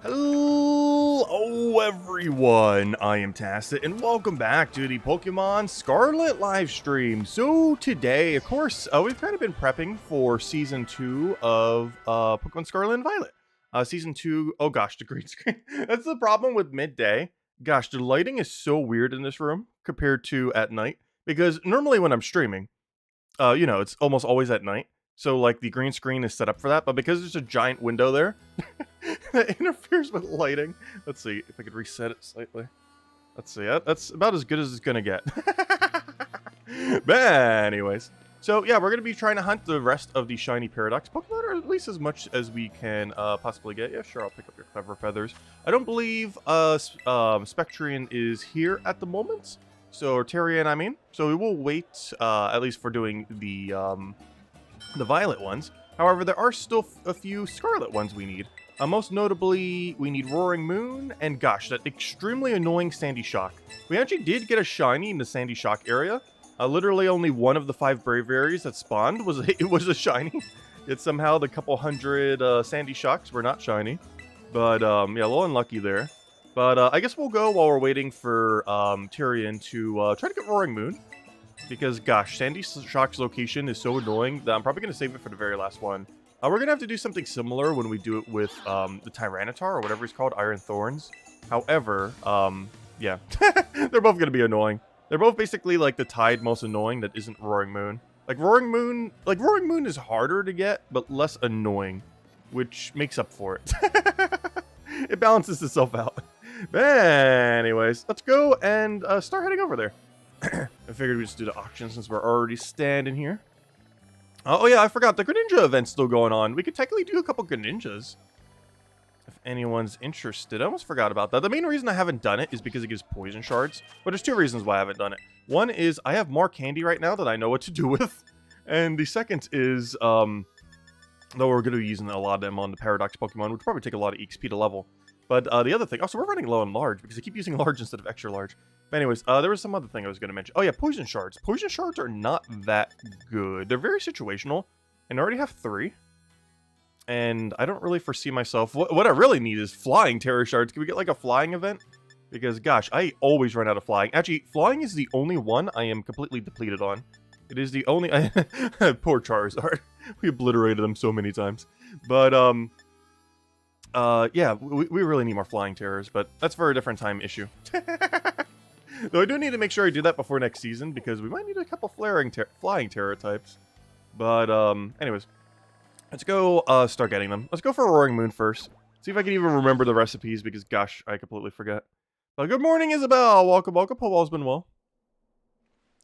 Hello everyone, I am Tacit, and welcome back to the Pokemon Scarlet live stream. So today, of course, we've kind of been prepping for Season 2 of Pokemon Scarlet and Violet. Season 2, oh gosh, the green screen. That's the problem with midday. Gosh, the lighting is so weird in this room compared to at night, because normally when I'm streaming, it's almost always at night. So, like, the green screen is set up for that, but because there's a giant window there, that interferes with lighting. Let's see if I could reset it slightly. Let's see, that's about as good as it's gonna get. But anyways, so yeah, we're gonna be trying to hunt the rest of the shiny Paradox Pokemon, or at least as much as we can possibly get. Yeah, sure, I'll pick up your Clever Feathers. I don't believe Spectrian is here at the moment, or Terrian, I mean. So we will wait, at least for doing the Violet ones. However, there are still a few Scarlet ones we need. Most notably, we need Roaring Moon, and gosh, that extremely annoying Sandy Shock. We actually did get a shiny in the Sandy Shock area. Literally only one of the 5 Braviaries that spawned was a shiny. Yet somehow the couple hundred Sandy Shocks were not shiny. But yeah, a little unlucky there. But I guess we'll go while we're waiting for Tyrion to try to get Roaring Moon. Because, gosh, Sandy Shock's location is so annoying that I'm probably going to save it for the very last one. We're going to have to do something similar when we do it with the Tyranitar, or whatever it's called, Iron Thorns. However, yeah, they're both going to be annoying. They're both basically, like, the tied most annoying that isn't Roaring Moon. Roaring Moon is harder to get, but less annoying, which makes up for it. It balances itself out. But anyways, let's go and start heading over there. I figured we'd just do the auction since we're already standing here. Oh yeah, I forgot, the Greninja event's still going on. We could technically do a couple Greninjas. If anyone's interested. I almost forgot about that. The main reason I haven't done it is because it gives poison shards. But there's 2 reasons why I haven't done it. One is I have more candy right now that I know what to do with. And the second is, though we're going to be using a lot of them on the Paradox Pokemon, which probably take a lot of EXP to level. But the other thing, also we're running low on large because I keep using large instead of extra large. But anyways, there was some other thing I was going to mention. Oh yeah, poison shards. Poison shards are not that good. They're very situational, and I already have 3. And I don't really foresee myself. What I really need is flying terror shards. Can we get like a flying event? Because gosh, I always run out of flying. Actually, flying is the only one I am completely depleted on. It is the only. Poor Charizard. We obliterated them so many times. But yeah, we really need more flying terrors, but that's for a different time issue. Though I do need to make sure I do that before next season, because we might need a couple flying terror types. But, anyways. Let's go, start getting them. Let's go for Roaring Moon first. See if I can even remember the recipes, because, gosh, I completely forget. But good morning, Isabel! Welcome, welcome. Hope all's been well.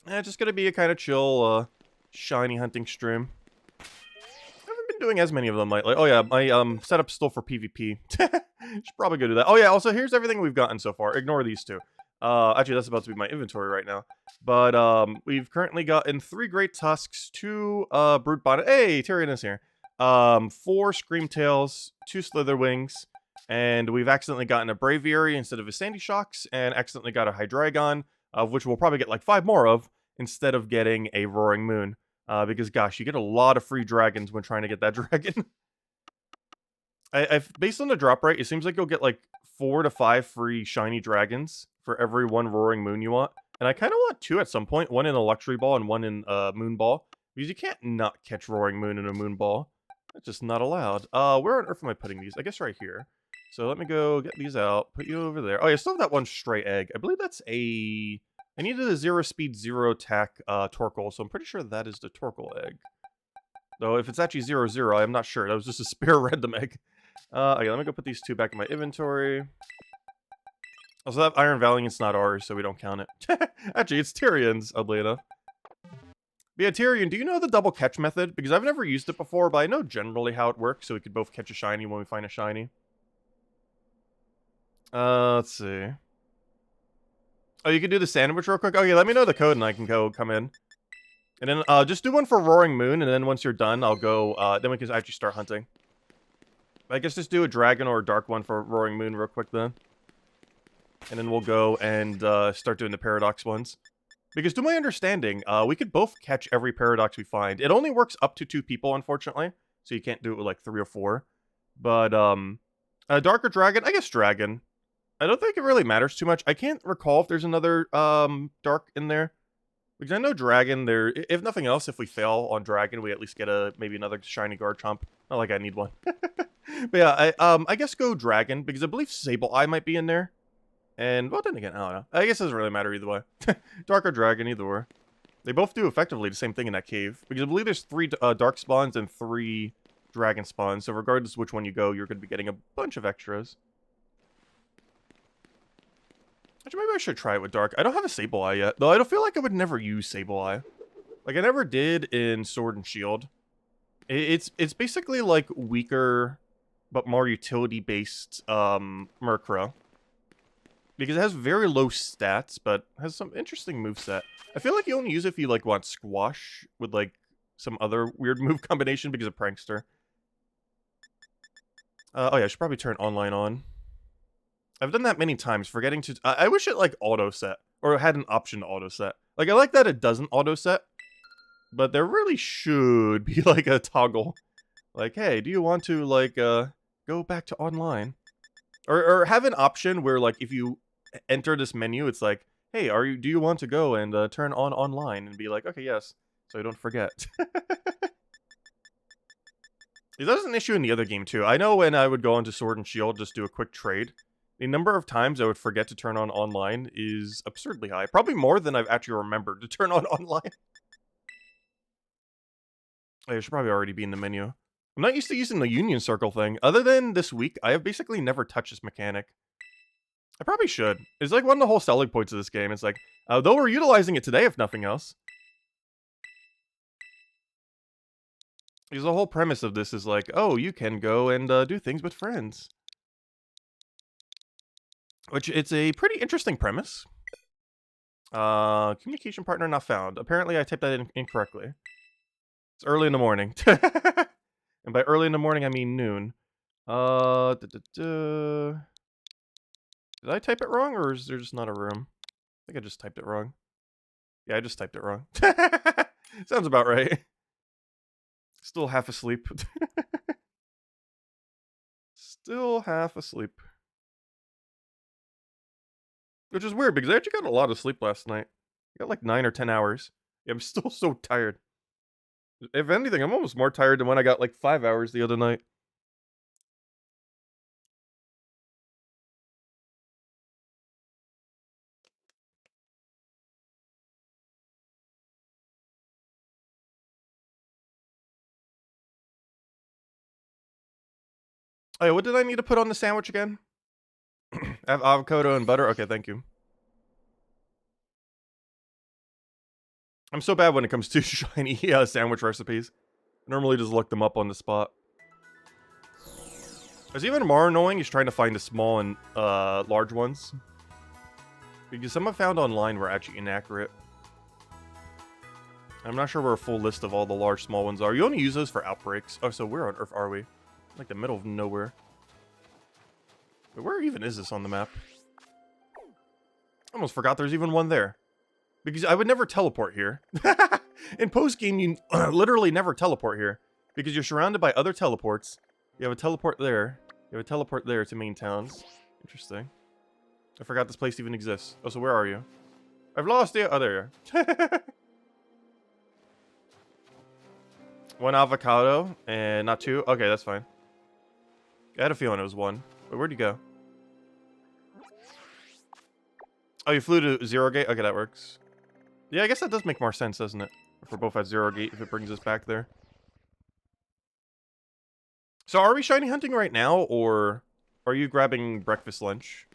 It's just gonna be a kind of chill, shiny hunting stream. Been doing as many of them lately. Oh yeah, my setup's still for PvP. Should probably go do that. Oh yeah, also here's everything we've gotten so far. Ignore these 2. Actually that's about to be my inventory right now. But we've currently gotten 3 Great Tusks, 2 Brute Bonnet. Hey, Tyrion is here. 4 Screamtails, 2 Slitherwings, and we've accidentally gotten a Braviary instead of a Sandy Shocks, and accidentally got a Hydreigon, of which we'll probably get like 5 more of, instead of getting a Roaring Moon. Because, gosh, you get a lot of free dragons when trying to get that dragon. Based on the drop rate, it seems like you'll get, like, 4 to 5 free shiny dragons for every 1 Roaring Moon you want. And I kind of want 2 at some point. 1 in a Luxury Ball and 1 in Moon Ball. Because you can't not catch Roaring Moon in a Moon Ball. That's just not allowed. Where on earth am I putting these? I guess right here. So let me go get these out. Put you over there. Oh, yeah, I still have that 1 stray egg. I believe that's a... I needed a 0 speed, 0 attack Torkoal, so I'm pretty sure that is the Torkoal egg. Though if it's actually 0-0, I'm not sure. That was just a spare random egg. Okay, let me go put these 2 back in my inventory. Also, that Iron Valiant's not ours, so we don't count it. Actually, it's Tyrion's, oddly enough. But yeah, Tyrion, do you know the double catch method? Because I've never used it before, but I know generally how it works, so we could both catch a shiny when we find a shiny. Let's see. Oh, you can do the sandwich real quick? Okay, let me know the code and I can come in. And then, just do one for Roaring Moon, and then once you're done, I'll go, then we can actually start hunting. I guess just do a dragon or a dark one for Roaring Moon real quick then. And then we'll go and, start doing the Paradox ones. Because to my understanding, we could both catch every Paradox we find. It only works up to 2 people, unfortunately. So you can't do it with, like, 3 or 4. But, Darker Dragon? I guess Dragon. I don't think it really matters too much. I can't recall if there's another Dark in there. Because I know Dragon, if nothing else, if we fail on Dragon, we at least get maybe another shiny Garchomp. Not like I need one. But yeah, I guess go Dragon, because I believe Sableye might be in there. And, well, then again, I don't know. I guess it doesn't really matter either way. Dark or Dragon, either way. They both do effectively the same thing in that cave. Because I believe there's 3 Dark spawns and 3 Dragon spawns. So regardless of which one you go, you're going to be getting a bunch of extras. Actually, maybe I should try it with Dark. I don't have a Sableye yet, though I don't feel like I would never use Sableye. Like, I never did in Sword and Shield. It's basically, like, weaker, but more utility-based, Murkrow. Because it has very low stats, but has some interesting moveset. I feel like you only use it if you, like, want Squash with, like, some other weird move combination because of Prankster. Oh yeah, I should probably turn online on. I've done that many times, forgetting to... I wish it, like, auto-set. Or had an option to auto-set. Like, I like that it doesn't auto-set. But there really should be, like, a toggle. Like, hey, do you want to, like, go back to online? Or have an option where, like, if you enter this menu, it's like, hey, do you want to go and turn on online? And be like, okay, yes. So I don't forget. That was an issue in the other game, too. I know when I would go into Sword and Shield, just do a quick trade. The number of times I would forget to turn on online is absurdly high. Probably more than I've actually remembered to turn on online. I should probably already be in the menu. I'm not used to using the Union Circle thing. Other than this week, I have basically never touched this mechanic. I probably should. It's like one of the whole selling points of this game. It's like, though we're utilizing it today, if nothing else. Because the whole premise of this is like, oh, you can go and do things with friends. Which, it's a pretty interesting premise. Communication partner not found. Apparently, I typed that in incorrectly. It's early in the morning. And by early in the morning, I mean noon. Did I type it wrong, or is there just not a room? I think I just typed it wrong. Yeah, I just typed it wrong. Sounds about right. Still half asleep. Still half asleep. Which is weird, because I actually got a lot of sleep last night. I got like 9 or 10 hours. Yeah, I'm still so tired. If anything, I'm almost more tired than when I got like 5 hours the other night. Oh yeah, what did I need to put on the sandwich again? Have avocado and butter? Okay, thank you. I'm so bad when it comes to shiny sandwich recipes. I normally just look them up on the spot. What's even more annoying is trying to find the small and large ones. Because some I found online were actually inaccurate. I'm not sure where a full list of all the large, small ones are. You only use those for outbreaks. Oh, so where on earth are we? Like the middle of nowhere. But where even is this on the map? I almost forgot there's even one there. Because I would never teleport here. In post-game, you literally never teleport here. Because you're surrounded by other teleports. You have a teleport there. You have a teleport there to main towns. Interesting. I forgot this place even exists. Oh, so where are you? I've lost you. Oh, there you are. One avocado and not 2. Okay, that's fine. I had a feeling it was 1. Wait, where'd you go? Oh, you flew to 0 gate? Okay, that works. Yeah, I guess that does make more sense, doesn't it? If we're both at 0 gate, if it brings us back there. So are we shiny hunting right now, or are you grabbing breakfast lunch?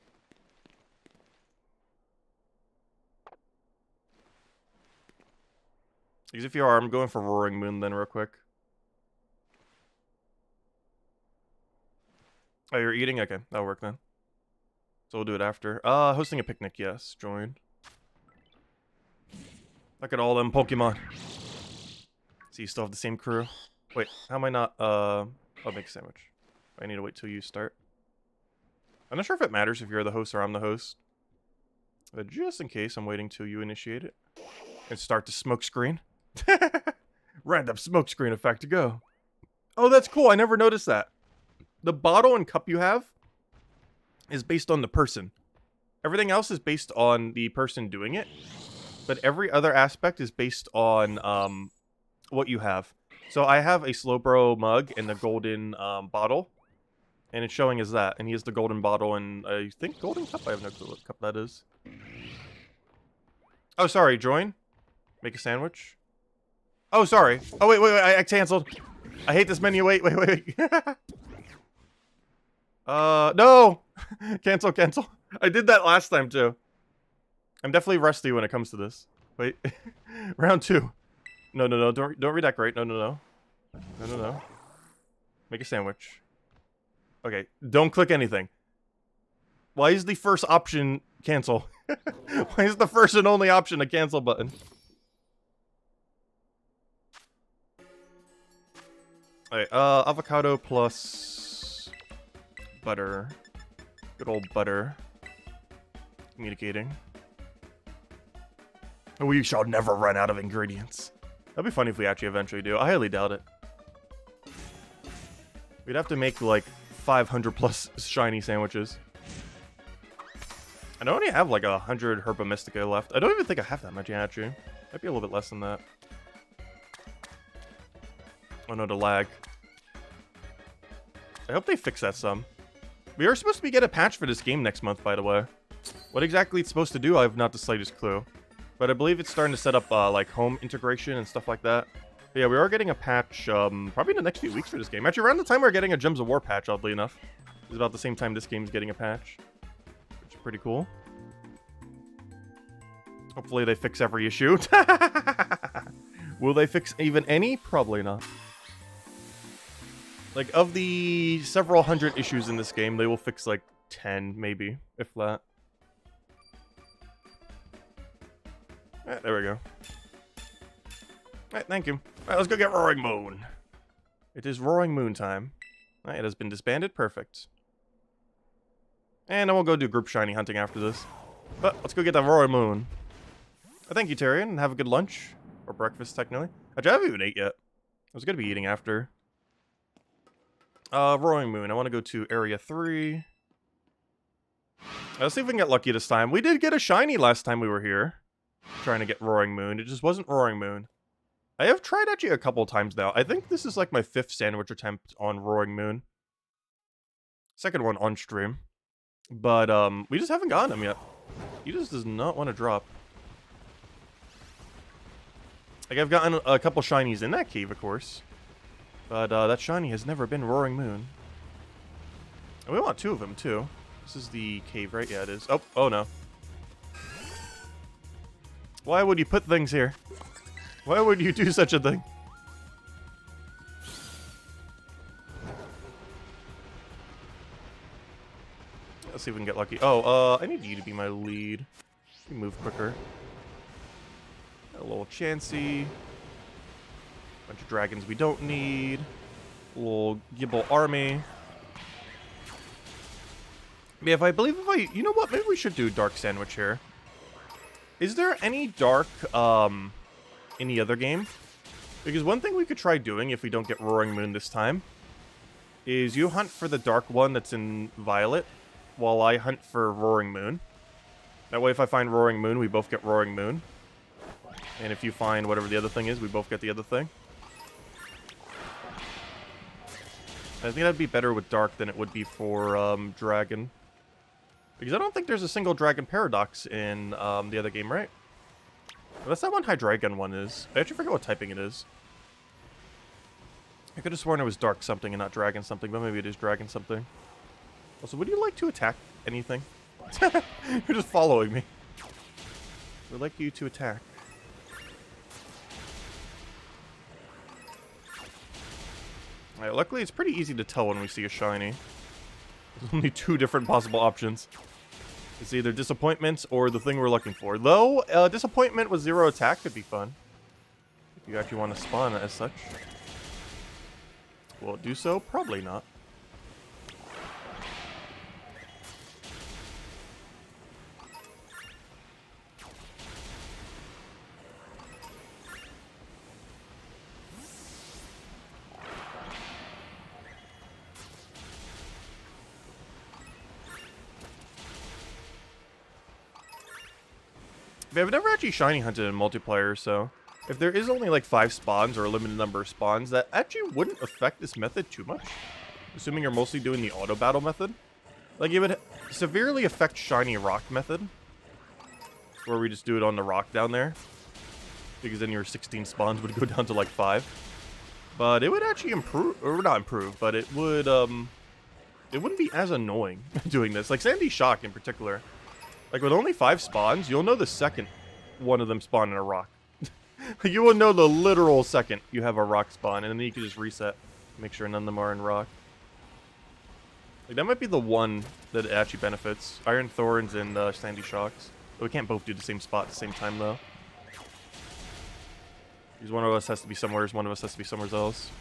Because if you are, I'm going for Roaring Moon then real quick. Oh, you're eating? Okay, that'll work then. So we'll do it after. Hosting a picnic, yes. Join. Look at all them Pokemon. So you still have the same crew. Wait, how am I not, I'll make a sandwich. I need to wait till you start. I'm not sure if it matters if you're the host or I'm the host. But just in case, I'm waiting till you initiate it. And start the smoke screen. Random smoke screen effect to go. Oh, that's cool. I never noticed that. The bottle and cup you have is based on the person. Everything else is based on the person doing it, but every other aspect is based on what you have. So I have a Slowbro mug and the golden bottle, and it's showing as that. And he has the golden bottle and I think golden cup. I have no clue what cup that is. Oh, sorry. Join. Make a sandwich. Oh, sorry. Oh, wait. I canceled. I hate this menu. Wait. No. Cancel. I did that last time too. I'm definitely rusty when it comes to this. Wait. Round 2. No. Don't redecorate. No. Make a sandwich. Okay. Don't click anything. Why is the first option cancel? Why is the first and only option a cancel button? Alright, avocado plus butter. Good old butter. Communicating. We shall never run out of ingredients. That'd be funny if we actually eventually do. I highly doubt it. We'd have to make like 500 plus shiny sandwiches. And I only have like 100 Herba Mystica left. I don't even think I have that much actually. Might be a little bit less than that. Oh no, the lag. I hope they fix that some. We are supposed to get a patch for this game next month, by the way. What exactly it's supposed to do, I have not the slightest clue. But I believe it's starting to set up like home integration and stuff like that. But yeah, we are getting a patch probably in the next few weeks for this game. Actually, around the time we're getting a Gems of War patch, oddly enough. It's about the same time this game's getting a patch. Which is pretty cool. Hopefully they fix every issue. Will they fix even any? Probably not. Like, of the several hundred issues in this game, they will fix like 10, maybe, if that. Alright, there we go. Alright, thank you. Alright, let's go get Roaring Moon. It is Roaring Moon time. Alright, it has been disbanded. Perfect. And I won't go do group shiny hunting after this. But let's go get that Roaring Moon. Thank you, Tyrion, and have a good lunch. Or breakfast, technically. Actually, I haven't even ate yet. I was going to be eating after. Roaring Moon. I want to go to Area 3. Let's see if we can get lucky this time. We did get a shiny last time we were here. Trying to get Roaring Moon. It just wasn't Roaring Moon. I have tried actually a couple times now. I think this is like my 5th sandwich attempt on Roaring Moon. Second one on stream. But, we just haven't gotten him yet. He just does not want to drop. Like, I've gotten a couple shinies in that cave, of course. But, that shiny has never been Roaring Moon. And we want 2 of them, too. This is the cave, right? Yeah, it is. Oh no. Why would you put things here? Why would you do such a thing? Let's see if we can get lucky. Oh, I need you to be my lead. You move quicker. Got a little Chansey. Bunch of dragons we don't need. A little Gibble army. Yeah, you know what? Maybe we should do Dark Sandwich here. Is there any Dark, in the other game? Because one thing we could try doing if we don't get Roaring Moon this time is you hunt for the Dark one that's in Violet while I hunt for Roaring Moon. That way if I find Roaring Moon, we both get Roaring Moon. And if you find whatever the other thing is, we both get the other thing. I think that'd be better with Dark than it would be for Dragon. Because I don't think there's a single Dragon Paradox in the other game, right? That's that one Hydreigon one is. I actually forget what typing it is. I could have sworn it was Dark something and not Dragon something, but maybe it is Dragon something. Also, would you like to attack anything? You're just following me. We'd like you to attack. Alright, luckily it's pretty easy to tell when we see a shiny. There's only 2 different possible options. It's either Disappointment or the thing we're looking for. Though, Disappointment with 0 attack could be fun. If you actually want to spawn as such. Will it do so? Probably not. Yeah, I've never actually shiny hunted in multiplayer, so if there is only like 5 spawns or a limited number of spawns, that actually wouldn't affect this method too much. Assuming you're mostly doing the auto battle method. Like, it would severely affect shiny rock method, where we just do it on the rock down there, because then your 16 spawns would go down to like 5. But it would actually improve, or not improve, but it would, it wouldn't be as annoying doing this. Like Sandy Shock in particular. Like with only 5 spawns, you'll know the second one of them spawn in a rock. Like you will know the literal second you have a rock spawn, and then you can just reset. Make sure none of them are in rock. Like that might be the one that actually benefits. Iron Thorns and Sandy Shocks. But we can't both do the same spot at the same time though. Because one of us has to be somewhere, one of us has to be somewhere else.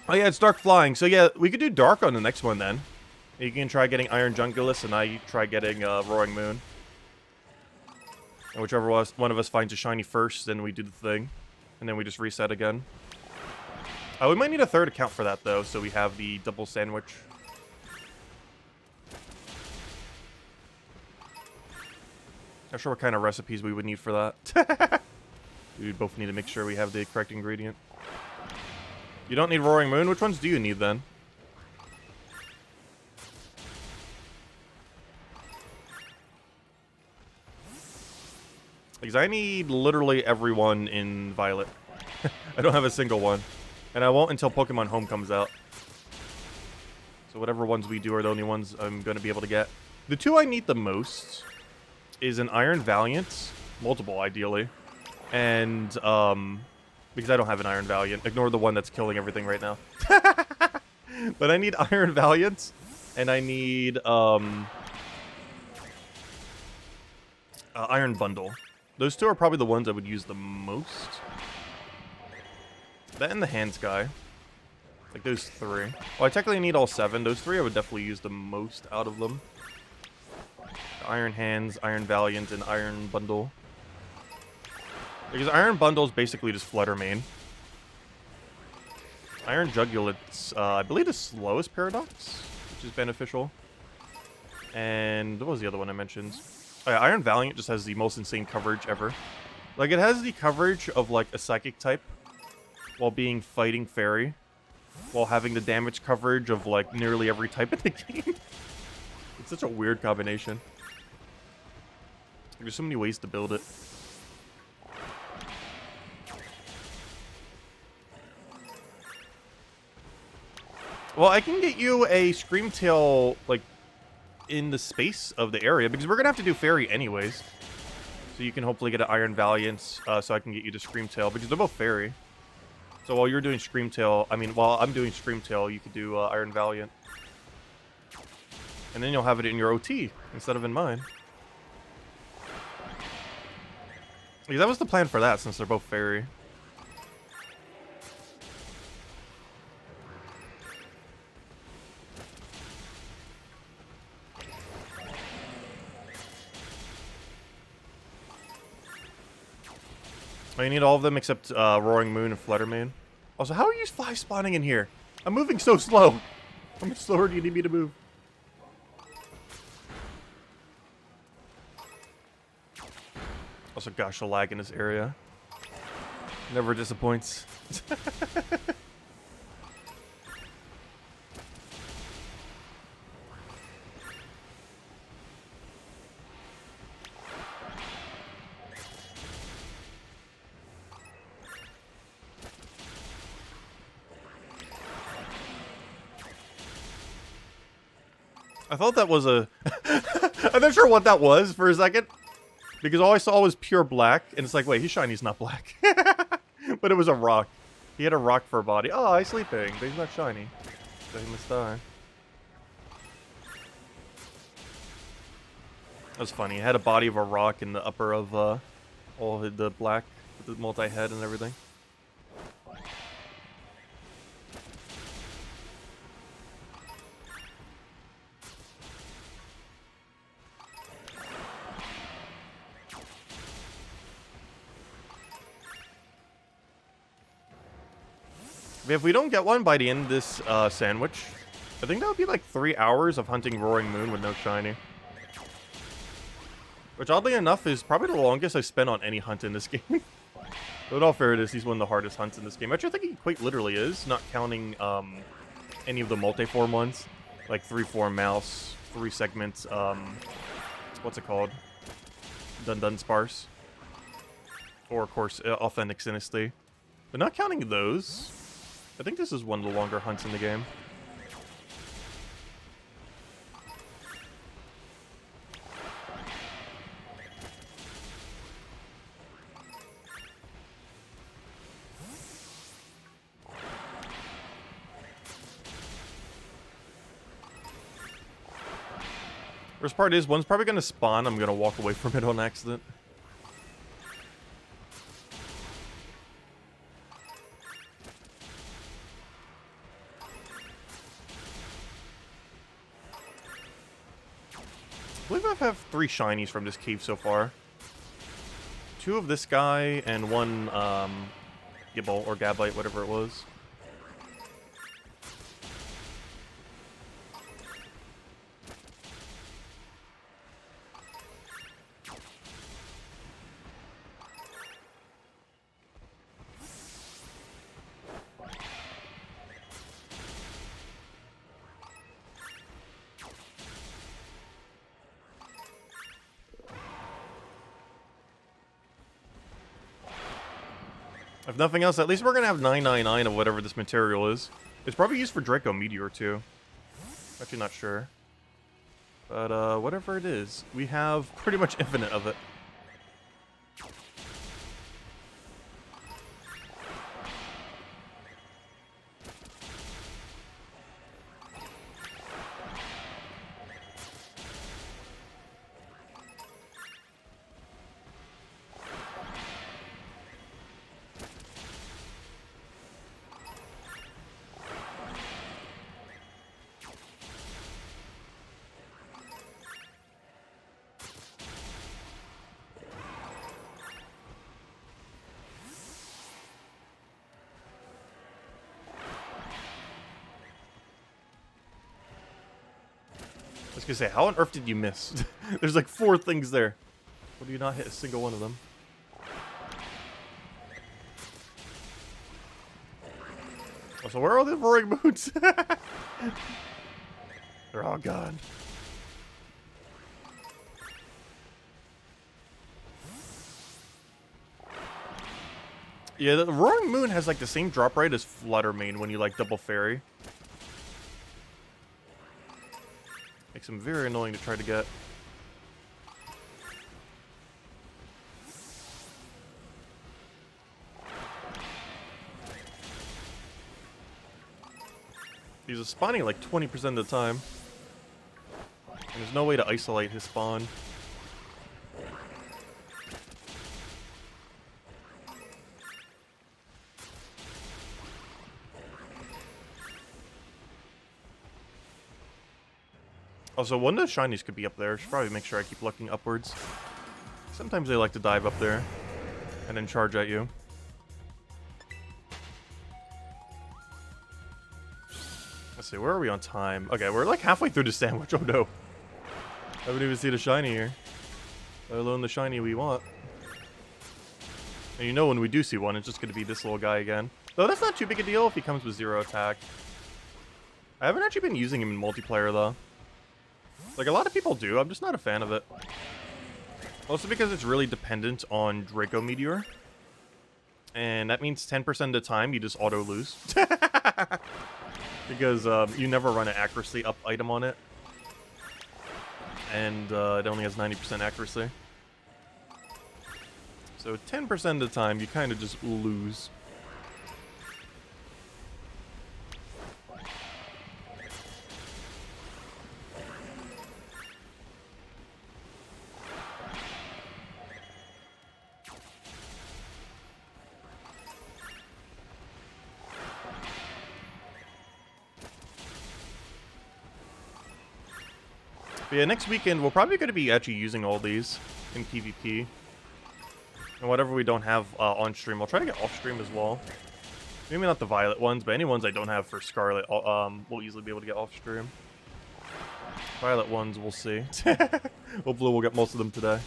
Oh yeah, it's dark flying. So yeah, we could do dark on the next one then. You can try getting Iron Jungulus, and I try getting Roaring Moon. And whichever one of us finds a shiny first, then we do the thing. And then we just reset again. We might need a third account for that, though, so we have the double sandwich. Not sure what kind of recipes we would need for that. We would both need to make sure we have the correct ingredient. You don't need Roaring Moon? Which ones do you need, then? Because I need literally everyone in Violet. I don't have a single one. And I won't until Pokemon Home comes out. So whatever ones we do are the only ones I'm going to be able to get. The 2 I need the most is an Iron Valiant. Multiple, ideally. And, because I don't have an Iron Valiant. Ignore the one that's killing everything right now. But I need Iron Valiant. And I need, Iron Bundle. Those 2 are probably the ones I would use the most. That and the Hands guy. Like those 3. Well, I technically need all 7. Those 3 I would definitely use the most out of them. Iron Hands, Iron Valiant, and Iron Bundle. Because Iron Bundle is basically just Flutter Mane. Iron Jugulit's, I believe, the slowest Paradox, which is beneficial. And what was the other one I mentioned? Oh, yeah, Iron Valiant just has the most insane coverage ever. Like, it has the coverage of, like, a Psychic type while being Fighting Fairy, while having the damage coverage of, like, nearly every type in the game. It's such a weird combination. There's so many ways to build it. Well, I can get you a Screamtail, like, in the space of the area, because we're going to have to do Fairy anyways. So you can hopefully get an Iron Valiant, so I can get you to Screamtail, because they're both Fairy. So while you're doing Screamtail, while I'm doing Screamtail, you could do Iron Valiant. And then you'll have it in your OT, instead of in mine. Because that was the plan for that, since they're both Fairy. Oh, you need all of them except Roaring Moon and Flutter Mane. Also, how are you 5 spawning in here? I'm moving so slow. How much slower do you need me to move? Also, gosh, the lag in this area never disappoints. I thought that was a... I'm not sure what that was for a second. Because all I saw was pure black. And it's like, wait, he's shiny, he's not black. But it was a rock. He had a rock for a body. Oh, he's sleeping. But he's not shiny. So he must die. That was funny. He had a body of a rock in the upper of all the black. With the multi-head and everything. If we don't get one by the end of this sandwich, I think that would be like 3 hours of hunting Roaring Moon with no shiny. Which, oddly enough, is probably the longest I spent on any hunt in this game. But in all fairness, he's one of the hardest hunts in this game. Actually, I think he quite literally is, not counting any of the multi-form ones. Like 3-form mouse, 3 segments, what's it called? Dun Sparse. Or, of course, Authentic Sinisty. But not counting those, I think this is one of the longer hunts in the game. Worst part is, one's probably going to spawn, I'm going to walk away from it on accident. I believe I have 3 shinies from this cave so far. 2 of this guy, and 1, Gibble, or Gabite, whatever it was. If nothing else, at least we're going to have 999 of whatever this material is. It's probably used for Draco Meteor, too. Actually, not sure. But, whatever it is, we have pretty much infinite of it. I was gonna say, how on earth did you miss? There's like 4 things there. Why do you not hit a single one of them? Oh, so where are all the Roaring Moons? They're all gone. Yeah, the Roaring Moon has like the same drop rate as Fluttermane when you like double fairy. Makes them very annoying to try to get. He's spawning like 20% of the time. And there's no way to isolate his spawn. Also, one of the shinies could be up there. Should probably make sure I keep looking upwards. Sometimes they like to dive up there and then charge at you. Let's see, where are we on time? Okay, we're like halfway through the sandwich. Oh no. I haven't even seen a shiny here. Let alone the shiny we want. And you know when we do see one, it's just going to be this little guy again. Though that's not too big a deal if he comes with 0 attack. I haven't actually been using him in multiplayer though. Like, a lot of people do. I'm just not a fan of it. Also because it's really dependent on Draco Meteor. And that means 10% of the time you just auto-lose. Because you never run an accuracy up item on it. And it only has 90% accuracy. So 10% of the time you kind of just lose. But yeah, next weekend we're probably going to be actually using all these in PvP. And whatever we don't have on stream, I'll try to get off stream as well. Maybe not the violet ones, but any ones I don't have for Scarlet, we'll easily be able to get off stream. Violet ones, we'll see. Hopefully we'll get most of them today.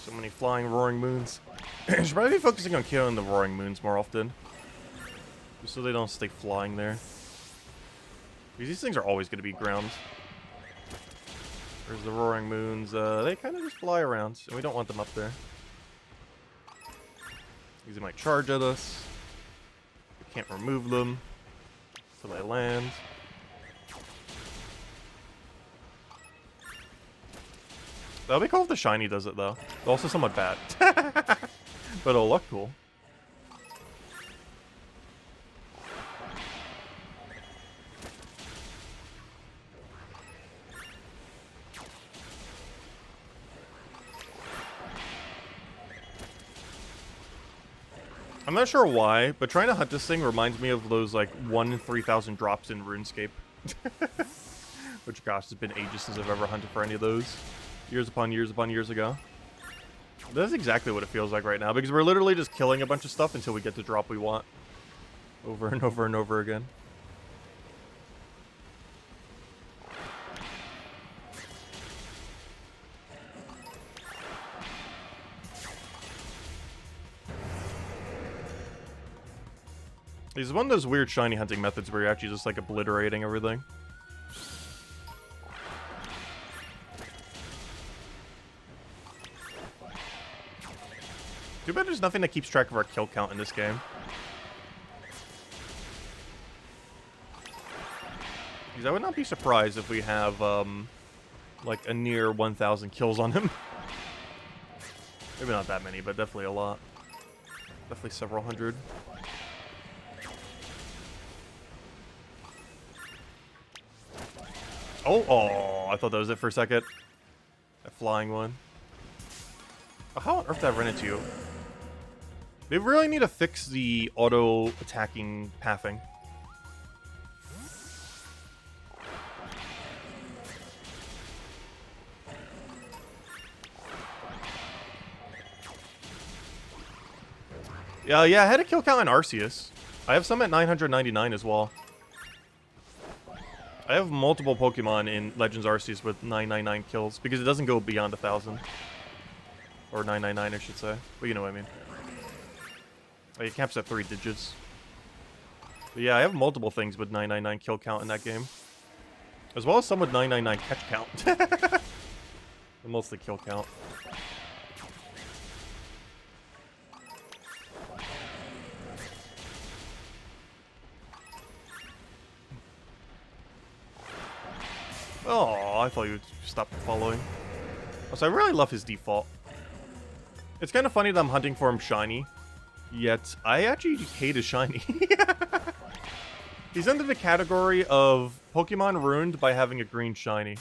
So many flying roaring moons. Should probably be focusing on killing the roaring moons more often. Just so they don't stay flying there. Because these things are always going to be ground. Whereas the roaring moons, they kind of just fly around. And we don't want them up there. Because they might charge at us. We can't remove them until they land. That'll be cool if the shiny does it, though. Also somewhat bad. But it'll look cool. I'm not sure why, but trying to hunt this thing reminds me of those, like, 1 in 3,000 drops in RuneScape. Which, gosh, it's been ages since I've ever hunted for any of those. Years upon years ago. That's exactly what it feels like right now, because we're literally just killing a bunch of stuff until we get the drop we want. Over and over and over again. This is one of those weird shiny hunting methods where you're actually just like obliterating everything. Too bad there's nothing that keeps track of our kill count in this game. Because I would not be surprised if we have, like, a near 1,000 kills on him. Maybe not that many, but definitely a lot. Definitely several hundred. Oh, I thought that was it for a second. That flying one. Oh, how on earth did I run into you? They really need to fix the auto-attacking pathing. Yeah, I had a kill count in Arceus. I have some at 999 as well. I have multiple Pokemon in Legends Arceus with 999 kills, because it doesn't go beyond 1,000. Or 999, I should say. But you know what I mean. Oh, it caps at 3 digits. But yeah, I have multiple things with 999 kill count in that game. As well as some with 999 catch count. But mostly kill count. Oh, I thought you would stop following. Also, I really love his default. It's kind of funny that I'm hunting for him shiny, yet I actually hate his shiny. He's under the category of Pokemon ruined by having a green shiny.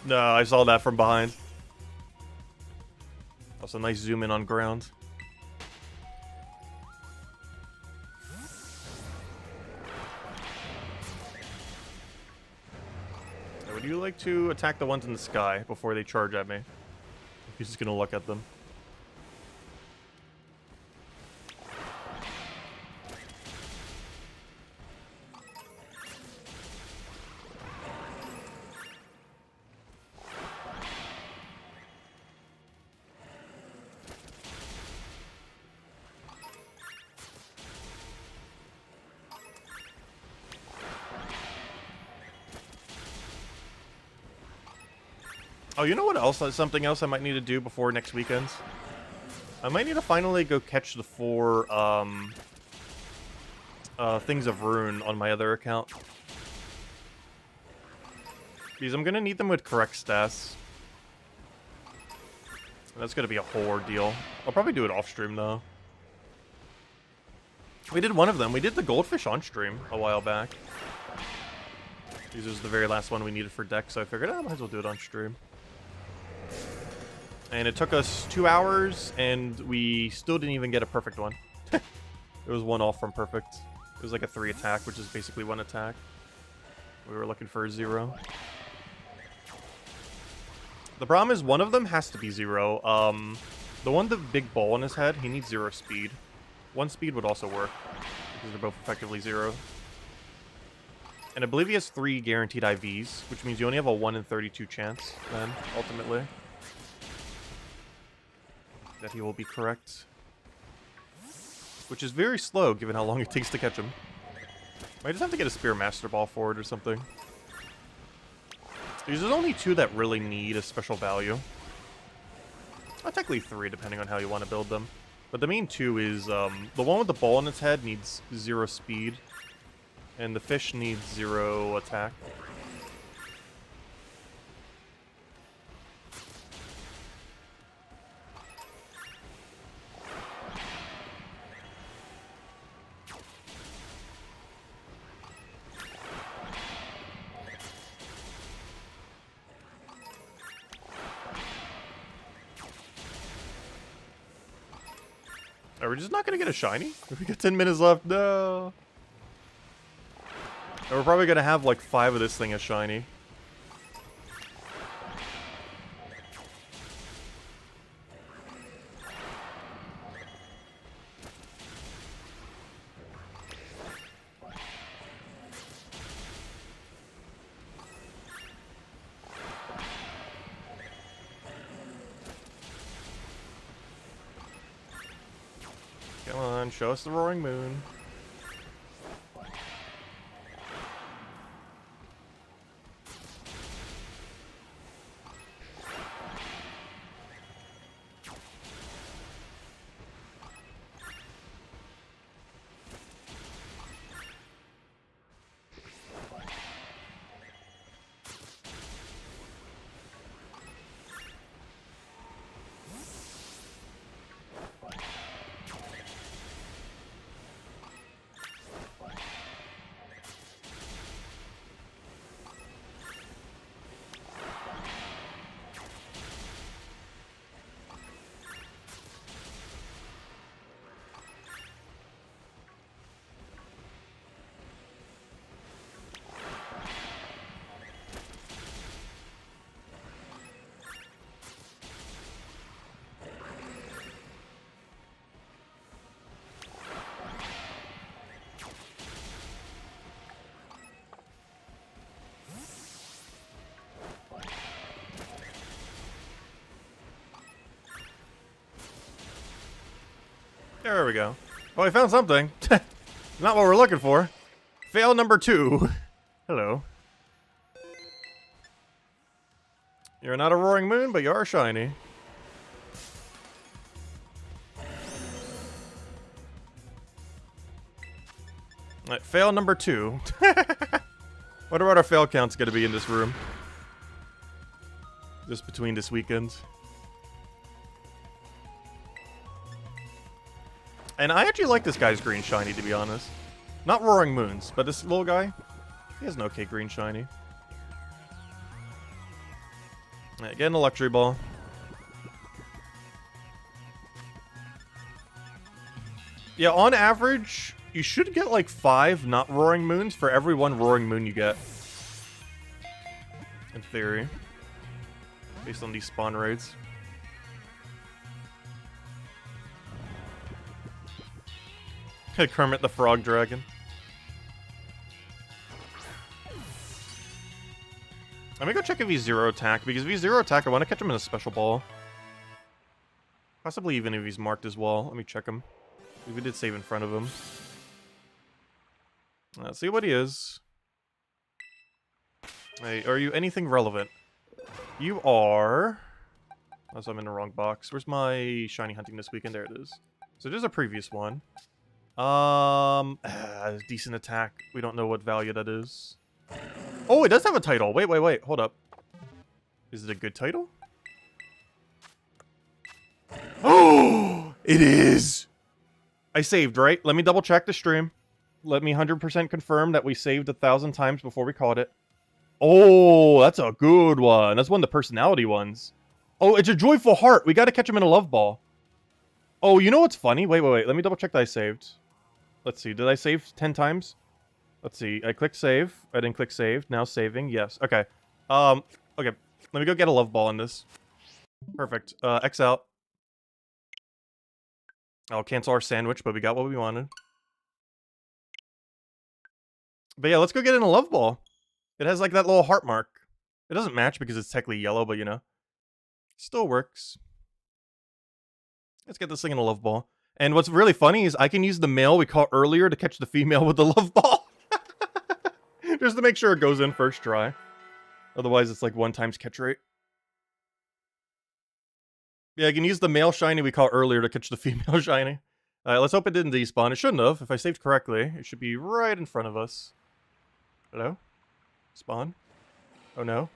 No, I saw that from behind. That's a nice zoom in on ground. Would you like to attack the ones in the sky before they charge at me? He's just gonna look at them. Oh, you know what else? Something else I might need to do before next weekend? I might need to finally go catch the 4, Things of Rune on my other account. Because I'm gonna need them with correct stats. And that's gonna be a whole ordeal. I'll probably do it off-stream, though. We did one of them. We did the goldfish on-stream a while back. This was the very last one we needed for deck, so I figured, I might as well do it on-stream. And it took us 2 hours, and we still didn't even get a perfect one. It was 1 off from perfect. It was like a 3 attack, which is basically 1 attack. We were looking for a 0. The problem is one of them has to be 0. The one with the big ball on his head, he needs 0 speed. 1 speed would also work, because they're both effectively 0. And I believe he has 3 guaranteed IVs, which means you only have a 1 in 32 chance, then, ultimately, that he will be correct. Which is very slow, given how long it takes to catch him. Might just have to get a Spear Master Ball for it or something. There's only 2 that really need a special value. Well, technically 3, depending on how you want to build them. But the main 2 is, the one with the ball on its head needs 0 speed. And the fish needs 0 attack. Are we just not gonna get a shiny? We got 10 minutes left. No. And we're probably gonna have like 5 of this thing as shiny. Come on, show us the roaring moon. There we go. Well, we found something. Not what we're looking for. Fail number 2. Hello. You're not a roaring moon, but you are shiny. Alright, fail number 2. Wonder what our fail count's gonna be in this room. Just between this weekend. And I actually like this guy's green shiny, to be honest. Not Roaring Moons, but this little guy, he has an okay green shiny. Alright, get an Electri Ball. Yeah, on average, you should get like 5 not Roaring Moons for every 1 Roaring Moon you get. In theory. Based on these spawn rates. Kermit the Frog Dragon. I'm gonna go check if he's 0 attack, because if he's 0 attack, I want to catch him in a special ball. Possibly even if he's marked as well. Let me check him. We did save in front of him. Let's see what he is. Hey, are you anything relevant? You are... Oh, so I'm in the wrong box. Where's my shiny hunting this weekend? There it is. So there's a previous one. Decent attack. We don't know what value that is. Oh, it does have a title. Wait, wait, wait. Hold up. Is it a good title? Oh, it is. I saved, right? Let me double check the stream. Let me 100% confirm that we saved 1,000 times before we caught it. Oh, that's a good one. That's one of the personality ones. Oh, it's a joyful heart. We got to catch him in a love ball. Oh, you know what's funny? Wait, wait, wait. Let me double check that I saved. Let's see. Did I save 10 times? Let's see. I clicked save. I didn't click save. Now saving. Yes. Okay. Okay. Let me go get a love ball in this. Perfect. X out. I'll cancel our sandwich, but we got what we wanted. But yeah, let's go get in a love ball. It has like that little heart mark. It doesn't match because it's technically yellow, but you know. Still works. Let's get this thing in a love ball. And what's really funny is I can use the male we caught earlier to catch the female with the love ball. Just to make sure it goes in first try. Otherwise, it's like 1 times catch rate. Yeah, I can use the male shiny we caught earlier to catch the female shiny. Alright, let's hope it didn't despawn. It shouldn't have. If I saved correctly, it should be right in front of us. Hello? Spawn? Oh no.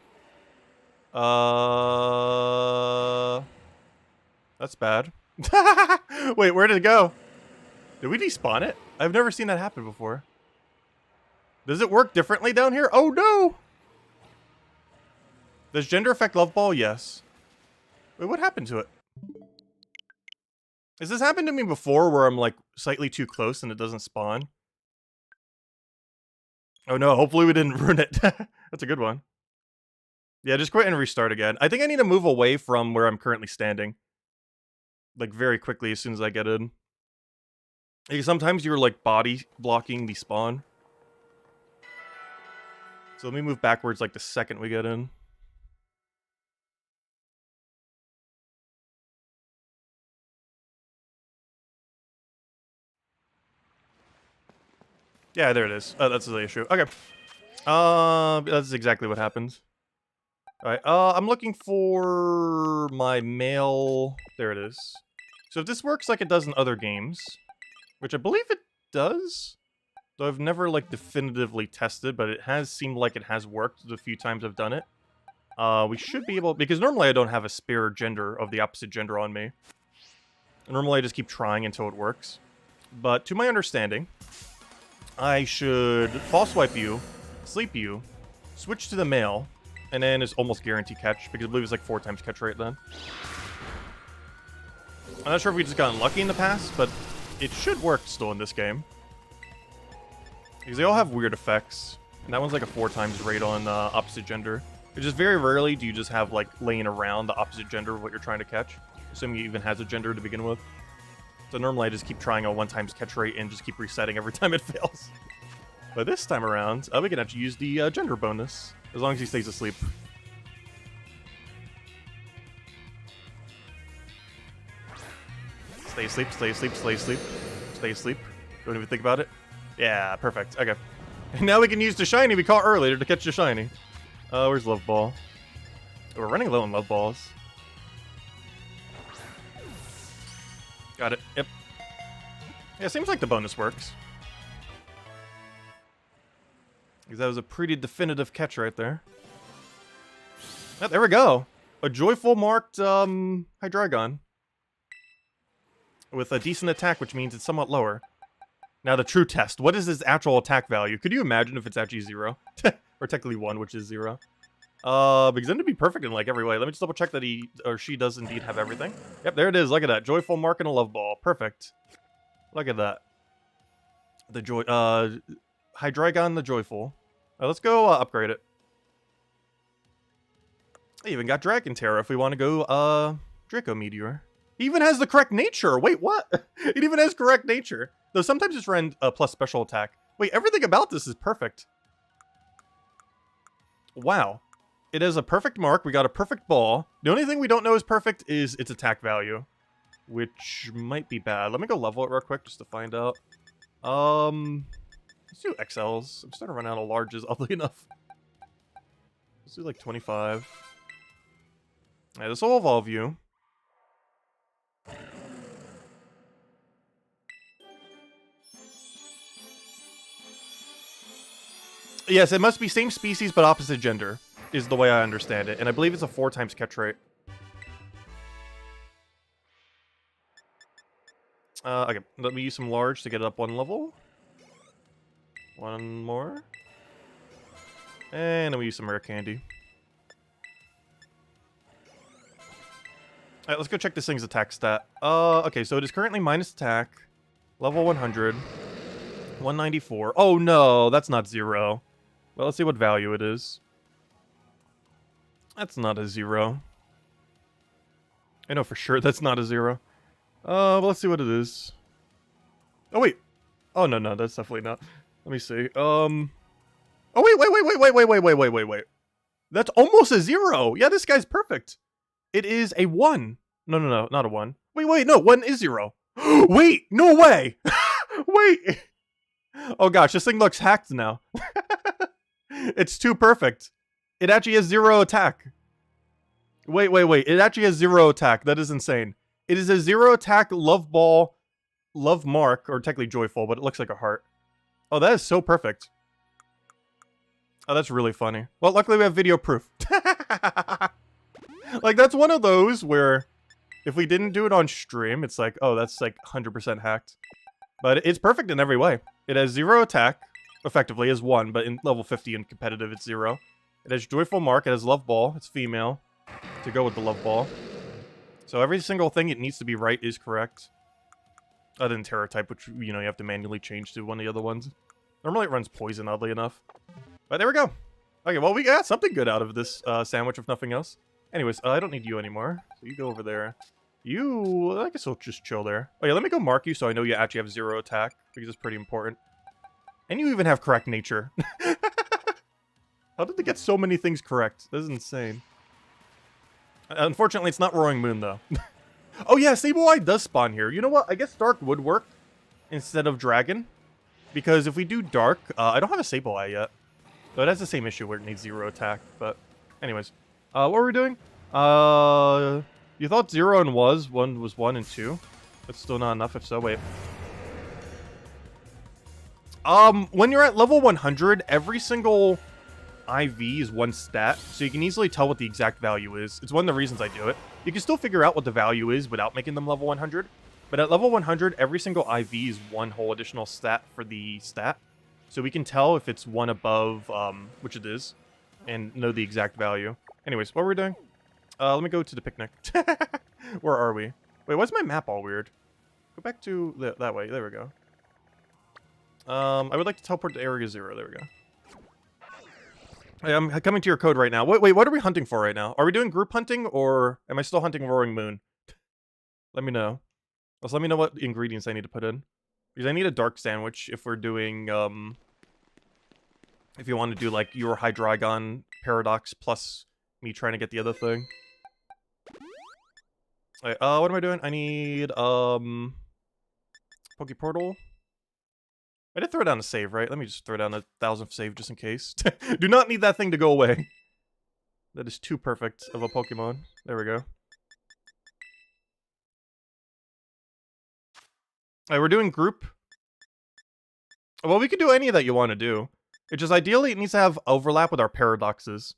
That's bad. Wait, where did it go? Did we despawn it? I've never seen that happen before. Does it work differently down here? Oh no! Does gender affect love ball? Yes. Wait, what happened to it? Has this happened to me before where I'm like slightly too close and it doesn't spawn? Oh no, hopefully we didn't ruin it. That's a good one. Yeah, just quit and restart again. I think I need to move away from where I'm currently standing. Like very quickly as soon as I get in. Like, sometimes you're like body blocking the spawn. So let me move backwards like the second we get in. Yeah, there it is. That's the issue. Okay. That's exactly what happened. Alright, I'm looking for my male... There it is. So if this works like it does in other games, which I believe it does, though I've never, like, definitively tested, but it has seemed like it has worked the few times I've done it. We should be able... Because normally I don't have a spare gender of the opposite gender on me. Normally I just keep trying until it works. But to my understanding, I should false swipe you, sleep you, switch to the male, and then it's almost guaranteed catch, because I believe it's like 4 times catch rate then. I'm not sure if we just gotten lucky in the past, but it should work still in this game. Because they all have weird effects. And that one's like a 4 times rate on opposite gender. It's just very rarely do you just have like laying around the opposite gender of what you're trying to catch. Assuming it even has a gender to begin with. So normally I just keep trying a 1 times catch rate and just keep resetting every time it fails. But this time around, we can actually use the gender bonus. As long as he stays asleep. Stay asleep, stay asleep, stay asleep. Stay asleep. Don't even think about it. Yeah, perfect. Okay. And now we can use the shiny we caught earlier to catch the shiny. Where's Love Ball? We're running low on Love Balls. Got it. Yep. Yeah, seems like the bonus works. Because that was a pretty definitive catch right there. Oh, there we go. A joyful marked Hydreigon. With a decent attack, which means it's somewhat lower. Now the true test. What is his actual attack value? Could you imagine if it's actually 0? Or technically 1, which is 0. Because then it'd be perfect in like every way. Let me just double check that he or she does indeed have everything. Yep, there it is. Look at that. Joyful mark and a love ball. Perfect. Look at that. The Hydreigon the Joyful. Let's go upgrade it. I even got Dragon Terra if we want to go Draco Meteor. He even has the correct nature. Wait, what? It even has correct nature. Though sometimes it's rend plus special attack. Wait, everything about this is perfect. Wow. It is a perfect mark. We got a perfect ball. The only thing we don't know is perfect is its attack value. Which might be bad. Let me go level it real quick just to find out. Let's do XLs. I'm starting to run out of larges, oddly enough. Let's do like 25. Alright, this will evolve you. Yes, it must be same species but opposite gender, is the way I understand it. And I believe it's a 4 times catch rate. Okay, let me use some large to get it up 1 level. 1 more. And then we use some rare candy. Alright, let's go check this thing's attack stat. Okay, so it is currently minus attack. Level 100. 194. Oh no, that's not 0. Well, let's see what value it is. That's not a 0. I know for sure that's not a 0. Well, let's see what it is. Oh, wait. Oh, no, that's definitely not. Let me see. Oh, wait. That's almost a 0. Yeah, this guy's perfect. It is a 1. No, not a 1. Wait, no, 1 is 0. Wait, no way. Wait. Oh gosh, this thing looks hacked now. It's too perfect. It actually has 0 attack. Wait. It actually has 0 attack. That is insane. It is a 0 attack love ball, love mark, or technically joyful, but it looks like a heart. Oh, that is so perfect. Oh, that's really funny. Well, luckily we have video proof. Like, that's one of those where if we didn't do it on stream, it's like, oh, that's like 100% hacked. But it's perfect in every way. It has 0 attack, effectively, as 1, but in level 50 in competitive, it's 0. It has joyful mark, it has love ball, it's female, to go with the love ball. So every single thing it needs to be right is correct. Other than Terror type, which, you know, you have to manually change to one of the other ones. Normally it runs poison, oddly enough. But there we go. Okay, well, we got something good out of this sandwich, if nothing else. Anyways, I don't need you anymore. So you go over there. You, I guess I'll just chill there. Oh yeah, let me go mark you so I know you actually have 0 attack, because it's pretty important. And you even have correct nature. How did they get so many things correct? This is insane. Unfortunately, it's not Roaring Moon, though. Oh yeah, Sableye does spawn here. You know what? I guess Dark would work instead of Dragon. Because if we do Dark, I don't have a Sableye yet. So it has the same issue where it needs 0 attack. But anyways, what were we doing? You thought 0 and 1 was 1 and 2. That's still not enough, if so, wait. When you're at level 100, every single IV is 1 stat, so you can easily tell what the exact value is. It's one of the reasons I do it. You can still figure out what the value is without making them level 100, but at level 100, every single IV is 1 whole additional stat for the stat. So we can tell if it's 1 above, which it is, and know the exact value. Anyways, what were we doing? Let me go to the picnic. Where are we? Wait, why's my map all weird? Go back to that way. There we go. I would like to teleport to Area 0. There we go. Hey, I'm coming to your code right now. Wait, what are we hunting for right now? Are we doing group hunting, or am I still hunting Roaring Moon? Let me know. Also, let me know what ingredients I need to put in. Because I need a dark sandwich if we're doing, if you want to do, like, your Hydreigon Paradox plus me trying to get the other thing. Alright, what am I doing? I need, Poke Portal. I did throw down a save, right? Let me just throw down 1,000 save just in case. Do not need that thing to go away. That is too perfect of a Pokemon. There we go. Alright, we're doing group. Well, we could do any that you want to do. It's just ideally it needs to have overlap with our paradoxes.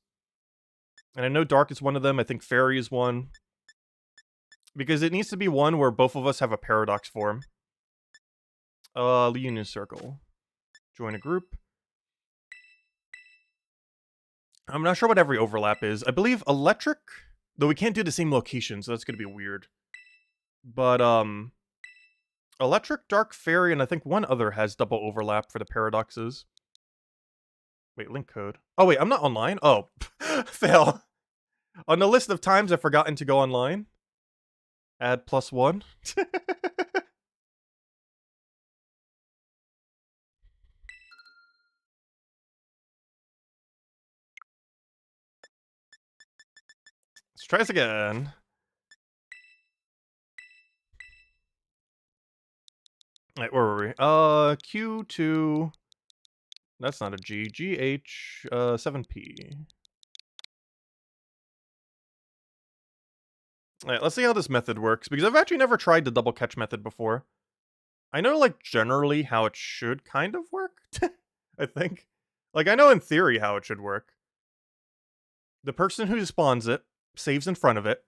And I know Dark is one of them. I think Fairy is one. Because it needs to be one where both of us have a paradox form. Union Circle. Join a group. I'm not sure what every overlap is. I believe Electric, though we can't do the same location, so that's gonna be weird. But, Electric, Dark, Fairy, and I think one other has double overlap for the paradoxes. Wait, link code. Oh wait, I'm not online? Oh, fail. On the list of times I've forgotten to go online. Add +1. Let's try this again. Alright, where were we? Q2... That's not a G. GH, 7P. Alright, let's see how this method works, because I've actually never tried the double catch method before. I know, like, generally how it should kind of work, I think. Like, I know in theory how it should work. The person who spawns it saves in front of it.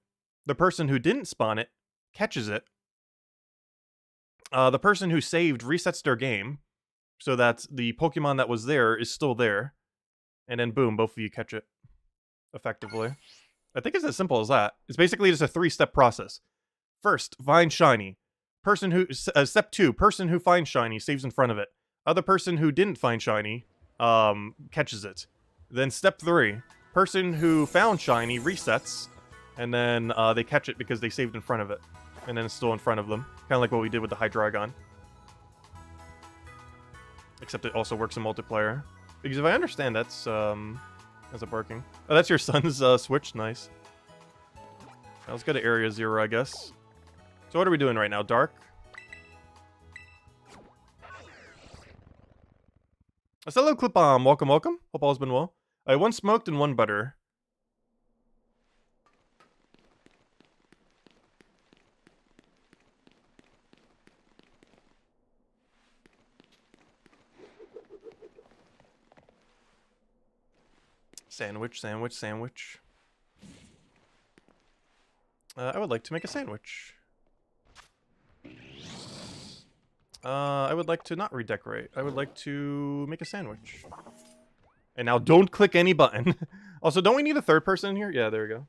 The person who didn't spawn it catches it. The person who saved resets their game, so that the Pokemon that was there is still there. And then boom, both of you catch it. Effectively. I think it's as simple as that. It's basically just a 3-step process. First, find shiny. Person who step 2, person who finds shiny saves in front of it. Other person who didn't find shiny catches it. Then step 3, person who found shiny resets, and then they catch it because they saved in front of it. And then it's still in front of them. Kind of like what we did with the Hydreigon. Except it also works in multiplayer. Because if I understand, that's it barking? Oh, that's your son's Switch. Nice. Now let's go to Area 0, I guess. So what are we doing right now? Dark? Hello, Clip Bomb. Welcome, welcome. Hope all's been well. One smoked and one butter. Sandwich, sandwich, sandwich. I would like to make a sandwich. I would like to not redecorate. I would like to make a sandwich. And now don't click any button. Also, don't we need a third person in here? Yeah, there we go.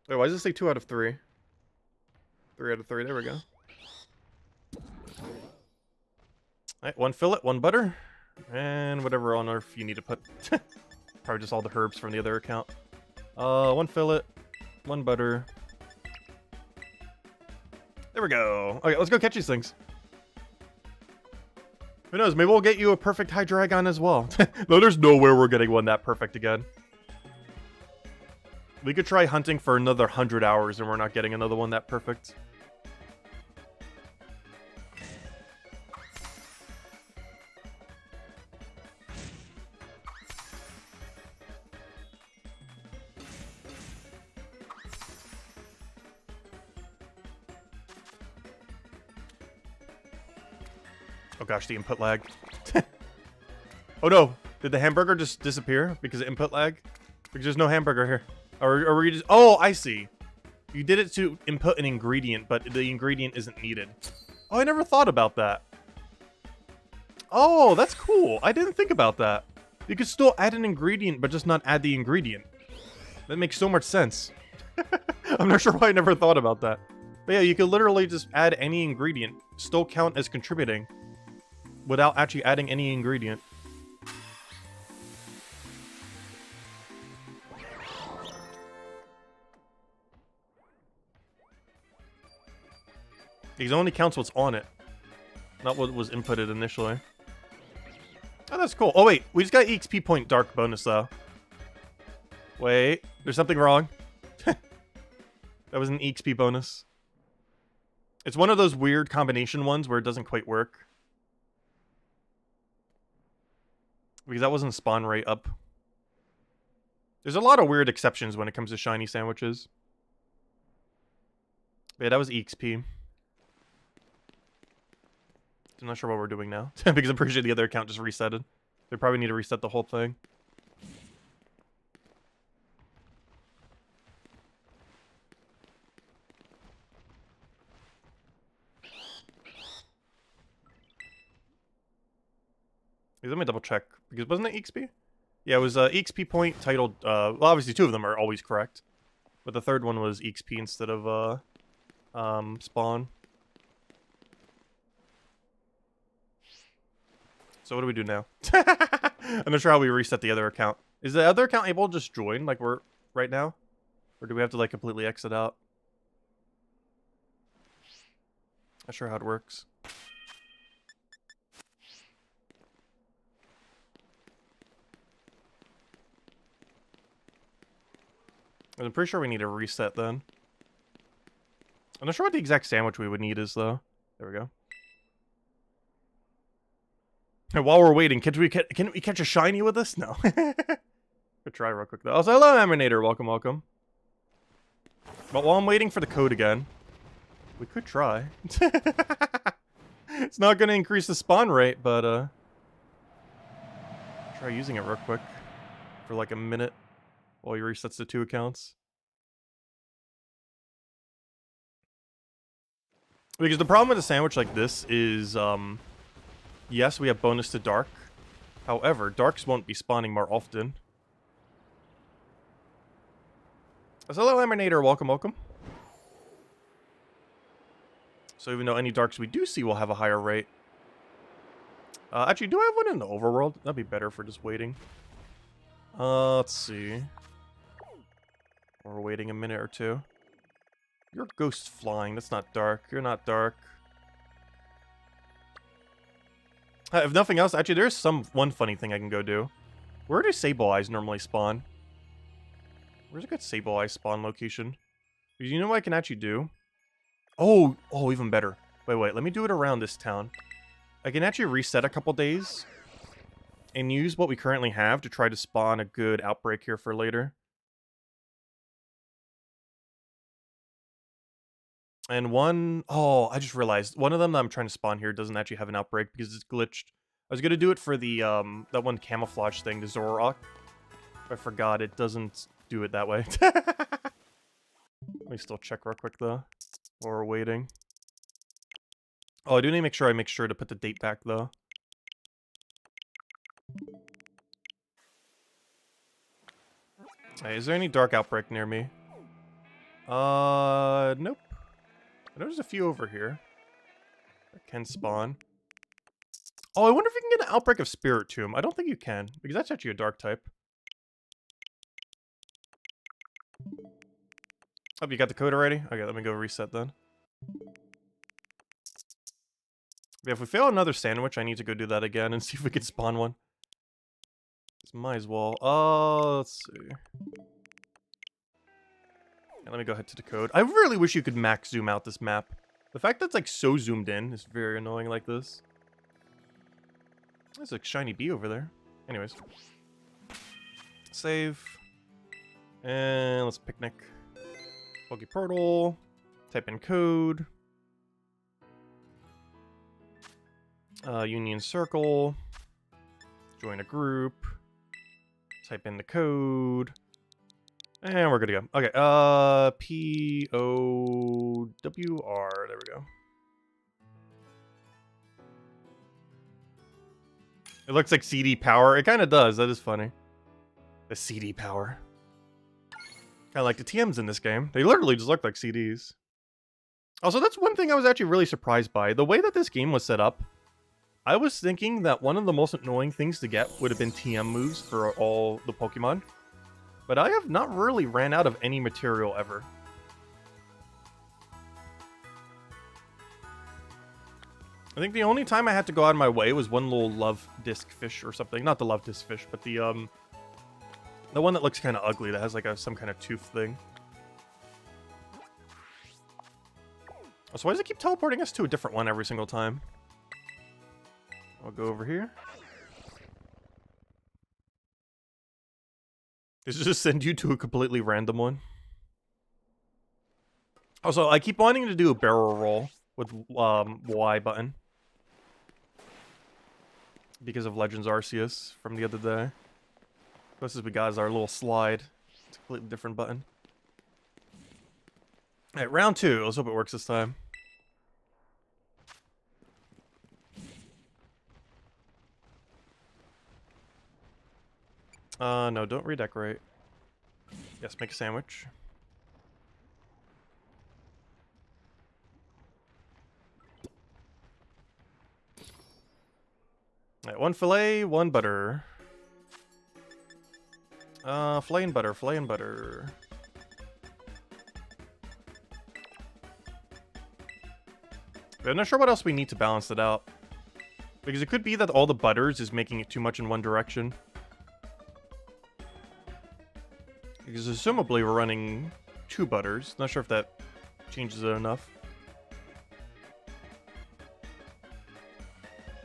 Wait, why does it say 2 out of 3? 3 out of 3, there we go. Alright, 1 fillet, 1 butter. And whatever on earth you need to put. Probably just all the herbs from the other account. 1 fillet, 1 butter. There we go. Okay, let's go catch these things. Who knows, maybe we'll get you a perfect Hydreigon as well. Though there's nowhere we're getting one that perfect again. We could try hunting for another 100 hours and we're not getting another one that perfect. Oh gosh, the input lag. Oh no, did the hamburger just disappear because of input lag? Because there's no hamburger here. Or were you just... Oh, I see. You did it to input an ingredient, but the ingredient isn't needed. Oh, I never thought about that. Oh, that's cool. I didn't think about that. You could still add an ingredient, but just not add the ingredient. That makes so much sense. I'm not sure why I never thought about that. But yeah, you could literally just add any ingredient, still count as contributing, without actually adding any ingredient. Because it only counts what's on it, not what was inputted initially. Oh, that's cool. Oh, wait. We just got EXP point dark bonus, though. Wait. There's something wrong. That was an EXP bonus. It's one of those weird combination ones where it doesn't quite work. Because that wasn't spawn rate up. There's a lot of weird exceptions when it comes to shiny sandwiches. But yeah, that was EXP. I'm not sure what we're doing now. Because I'm pretty sure the other account just resetted. They probably need to reset the whole thing. Let me double check. Because wasn't it EXP? Yeah, it was EXP point titled... well, obviously 2 of them are always correct. But the third one was EXP instead of spawn. So what do we do now? I'm not sure how we reset the other account. Is the other account able to just join like we're right now? Or do we have to like completely exit out? Not sure how it works. I'm pretty sure we need a reset then. I'm not sure what the exact sandwich we would need is though. There we go. And while we're waiting, can we catch a shiny with this? No. Good try real quick though. Also, hello, Aminator. Welcome, welcome. But while I'm waiting for the code again, we could try. It's not going to increase the spawn rate, but try using it real quick for like a minute while he resets the 2 accounts. Because the problem with a sandwich like this is, yes, we have bonus to dark. However, darks won't be spawning more often. So hello, Emanator. Welcome, welcome. So even though any darks we do see will have a higher rate. Actually, do I have one in the overworld? That'd be better for just waiting. Let's see. We're waiting a minute or two. You're ghost flying. That's not dark. You're not dark. If nothing else, actually, there's one funny thing I can go do. Where do Sable Eyes normally spawn? Where's a good Sable Eyes spawn location? Because you know what I can actually do? Oh, even better. Wait, let me do it around this town. I can actually reset a couple days and use what we currently have to try to spawn a good outbreak here for later. And I just realized one of them that I'm trying to spawn here doesn't actually have an outbreak because it's glitched. I was gonna do it for the that one camouflage thing, the Zorok. I forgot it doesn't do it that way. Let me still check real quick though, while we're waiting. Oh, I do need to make sure to put the date back though. Hey, is there any dark outbreak near me? Nope. There's a few over here that can spawn. Oh, I wonder if you can get an outbreak of Spirit Tomb. I don't think you can, because that's actually a dark type. Oh, you got the code already? Okay, let me go reset then. Yeah, if we fail another sandwich, I need to go do that again and see if we can spawn one. Just might as well. Let's see. Yeah, let me go ahead to the code. I really wish you could max zoom out this map. The fact that it's like so zoomed in is very annoying like this. There's a shiny bee over there. Anyways. Save. And let's picnic. Pokeportal. Type in code. Union Circle. Join a group. Type in the code. And we're good to go. Okay, P-O-W-R. There we go. It looks like CD power. It kind of does. That is funny. The CD power. Kind of like the TMs in this game. They literally just look like CDs. Also, that's one thing I was actually really surprised by. The way that this game was set up, I was thinking that one of the most annoying things to get would have been TM moves for all the Pokemon. But I have not really ran out of any material ever. I think the only time I had to go out of my way was one little love disc fish or something. Not the love disc fish, but the one that looks kind of ugly that has like some kind of tooth thing. So why does it keep teleporting us to a different one every single time? I'll go over here. Does it just send you to a completely random one? Also, I keep wanting to do a barrel roll with Y button. Because of Legends Arceus from the other day. Closest we got is our little slide. It's a completely different button. Alright, round 2. Let's hope it works this time. No, don't redecorate. Yes, make a sandwich. Alright, 1 fillet, 1 butter. Fillet and butter, fillet and butter. I'm not sure what else we need to balance it out. Because it could be that all the butters is making it too much in one direction. Because assumably we're running 2 butters. Not sure if that changes it enough.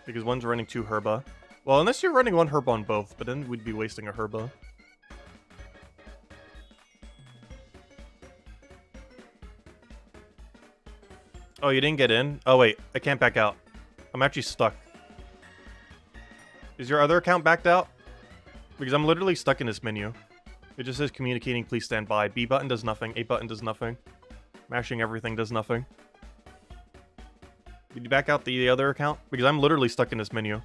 Because one's running 2 herba. Well, unless you're running 1 herba on both, but then we'd be wasting a herba. Oh, you didn't get in? Oh, wait. I can't back out. I'm actually stuck. Is your other account backed out? Because I'm literally stuck in this menu. It just says communicating, please stand by. B button does nothing. A button does nothing. Mashing everything does nothing. Did you back out the other account? Because I'm literally stuck in this menu.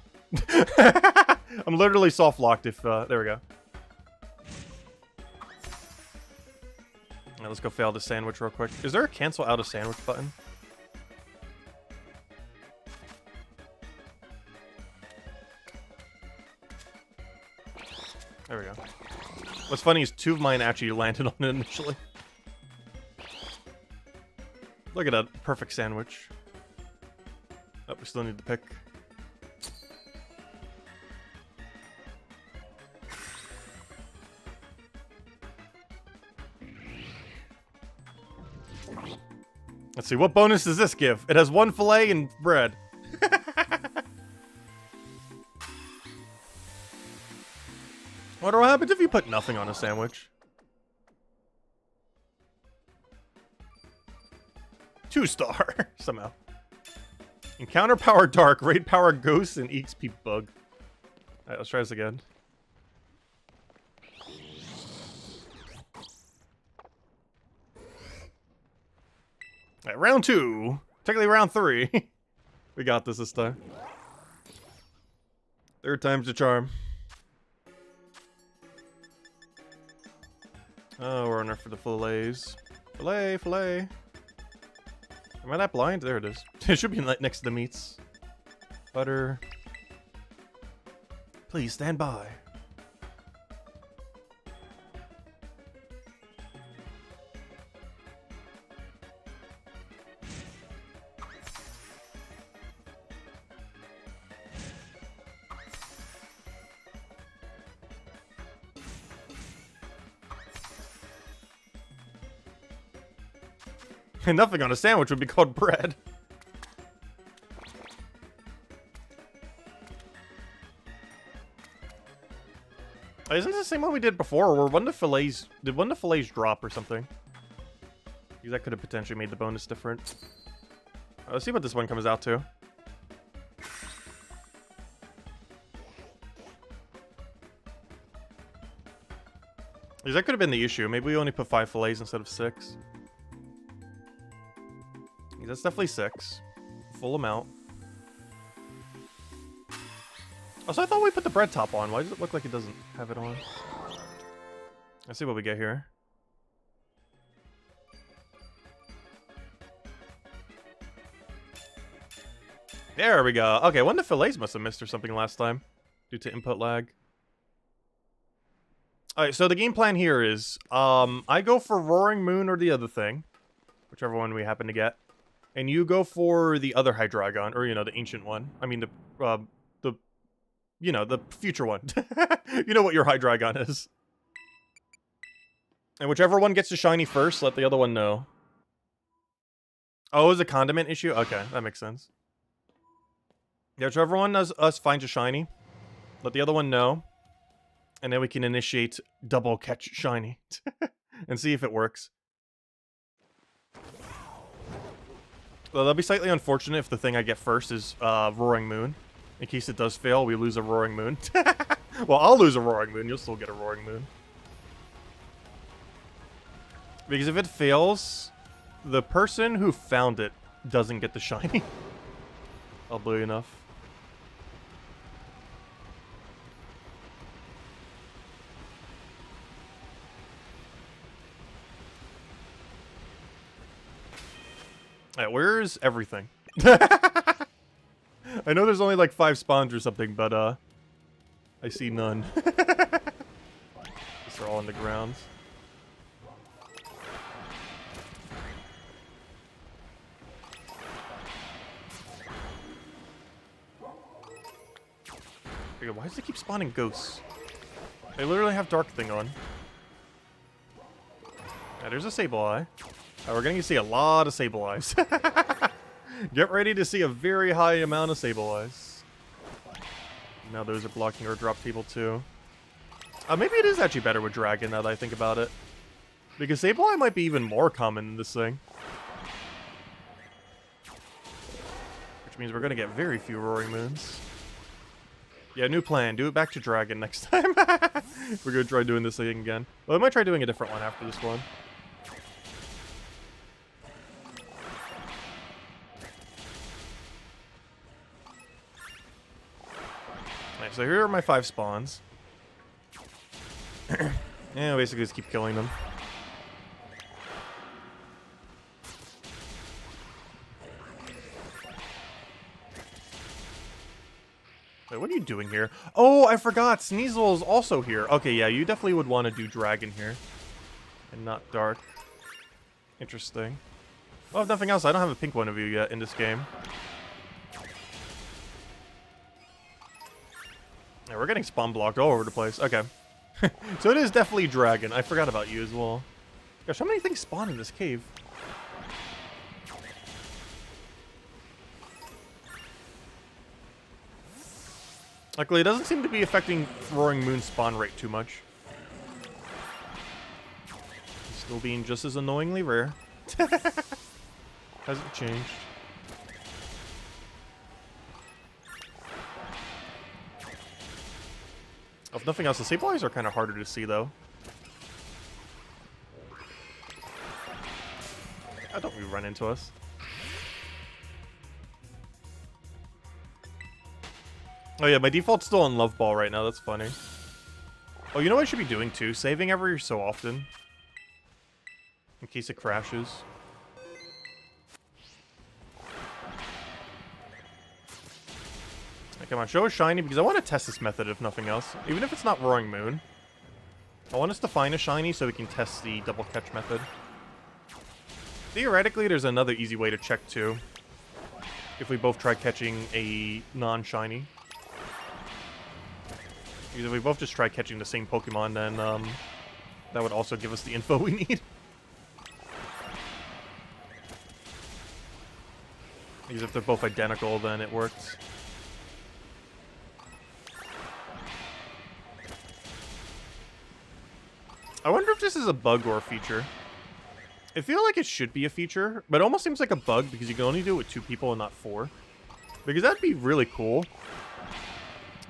I'm literally soft locked if, there we go. Now let's go fail the sandwich real quick. Is there a cancel out of sandwich button? There we go. What's funny is 2 of mine actually landed on it initially. Look at that perfect sandwich. Oh, we still need to pick. Let's see, what bonus does this give? It has 1 fillet and bread. What happens if you put nothing on a sandwich? 2-star, somehow. Encounter power dark, raid power ghost, and EXP bug. Alright, let's try this again. Alright, round 2. Technically round 3. We got this time. 3rd time's the charm. Oh, we're on there for the fillets. Filet, filet. Am I that blind? There it is. It should be next to the meats. Butter. Please stand by. And nothing on a sandwich would be called bread. Isn't this the same one we did before? Or did one of the fillets drop or something? Because that could have potentially made the bonus different. Let's see what this one comes out to. Because that could have been the issue. Maybe we only put 5 fillets instead of 6. That's definitely 6. Full amount. Also, I thought we put the bread top on. Why does it look like it doesn't have it on? Let's see what we get here. There we go. Okay, one of the fillets must have missed or something last time due to input lag. Alright, so the game plan here is, I go for Roaring Moon or the other thing. Whichever one we happen to get. And you go for the other Hydreigon, or, you know, the ancient one. I mean, you know, the future one. You know what your Hydreigon is. And whichever one gets the shiny first, let the other one know. Oh, is a condiment issue? Okay, that makes sense. Yeah, whichever one us finds a shiny, let the other one know. And then we can initiate double catch shiny. And see if it works. Well, that'll be slightly unfortunate if the thing I get first is Roaring Moon. In case it does fail, we lose a Roaring Moon. Well, I'll lose a Roaring Moon. You'll still get a Roaring Moon. Because if it fails, the person who found it doesn't get the shiny. Oddly enough. Alright, where's everything? I know there's only like 5 spawns or something, but I see none. They're all on the ground. Why does it keep spawning ghosts? They literally have Dark Thing on. Yeah, there's a Sableye. We're going to see a lot of Sableyes. Get ready to see a very high amount of Sableyes. Now those are blocking our drop table too. Maybe it is actually better with Dragon now that I think about it. Because Sableye might be even more common in this thing. means we're gonna get very few Roaring Moons. Yeah, new plan. Do it back to Dragon next time. We're gonna try doing this thing again. Well, I might try doing a different one after this one. Alright, so here are my 5 spawns. Yeah, basically just keep killing them. Wait, what are you doing here? Oh, I forgot. Sneasel is also here. Okay, yeah, you definitely would want to do Dragon here. And not Dark. Interesting. Well, if nothing else, I don't have a pink one of you yet in this game. Yeah, we're getting spawn blocked all over the place. Okay. So it is definitely Dragon. I forgot about you as well. Gosh, how many things spawn in this cave? Luckily, it doesn't seem to be affecting Roaring Moon spawn rate too much. It's still being just as annoyingly rare. Hasn't changed. Oh, if nothing else, the Sableyes are kind of harder to see, though. Oh, don't we run into us? Oh yeah, my default's still on Love Ball right now, that's funny. Oh, you know what I should be doing too? Saving every so often. In case it crashes. Hey, come on, show a shiny, because I want to test this method if nothing else. Even if it's not Roaring Moon. I want us to find a shiny so we can test the double catch method. Theoretically, there's another easy way to check too. If we both try catching a non-shiny. Because if we both just try catching the same Pokemon, then that would also give us the info we need. Because if they're both identical, then it works. I wonder if this is a bug or a feature. I feel like it should be a feature, but it almost seems like a bug because you can only do it with 2 people and not 4. Because that'd be really cool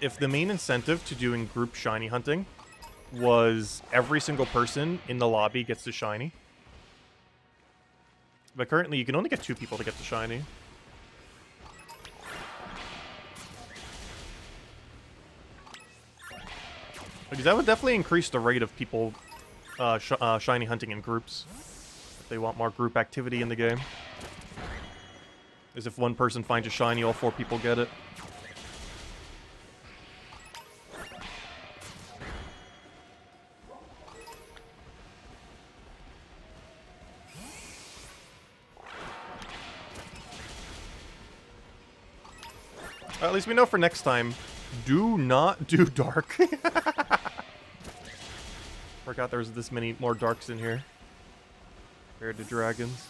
if the main incentive to doing group shiny hunting was every single person in the lobby gets the shiny. But currently you can only get 2 people to get the shiny. Because that would definitely increase the rate of people shiny hunting in groups. If they want more group activity in the game. As if one person finds a shiny, all 4 people get it. At least we know for next time, do not do Dark. Forgot there was this many more Darks in here. Compared to Dragons.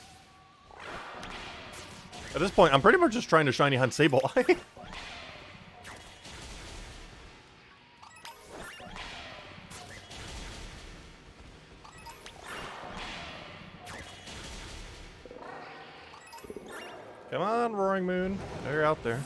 At this point, I'm pretty much just trying to shiny hunt Sableye. Come on, Roaring Moon. They're out there.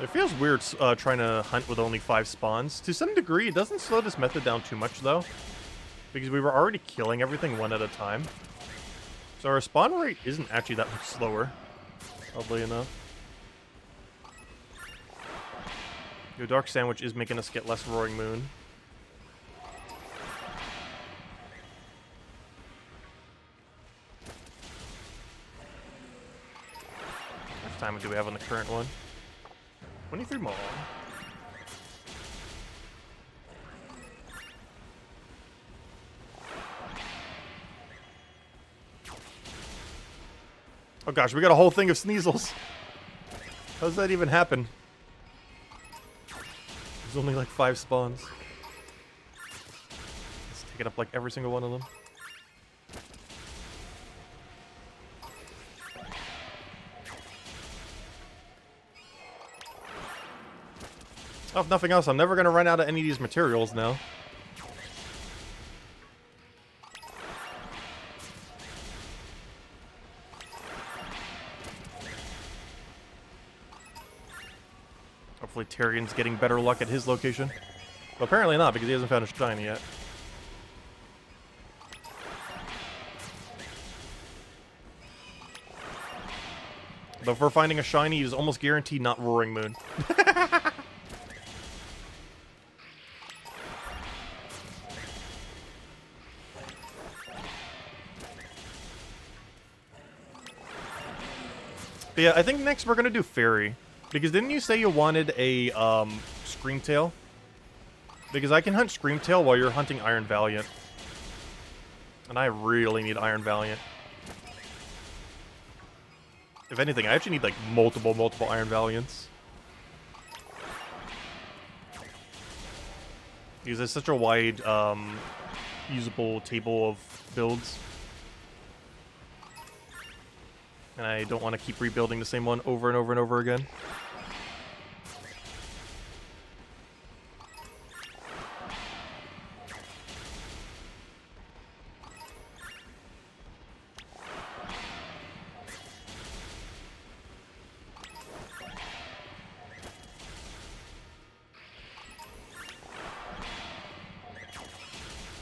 It feels weird trying to hunt with only 5 spawns. To some degree, it doesn't slow this method down too much, though. Because we were already killing everything one at a time. So our spawn rate isn't actually that much slower. Oddly enough. Your Dark Sandwich is making us get less Roaring Moon. How much time do we have on the current one? 23 more. Oh gosh, we got a whole thing of Sneasels. How does that even happen? There's only like 5 spawns. It's taking up like every single one of them. Oh, if nothing else, I'm never going to run out of any of these materials now. Hopefully Tyrion's getting better luck at his location. But apparently not, because he hasn't found a shiny yet. But for finding a shiny, he's almost guaranteed not Roaring Moon. But yeah, I think next we're gonna do Fairy. Because didn't you say you wanted a Screamtail? Because I can hunt Screamtail while you're hunting Iron Valiant. And I really need Iron Valiant. If anything, I actually need like multiple Iron Valiants. Because there's such a wide usable table of builds. And I don't want to keep rebuilding the same one over and over and over again.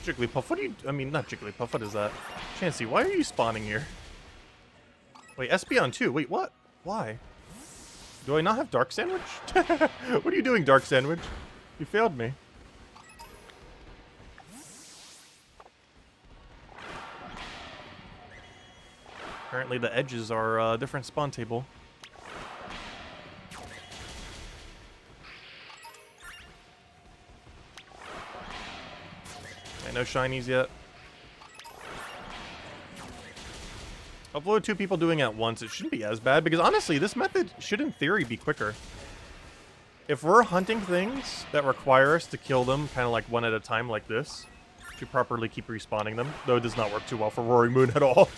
Jigglypuff, what are you... I mean, not Jigglypuff, what is that? Chansey, why are you spawning here? Wait, Espeon too. Wait, what? Why? Do I not have Dark Sandwich? What are you doing, Dark Sandwich? You failed me. Apparently the edges are a different spawn table. Okay, no shinies yet. Upload 2 people doing it at once, it shouldn't be as bad, because honestly, this method should in theory be quicker. If we're hunting things that require us to kill them kind of like one at a time like this, to properly keep respawning them, though it does not work too well for Roaring Moon at all.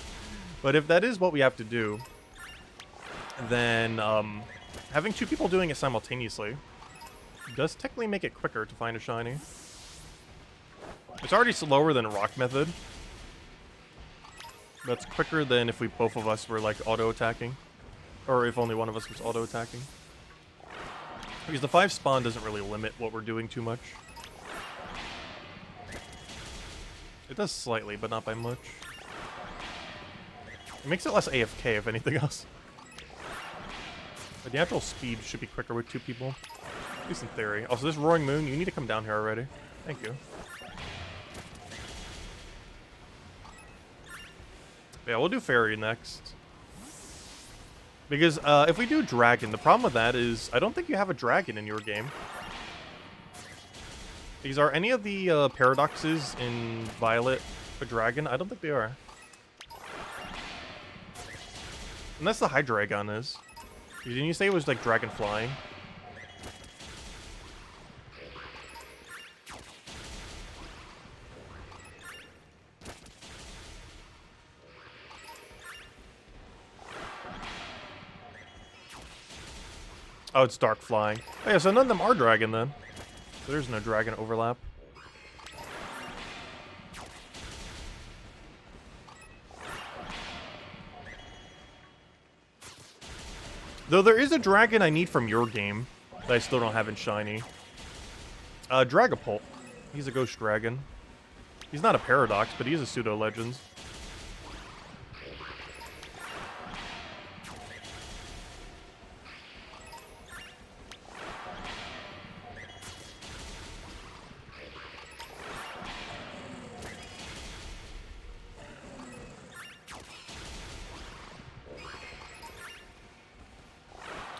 But if that is what we have to do, then having 2 people doing it simultaneously does technically make it quicker to find a shiny. It's already slower than a rock method. That's quicker than if both of us were like auto-attacking. Or if only one of us was auto-attacking. Because the 5 spawn doesn't really limit what we're doing too much. It does slightly, but not by much. It makes it less AFK, if anything else. But the actual speed should be quicker with 2 people. At least in theory. Also, this Roaring Moon, you need to come down here already. Thank you. Yeah, we'll do Fairy next. Because if we do Dragon, the problem with that is I don't think you have a Dragon in your game. These are any of the paradoxes in Violet a Dragon? I don't think they are. Unless the Hydreigon is. Didn't you say it was like Dragon Flying? Oh, it's Dark Flying. Oh, yeah, so none of them are Dragon then. So there's no Dragon overlap. Though there is a Dragon I need from your game that I still don't have in Shiny. Dragapult. He's a Ghost Dragon. He's not a Paradox, but he is a Pseudo-Legend.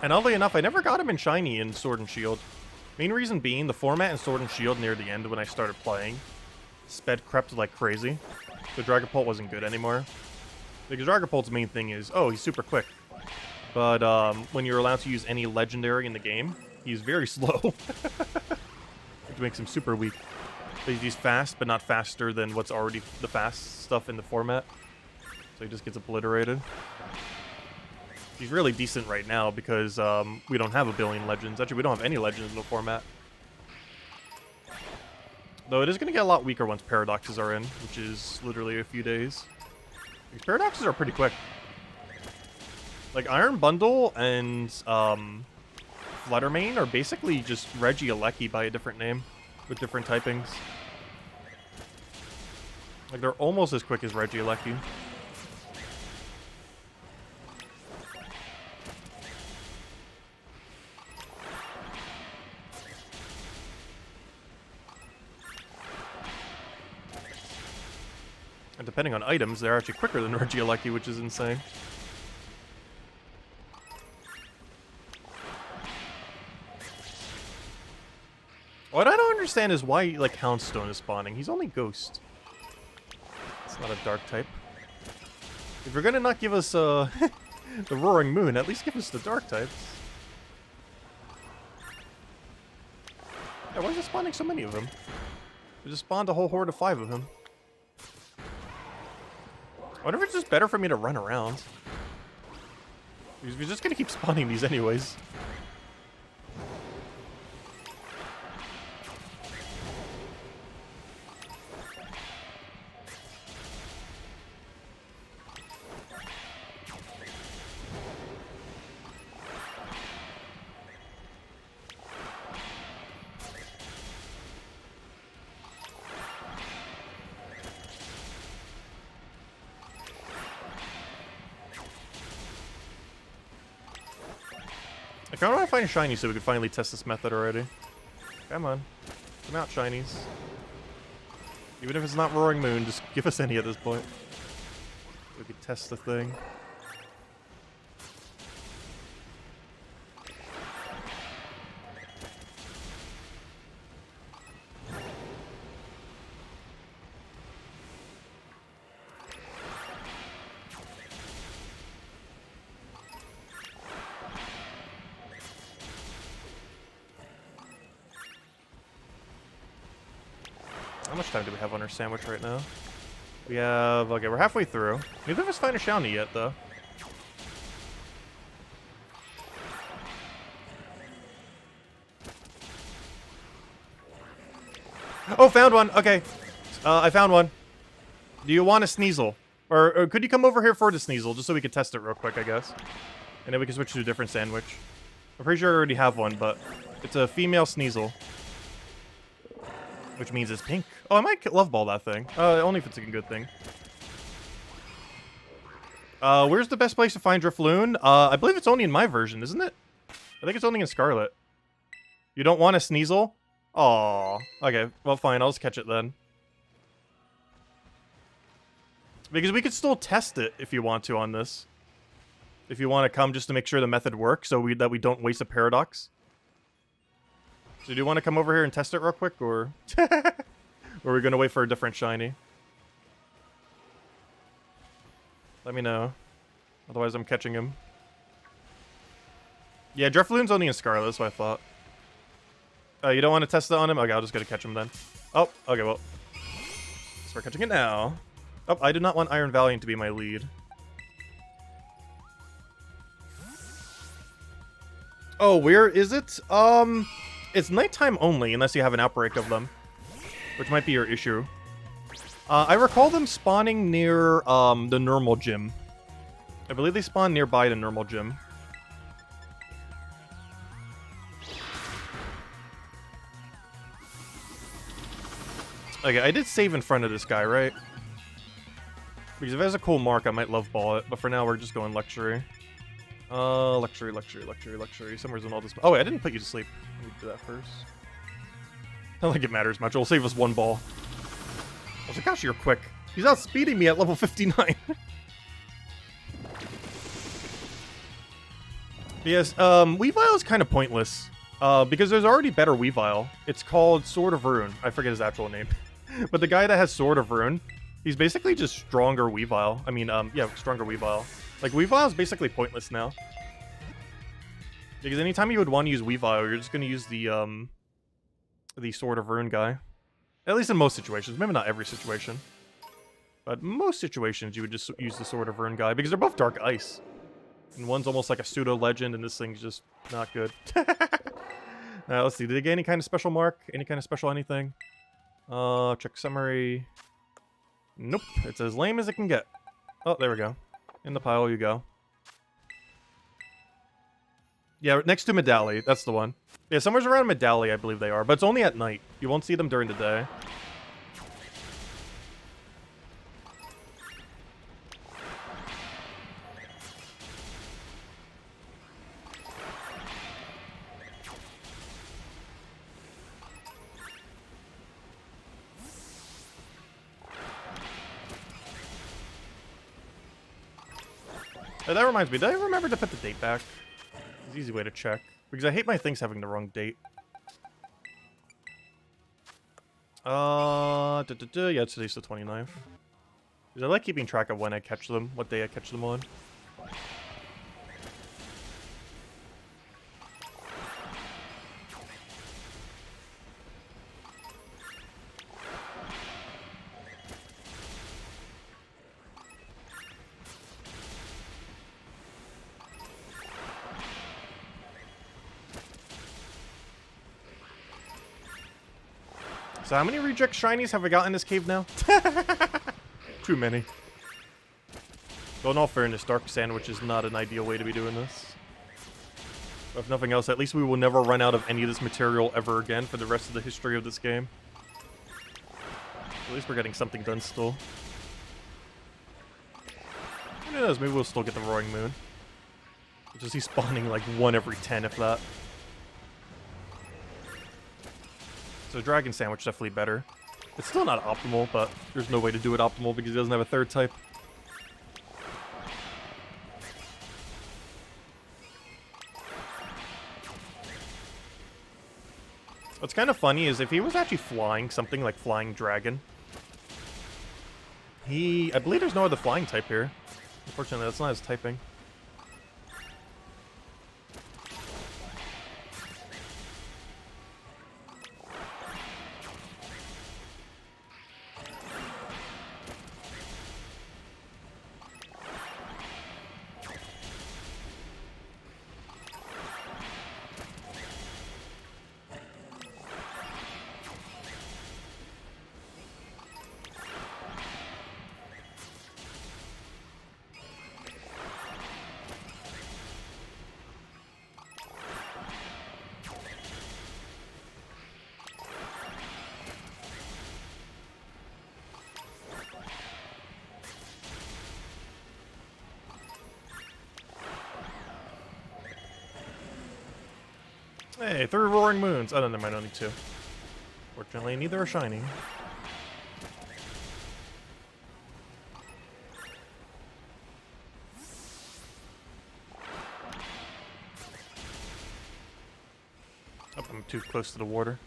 And oddly enough, I never got him in Shiny in Sword and Shield. Main reason being, the format in Sword and Shield near the end when I started playing sped crept like crazy. So Dragapult wasn't good anymore. Because Dragapult's main thing is, oh, he's super quick. But when you're allowed to use any legendary in the game, he's very slow. Which makes him super weak. But he's fast, but not faster than what's already the fast stuff in the format. So he just gets obliterated. He's really decent right now because we don't have a billion legends. Actually, we don't have any legends in the format. Though it is going to get a lot weaker once paradoxes are in, which is literally a few days. These paradoxes are pretty quick. Like, Iron Bundle and Fluttermane are basically just Regieleki by a different name, with different typings. Like, they're almost as quick as Regieleki. And depending on items, they're actually quicker than Regieleki, which is insane. What I don't understand is why, like, Houndstone is spawning. He's only Ghost. It's not a Dark type. If you're gonna not give us, the Roaring Moon, at least give us the Dark types. Yeah, why is it spawning so many of them? We just spawned a whole horde of 5 of him. I wonder if it's just better for me to run around. Because we're just gonna keep spawning these anyways. I kind of want to find a shiny so we could finally test this method already. Come on. Come out, shinies. Even if it's not Roaring Moon, just give us any at this point. We could test the thing. How much time do we have on our sandwich right now? We have... Okay, we're halfway through. Neither of us find a shiny yet, though. Oh, found one! Okay. I found one. Do you want a Sneasel? Or could you come over here for the Sneasel, just so we could test it real quick, I guess? And then we can switch to a different sandwich. I'm pretty sure I already have one, but... It's a female Sneasel. Which means it's pink. Oh, I might love ball that thing. Only if it's a good thing. Where's the best place to find Drifloon? I believe it's only in my version, isn't it? I think it's only in Scarlet. You don't want a Sneasel? Aw. Okay, well fine, I'll just catch it then. Because we could still test it if you want to on this. If you want to come just to make sure the method works, so that we don't waste a paradox. So do you want to come over here and test it real quick, or... or are we going to wait for a different shiny? Let me know. Otherwise I'm catching him. Yeah, Drifloon's only in Scarlet, that's what I thought. You don't want to test it on him? Okay, I'll just go to catch him then. Oh, okay, well. So we're catching it now. Oh, I do not want Iron Valiant to be my lead. Oh, where is it? It's nighttime only, unless you have an outbreak of them. Which might be your issue. I recall them spawning near, the normal gym. I believe they spawn nearby the normal gym. Okay, I did save in front of this guy, right? Because if it has a cool mark, I might love ball it. But for now, we're just going luxury. Luxury. Somewhere's in all this. Oh, wait, I didn't put you to sleep. Let me do that first. I don't think it matters much. It'll save us one ball. I was like, gosh, you're quick. He's outspeeding me at level 59. Yes, Weavile is kind of pointless. Because there's already better Weavile. It's called Sword of Rune. I forget his actual name. But the guy that has Sword of Rune, He's basically just stronger Weavile. I mean, yeah, stronger Weavile. Like, Weavile is basically pointless now. Because anytime you would want to use Weavile, you're just going to use the Sword of Ruin guy. At least in most situations. Maybe not every situation. But most situations, you would just use the Sword of Ruin guy, because they're both Dark Ice. And one's almost like a pseudo-legend, and this thing's just not good. Let's see. Did they get any kind of special mark? Any kind of special anything? Check summary. Nope. It's as lame as it can get. Oh, there we go. In the pile you go. Yeah, next to Medali. That's the one. Yeah, somewhere's around Medali, I believe they are. But it's only at night. You won't see them during the day. Oh, that reminds me, did I remember to put the date back? It's an easy way to check. Because I hate my things having the wrong date. Yeah, today's the 29th. Because I like keeping track of when I catch them, what day I catch them on. So how many reject shinies have I got in this cave now? Too many. Though in all fairness, Dark Sandwich is not an ideal way to be doing this. But if nothing else, at least we will never run out of any of this material ever again for the rest of the history of this game. At least we're getting something done still. Who knows, maybe we'll still get the Roaring Moon. We'll just see spawning like 1 every 10, if that. So Dragon Sandwich definitely better. It's still not optimal, but there's no way to do it optimal because he doesn't have a third type. What's kind of funny is if he was actually flying, something like Flying Dragon. I believe there's no other flying type here. Unfortunately, that's not his typing. Hey, 3 Roaring Moons. Oh, no, never mind, only 2. Fortunately, neither are shiny. Oh, I'm too close to the water.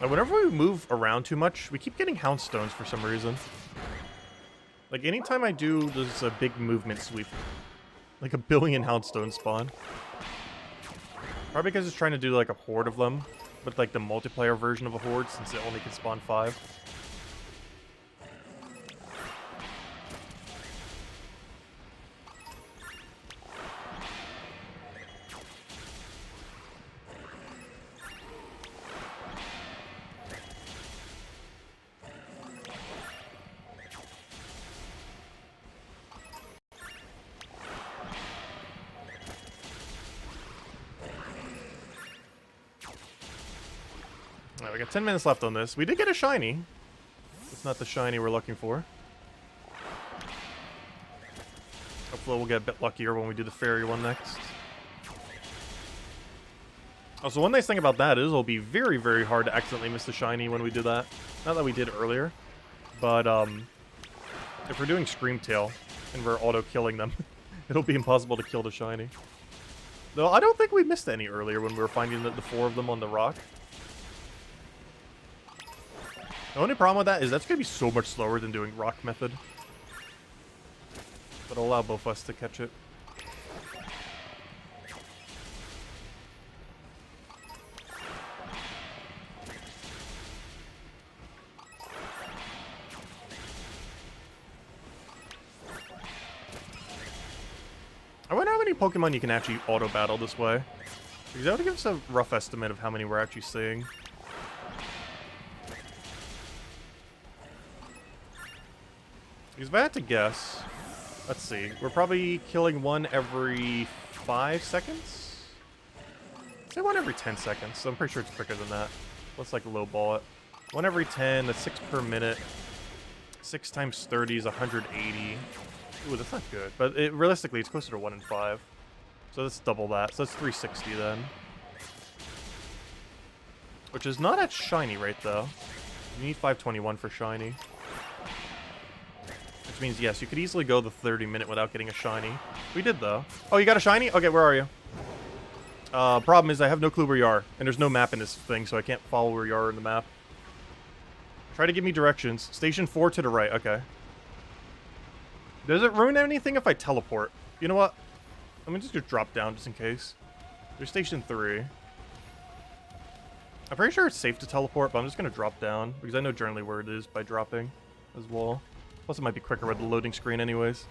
Whenever we move around too much, we keep getting Houndstones for some reason. Like, anytime I do, there's a big movement sweep. Like, 1 billion Houndstones spawn. Probably because it's trying to do, like, a horde of them. But, like, the multiplayer version of a horde, since it only can spawn 5. Alright, we got 10 minutes left on this. We did get a shiny. It's not the shiny we're looking for. Hopefully we'll get a bit luckier when we do the fairy one next. Also, one nice thing about that is it'll be very, very hard to accidentally miss the shiny when we do that. Not that we did earlier, but if we're doing Screamtail and we're auto-killing them, it'll be impossible to kill the shiny. Though I don't think we missed any earlier when we were finding the 4 of them on the rock. The only problem with that is that's going to be so much slower than doing rock method. But it'll allow both of us to catch it. I wonder how many Pokemon you can actually auto-battle this way. Because that would give us a rough estimate of how many we're actually seeing. Because if I had to guess, let's see, we're probably killing one every 5 seconds? Say one every 10 seconds, so I'm pretty sure it's quicker than that. Let's like lowball it. One every 10, that's 6 per minute. 6 times 30 is 180. Ooh, that's not good. But realistically, it's closer to 1 in 5. So let's double that. So that's 360 then. Which is not at shiny rate, though. You need 521 for shiny. Which means, yes, you could easily go the 30-minute without getting a shiny. We did, though. Oh, you got a shiny? Okay, where are you? Problem is I have no clue where you are. And there's no map in this thing, so I can't follow where you are in the map. Try to give me directions. Station 4 to the right. Okay. Does it ruin anything if I teleport? You know what? Let me just drop down just in case. There's Station 3. I'm pretty sure it's safe to teleport, but I'm just going to drop down. Because I know generally where it is by dropping as well. Plus it might be quicker with the loading screen anyways.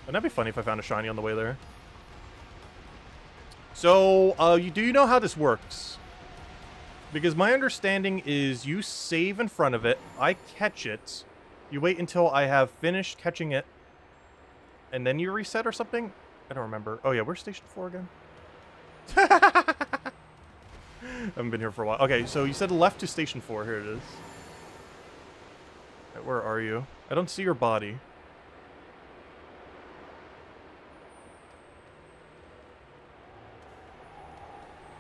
Wouldn't that be funny if I found a shiny on the way there? So, do you know how this works? Because my understanding is you save in front of it, I catch it, you wait until I have finished catching it, and then you reset or something? I don't remember. Oh yeah, where's Station 4 again? I haven't been here for a while. Okay, so you said left to Station 4. Here it is. Right, where are you? I don't see your body.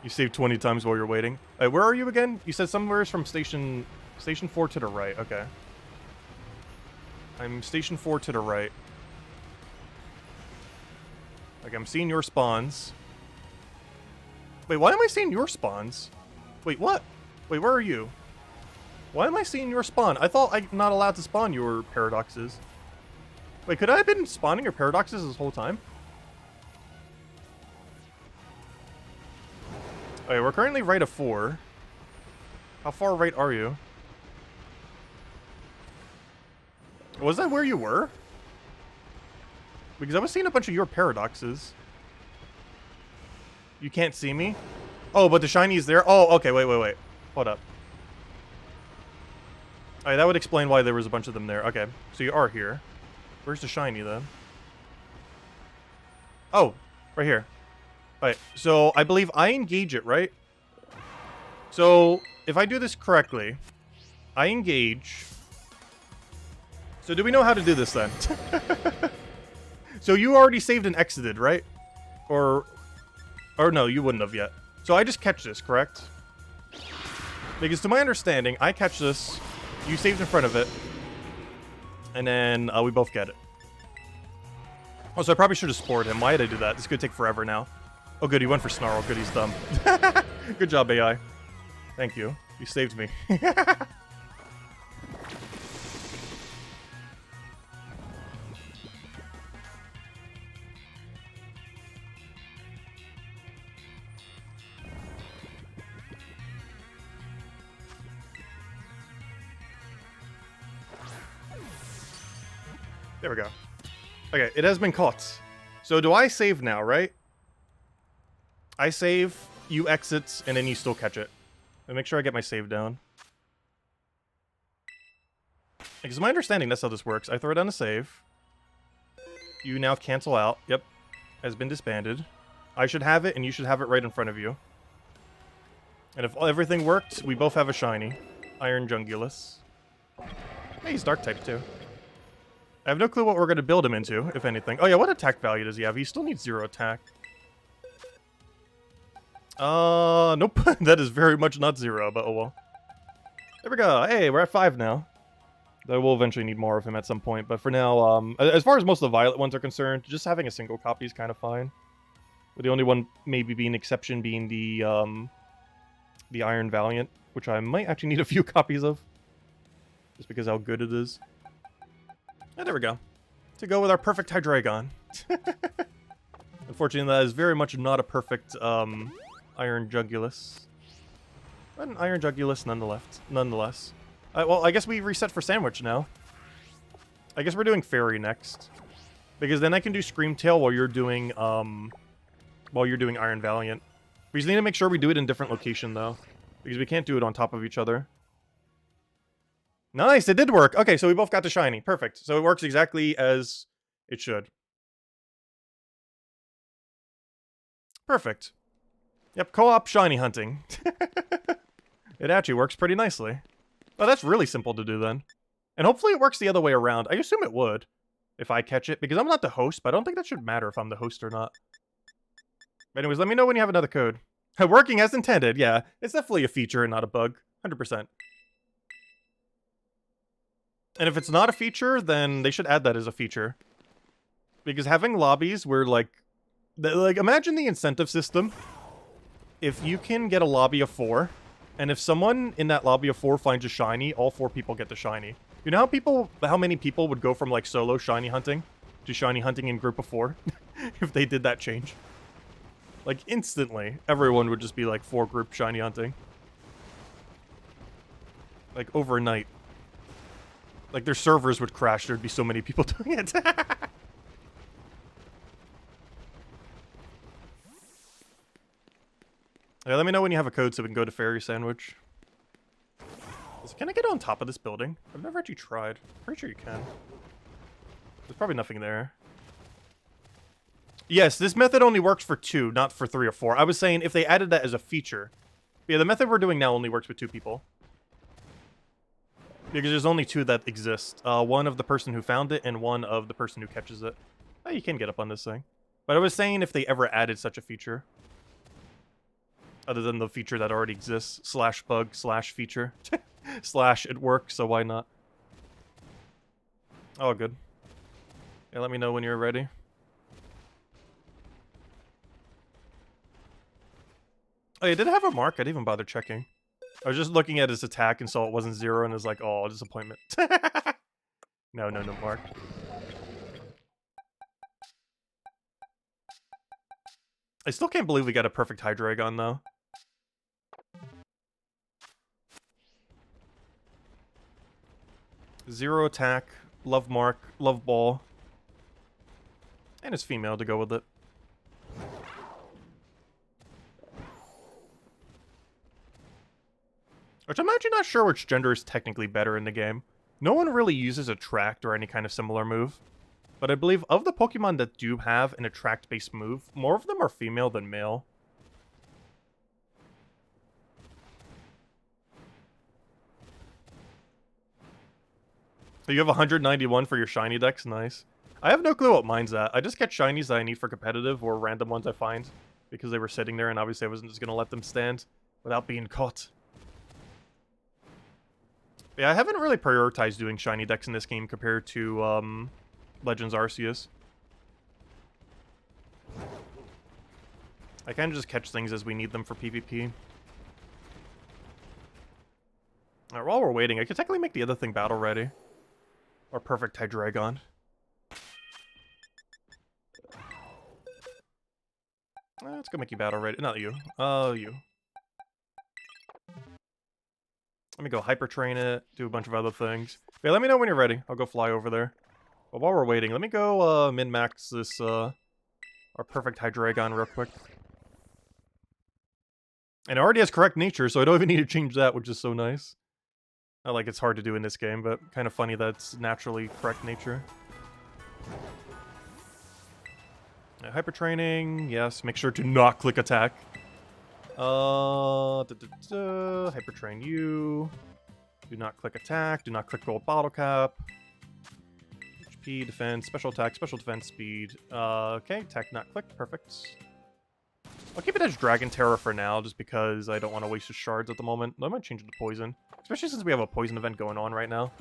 You saved 20 times while you're waiting. Where are you again? You said somewhere from Station 4 to the right. Okay. I'm Station 4 to the right. Like, I'm seeing your spawns. Wait, why am I seeing your spawns? Wait, what? Wait, where are you? Why am I seeing your spawn? I thought I'm not allowed to spawn your paradoxes. Wait, could I have been spawning your paradoxes this whole time? Okay, we're currently right of 4. How far right are you? Was that where you were? Because I was seeing a bunch of your paradoxes. You can't see me? Oh, but the shiny is there? Oh, okay, wait. Hold up. Alright, that would explain why there was a bunch of them there. Okay, so you are here. Where's the shiny, then? Oh, right here. Alright, so I believe I engage it, right? So, if I do this correctly, I engage. So do we know how to do this, then? So you already saved and exited, right? Or no, you wouldn't have yet. So I just catch this, correct? Because to my understanding, I catch this, you saved in front of it, and then we both get it. Oh, so I probably should have spored him. Why did I do that? This could take forever now. Oh, good, he went for Snarl. Good, he's dumb. Good job, AI. Thank you. You saved me. There we go. Okay, it has been caught. So do I save now, right? I save, you exit, and then you still catch it. And make sure I get my save down. Because my understanding, that's how this works. I throw down a save. You now cancel out. Yep. Has been disbanded. I should have it, and you should have it right in front of you. And if everything worked, we both have a shiny. Iron Jungulus. Hey, he's dark type too. I have no clue what we're going to build him into, if anything. Oh yeah, what attack value does he have? He still needs 0 attack. Nope. That is very much not 0, but oh well. There we go. Hey, we're at 5 now. I will eventually need more of him at some point, but for now, as far as most of the Violet ones are concerned, just having a single copy is kind of fine. With the only one maybe being exception being the Iron Valiant, which I might actually need a few copies of. Just because how good it is. And there we go. To go with our perfect Hydreigon. Unfortunately, that is very much not a perfect Iron Jugulus. But an Iron Jugulus nonetheless. Well, I guess we reset for Sandwich now. I guess we're doing Fairy next. Because then I can do Screamtail while you're doing Iron Valiant. We just need to make sure we do it in different location, though. Because we can't do it on top of each other. Nice, it did work. Okay, so we both got the shiny. Perfect. So it works exactly as it should. Perfect. Yep, co-op shiny hunting. It actually works pretty nicely. Oh, that's really simple to do then. And hopefully it works the other way around. I assume it would if I catch it, because I'm not the host, but I don't think that should matter if I'm the host or not. But anyways, let me know when you have another code. Working as intended, yeah. It's definitely a feature and not a bug. 100%. And if it's not a feature, then they should add that as a feature. Because having lobbies where, like, imagine the incentive system. If you can get a lobby of 4, and if someone in that lobby of 4 finds a shiny, all 4 people get the shiny. You know how many people would go from, like, solo shiny hunting to shiny hunting in group of 4? If they did that change. Like, instantly, everyone would just be, like, 4 group shiny hunting. Like, overnight. Like, their servers would crash, there'd be so many people doing it. Yeah, let me know when you have a code so we can go to Fairy Sandwich. Can I get on top of this building? I've never actually tried. Pretty sure you can. There's probably nothing there. Yes, this method only works for 2, not for 3 or 4. I was saying if they added that as a feature. But yeah, the method we're doing now only works with 2 people. Because there's only 2 that exist. One of the person who found it, and one of the person who catches it. Oh, you can get up on this thing. But I was saying if they ever added such a feature. Other than the feature that already exists. Slash bug, slash feature. Slash it works, so why not? Oh, good. Yeah, let me know when you're ready. Oh, yeah, did it have a mark? I didn't even bother checking. I was just looking at his attack and saw it wasn't 0 and was like, oh, disappointment. No mark. I still can't believe we got a perfect Hydreigon, though. Zero attack, love mark, love ball. And it's female to go with it. Which I'm actually not sure which gender is technically better in the game. No one really uses Attract or any kind of similar move. But I believe of the Pokemon that do have an Attract-based move, more of them are female than male. So you have 191 for your shiny dex? Nice. I have no clue what mine's at. I just get shinies that I need for competitive or random ones I find. Because they were sitting there and obviously I wasn't just going to let them stand without being caught. Yeah, I haven't really prioritized doing shiny decks in this game compared to Legends Arceus. I kind of just catch things as we need them for PvP. Alright, while we're waiting, I could technically make the other thing battle ready. Or perfect Hydreigon. Let's go make you battle ready. Not you. You. Let me go Hyper Train it, do a bunch of other things. Yeah, let me know when you're ready. I'll go fly over there. But while we're waiting, let me go min-max this, our perfect Hydreigon real quick. And it already has correct nature, so I don't even need to change that, which is so nice. Not like it's hard to do in this game, but kind of funny that it's naturally correct nature. Hyper Training, yes. Make sure to not click attack. Hyper Train you. Do not click attack. Do not click gold bottle cap. HP, defense, special attack, special defense, speed. Okay, attack not click. Perfect. I'll keep it as Dragon Terror for now, just because I don't want to waste the shards at the moment. I might change it to poison. Especially since we have a poison event going on right now.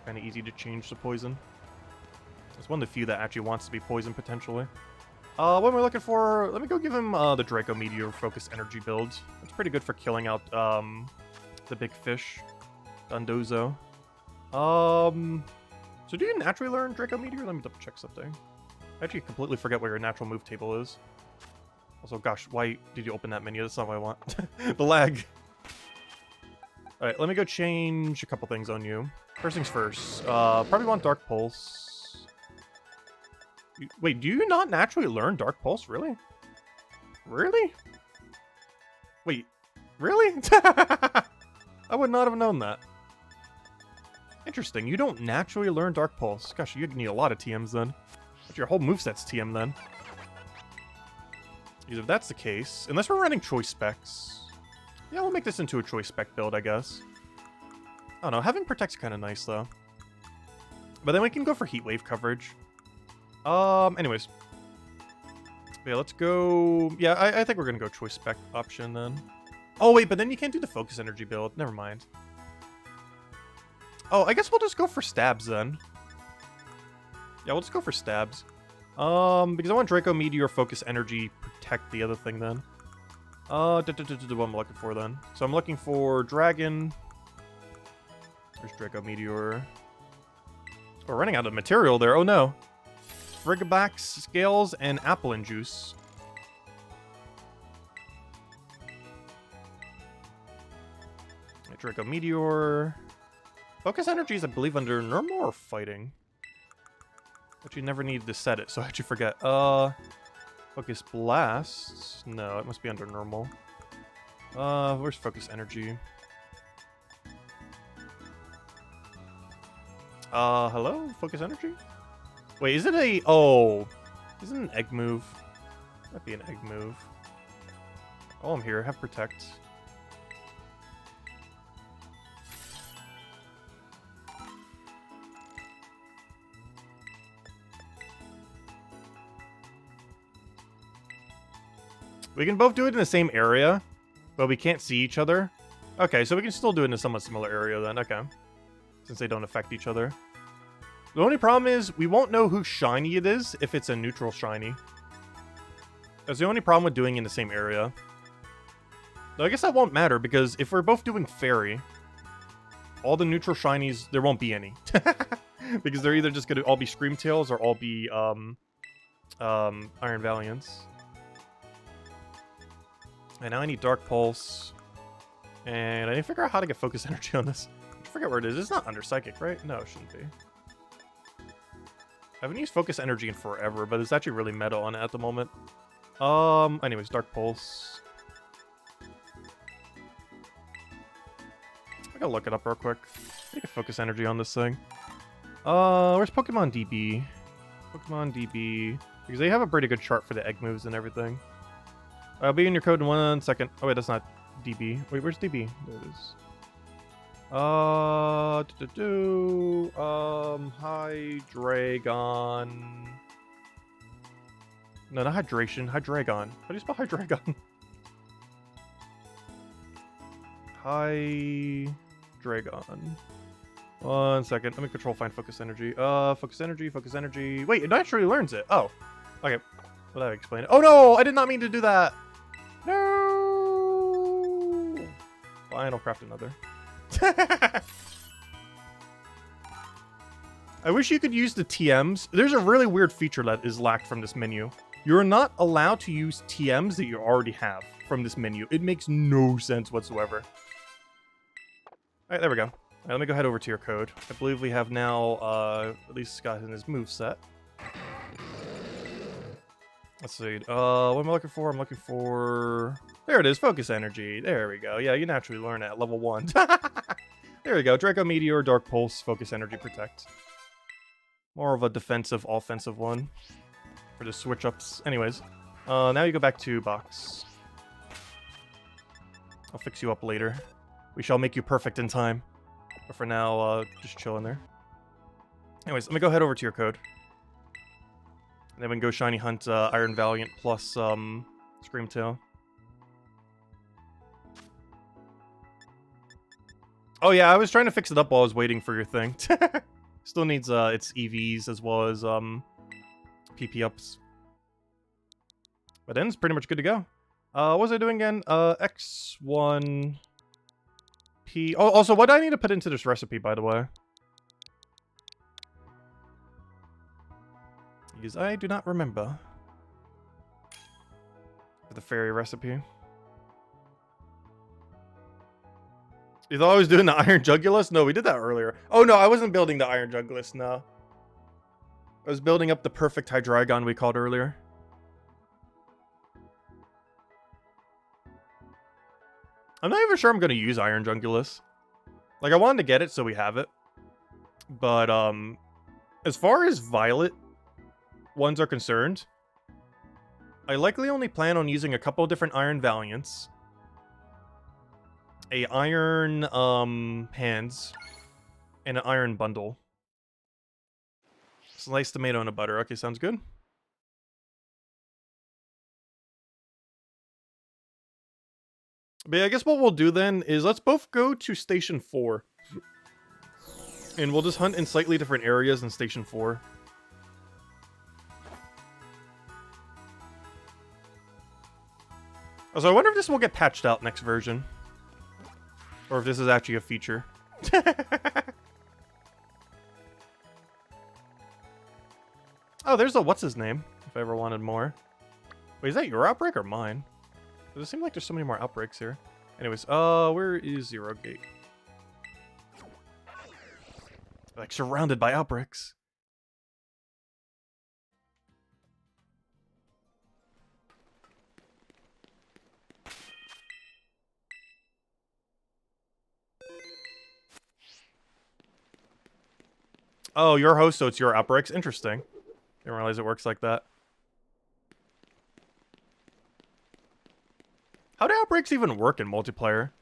Kind of easy to change to poison. It's one of the few that actually wants to be poison, potentially. What am I looking for? Let me go give him the Draco Meteor Focus Energy build. It's pretty good for killing out the big fish, Dundozo. So do you naturally learn Draco Meteor? Let me double check something. I actually completely forget what your natural move table is. Also, gosh, why did you open that menu? That's not what I want. The lag. Alright, let me go change a couple things on you. First things first. Probably want Dark Pulse. Wait, do you not naturally learn Dark Pulse? Really? Really? Wait, really? I would not have known that. Interesting, you don't naturally learn Dark Pulse. Gosh, you'd need a lot of TMs then. But your whole moveset's TM then. Because if that's the case, unless we're running choice specs... Yeah, we'll make this into a choice spec build, I guess. I don't know, having Protect's kind of nice, though. But then we can go for Heat Wave coverage. Anyways. Yeah, let's go... Yeah, I think we're gonna go choice spec option, then. Oh, wait, but then you can't do the Focus Energy build. Never mind. Oh, I guess we'll just go for Stabs, then. Yeah, we'll just go for Stabs. Because I want Draco Meteor Focus Energy Protect the other thing, then. What I'm looking for then. So I'm looking for Dragon. There's Draco Meteor. We're running out of material there. Oh no. Frigabax, Scales, and Apple and Juice. Draco Meteor. Focus Energy is, I believe, under normal or fighting. But you never need to set it, so how'd you forget? Focus Blast? No, it must be under normal. Where's Focus Energy? Hello? Focus Energy? Wait, is it a... Oh. Is it an egg move? Might be an egg move. Oh, I'm here. Have Protect. We can both do it in the same area, but we can't see each other. Okay, so we can still do it in a somewhat similar area then, okay. Since they don't affect each other. The only problem is, we won't know whose shiny it is if it's a neutral shiny. That's the only problem with doing it in the same area. Though I guess that won't matter, because if we're both doing Fairy, all the neutral shinies, there won't be any. Because they're either just going to all be Screamtails or all be Iron Valiants. And now I need Dark Pulse. And I need to figure out how to get Focus Energy on this. I forget where it is. It's not under Psychic, right? No, it shouldn't be. I haven't used Focus Energy in forever, but it's actually really meta on it at the moment. Anyways, Dark Pulse. I gotta look it up real quick. Take a Focus Energy on this thing. Where's Pokemon DB? Pokemon DB. Because they have a pretty good chart for the egg moves and everything. I'll be in your code in 1 second. Oh wait, that's not DB. Wait, where's DB? There it is. Hydreigon. No, not Hydration. Hydreigon. How do you spell Hydreigon? Hydreigon. 1 second. Let me control find Focus Energy. Focus Energy, Focus Energy. Wait, it naturally learns it. Oh. Okay. Well, that explains it. Oh no! I did not mean to do that! No! Fine, I'll craft another. I wish you could use the TMs. There's a really weird feature that is lacked from this menu. You're not allowed to use TMs that you already have from this menu. It makes no sense whatsoever. Alright, there we go. Alright, let me go head over to your code. I believe we have now, at least Scott in his moveset. Let's see. What am I looking for? I'm looking for... There it is, Focus Energy. There we go. Yeah, you naturally learn at level 1. There we go. Draco Meteor, Dark Pulse, Focus Energy, Protect. More of a defensive, offensive one. For the switch-ups. Anyways. Now you go back to box. I'll fix you up later. We shall make you perfect in time. But for now, just chill in there. Anyways, let me go head over to your code. And then we can go shiny hunt Iron Valiant plus Screamtail. Oh yeah, I was trying to fix it up while I was waiting for your thing. Still needs its EVs as well as PP ups. But then it's pretty much good to go. What was I doing again? X1... P... Oh, also, what do I need to put into this recipe, by the way? Because I do not remember. For the fairy recipe. You thought I was doing the Iron Jugulus? No, we did that earlier. Oh, no, I wasn't building the Iron Jugulus, no. I was building up the perfect Hydreigon we called earlier. I'm not even sure I'm going to use Iron Jungulus. Like, I wanted to get it so we have it. But, as far as Violet ones are concerned, I likely only plan on using a couple of different Iron Valiants. A Iron, Hands. And an Iron Bundle. Sliced tomato and a butter. Okay, sounds good. But yeah, I guess what we'll do then is let's both go to Station 4. And we'll just hunt in slightly different areas in Station 4. So I wonder if this will get patched out next version. Or if this is actually a feature. Oh, there's a what's-his-name, if I ever wanted more. Wait, is that your outbreak or mine? Does it seem like there's so many more outbreaks here? Anyways, where is Zero Gate? Like, surrounded by outbreaks. Oh, your host, so it's your outbreaks? Interesting. Didn't realize it works like that. How do outbreaks even work in multiplayer?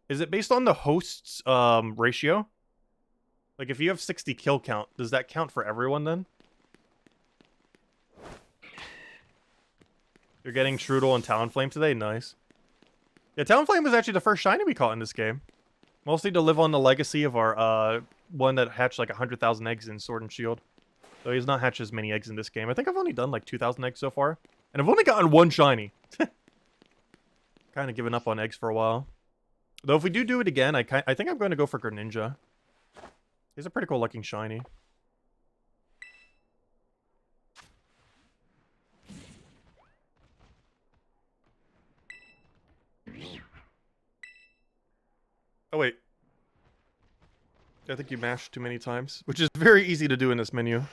Is it based on the host's ratio? Like, if you have 60 kill count, does that count for everyone then? You're getting Trudel and Talonflame today? Nice. Yeah, Talonflame was actually the first shiny we caught in this game. Mostly to live on the legacy of our one that hatched like 100,000 eggs in Sword and Shield. So he's not hatched as many eggs in this game. I think I've only done like 2,000 eggs so far. And I've only gotten one shiny. Kind of given up on eggs for a while. Though if we do it again, I think I'm going to go for Greninja. He's a pretty cool looking shiny. Oh wait. I think you mashed too many times, which is very easy to do in this menu.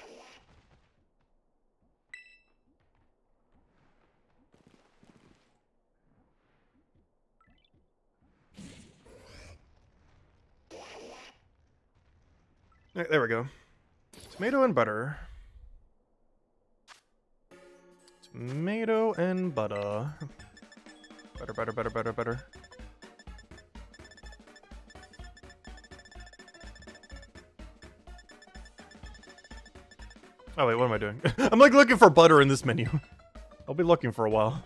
Right, there we go. Tomato and butter. Tomato and butter. Butter. Oh wait, what am I doing? I'm like looking for butter in this menu. I'll be looking for a while.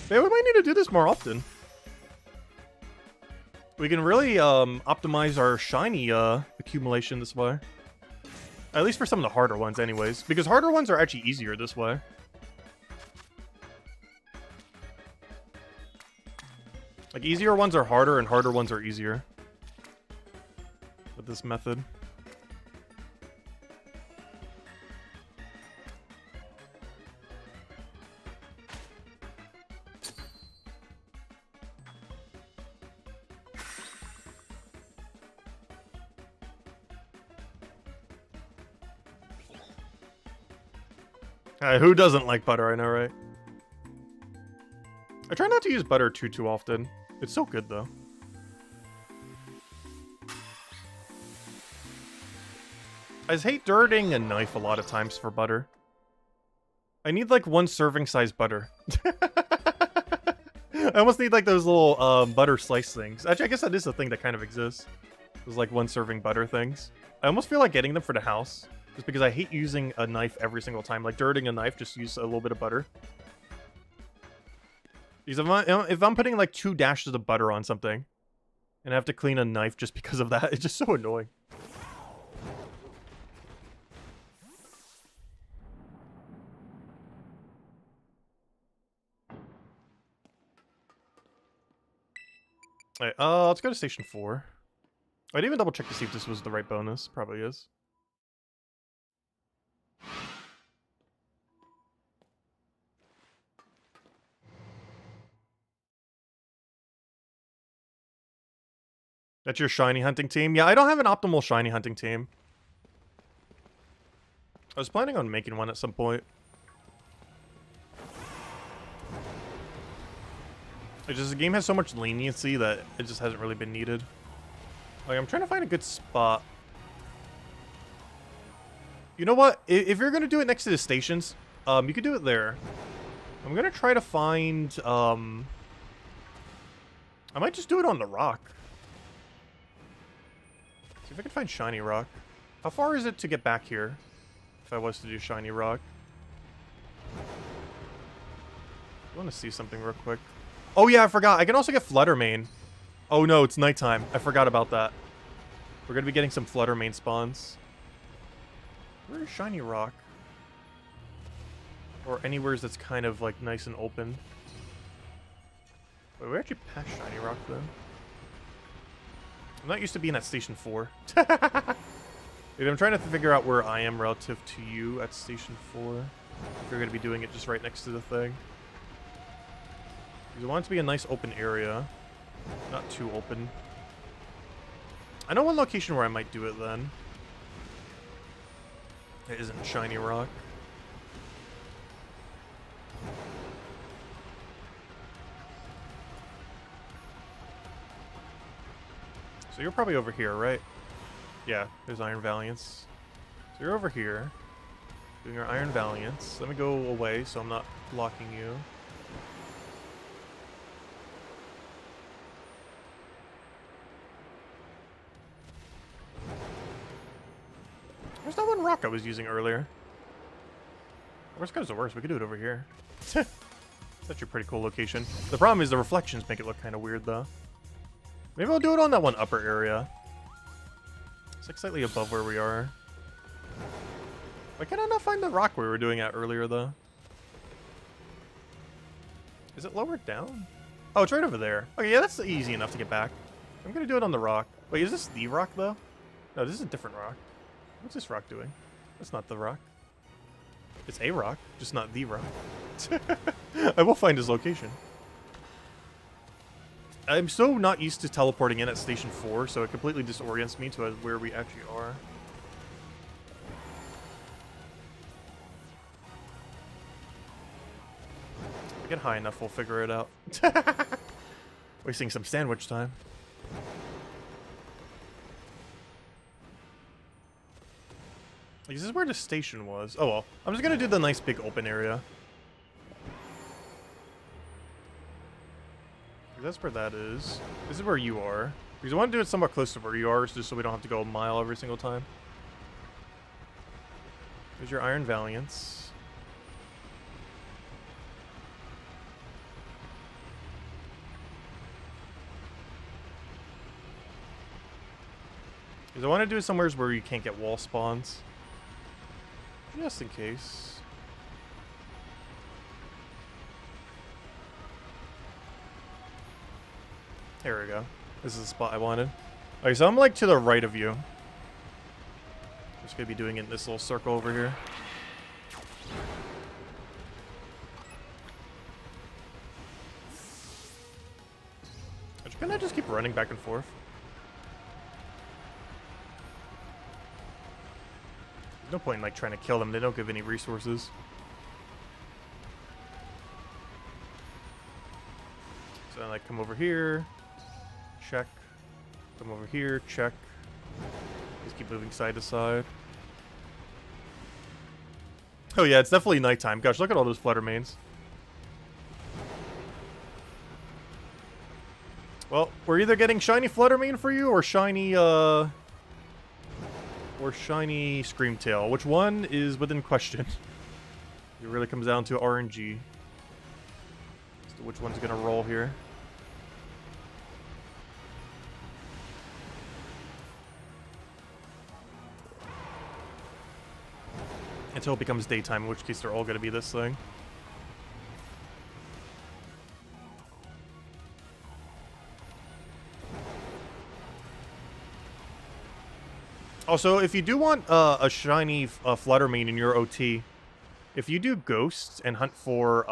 Hey, we might need to do this more often. We can really optimize our shiny accumulation this way. At least for some of the harder ones anyways. Because harder ones are actually easier this way. Like, easier ones are harder and harder ones are easier. With this method. Who doesn't like butter, I know, right? I try not to use butter too often. It's so good, though. I just hate dirtying a knife a lot of times for butter. I need, like, one serving size butter. I almost need, like, those little, butter slice things. Actually, I guess that is a thing that kind of exists. Those, like, one serving butter things. I almost feel like getting them for the house. Just because I hate using a knife every single time. Like, dirtying a knife, just use a little bit of butter. Because if I'm putting, like, 2 dashes of butter on something, and I have to clean a knife just because of that, it's just so annoying. Alright, let's go to Station 4. I didn't even double check to see if this was the right bonus. Probably is. That's your shiny hunting team? Yeah, I don't have an optimal shiny hunting team. I was planning on making one at some point. It's just the game has so much leniency that it just hasn't really been needed. Like, I'm trying to find a good spot. You know what? If you're gonna do it next to the stations, you could do it there. I'm gonna try to find, I might just do it on the rock. See if I can find shiny rock. How far is it to get back here? If I was to do shiny rock. I want to see something real quick. Oh yeah, I forgot. I can also get Fluttermane. Oh no, it's nighttime. I forgot about that. We're going to be getting some Fluttermane spawns. Where's shiny rock? Or anywhere that's kind of like nice and open. Wait, we actually passed shiny rock then. I'm not used to being at Station 4. Dude, I'm trying to figure out where I am relative to you at Station 4. If you're going to be doing it just right next to the thing. Because I want it to be a nice open area. Not too open. I know one location where I might do it then. It isn't shiny rock. So you're probably over here, right? Yeah, there's Iron Valiance. So you're over here, doing your Iron Valiance. Let me go away so I'm not blocking you. There's that one rock I was using earlier. Worst comes to worst, we could do it over here. It's actually a pretty cool location. The problem is the reflections make it look kind of weird, though. Maybe I'll do it on that one upper area. It's like slightly above where we are. Why can I not find the rock we were doing at earlier, though? Is it lower down? Oh, it's right over there. Okay, yeah, that's easy enough to get back. I'm gonna do it on the rock. Wait, is this the rock, though? No, this is a different rock. What's this rock doing? That's not the rock. It's a rock, just not the rock. I will find his location. I'm so not used to teleporting in at Station 4, so it completely disorients me to where we actually are. If we get high enough, we'll figure it out. Wasting some sandwich time. Is this where the station was? Oh well. I'm just gonna do the nice big open area. That's where that is. This is where you are. Because I want to do it somewhat close to where you are, just so we don't have to go a mile every single time. There's your Iron Valiance. Because I want to do it somewhere where you can't get wall spawns. Just in case. There we go. This is the spot I wanted. Okay, so I'm like to the right of you. I'm just gonna be doing it in this little circle over here. Can I just keep running back and forth? There's no point in like trying to kill them. They don't give any resources. So I like come over here. Check. Come over here, check. Just keep moving side to side. Oh yeah, it's definitely nighttime. Gosh, look at all those Fluttermanes. Well, we're either getting shiny Fluttermane for you or shiny Screamtail. Which one is within question? It really comes down to RNG. As to which one's gonna roll here. Until it becomes daytime, in which case they're all going to be this thing. Also, if you do want a shiny Fluttermane in your OT, if you do Ghosts and hunt for,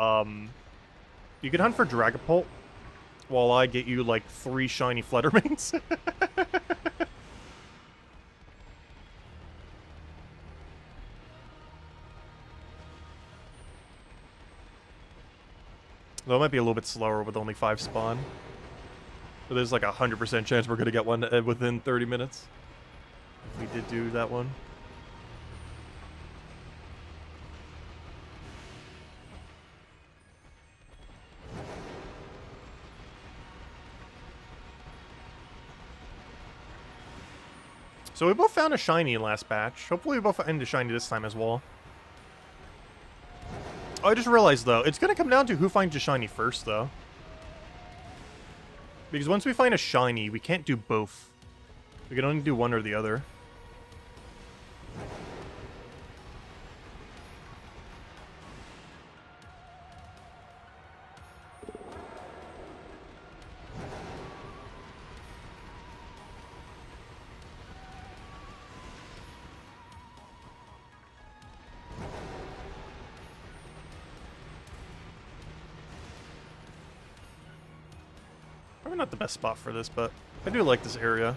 you can hunt for Dragapult, while I get you, like, 3 shiny Fluttermanes. Though it might be a little bit slower with only 5 spawn. But there's like a 100% chance we're going to get one within 30 minutes. If we did do that one. So we both found a shiny in last batch. Hopefully we both find a shiny this time as well. Oh, I just realized, though, it's going to come down to who finds a shiny first, though. Because once we find a shiny, we can't do both. We can only do one or the other. Probably not the best spot for this, but I do like this area.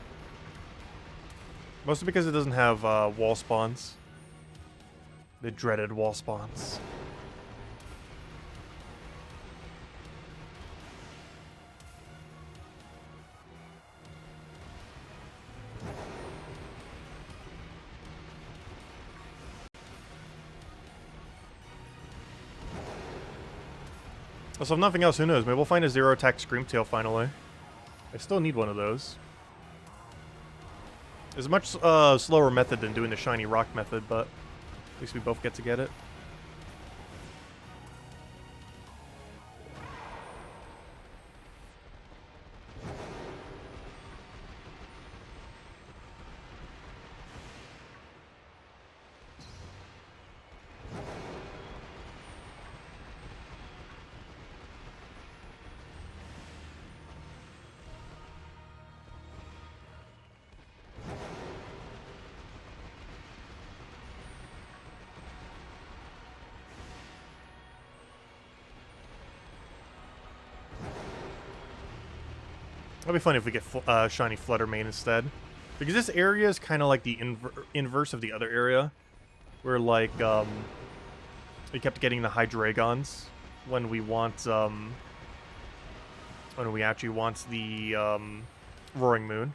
Mostly because it doesn't have wall spawns. The dreaded wall spawns. Also, if nothing else, who knows? Maybe we'll find a zero-attack Screamtail finally. I still need one of those. It's a much slower method than doing the shiny rock method, but at least we both get to get it. It'll be funny if we get shiny Fluttermane instead. Because this area is kind of like the inverse of the other area. Where, like, we kept getting the Hydreigons when we want, when we actually want the, Roaring Moon.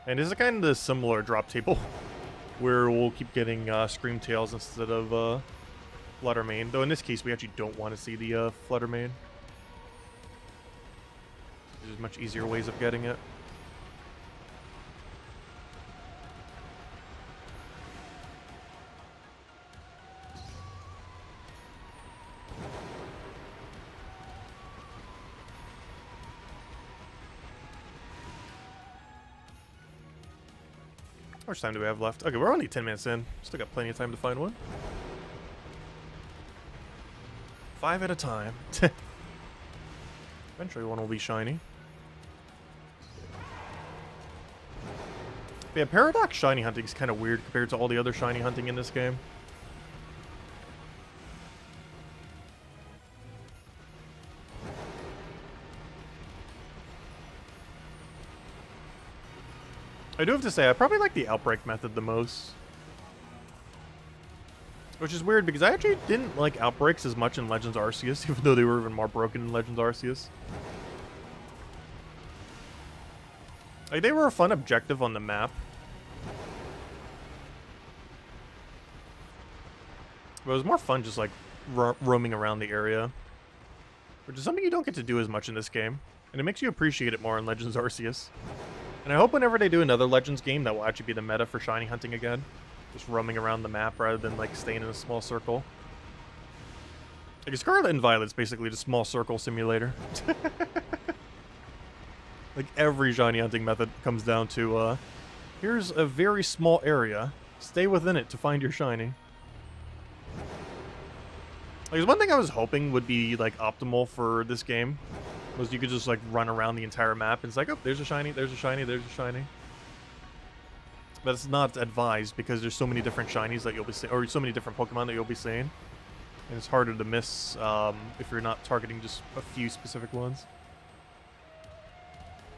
And this is kind of the similar drop table. Where we'll keep getting, Screamtails instead of, Fluttermane. Though in this case, we actually don't want to see the, Fluttermane. There's much easier ways of getting it. How much time do we have left? Okay, we're only 10 minutes in. Still got plenty of time to find one. 5 at a time. Eventually one will be shiny. But yeah, Paradox shiny hunting is kind of weird compared to all the other shiny hunting in this game. I do have to say, I probably like the Outbreak method the most. Which is weird, because I actually didn't like Outbreaks as much in Legends Arceus, even though they were even more broken in Legends Arceus. Like, they were a fun objective on the map. But it was more fun just, like, roaming around the area. Which is something you don't get to do as much in this game. And it makes you appreciate it more in Legends Arceus. And I hope whenever they do another Legends game, that will actually be the meta for shiny hunting again. Just roaming around the map rather than, like, staying in a small circle. Like, Scarlet and Violet is basically just a small circle simulator. Like, every shiny hunting method comes down to, here's a very small area. Stay within it to find your shiny. Like, one thing I was hoping would be, like, optimal for this game was you could just, like, run around the entire map and it's like, oh, there's a shiny, there's a shiny, there's a shiny. But it's not advised because there's so many different shinies that you'll be seeing, or so many different Pokemon that you'll be seeing. And it's harder to miss if you're not targeting just a few specific ones.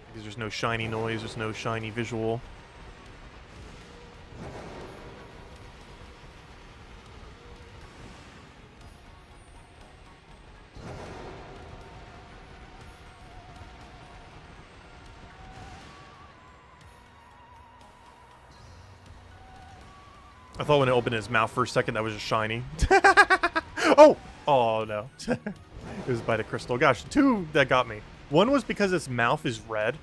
Because there's no shiny noise, there's no shiny visual. I thought when it opened his mouth for a second that was just shiny. Oh! Oh, no. It was by the crystal. Gosh, two that got me. One was because its mouth is red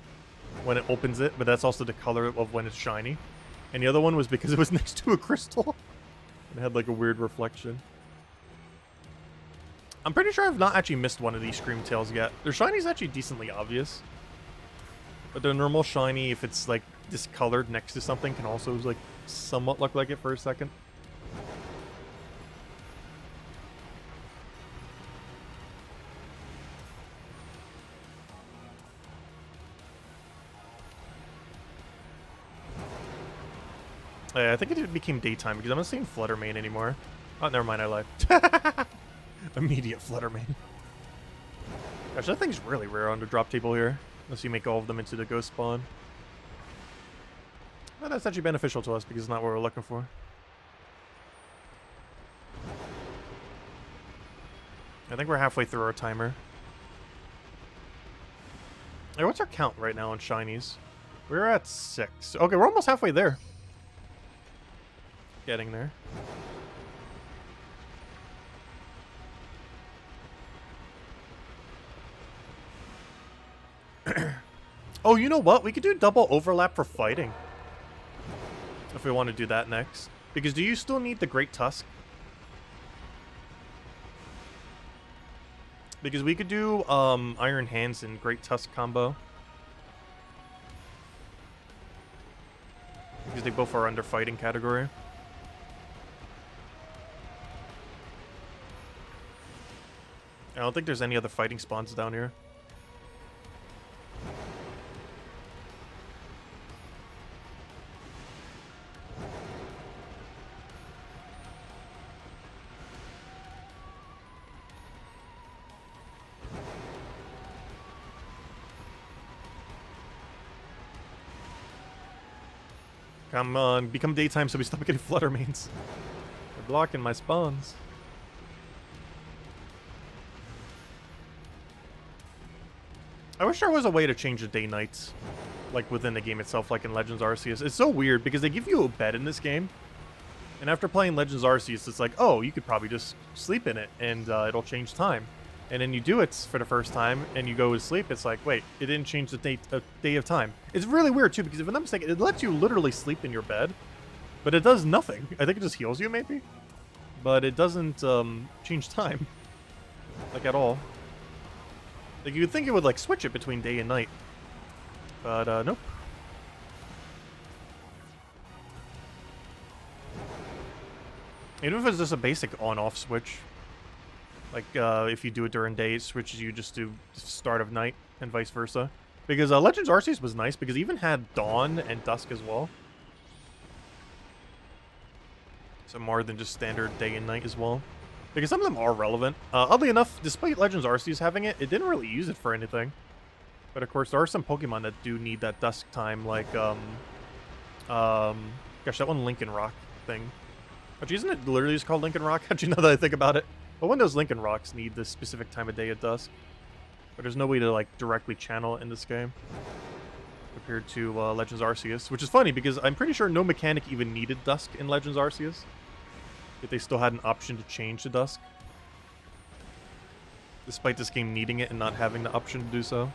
when it opens it, but that's also the color of when it's shiny. And the other one was because it was next to a crystal. It had like a weird reflection. I'm pretty sure I've not actually missed one of these Scream Tails yet. Their shiny's actually decently obvious. But the normal shiny, if it's like discolored next to something, can also like somewhat look like it for a second. Yeah, I think it became daytime because I'm not seeing Fluttermane anymore. Oh, never mind, I lied. Immediate Fluttermane. Gosh, that thing's really rare on the drop table here. Unless you make all of them into the ghost spawn. Well, that's actually beneficial to us because it's not what we're looking for. I think we're halfway through our timer. Hey, what's our count right now on shinies? We're at 6. Okay, we're almost halfway there. Getting there. Oh, you know what? We could do double overlap for fighting. If we want to do that next. Because do you still need the Great Tusk? Because we could do Iron Hands and Great Tusk combo. Because they both are under fighting category. I don't think there's any other fighting spawns down here. Come on, become daytime so we stop getting Fluttermanes. They're blocking my spawns. I wish there was a way to change the day-nights, like within the game itself, like in Legends Arceus. It's so weird because they give you a bed in this game, and after playing Legends Arceus, it's like, oh, you could probably just sleep in it, and it'll change time. And then you do it for the first time, and you go to sleep, it's like, wait, it didn't change the day of time. It's really weird, too, because if I'm not mistaken, it lets you literally sleep in your bed, but it does nothing. I think it just heals you, maybe? But it doesn't change time, like, at all. Like, you'd think it would, like, switch it between day and night. But, nope. Even if it's just a basic on-off switch. Like, if you do it during day, it switches you just to start of night, and vice versa. Because Legends Arceus was nice, because it even had dawn and dusk as well. So more than just standard day and night as well. Because some of them are relevant. Oddly enough, despite Legends Arceus having it, it didn't really use it for anything. But of course, there are some Pokemon that do need that dusk time, like, gosh, that one Lincoln Rock thing. Actually, isn't it literally just called Lincoln Rock? Actually, now that I think about it. But when those Lincoln Rocks need this specific time of day at dusk. But there's no way to, like, directly channel it in this game. Compared to Legends Arceus. Which is funny, because I'm pretty sure no mechanic even needed dusk in Legends Arceus. Yet they still had an option to change to dusk. Despite this game needing it and not having the option to do so.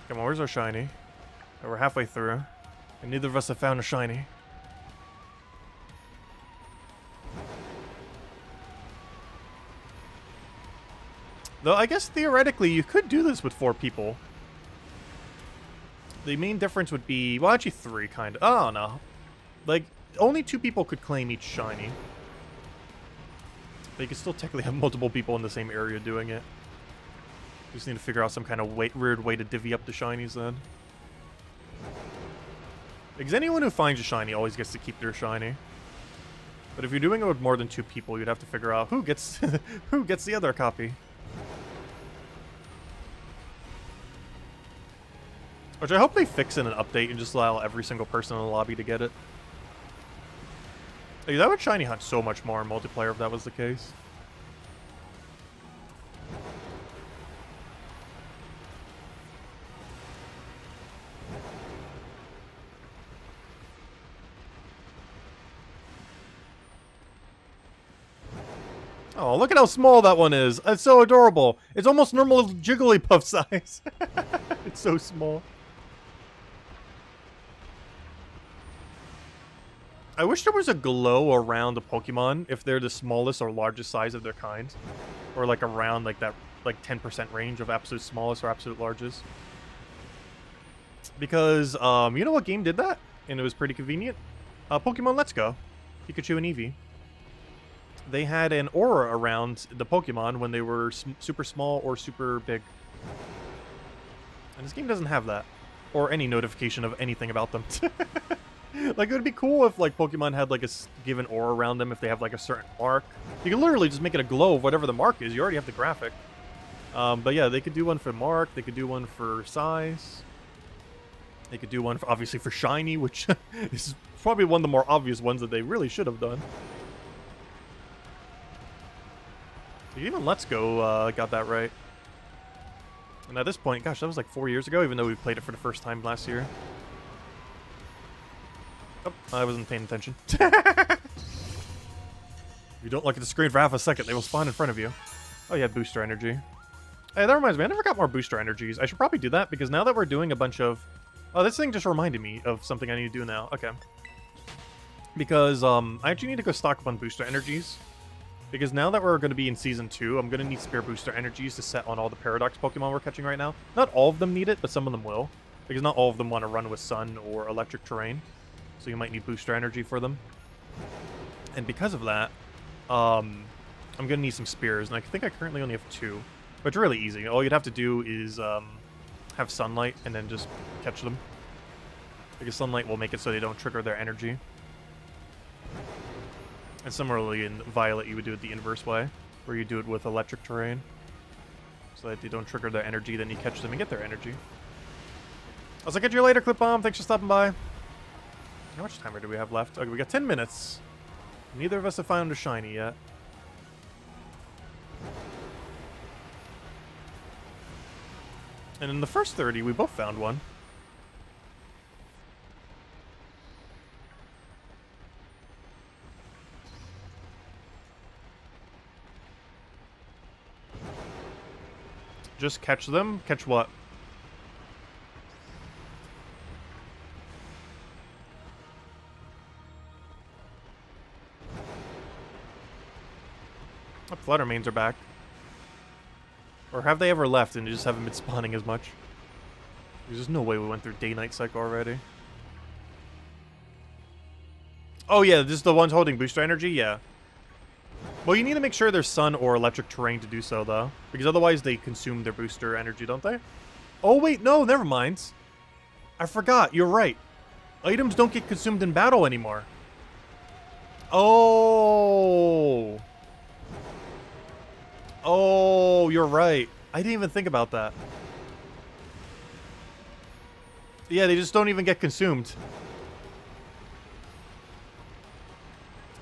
Come on, where's our shiny? Oh, we're halfway through, and neither of us have found a shiny. Though I guess theoretically you could do this with 4 people. The main difference would be, well, actually 3 kind of. Oh no, like only 2 people could claim each shiny. But you can still technically have multiple people in the same area doing it. You just need to figure out some kind of weird way to divvy up the shinies then. Because anyone who finds a shiny always gets to keep their shiny. But if you're doing it with more than 2 people, you'd have to figure out who gets who gets the other copy. Which I hope they fix in an update and just allow every single person in the lobby to get it. Like, that would shiny hunt so much more in multiplayer if that was the case. Oh, look at how small that one is. It's so adorable. It's almost normal Jigglypuff size. It's so small. I wish there was a glow around the Pokemon if they're the smallest or largest size of their kind. Or like around like that like 10% range of absolute smallest or absolute largest. Because you know what game did that? And it was pretty convenient? Pokemon Let's Go. Pikachu and Eevee. They had an aura around the Pokemon when they were super small or super big. And this game doesn't have that. Or any notification of anything about them. Like, it would be cool if, like, Pokemon had, like, a given aura around them if they have, like, a certain mark. You can literally just make it a glow of whatever the mark is. You already have the graphic. But yeah, they could do one for mark. They could do one for size. They could do one, for, obviously, for shiny, which is probably one of the more obvious ones that they really should have done. Even Let's Go got that right. And at this point, gosh, that was like 4 years ago, even though we played it for the first time last year. Oh, I wasn't paying attention. If you don't look at the screen for half a second, they will spawn in front of you. Oh yeah, booster energy. Hey, that reminds me, I never got more booster energies. I should probably do that, because now that we're doing a bunch of... Oh, this thing just reminded me of something I need to do now. Okay. Because, I actually need to go stock up on booster energies. Because now that we're going to be in Season 2, I'm going to need spare booster energies to set on all the Paradox Pokemon we're catching right now. Not all of them need it, but some of them will. Because not all of them want to run with Sun or Electric terrain. So you might need booster energy for them. And because of that, I'm going to need some spears. And I think I currently only have 2. But it's really easy. All you'd have to do is have Sunlight and then just catch them. Because Sunlight will make it so they don't trigger their energy. And similarly in Violet, you would do it the inverse way, where you do it with electric terrain. So that they don't trigger their energy, then you catch them and get their energy. I'll catch you later, Clip Bomb. Thanks for stopping by. How much timer do we have left? Okay, we got 10 minutes. Neither of us have found a shiny yet. And in the first 30, we both found one. Just catch them? Catch what? Oh, Fluttermanes are back. Or have they ever left and just haven't been spawning as much? There's just no way we went through day-night cycle already. Oh yeah, this is the ones holding booster energy? Yeah. Well, you need to make sure there's sun or electric terrain to do so, though. Because otherwise they consume their booster energy, don't they? Oh, wait, no, never mind. I forgot, you're right. Items don't get consumed in battle anymore. Oh. Oh, you're right. I didn't even think about that. Yeah, they just don't even get consumed.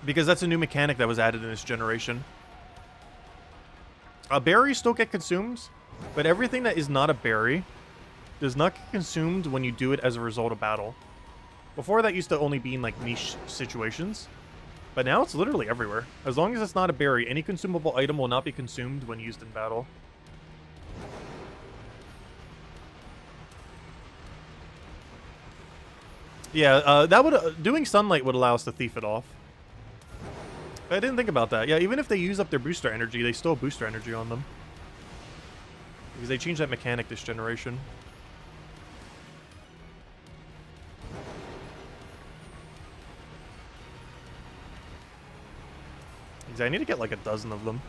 Because that's a new mechanic that was added in this generation. Berries still get consumed, but everything that is not a berry does not get consumed when you do it as a result of battle. Before, that used to only be in like niche situations, but now it's literally everywhere. As long as it's not a berry, any consumable item will not be consumed when used in battle. Yeah, that would doing sunlight would allow us to thief it off. I didn't think about that. Yeah, even if they use up their booster energy, they still have booster energy on them. Because they changed that mechanic this generation. I need to get like a dozen of them.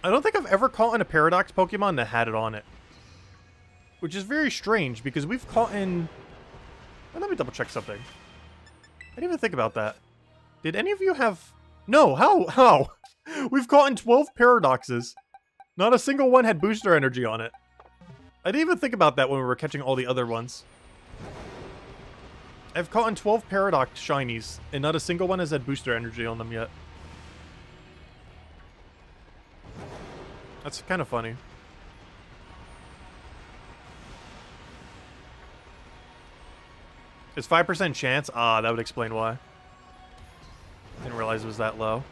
I don't think I've ever caught in a Paradox Pokemon that had it on it. Which is very strange, because we've caught in... Well, let me double check something. I didn't even think about that. Did any of you have... No, how? We've caught in 12 Paradoxes. Not a single one had booster energy on it. I didn't even think about that when we were catching all the other ones. I've caught in 12 Paradox Shinies, and not a single one has had booster energy on them yet. That's kind of funny. It's 5% chance? Ah, that would explain why. Didn't realize it was that low.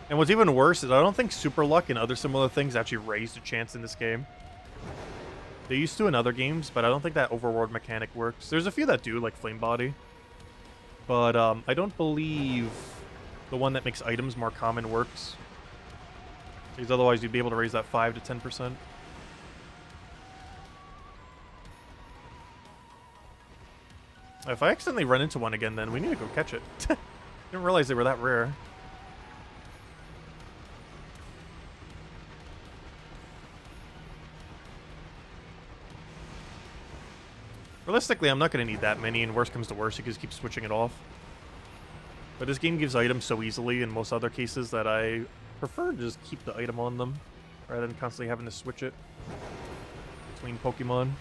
And what's even worse is I don't think Super Luck and other similar things actually raise the chance in this game. They used to in other games, but I don't think that overworld mechanic works. There's a few that do, like Flame Body. But I don't believe the one that makes items more common works. Because otherwise you'd be able to raise that 5 to 10%. If I accidentally run into one again, then we need to go catch it. Didn't realize they were that rare. Realistically, I'm not going to need that many, and worst comes to worst, you can just keep switching it off. But this game gives items so easily in most other cases that I prefer to just keep the item on them, rather than constantly having to switch it between Pokemon.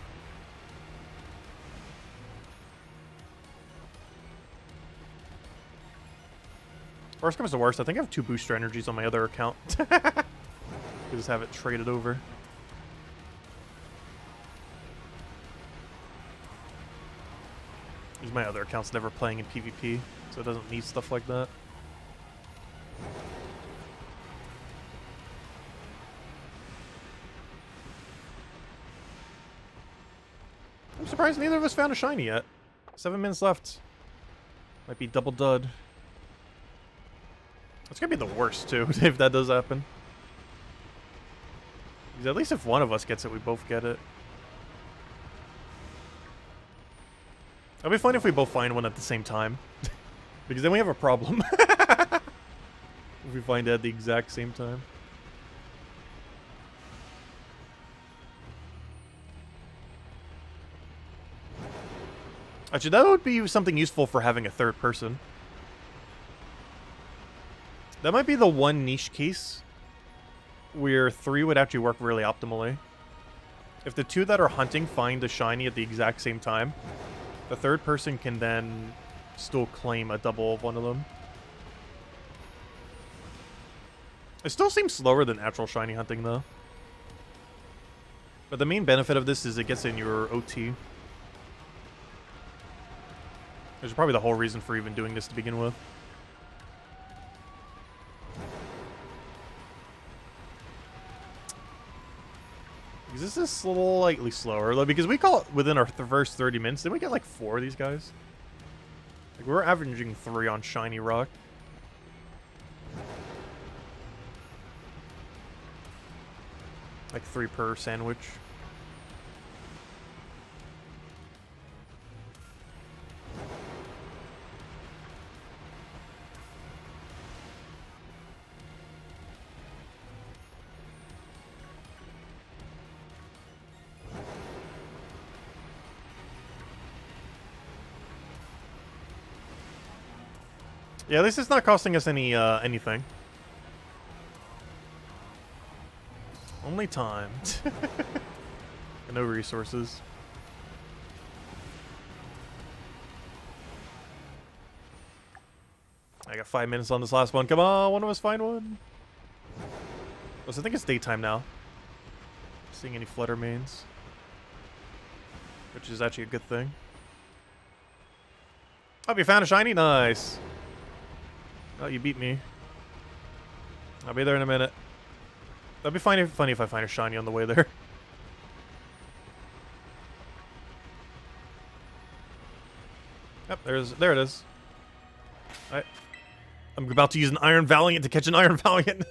Worst comes to worst, I think I have 2 booster energies on my other account. I just have it traded over. Because my other account's never playing in PvP, so it doesn't need stuff like that. I'm surprised neither of us found a shiny yet. 7 minutes left. Might be double dud. It's gonna be the worst, too, if that does happen. Because at least if one of us gets it, we both get it. It'll be fun if we both find one at the same time. Because then we have a problem. If we find it at the exact same time. Actually, that would be something useful for having a third person. That might be the one niche case where 3 would actually work really optimally. If the 2 that are hunting find a shiny at the exact same time, the third person can then still claim a double of one of them. It still seems slower than actual shiny hunting, though. But the main benefit of this is it gets in your OT. Which is probably the whole reason for even doing this to begin with. Because this is slightly slower, because we call it within our first 30 minutes. Then we get like 4 of these guys. Like we're averaging 3 on Shiny Rock. Like 3 per sandwich. Yeah, at least it's not costing us any anything. Only time. And no resources. I got 5 minutes on this last one. Come on, one of us find one. So I think it's daytime now. Seeing any flutter mains. Which is actually a good thing. Oh, you found a shiny? Nice. Oh, you beat me. I'll be there in a minute. That'd be funny if I find a shiny on the way there. Yep, there it is. Alright. I'm about to use an Iron Valiant to catch an Iron Valiant.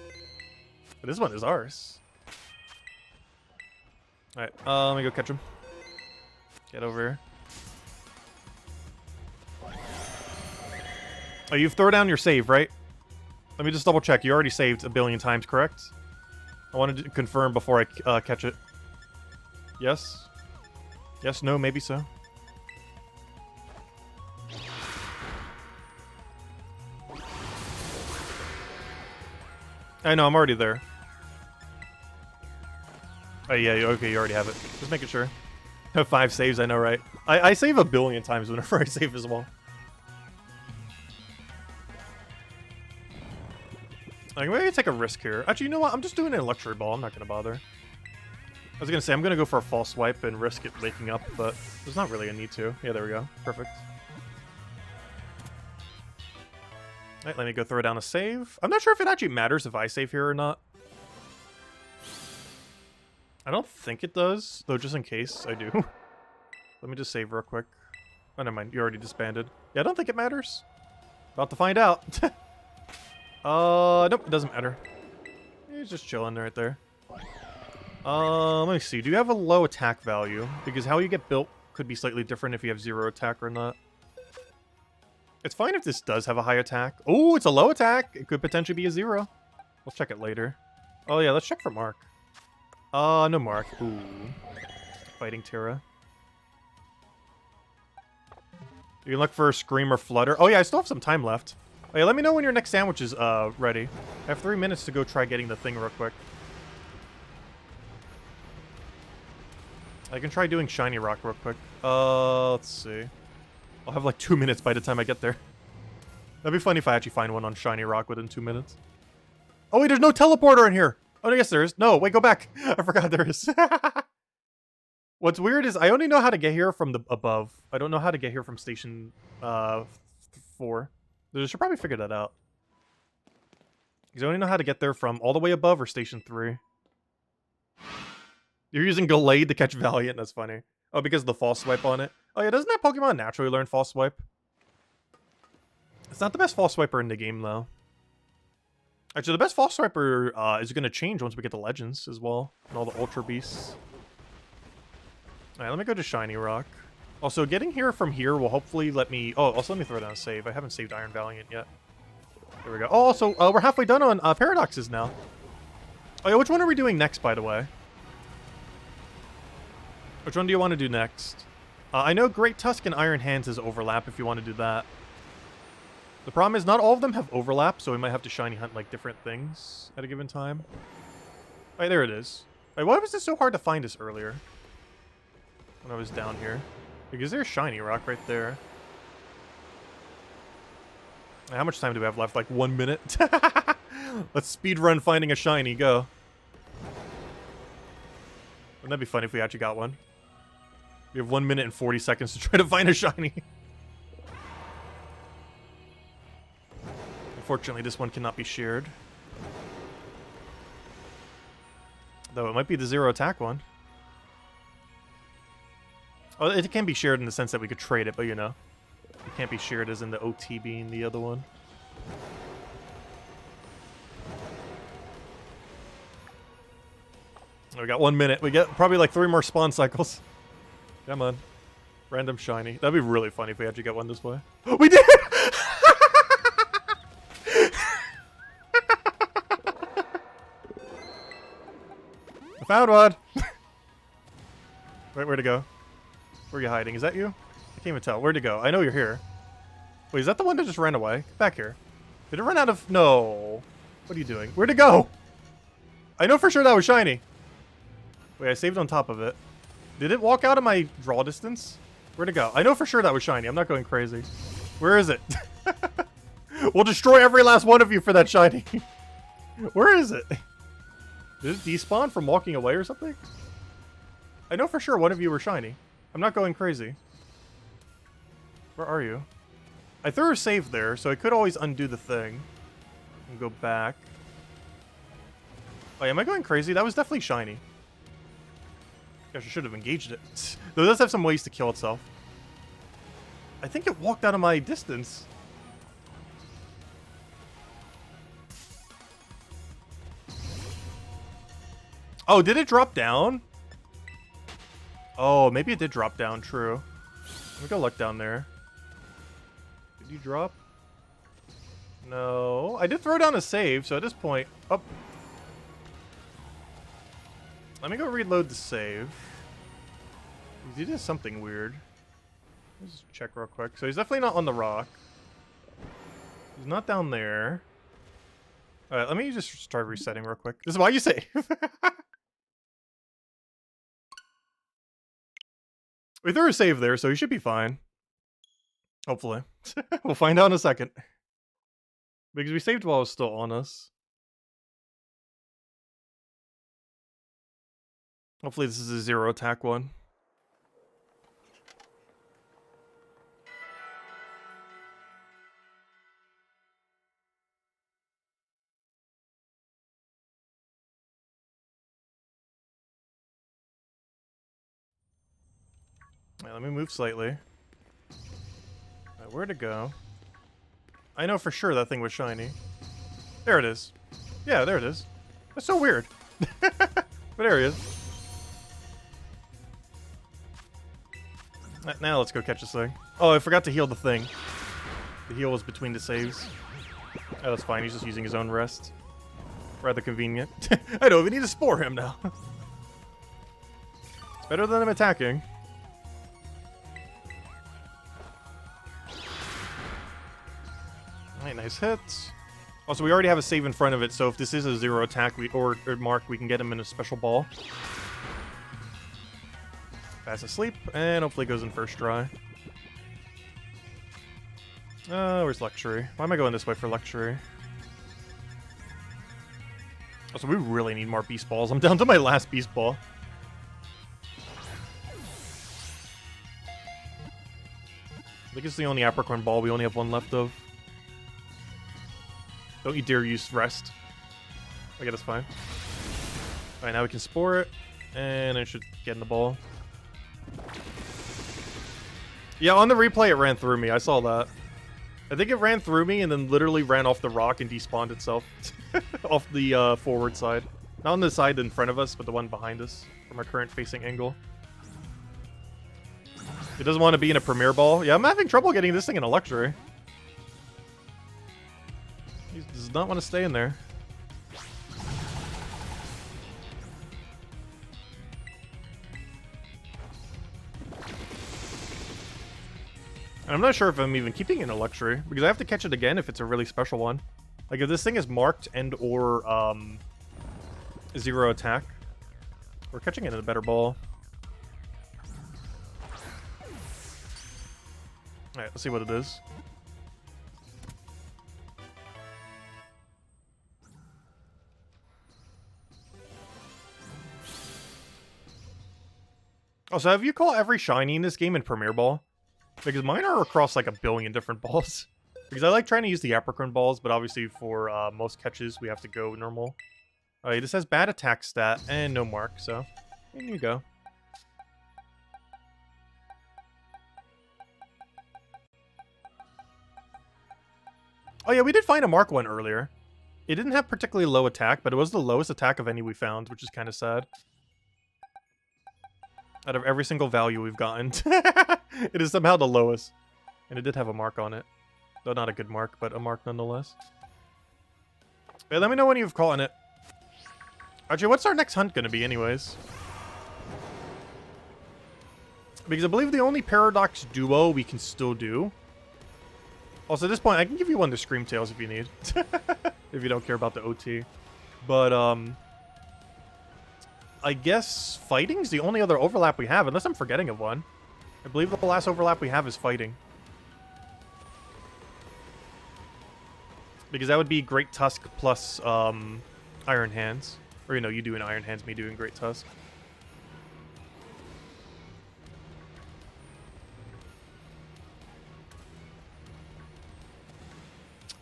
But this one is ours. Alright, let me go catch him. Get over here. Oh, you throw down your save, right? Let me just double check. You already saved a billion times, correct? I wanted to confirm before I catch it. Yes? Yes, no, maybe so. I know, I'm already there. Oh, yeah, okay, you already have it. Just making sure. I have 5 saves, I know, right? I save a billion times whenever I save as well. I'm going to take a risk here. Actually, you know what? I'm just doing an Electro Ball. I'm not going to bother. I was going to say, I'm going to go for a false swipe and risk it waking up, but there's not really a need to. Yeah, there we go. Perfect. Alright, let me go throw down a save. I'm not sure if it actually matters if I save here or not. I don't think it does, though just in case I do. Let me just save real quick. Oh, never mind. You already disbanded. Yeah, I don't think it matters. About to find out. Nope, it doesn't matter. He's just chilling right there. Let me see. Do you have a low attack value? Because how you get built could be slightly different if you have 0 attack or not. It's fine if this does have a high attack. Oh, it's a low attack. It could potentially be a 0. We'll check it later. Oh, yeah, let's check for Mark. No Mark. Ooh. Fighting Terra. You can look for Scream or Flutter. Oh, yeah, I still have some time left. Oh, yeah, let me know when your next sandwich is ready. I have 3 minutes to go try getting the thing real quick. I can try doing Shiny Rock real quick. Let's see. I'll have like 2 minutes by the time I get there. That'd be funny if I actually find one on Shiny Rock within 2 minutes. Oh, wait, there's no teleporter in here! Oh, yes, there is. No, wait, go back. I forgot there is. What's weird is I only know how to get here from the above. I don't know how to get here from Station 4. They should probably figure that out. Because I only know how to get there from all the way above or Station 3. You're using Gallade to catch Valiant. That's funny. Oh, because of the false swipe on it. Oh, yeah, doesn't that Pokemon naturally learn false swipe? It's not the best false swiper in the game, though. Actually, the best false swiper is going to change once we get the Legends as well. And all the Ultra Beasts. Alright, let me go to Shiny Rock. Also, getting here from here will hopefully let me... Oh, also let me throw down a save. I haven't saved Iron Valiant yet. There we go. Oh, also, we're halfway done on Paradoxes now. Oh, yeah, which one are we doing next, by the way? Which one do you want to do next? I know Great Tusk and Iron Hands has overlap if you want to do that. The problem is not all of them have overlap, so we might have to shiny hunt like different things at a given time. Alright, there it is. Wait, why was it so hard to find this earlier? When I was down here. Because there's Shiny Rock right there. How much time do we have left? Like 1 minute? Let's speedrun finding a shiny. Go. Wouldn't that be funny if we actually got one? We have 1 minute and 40 seconds to try to find a shiny. Unfortunately, this one cannot be shared. Though it might be the 0 attack one. Oh, it can be shared in the sense that we could trade it, but you know. It can't be shared as in the OT being the other one. We got 1 minute. We get probably like 3 more spawn cycles. Come on. Random shiny. That'd be really funny if we actually get one this way. We did! I found one! Wait, where'd it go? Where are you hiding? Is that you? I can't even tell. Where'd it go? I know you're here. Wait, is that the one that just ran away? Get back here. Did it run out of... No. What are you doing? Where'd it go? I know for sure that was shiny. Wait, I saved on top of it. Did it walk out of my draw distance? Where'd it go? I know for sure that was shiny. I'm not going crazy. Where is it? We'll destroy every last one of you for that shiny. Where is it? Did it despawn from walking away or something? I know for sure one of you were shiny. I'm not going crazy. Where are you? I threw a save there, so I could always undo the thing. And go back. Oh, am I going crazy? That was definitely shiny. Gosh, I should have engaged it. Though it does have some ways to kill itself. I think it walked out of my distance. Oh, did it drop down? Oh, maybe it did drop down, true. Let me go look down there. Did you drop? No. I did throw down a save, so at this point... Oh. Let me go reload the save. He did something weird. Let's check real quick. So he's definitely not on the rock. He's not down there. Alright, let me just try resetting real quick. This is why you save. We threw a save there, so he should be fine. Hopefully. We'll find out in a second. Because we saved while it was still on us. Hopefully this is a 0 attack one. Right, let me move slightly. Right, where to go? I know for sure that thing was shiny. There it is. Yeah, there it is. That's so weird. But there he is. Right, now let's go catch this thing. Oh, I forgot to heal the thing. The heal was between the saves. Oh, that's fine. He's just using his own rest. Rather convenient. I don't even need to spore him now. It's better than him attacking. Alright, nice hits. Also, we already have a save in front of it, so if this is a 0 attack or mark, we can get him in a special ball. Fast asleep, and hopefully goes in first try. Where's Luxury? Why am I going this way for Luxury? Also, we really need more Beast Balls. I'm down to my last Beast Ball. I think it's the only Apricorn Ball we only have one left of. Don't you dare use rest. Okay, that's fine. Alright, now we can spore it, and I should get in the ball. Yeah, on the replay it ran through me. I saw that. I think it ran through me and then literally ran off the rock and despawned itself. Off the forward side. Not on the side in front of us, but the one behind us from our current facing angle. It doesn't want to be in a Premier Ball. Yeah, I'm having trouble getting this thing in a Luxury. He does not want to stay in there. And I'm not sure if I'm even keeping it in a Luxury, because I have to catch it again if it's a really special one. Like, if this thing is marked and or 0 attack, we're catching it in a better ball. Alright, let's see what it is. Oh, so have you caught every shiny in this game in Premier Ball? Because mine are across like a billion different balls. Because I like trying to use the Apricorn balls, but obviously for most catches we have to go normal. Alright, this has bad attack stat and no mark, so in you go. Oh yeah, we did find a mark one earlier. It didn't have particularly low attack, but it was the lowest attack of any we found, which is kind of sad. Out of every single value we've gotten. It is somehow the lowest. And it did have a mark on it. Though not a good mark, but a mark nonetheless. Hey, let me know when you've caught it. Actually, what's our next hunt going to be anyways? Because I believe the only Paradox duo we can still do. Also, at this point, I can give you one to Scream Tails if you need. If you don't care about the OT. But, I guess fighting's the only other overlap we have, unless I'm forgetting of one. I believe the last overlap we have is fighting. Because that would be Great Tusk plus Iron Hands. Or, you know, you doing Iron Hands, me doing Great Tusk.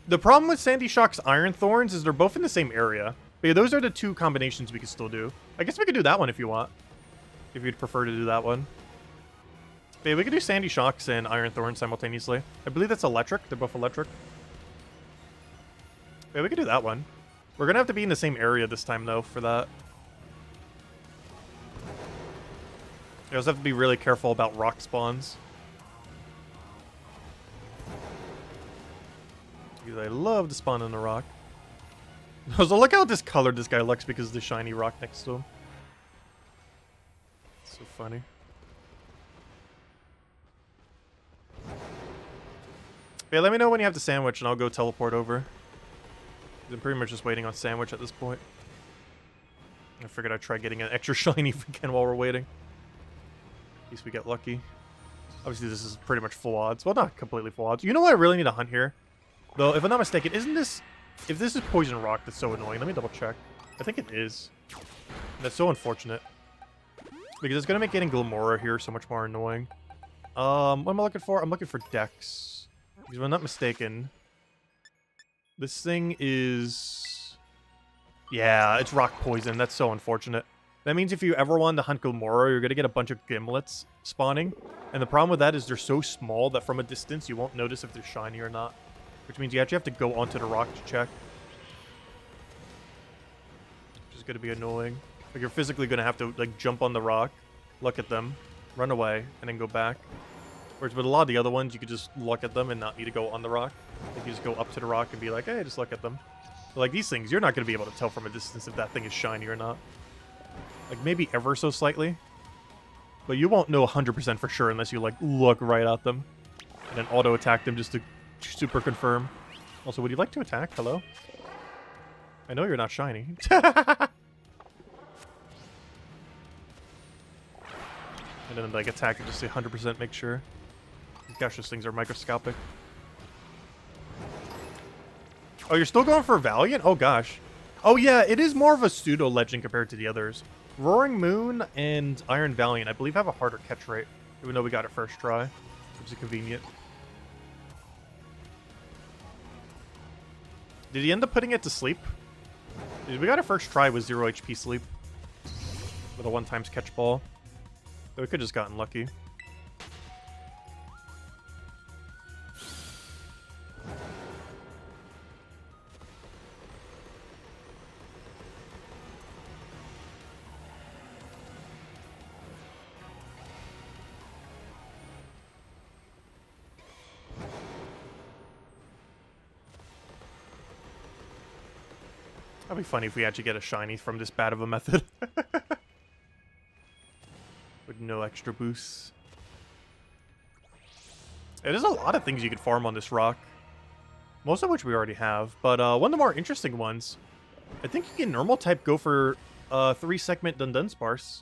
The problem with Sandy Shock's Iron Thorns is they're both in the same area. But yeah, those are the two combinations we could still do. I guess we could do that one if you want. If you'd prefer to do that one. But yeah, we could do Sandy Shocks and Iron Thorn simultaneously. I believe that's electric. They're both electric. Yeah, we could do that one. We're gonna have to be in the same area this time, though, for that. You also have to be really careful about rock spawns. Because I love to spawn in the rock. So look how discolored this guy looks because of the shiny rock next to him. So funny. Yeah, let me know when you have the sandwich and I'll go teleport over. I'm pretty much just waiting on sandwich at this point. I figured I'd try getting an extra shiny again while we're waiting. In case we get lucky. Obviously this is pretty much full odds. Well, not completely full odds. You know what I really need to hunt here? Though, if I'm not mistaken, isn't this... If this is poison rock, that's so annoying. Let me double check. I think it is. That's so unfortunate. Because it's going to make getting Glamora here so much more annoying. What am I looking for? I'm looking for Dex. Because if I'm not mistaken, this thing is... Yeah, it's rock poison. That's so unfortunate. That means if you ever want to hunt Glamora, you're going to get a bunch of gimlets spawning. And the problem with that is they're so small that from a distance you won't notice if they're shiny or not. Which means you actually have to go onto the rock to check. Which is going to be annoying. Like, you're physically going to have to, like, jump on the rock, look at them, run away, and then go back. Whereas with a lot of the other ones, you could just look at them and not need to go on the rock. Like, you just go up to the rock and be like, hey, just look at them. But, like, these things, you're not going to be able to tell from a distance if that thing is shiny or not. Like, maybe ever so slightly. But you won't know 100% for sure unless you, like, look right at them. And then auto-attack them just to super confirm. Also, would you like to attack? Hello? I know you're not shiny. And then, like, attack and just say 100% make sure. Gosh, those things are microscopic. Oh, you're still going for Valiant? Oh, gosh. Oh, yeah, it is more of a pseudo-legend compared to the others. Roaring Moon and Iron Valiant, I believe, have a harder catch rate. Even though we got it first try. Which is convenient. Did he end up putting it to sleep? We got a first try with 0 HP sleep. With a 1x catch ball. So we could have just gotten lucky. That'd be funny if we actually get a shiny from this bad of a method. With no extra boosts. There's a lot of things you could farm on this rock. Most of which we already have. But one of the more interesting ones, I think you can normal type go for 3-segment Dunsparce.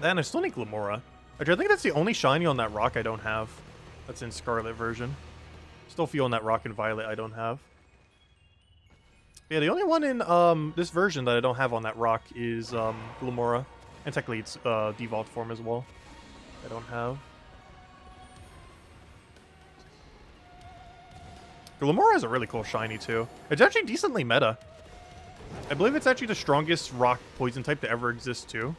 Then I still need Glamora. Actually, I think that's the only shiny on that rock I don't have. That's in Scarlet version. Still feeling that rock and Violet I don't have. Yeah, the only one in this version that I don't have on that rock is Glamora. And technically it's devolved form as well. I don't have. Glamora is a really cool shiny too. It's actually decently meta. I believe it's actually the strongest rock poison type to ever exist too.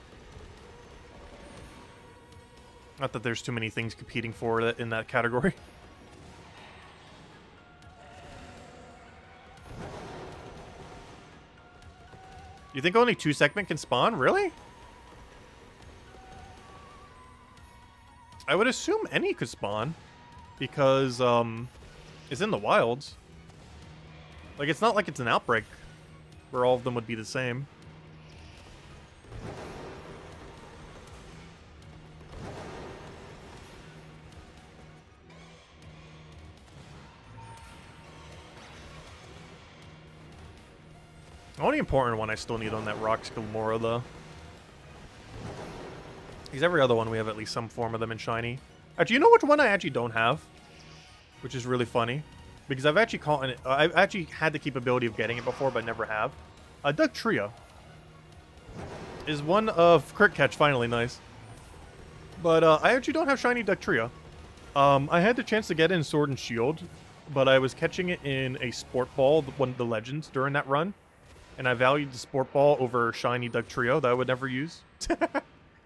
Not that there's too many things competing for it in that category. You think only 2-segment can spawn? Really? I would assume any could spawn. Because, it's in the wilds. Like, it's not like it's an outbreak. Where all of them would be the same. The only important one I still need on that rock's Glamora, though. Because every other one we have at least some form of them in shiny. Actually, you know which one I actually don't have? Which is really funny. Because I've actually caught it. I've actually had the capability of getting it before, but never have. Duck Trio is one of Crit Catch, finally, nice. But I actually don't have shiny Duck Trio. I had the chance to get it in Sword and Shield, but I was catching it in a Sport Ball, one of the Legends, during that run. And I valued the Sport Ball over shiny Duck Trio that I would never use.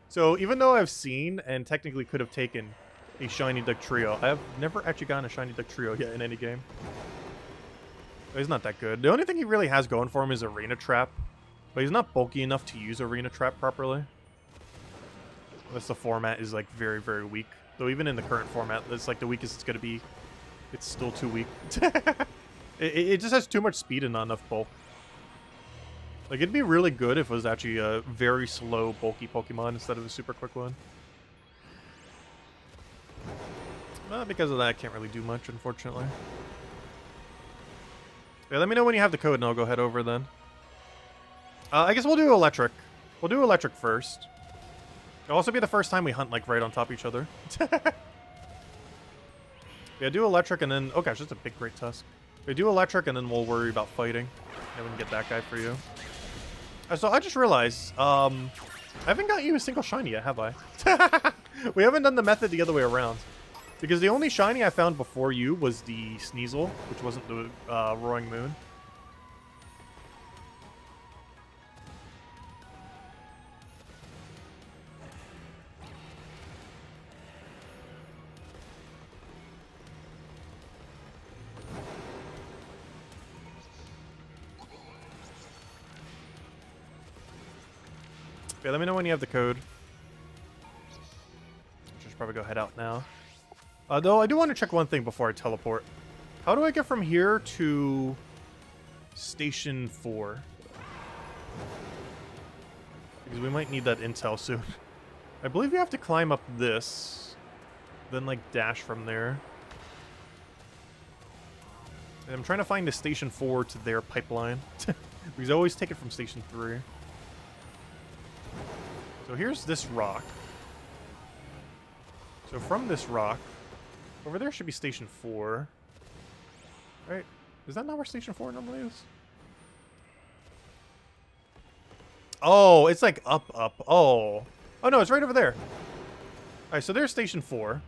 So even though I've seen and technically could have taken a shiny Dugtrio, I have never actually gotten a shiny Dugtrio yet in any game. He's not that good. The only thing he really has going for him is Arena Trap, but he's not bulky enough to use Arena Trap properly. Unless the format is like very, very weak. Though even in the current format, that's like the weakest it's gonna be. It's still too weak. it just has too much speed and not enough bulk. Like, it'd be really good if it was actually a very slow, bulky Pokemon instead of a super quick one. But because of that, I can't really do much, unfortunately. Yeah, let me know when you have the code and I'll go head over then. I guess we'll do Electric. We'll do Electric first. It'll also be the first time we hunt, like, right on top of each other. Yeah, do Electric and then... Oh gosh, that's a big Great Tusk. We do Electric and then we'll worry about fighting. And we can get that guy for you. So I just realized, I haven't got you a single shiny yet, have I? We haven't done the method the other way around. Because the only shiny I found before you was the Sneasel, which wasn't the Roaring Moon. Okay, let me know when you have the code. I should probably go head out now. Though I do want to check one thing before I teleport. How do I get from here to Station 4? Because we might need that intel soon. I believe you have to climb up this, then like dash from there. And I'm trying to find the Station 4 to their pipeline. Because I always take it from Station 3. So here's this rock. So from this rock, over there should be Station 4. Right? Is that not where Station 4 normally is? Oh, it's like up. Oh. Oh no, it's right over there. Alright, so there's Station 4.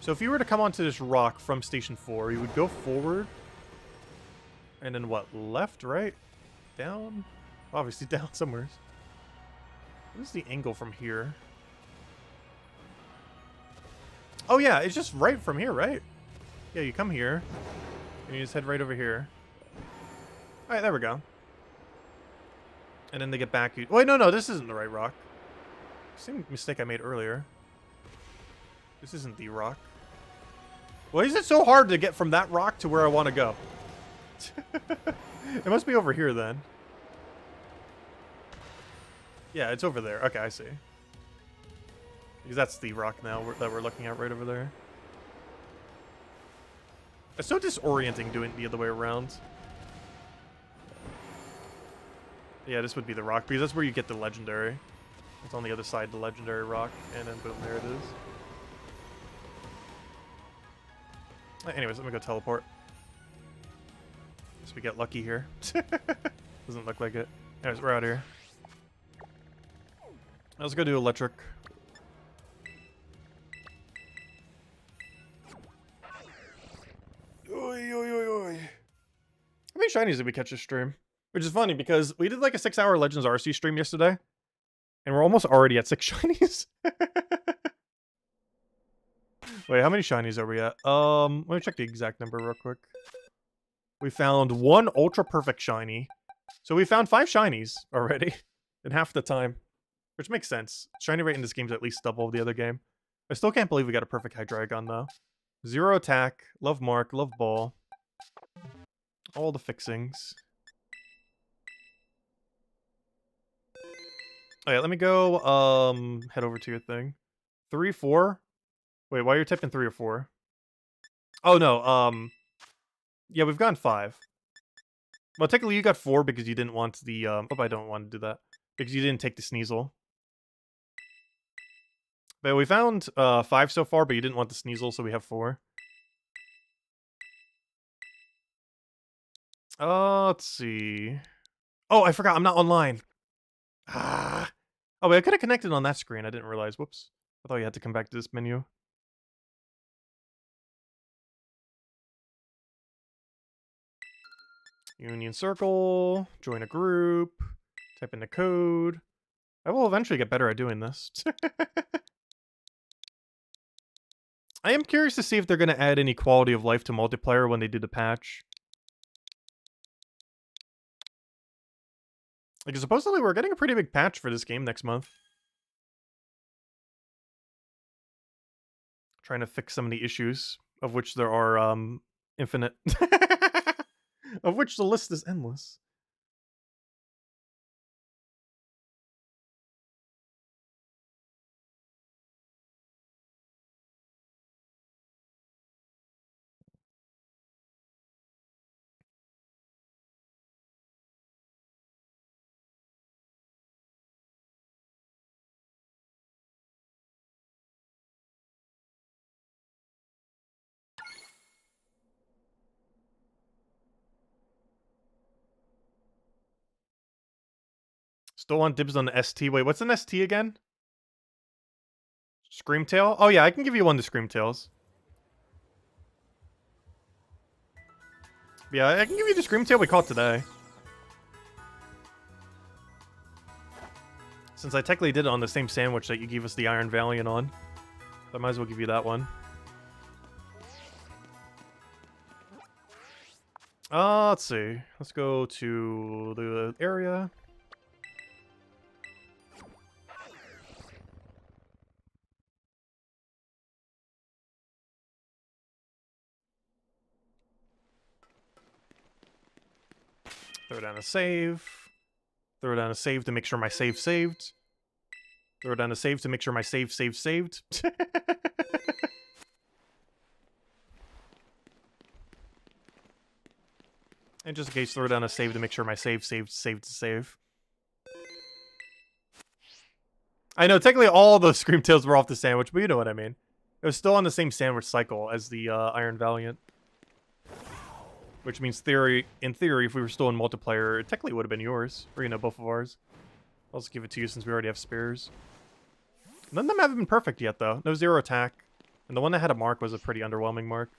So if you were to come onto this rock from Station 4, you would go forward. And then what? Left, right? Down? Obviously down somewhere. What is the angle from here? Oh yeah, it's just right from here, right? Yeah, you come here. And you just head right over here. Alright, there we go. And then they get back. Wait, no, this isn't the right rock. Same mistake I made earlier. This isn't the rock. Why is it so hard to get from that rock to where I want to go? It must be over here then. Yeah, it's over there. Okay, I see. Because that's the rock now that we're looking at right over there. It's so disorienting doing it the other way around. Yeah, this would be the rock, because that's where you get the legendary. It's on the other side, the legendary rock, and then boom, there it is. Anyways, let me go teleport. Guess we get lucky here. Doesn't look like it. Anyways, we're out here. Let's go do Electric. Oi, oi, oi, oi. How many shinies did we catch this stream? Which is funny because we did like a 6-hour Legends RC stream yesterday. And we're almost already at 6 shinies. Wait, how many shinies are we at? Let me check the exact number real quick. We found 1 ultra perfect shiny. So we found 5 shinies already in half the time. Which makes sense. Shiny rate in this game is at least double the other game. I still can't believe we got a perfect Hydreigon though. 0 attack, love mark, love ball. All the fixings. Alright, let me go, head over to your thing. 3, 4? Wait, why are you typing 3 or 4? Oh, no, yeah, we've gone 5. Well, technically you got 4 because you didn't want the, oh, I don't want to do that. Because you didn't take the Sneasel. But we found, 5 so far, but you didn't want the Sneasel, so we have 4. Let's see. Oh, I forgot, I'm not online. Ah. Oh, wait, I could have connected on that screen. I didn't realize. Whoops. I thought you had to come back to this menu. Union Circle. Join a group. Type in the code. I will eventually get better at doing this. I am curious to see if they're going to add any quality of life to multiplayer when they do the patch. Like, supposedly we're getting a pretty big patch for this game next month. Trying to fix some of the issues, of which there are, infinite. Of which the list is endless. Still want dibs on the ST. Wait, what's an ST again? Screamtail? Oh yeah, I can give you one to Screamtails. Yeah, I can give you the Screamtail we caught today. Since I technically did it on the same sandwich that you gave us the Iron Valiant on. So I might as well give you that one. Let's see. Let's go to the area. Throw down a save. Throw down a save to make sure my save saved. Throw down a save to make sure my saved. And just in case, throw down a save to make sure my saved to save. I know, technically all those Screamtails were off the sandwich, but you know what I mean. It was still on the same sandwich cycle as the Iron Valiant. Which means, in theory, if we were still in multiplayer, it technically would have been yours. Or, you know, both of ours. I'll just give it to you since we already have spares. None of them haven't been perfect yet, though. No 0 attack. And the one that had a mark was a pretty underwhelming mark.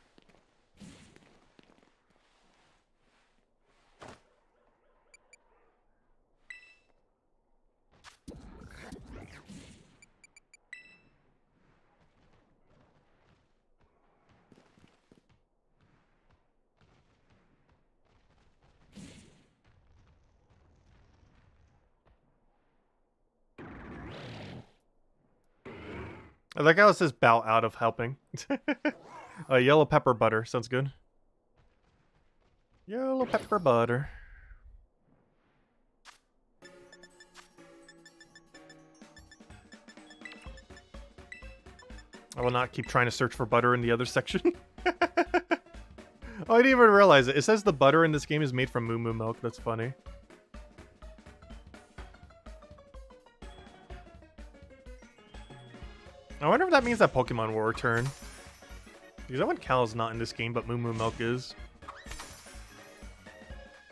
I like how it says bow out of helping. Yellow pepper butter. Sounds good. Yellow pepper butter. I will not keep trying to search for butter in the other section. Oh, I didn't even realize it. It says the butter in this game is made from moo moo milk. That's funny. I wonder if that means that Pokemon will return. Because I want Cal's not in this game, but Moo Moo Milk is.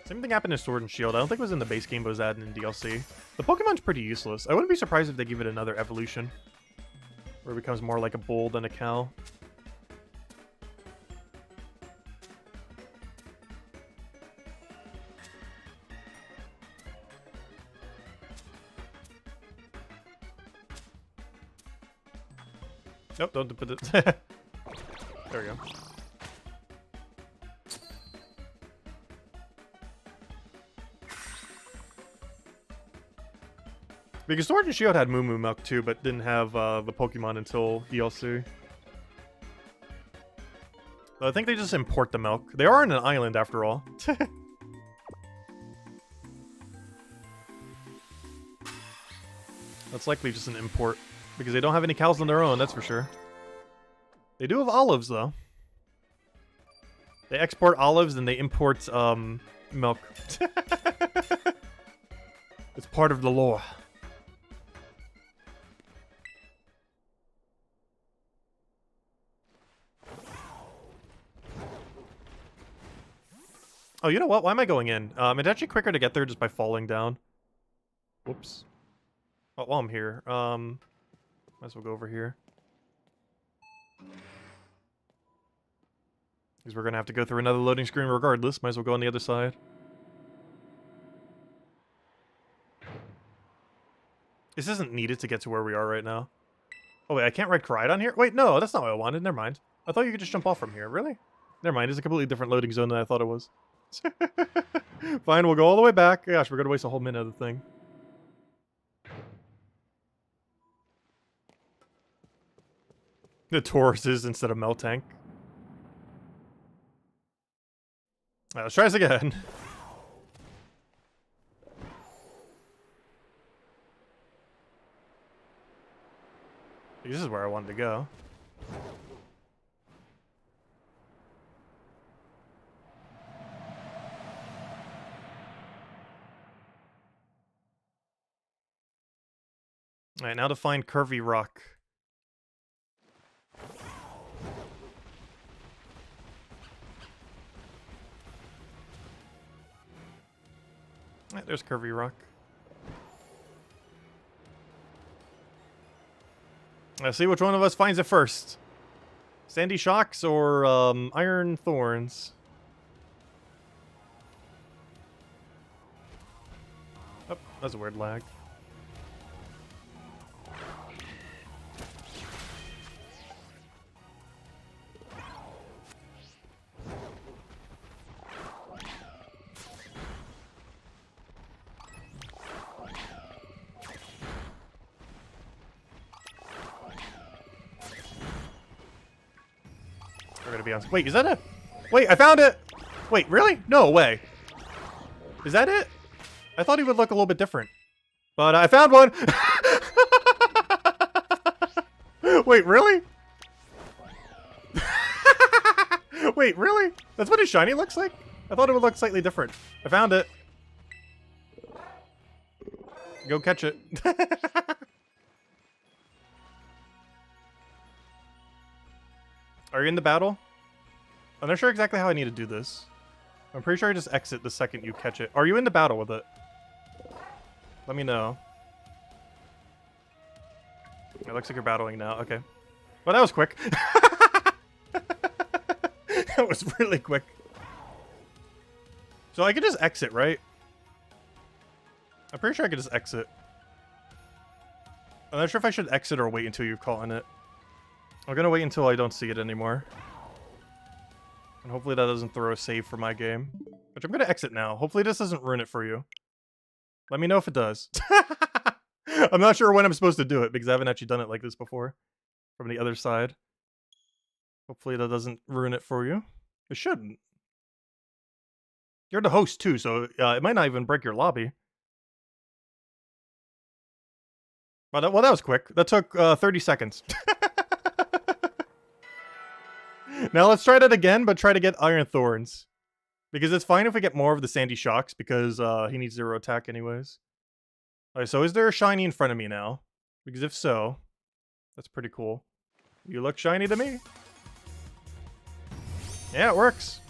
Same thing happened in Sword and Shield. I don't think it was in the base game, but it was added in DLC. The Pokemon's pretty useless. I wouldn't be surprised if they give it another evolution. Where it becomes more like a bull than a Cal. Nope, don't put it. There we go. Because Sword and Shield had Moo Moo Milk too, but didn't have the Pokemon until DLC. So I think they just import the milk. They are on an island after all. That's likely just an import. Because they don't have any cows on their own, that's for sure. They do have olives, though. They export olives and they import, milk. It's part of the lore. Oh, you know what? Why am I going in? It's actually quicker to get there just by falling down. Whoops. Oh, while I'm here, might as well go over here. Because we're gonna have to go through another loading screen regardless. Might as well go on the other side. This isn't needed to get to where we are right now. Oh, wait, I can't ride Koraidon here? Wait, no, that's not what I wanted. Never mind. I thought you could just jump off from here. Really? Never mind. It's a completely different loading zone than I thought it was. Fine, we'll go all the way back. Gosh, we're going to waste a whole minute of the thing. The Tauruses instead of Meltank. Alright, let's try this again. This is where I wanted to go. Alright, now to find Curvy Rock. Alright, there's Curvy Rock. Let's see which one of us finds it first. Sandy Shocks or Iron Thorns. Oh, that's a weird lag. We're gonna be on. Wait, is that a? Wait, I found it. Wait, really? No way. Is that it? I thought he would look a little bit different, but I found one. Wait, really? Wait, really? That's what his shiny looks like? I thought it would look slightly different. I found it. Go catch it. Are you in the battle? I'm not sure exactly how I need to do this. I'm pretty sure I just exit the second you catch it. Are you in the battle with it? Let me know. It looks like you're battling now. Okay. Well, that was quick. That was really quick. So I could just exit, right? I'm pretty sure I could just exit. I'm not sure if I should exit or wait until you've caught on it. I'm gonna wait until I don't see it anymore. And hopefully that doesn't throw a save for my game. Which I'm gonna exit now. Hopefully this doesn't ruin it for you. Let me know if it does. I'm not sure when I'm supposed to do it because I haven't actually done it like this before. From the other side. Hopefully that doesn't ruin it for you. It shouldn't. You're the host too, so it might not even break your lobby. Well, that was quick. That took 30 seconds. Now let's try that again, but try to get Iron Thorns. Because it's fine if we get more of the Sandy Shocks, because he needs 0 attack anyways. Alright, so is there a shiny in front of me now? Because if so, that's pretty cool. You look shiny to me. Yeah, it works.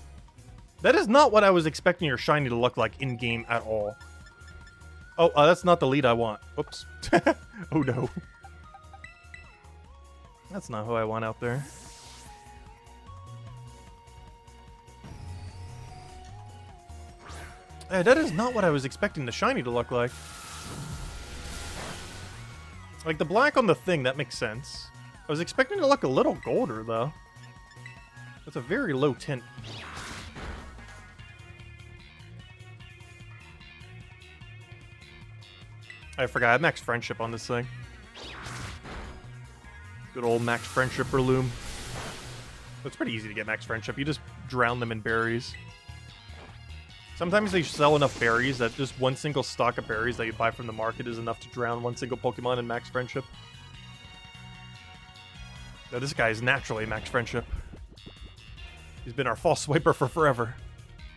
That is not what I was expecting your shiny to look like in-game at all. Oh, that's not the lead I want. Oops. Oh no. That's not who I want out there. That is not what I was expecting the shiny to look like. Like, the black on the thing, that makes sense. I was expecting it to look a little golder, though. That's a very low tint. I forgot, I have max friendship on this thing. Good old max friendship Breloom. It's pretty easy to get max friendship. You just drown them in berries. Sometimes they sell enough berries that just one single stock of berries that you buy from the market is enough to drown one single Pokemon in max friendship. Now this guy is naturally max friendship. He's been our false swiper for forever.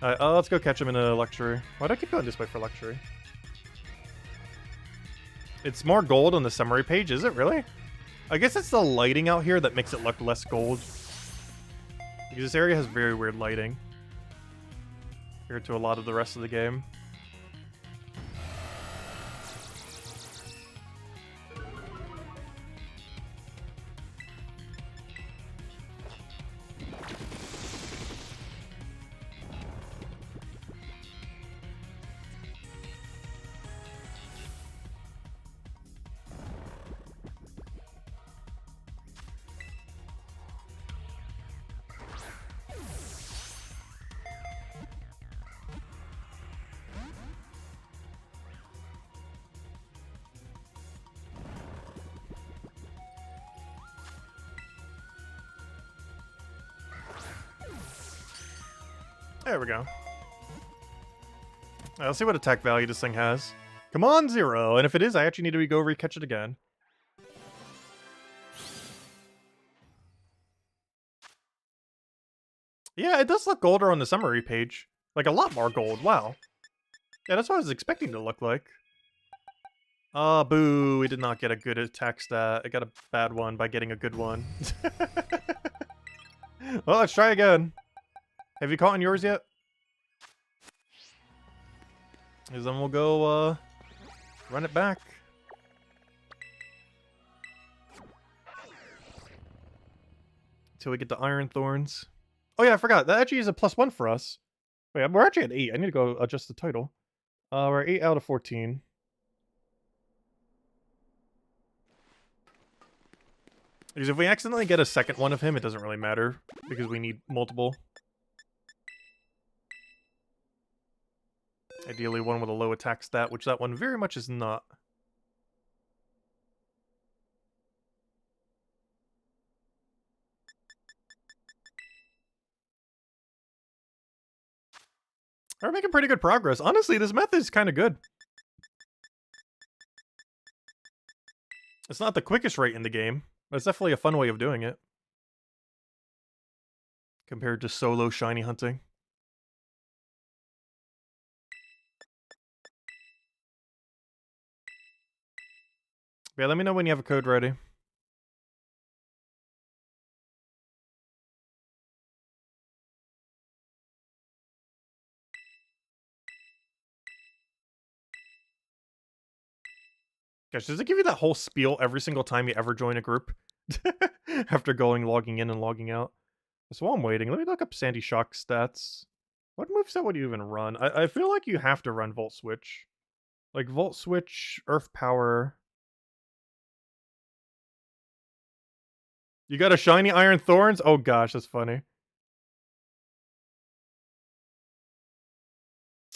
Let's go catch him in a luxury. Why do I keep going this way for luxury? It's more gold on the summary page, is it really? I guess it's the lighting out here that makes it look less gold. Because this area has very weird lighting compared to a lot of the rest of the game. There we go. Let's see what attack value this thing has. Come on, 0. And if it is, I actually need to go re-catch it again. Yeah, it does look golder on the summary page. Like, a lot more gold. Wow. Yeah, that's what I was expecting to look like. Boo. We did not get a good attack stat. I got a bad one by getting a good one. Well, let's try again. Have you caught on yours yet? Because then we'll go, run it back. Until we get the Iron Thorns. Oh yeah, I forgot. That actually is a +1 for us. Wait, we're actually at 8. I need to go adjust the title. We're 8 out of 14. Because if we accidentally get a second one of him, it doesn't really matter. Because we need multiple. Ideally one with a low attack stat, which that one very much is not. We're making pretty good progress. Honestly, this method is kind of good. It's not the quickest rate in the game, but it's definitely a fun way of doing it. Compared to solo shiny hunting. Yeah, let me know when you have a code ready. Gosh, does it give you that whole spiel every single time you ever join a group? After logging in and logging out. So while I'm waiting, let me look up Sandy Shock stats. What moveset would you even run? I feel like you have to run Volt Switch. Like Volt Switch, Earth Power. You got a shiny Iron Thorns? Oh gosh, that's funny.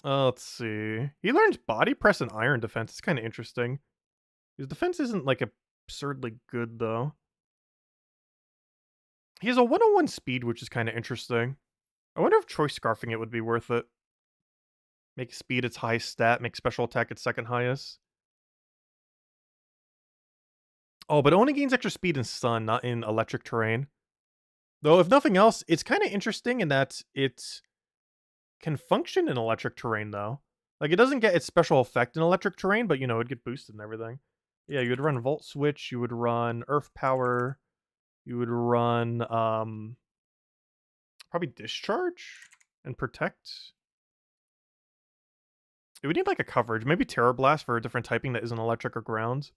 Let's see. He learns Body Press and Iron Defense. It's kind of interesting. His defense isn't like absurdly good though. He has a 101 speed, which is kind of interesting. I wonder if Choice Scarfing it would be worth it. Make speed its highest stat, make special attack its second highest. Oh, but it only gains extra speed in sun, not in electric terrain. Though, if nothing else, it's kind of interesting in that it can function in electric terrain, though. Like, it doesn't get its special effect in electric terrain, but, you know, it'd get boosted and everything. Yeah, you would run Volt Switch, you would run Earth Power, you would run, probably Discharge and Protect. It would need, like, a coverage. Maybe Terror Blast for a different typing that isn't electric or ground.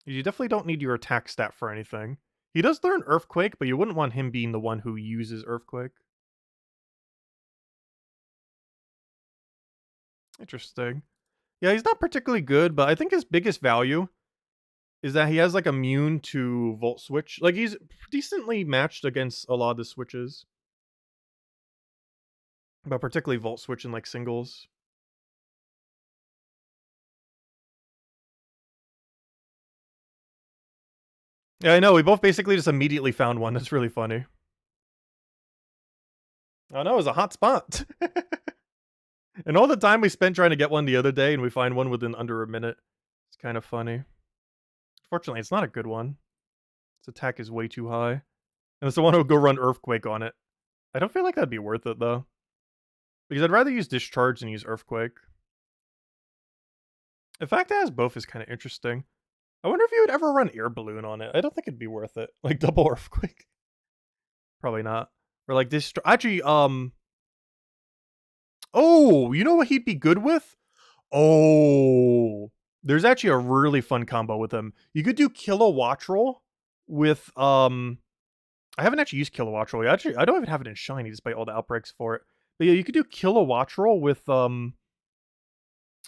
You definitely don't need your attack stat for anything. He does learn Earthquake, but you wouldn't want him being the one who uses Earthquake. Interesting. Yeah, he's not particularly good, but I think his biggest value is that he has, like, immune to Volt Switch. Like, he's decently matched against a lot of the switches. But particularly Volt Switch in, like, singles. Yeah, I know, we both basically just immediately found one. That's really funny. Oh no, it was a hot spot. And all the time we spent trying to get one the other day, and we find one within under a minute. It's kind of funny. Fortunately, it's not a good one. Its attack is way too high. And it's the one who would go run Earthquake on it. I don't feel like that'd be worth it, though. Because I'd rather use Discharge than use Earthquake. The fact that it has both is kind of interesting. I wonder if you would ever run Air Balloon on it. I don't think it'd be worth it. Like, double Earthquake. Probably not. Or like this... Actually, oh, you know what he'd be good with? Oh... There's actually a really fun combo with him. You could do Kilowattrel with, I haven't actually used Kilowattrel yet. Actually, I don't even have it in Shiny despite all the outbreaks for it. But yeah, you could do Kilowattrel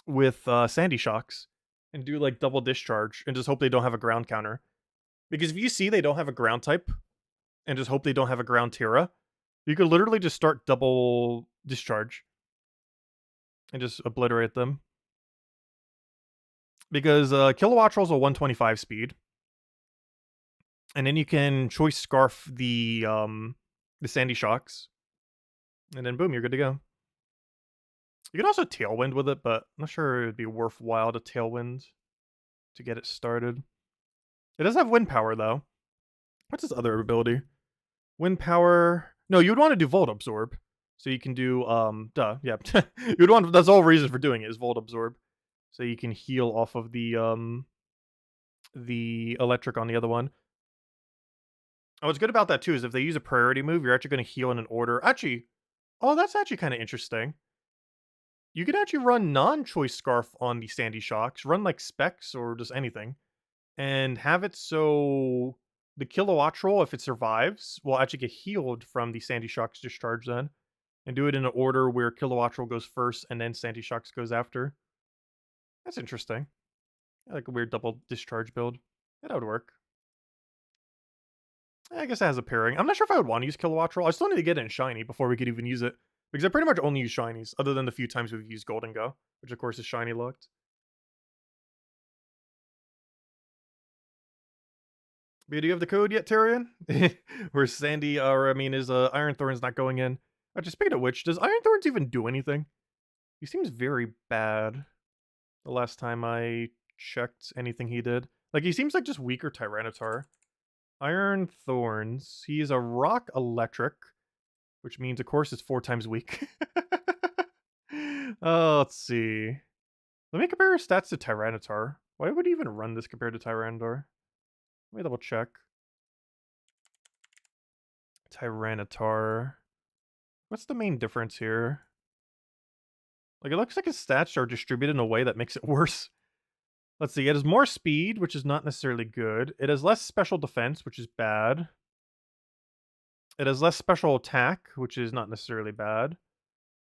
with Sandy Shocks and do like double Discharge and just hope they don't have a ground counter. Because if you see they don't have a ground type and just hope they don't have a ground Terra, you could literally just start double Discharge and just obliterate them. Because Kilowattrel's a 125 speed. And then you can Choice Scarf the Sandy Shocks. And then boom, you're good to go. You can also Tailwind with it, but I'm not sure it would be worthwhile to Tailwind to get it started. It does have Wind Power, though. What's its other ability? Wind Power... No, you would want to do Volt Absorb. So you can do, yeah. You would want... That's the whole reason for doing it, is Volt Absorb. So you can heal off of the electric on the other one. Oh, what's good about that, too, is if they use a priority move, you're actually going to heal in an order. Actually, oh, that's actually kind of interesting. You could actually run non-choice Scarf on the Sandy Shocks, run like Specs or just anything, and have it so the Kilowattrel, if it survives, will actually get healed from the Sandy Shocks discharge then, and do it in an order where Kilowattrel goes first and then Sandy Shocks goes after. That's interesting. I like a weird double discharge build. That would work. I guess it has a pairing. I'm not sure if I would want to use Kilowattrel. I still need to get it in Shiny before we could even use it. Because I pretty much only use Shinies, other than the few times we've used Golden Go, which of course is Shiny locked. But do you have the code yet, Tyrion? Where Sandy, or I mean, is Iron Thorn's not going in? Just speaking of which, does Iron Thorns even do anything? He seems very bad. The last time I checked anything he did. Like, he seems like just weaker Tyranitar. Iron Thorns. He's a rock electric, which means, of course, it's 4 times weak. Let's see. Let me compare his stats to Tyranitar. Why would he even run this compared to Tyranitar? Let me double check. Tyranitar. What's the main difference here? Like, it looks like his stats are distributed in a way that makes it worse. Let's see, it has more speed, which is not necessarily good. It has less special defense, which is bad. It has less special attack, which is not necessarily bad.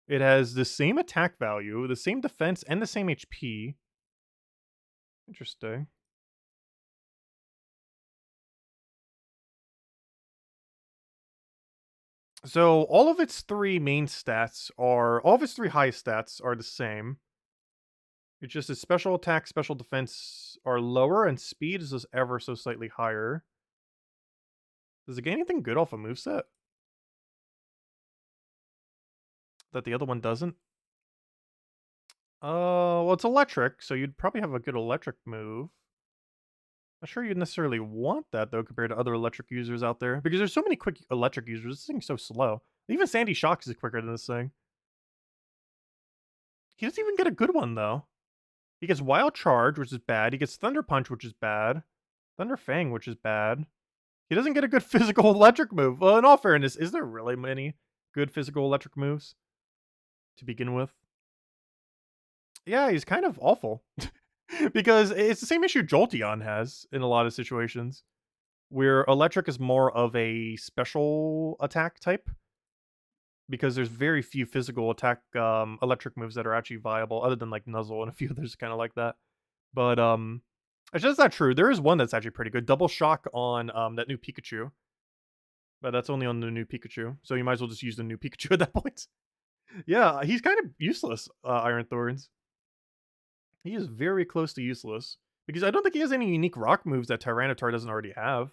It has the same attack value, the same defense, and the same HP. Interesting. So all of its 3 main stats are... All of its 3 highest stats are the same. It's just its special attack, special defense are lower, and speed is just ever so slightly higher. Does it get anything good off a moveset? That the other one doesn't? Well, it's electric, so you'd probably have a good electric move. Not sure you'd necessarily want that, though, compared to other electric users out there. Because there's so many quick electric users, this thing's so slow. Even Sandy Shocks is quicker than this thing. He doesn't even get a good one, though. He gets Wild Charge, which is bad. He gets Thunder Punch, which is bad. Thunder Fang, which is bad. He doesn't get a good physical electric move. Well, in all fairness, is there really many good physical electric moves to begin with? Yeah, he's kind of awful. Because it's the same issue Jolteon has in a lot of situations, where electric is more of a special attack type, because there's very few physical attack electric moves that are actually viable, other than like Nuzzle and a few others kind of like that. But it's just not true. There is one that's actually pretty good. Double Shock on that new Pikachu. But that's only on the new Pikachu, so you might as well just use the new Pikachu at that point. Yeah, he's kind of useless, Iron Thorns. He is very close to useless. Because I don't think he has any unique rock moves that Tyranitar doesn't already have.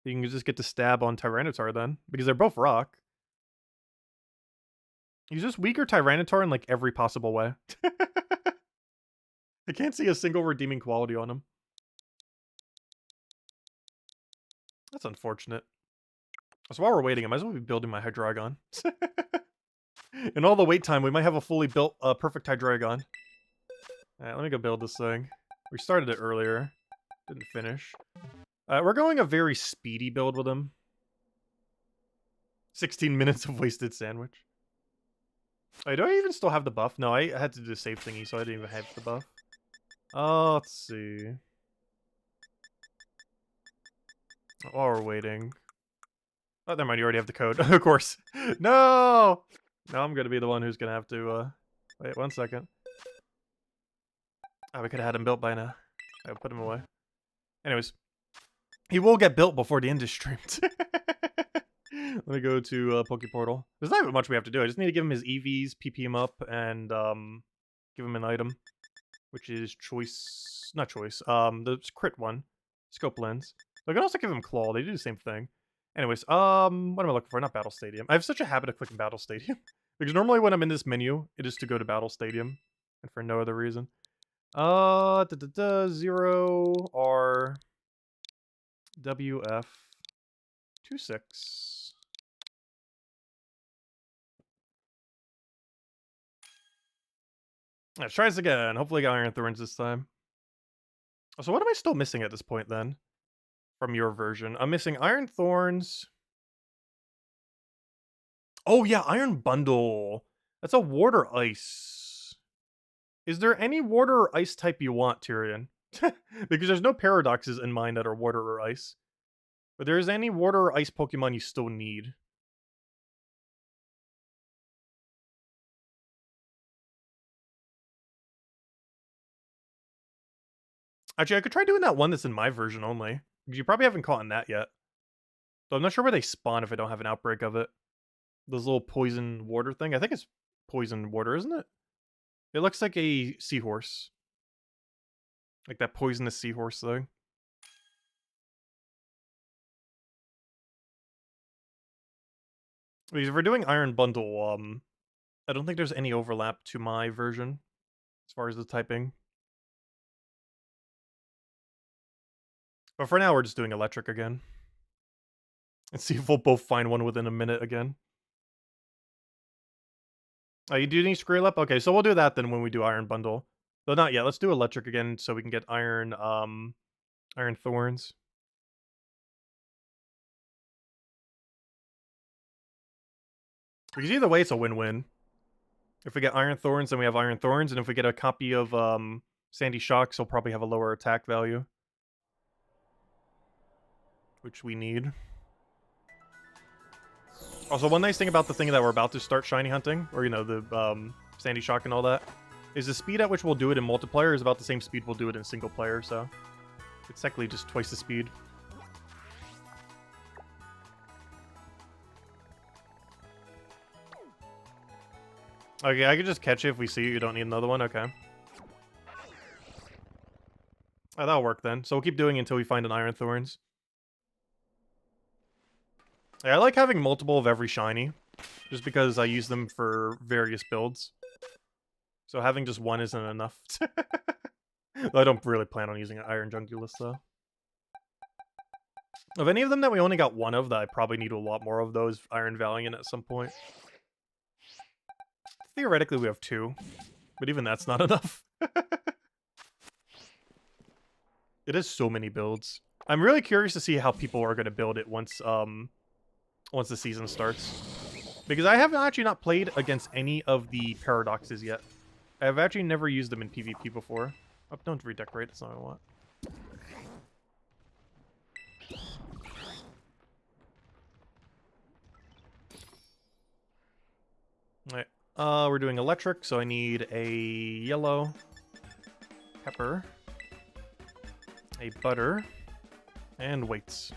You can just get to stab on Tyranitar then, because they're both rock. He's just weaker Tyranitar in like every possible way. I can't see a single redeeming quality on him. That's unfortunate. So while we're waiting, I might as well be building my Hydreigon. In all the wait time, we might have a fully built, perfect Hydreigon. Alright, let me go build this thing. We started it earlier. Didn't finish. We're going a very speedy build with him. 16 minutes of wasted sandwich. Wait, do I even still have the buff? No, I had to do the save thingy, so I didn't even have the buff. Let's see. While we're waiting. Oh, never mind, you already have the code. Of course. No! Now I'm gonna be the one who's gonna have to, wait 1 second. Oh, we could've had him built by now. I'll put him away. Anyways. He will get built before the end is streamed. Let me go to Poke Portal. There's not even much we have to do. I just need to give him his EVs, PP him up, and give him an item. Which is choice... Not choice. The crit one. Scope Lens. I can also give him Claw. They do the same thing. Anyways, what am I looking for? Not Battle Stadium. I have such a habit of clicking Battle Stadium. Because normally when I'm in this menu, it is to go to Battle Stadium. And for no other reason. 0 R WF 26. Let's try this again. Hopefully I got Iron Thorns this time. So what am I still missing at this point then? From your version. I'm missing Iron Thorns. Oh yeah, Iron Bundle. That's a water ice. Is there any water or ice type you want, Tyrion? Because there's no paradoxes in mine that are water or ice. But there is any water or ice Pokemon you still need. Actually, I could try doing that one that's in my version only. Because you probably haven't caught in that yet. So I'm not sure where they spawn if I don't have an outbreak of it. Those little poison water thing. I think it's poison water, isn't it? It looks like a seahorse. Like that poisonous seahorse thing. Because if we're doing Iron Bundle, I don't think there's any overlap to my version. As far as the typing. But for now, we're just doing electric again. And see if we'll both find one within a minute again. Oh, you do need Skrill up? Okay, so we'll do that then when we do Iron Bundle. Though not yet. Let's do electric again so we can get Iron Thorns. Because either way, it's a win-win. If we get Iron Thorns, then we have Iron Thorns, and if we get a copy of Sandy Shocks, he'll probably have a lower attack value. Which we need. Also, one nice thing about the thing that we're about to start shiny hunting, or, you know, the Sandy Shock and all that, is the speed at which we'll do it in multiplayer is about the same speed we'll do it in single player, so it's technically just twice the speed. Okay, I can just catch it if we see it. You don't need another one? Okay. Oh, that'll work then. So we'll keep doing it until we find an Iron Thorns. Yeah, I like having multiple of every shiny, just because I use them for various builds. So having just one isn't enough. I don't really plan on using an Iron Jungulus, though. Of any of them that we only got one of, that I probably need a lot more of those, Iron Valiant at some point. Theoretically, we have 2, but even that's not enough. It is so many builds. I'm really curious to see how people are going to build it once the season starts. Because I have actually not played against any of the paradoxes yet. I've actually never used them in PvP before. Oh, don't redecorate, that's not what I want. Alright, we're doing electric, so I need a yellow pepper, a butter, and weights.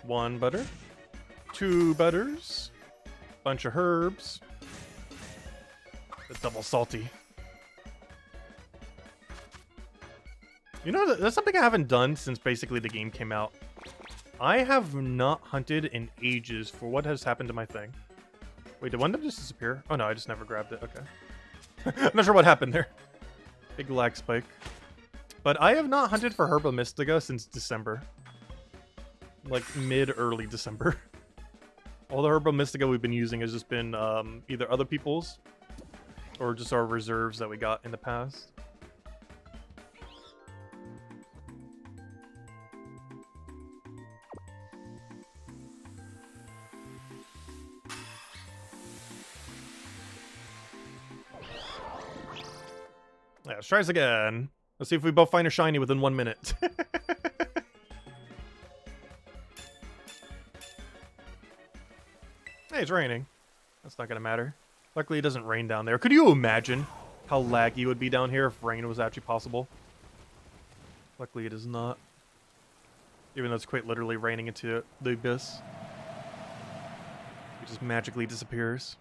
One butter, 2 butters, bunch of herbs, the double salty. You know, that's something I haven't done since basically the game came out. I have not hunted in ages for what has happened to my thing. Wait, did one of them just disappear? Oh no, I just never grabbed it, okay. I'm not sure what happened there. Big lag spike. But I have not hunted for Herba Mystica since December. Like mid-early December. All the Herba Mystica we've been using has just been either other people's or just our reserves that we got in the past. Yeah, let's try this again. Let's see if we both find a shiny within 1 minute. Hey, it's raining. That's not gonna matter. Luckily, it doesn't rain down there. Could you imagine how laggy it would be down here if rain was actually possible? Luckily, it is not. Even though it's quite literally raining into the abyss. It just magically disappears.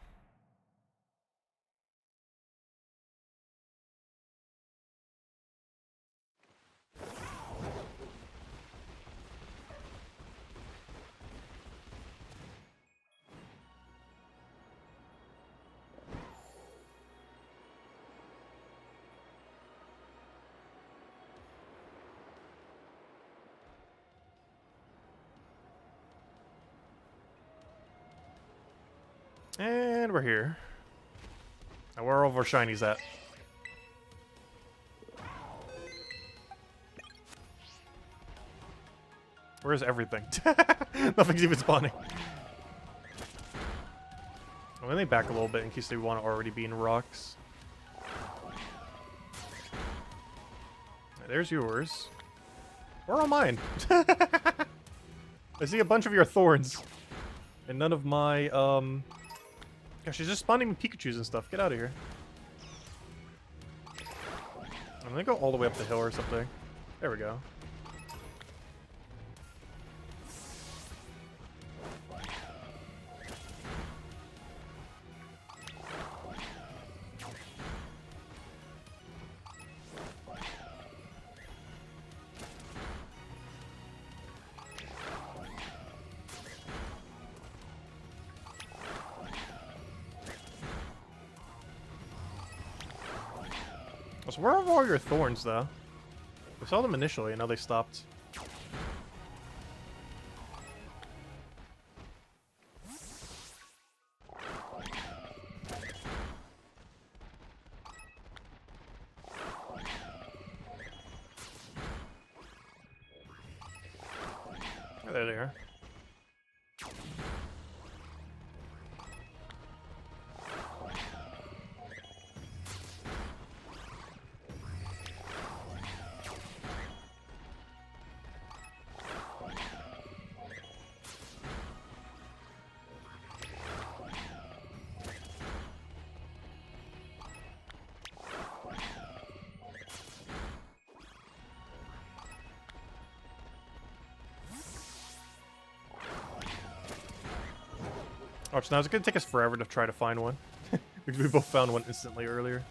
And we're here. Now where are all of our shinies at? Where's everything? Nothing's even spawning. I'm gonna back a little bit in case they want to already be in rocks. There's yours. Where are mine? I see a bunch of your thorns. And none of my, Gosh, she's just spawning me Pikachus and stuff. Get out of here. I'm gonna go all the way up the hill or something. There we go. So where are all your thorns, though? I saw them initially, and now they stopped. Oh, there they are. Oh, so now it's gonna take us forever to try to find one. Because we both found one instantly earlier.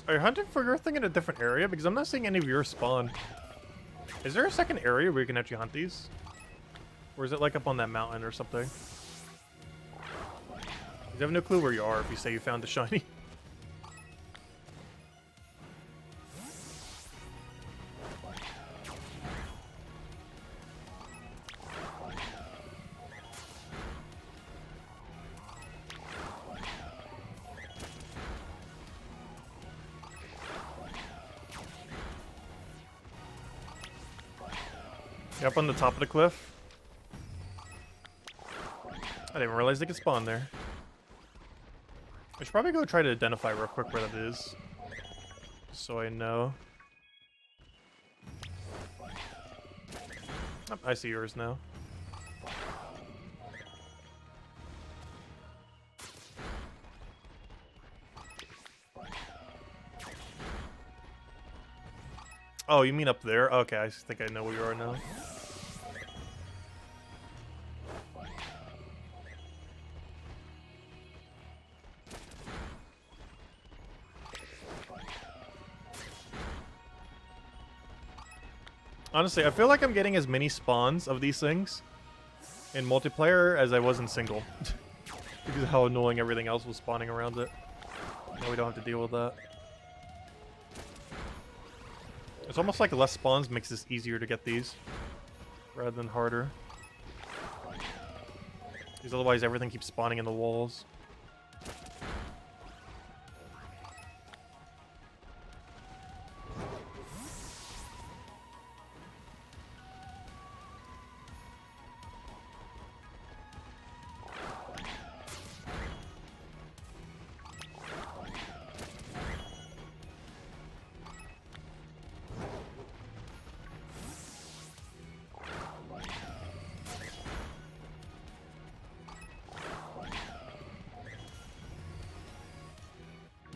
Are you hunting for your thing in a different area? Because I'm not seeing any of yours spawn. Is there a second area where you can actually hunt these? Or is it like up on that mountain or something? You have no clue where you are if you say you found the shiny. You up on the top of the cliff? I didn't realize they could spawn there. I should probably go try to identify real quick where that is. So I know. Oh, I see yours now. Oh, you mean up there? Okay, I think I know where you are now. Honestly, I feel like I'm getting as many spawns of these things in multiplayer as I was in single. Because of how annoying everything else was spawning around it. Now we don't have to deal with that. It's almost like less spawns makes this easier to get these, rather than harder. Because otherwise everything keeps spawning in the walls.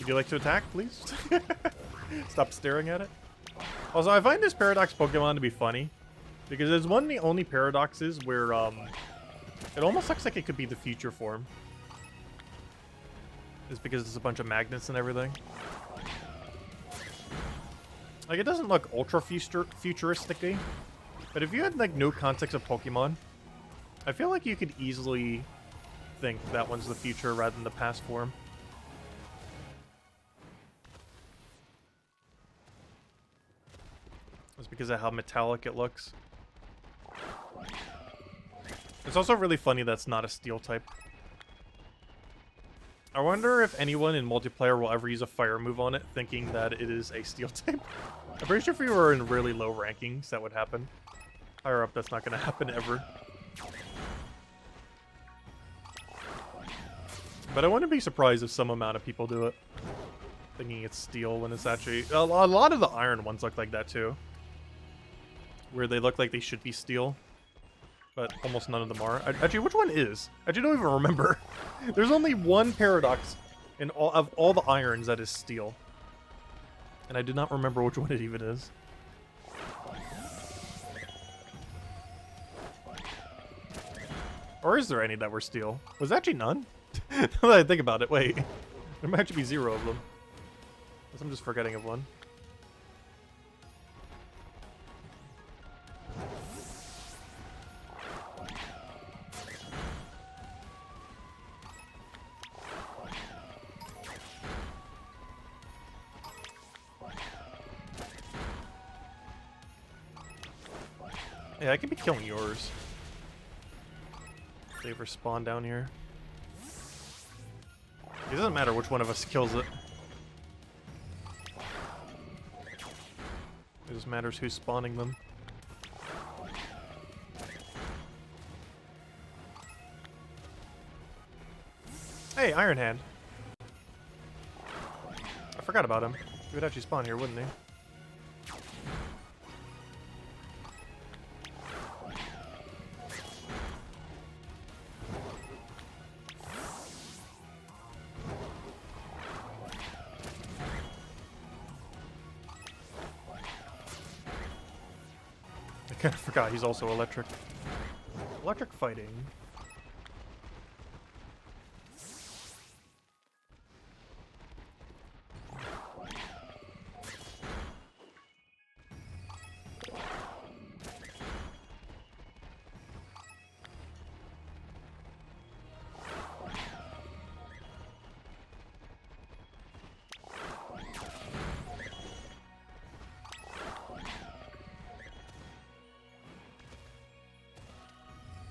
you like to attack, please? Stop staring at it. Also, I find this Paradox Pokemon to be funny, because it's one of the only paradoxes where, it almost looks like it could be the future form. It's because it's a bunch of magnets and everything. Like, it doesn't look ultra futuristic-y, but if you had, like, no context of Pokemon, I feel like you could easily think that one's the future rather than the past form. It's because of how metallic it looks. It's also really funny that's not a steel type. I wonder if anyone in multiplayer will ever use a fire move on it, thinking that it is a steel type. I'm pretty sure if we were in really low rankings, that would happen. Higher up, that's not going to happen ever. But I wouldn't be surprised if some amount of people do it, thinking it's steel when it's actually... A lot of the iron ones look like that too, where they look like they should be steel, but almost none of them are. Actually, which one is? I don't even remember. There's only one Paradox in all the irons that is steel, and I do not remember which one it even is. Or is there any that were steel? Was actually none? Now that I think about it, wait. There might actually be 0 of them. Unless I'm just forgetting of one. Yeah, I could be killing yours. They ever spawn down here. It doesn't matter which one of us kills it. It just matters who's spawning them. Hey, Iron Hand. I forgot about him. He would actually spawn here, wouldn't he? I kind of forgot he's also electric. Electric fighting.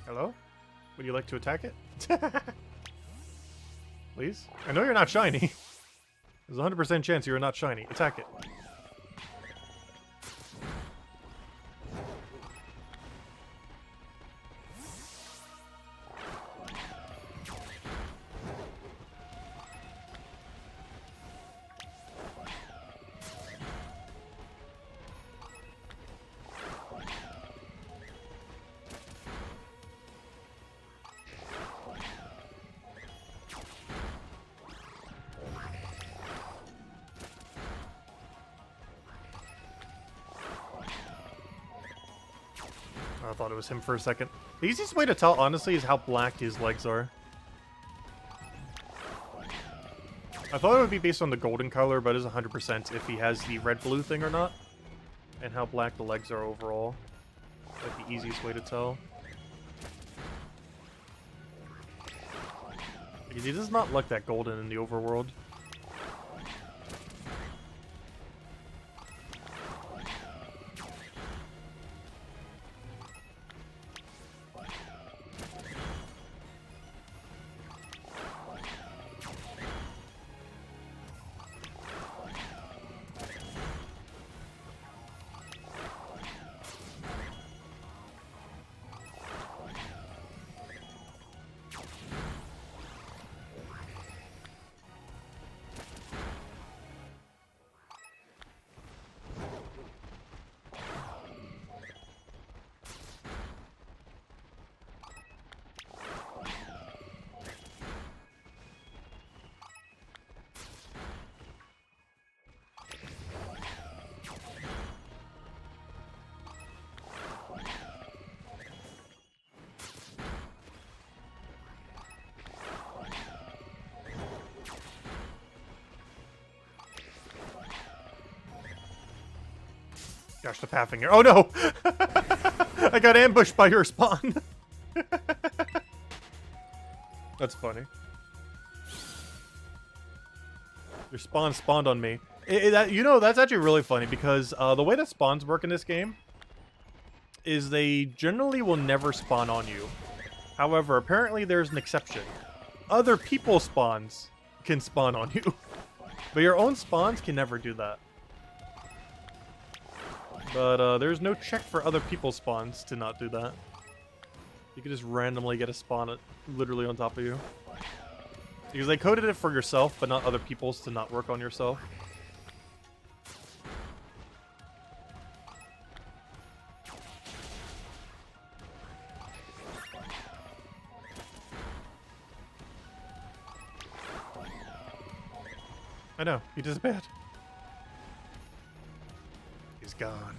Hello? Would you like to attack it? Please? I know you're not shiny. There's a 100% chance you're not shiny. Attack it. I thought it was him for a second. The easiest way to tell, honestly, is how black his legs are. I thought it would be based on the golden color, but it is 100% if he has the red-blue thing or not. And how black the legs are overall. Like the easiest way to tell. Because he does not look that golden in the overworld. Gosh, the pathing here. Oh no! I got ambushed by your spawn. That's funny. Your spawn spawned on me. You know, that's actually really funny because the way that spawns work in this game is they generally will never spawn on you. However, apparently there's an exception. Other people's spawns can spawn on you, but your own spawns can never do that. But there's no check for other people's spawns to not do that. You can just randomly get a spawn literally on top of you. Because they coded it for yourself, but not other people's to not work on yourself. I know, he disappeared. He's gone.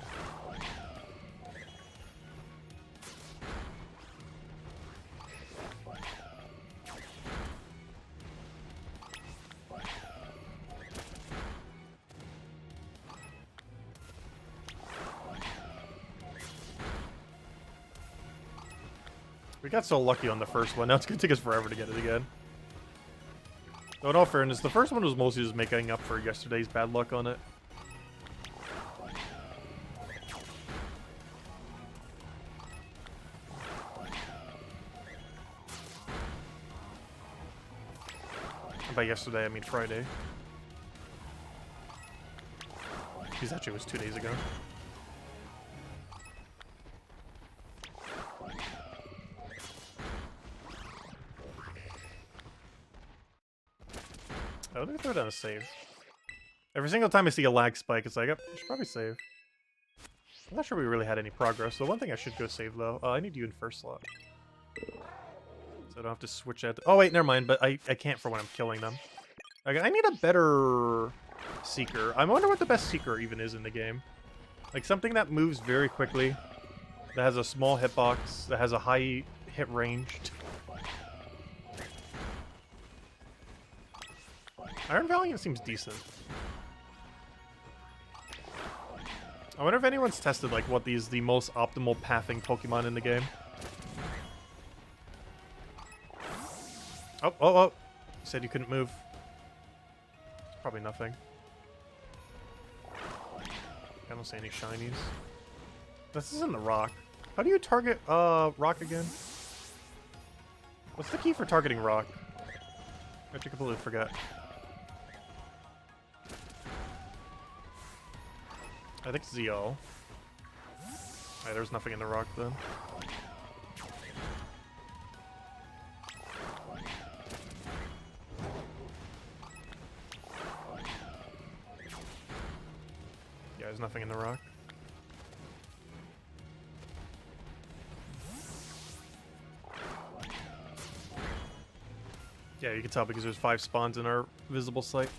We got so lucky on the first one, now it's gonna take us forever to get it again. Though in all fairness, the first one was mostly just making up for yesterday's bad luck on it. And by yesterday, I mean Friday. Because actually it was 2 days ago. Oh, let me throw down a save. Every single time I see a lag spike, it's like, oh, I should probably save. I'm not sure we really had any progress. The one thing I should go save, though, I need you in first slot. So I don't have to switch out. Oh, wait, never mind, but I can't for when I'm killing them. Okay, I need a better Seeker. I wonder what the best Seeker even is in the game. Like, something that moves very quickly, that has a small hitbox, that has a high hit range. Iron Valiant seems decent. I wonder if anyone's tested like what the most optimal pathing Pokemon in the game. Oh, oh, oh! You said you couldn't move. It's probably nothing. I don't see any shinies. This isn't the rock. How do you target rock again? What's the key for targeting rock? I have to completely forget. I think ZO. Alright, there's nothing in the rock then. Yeah, there's nothing in the rock. Yeah, you can tell because there's 5 spawns in our visible sight.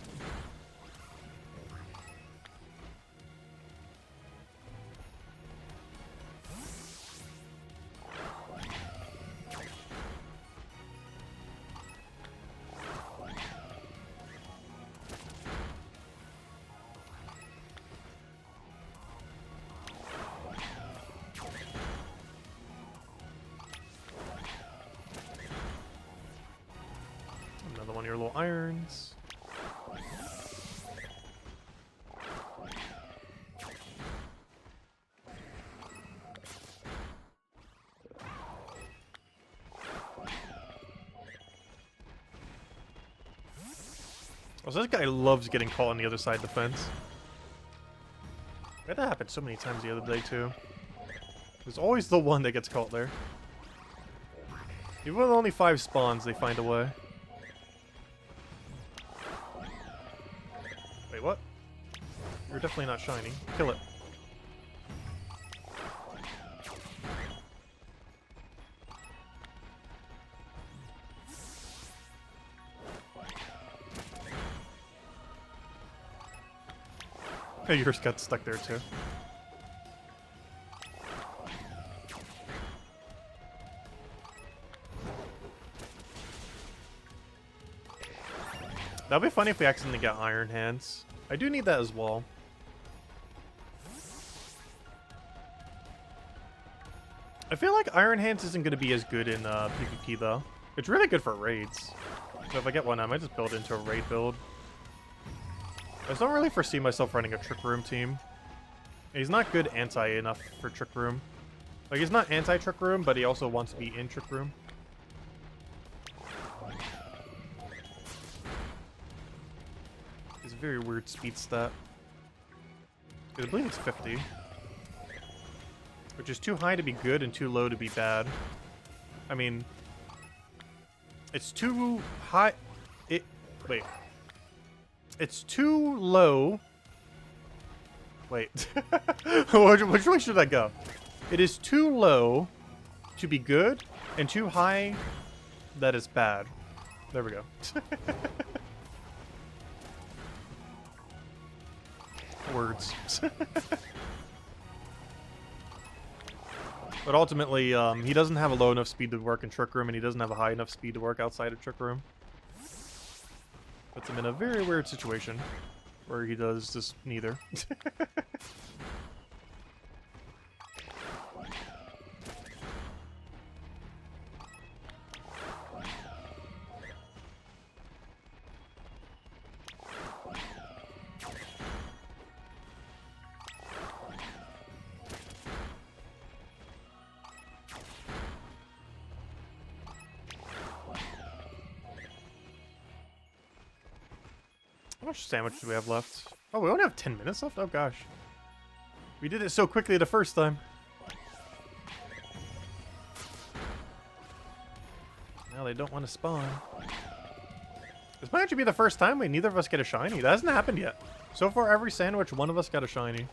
Another one of your little irons. Oh, so this guy loves getting caught on the other side of the fence. That happened so many times the other day too. There's always the one that gets caught there. Even with only 5 spawns, they find a way. Wait, what? You're definitely not shiny. Kill it. Hey, yours got stuck there too. That'd be funny if we accidentally got Iron Hands. I do need that as well. I feel like Iron Hands isn't going to be as good in PvP, though. It's really good for raids. So if I get one, I might just build it into a raid build. I just don't really foresee myself running a Trick Room team. He's not good anti enough for Trick Room. Like, he's not anti-Trick Room, but he also wants to be in Trick Room. It's a very weird speed stat. I believe it's 50. Which is too high to be good and too low to be bad. I mean... It's too high... Wait. It's too low... Wait. Which way should I go? It is too low to be good, and too high that is bad. There we go. Words. But ultimately, he doesn't have a low enough speed to work in Trick Room, and he doesn't have a high enough speed to work outside of Trick Room. Puts him in a very weird situation, where he does just neither. How much sandwich do we have left? Oh, we only have 10 minutes left? Oh, gosh. We did it so quickly the first time. Now they don't want to spawn. This might actually be the first time neither of us get a shiny. That hasn't happened yet. So far, every sandwich, one of us got a shiny.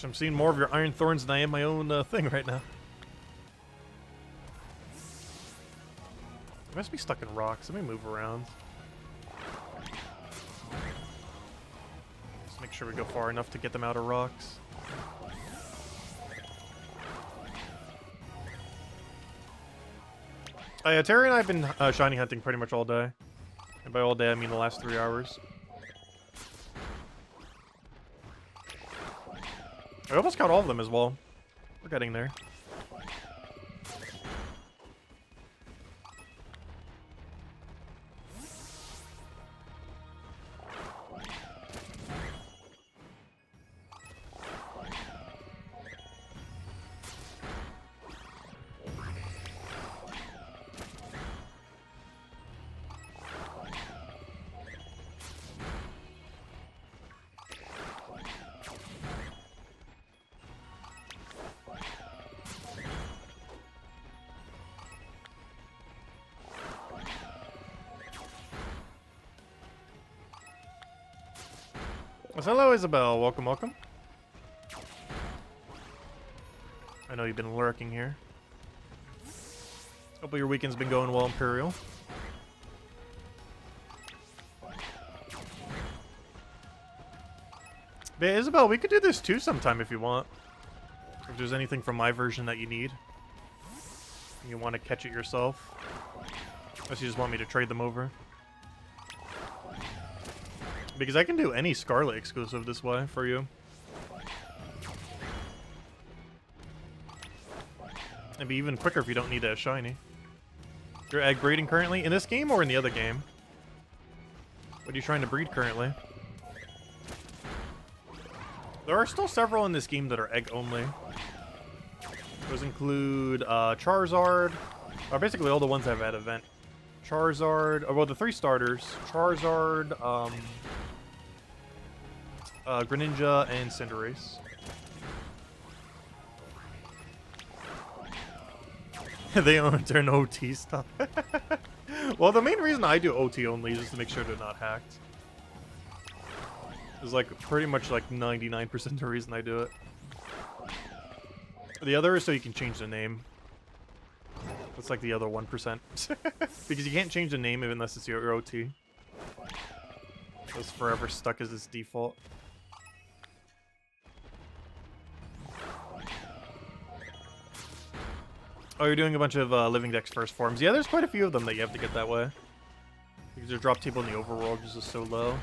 I'm seeing more of your Iron Thorns than I am my own thing right now. I must be stuck in rocks. Let me move around. Just make sure we go far enough to get them out of rocks. Yeah, Terry and I have been shiny hunting pretty much all day. And by all day, I mean the last 3 hours. I almost got all of them as well. We're getting there. Well, hello, Isabel. Welcome, welcome. I know you've been lurking here. Hopefully your weekend's been going well, Imperial. But yeah, Isabel, we could do this too sometime if you want. If there's anything from my version that you need. And you want to catch it yourself. Unless you just want me to trade them over. Because I can do any Scarlet exclusive this way for you. It'd be even quicker if you don't need a shiny. You're egg breeding currently? In this game or in the other game? What are you trying to breed currently? There are still several in this game that are egg only. Those include Charizard. Basically all the ones I've had event. Charizard, well, the 3 starters. Charizard, Greninja and Cinderace. They turn OT stuff. Well, the main reason I do OT only is just to make sure they're not hacked. It's like pretty much like 99% the reason I do it. The other is so you can change the name. That's like the other 1%. Because you can't change the name unless it's your OT. So it's forever stuck as its default. Oh, you're doing a bunch of Living Dex first forms. Yeah, there's quite a few of them that you have to get that way. Because your drop table in the overworld is just so low.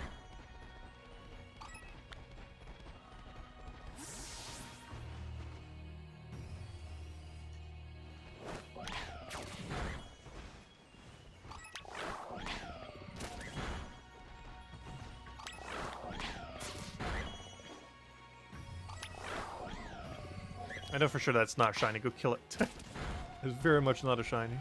I know for sure that's not shiny. Go kill it. It's very much not a shiny.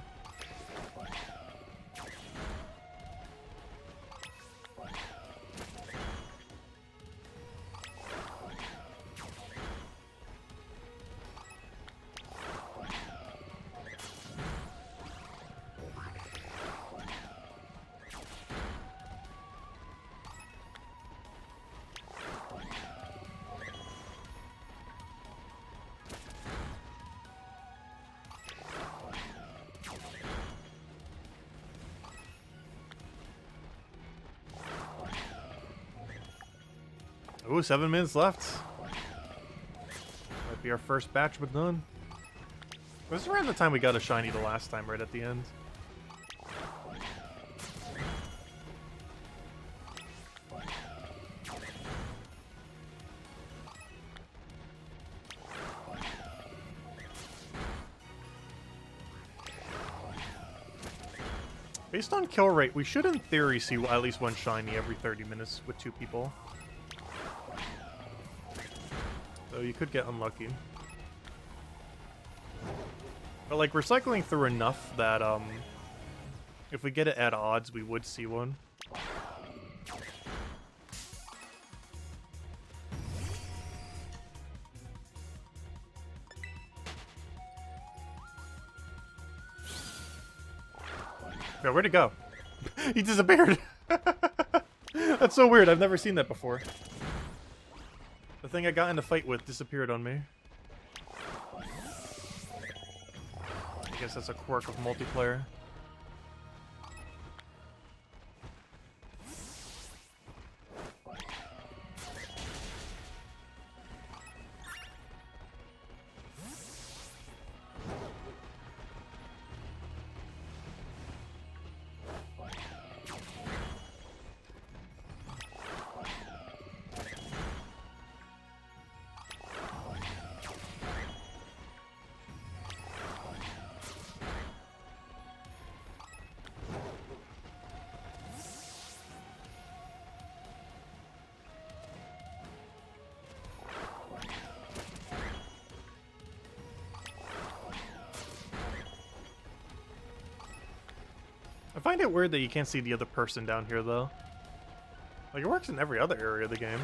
Ooh, 7 minutes left. Might be our first batch, but done. This is around the time we got a shiny the last time, right at the end. Based on kill rate, we should in theory see at least one shiny every 30 minutes with 2 people. So you could get unlucky. But like, we're cycling through enough that if we get it at odds, we would see one. Yeah, where'd it go? He disappeared! That's so weird, I've never seen that before. The thing I got in a fight with disappeared on me. I guess that's a quirk of multiplayer. I find it weird that you can't see the other person down here, though. Like, it works in every other area of the game.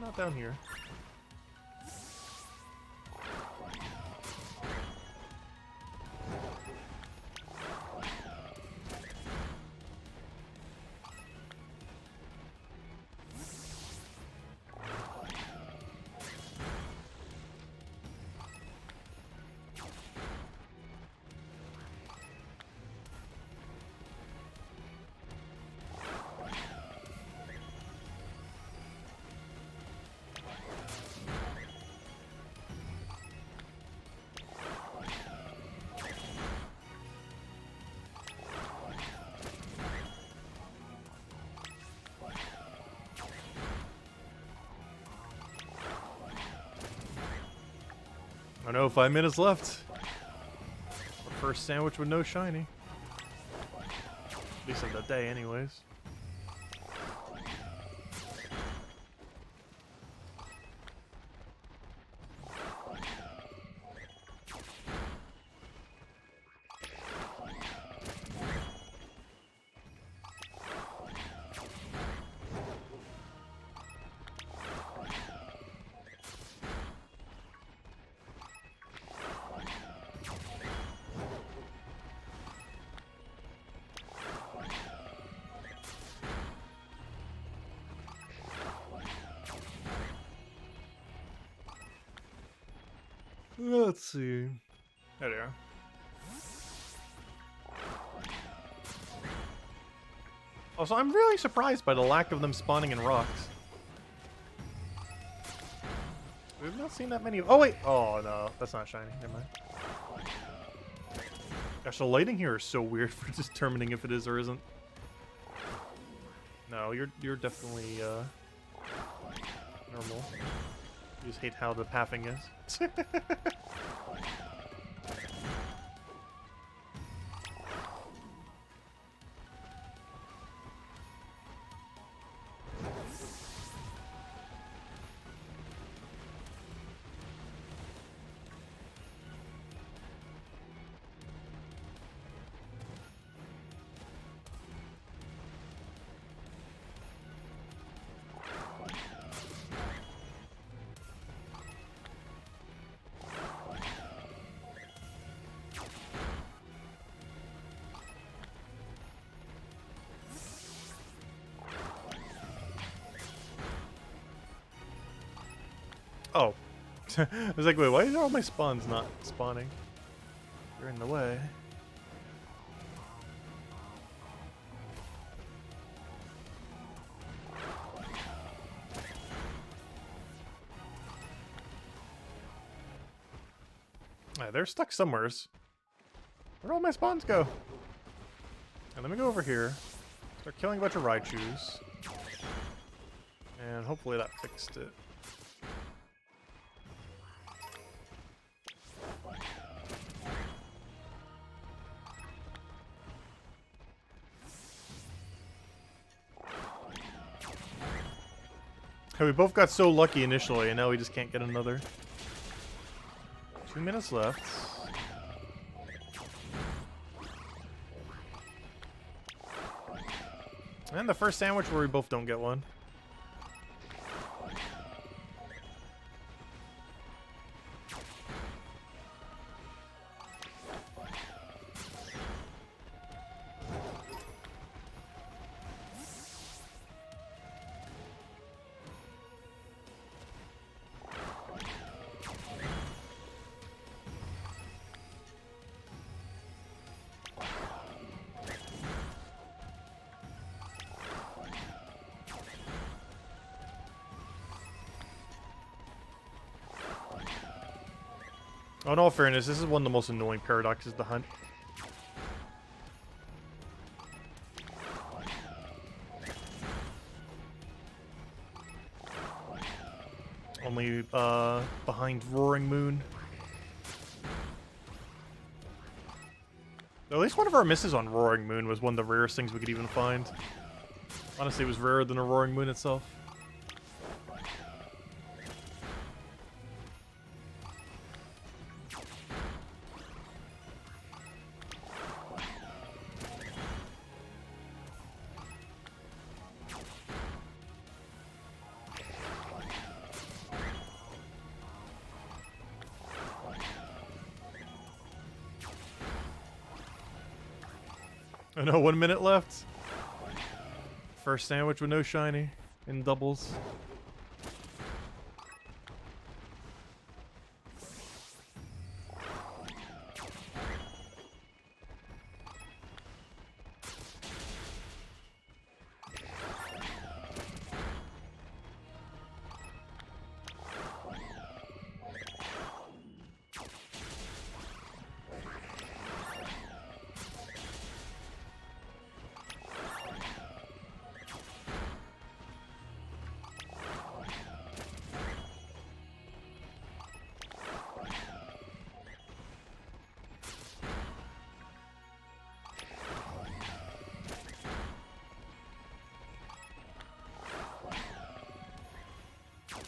Not down here. Oh no, 5 minutes left. Our first sandwich with no shiny. At least of the day, anyways. Let's see. There they are. Also, I'm really surprised by the lack of them spawning in rocks. We've not seen that many. Oh, wait. Oh, no. That's not shiny. Never mind. Gosh, the lighting here is so weird for determining if it is or isn't. No, you're definitely normal. You just hate how the pathing is. Oh. I was like, wait, why are all my spawns not spawning? They're in the way. They're stuck somewheres. Where'd all my spawns go? And let me go over here. Start killing a bunch of Raichus. And hopefully that fixed it. We both got so lucky initially, and now we just can't get another. 2 minutes left. And the first sandwich where we both don't get one. Oh, in all fairness, this is one of the most annoying paradoxes to hunt. Only, behind Roaring Moon. At least one of our misses on Roaring Moon was one of the rarest things we could even find. Honestly, it was rarer than a Roaring Moon itself. I know, 1 minute left. First sandwich with no shiny in doubles.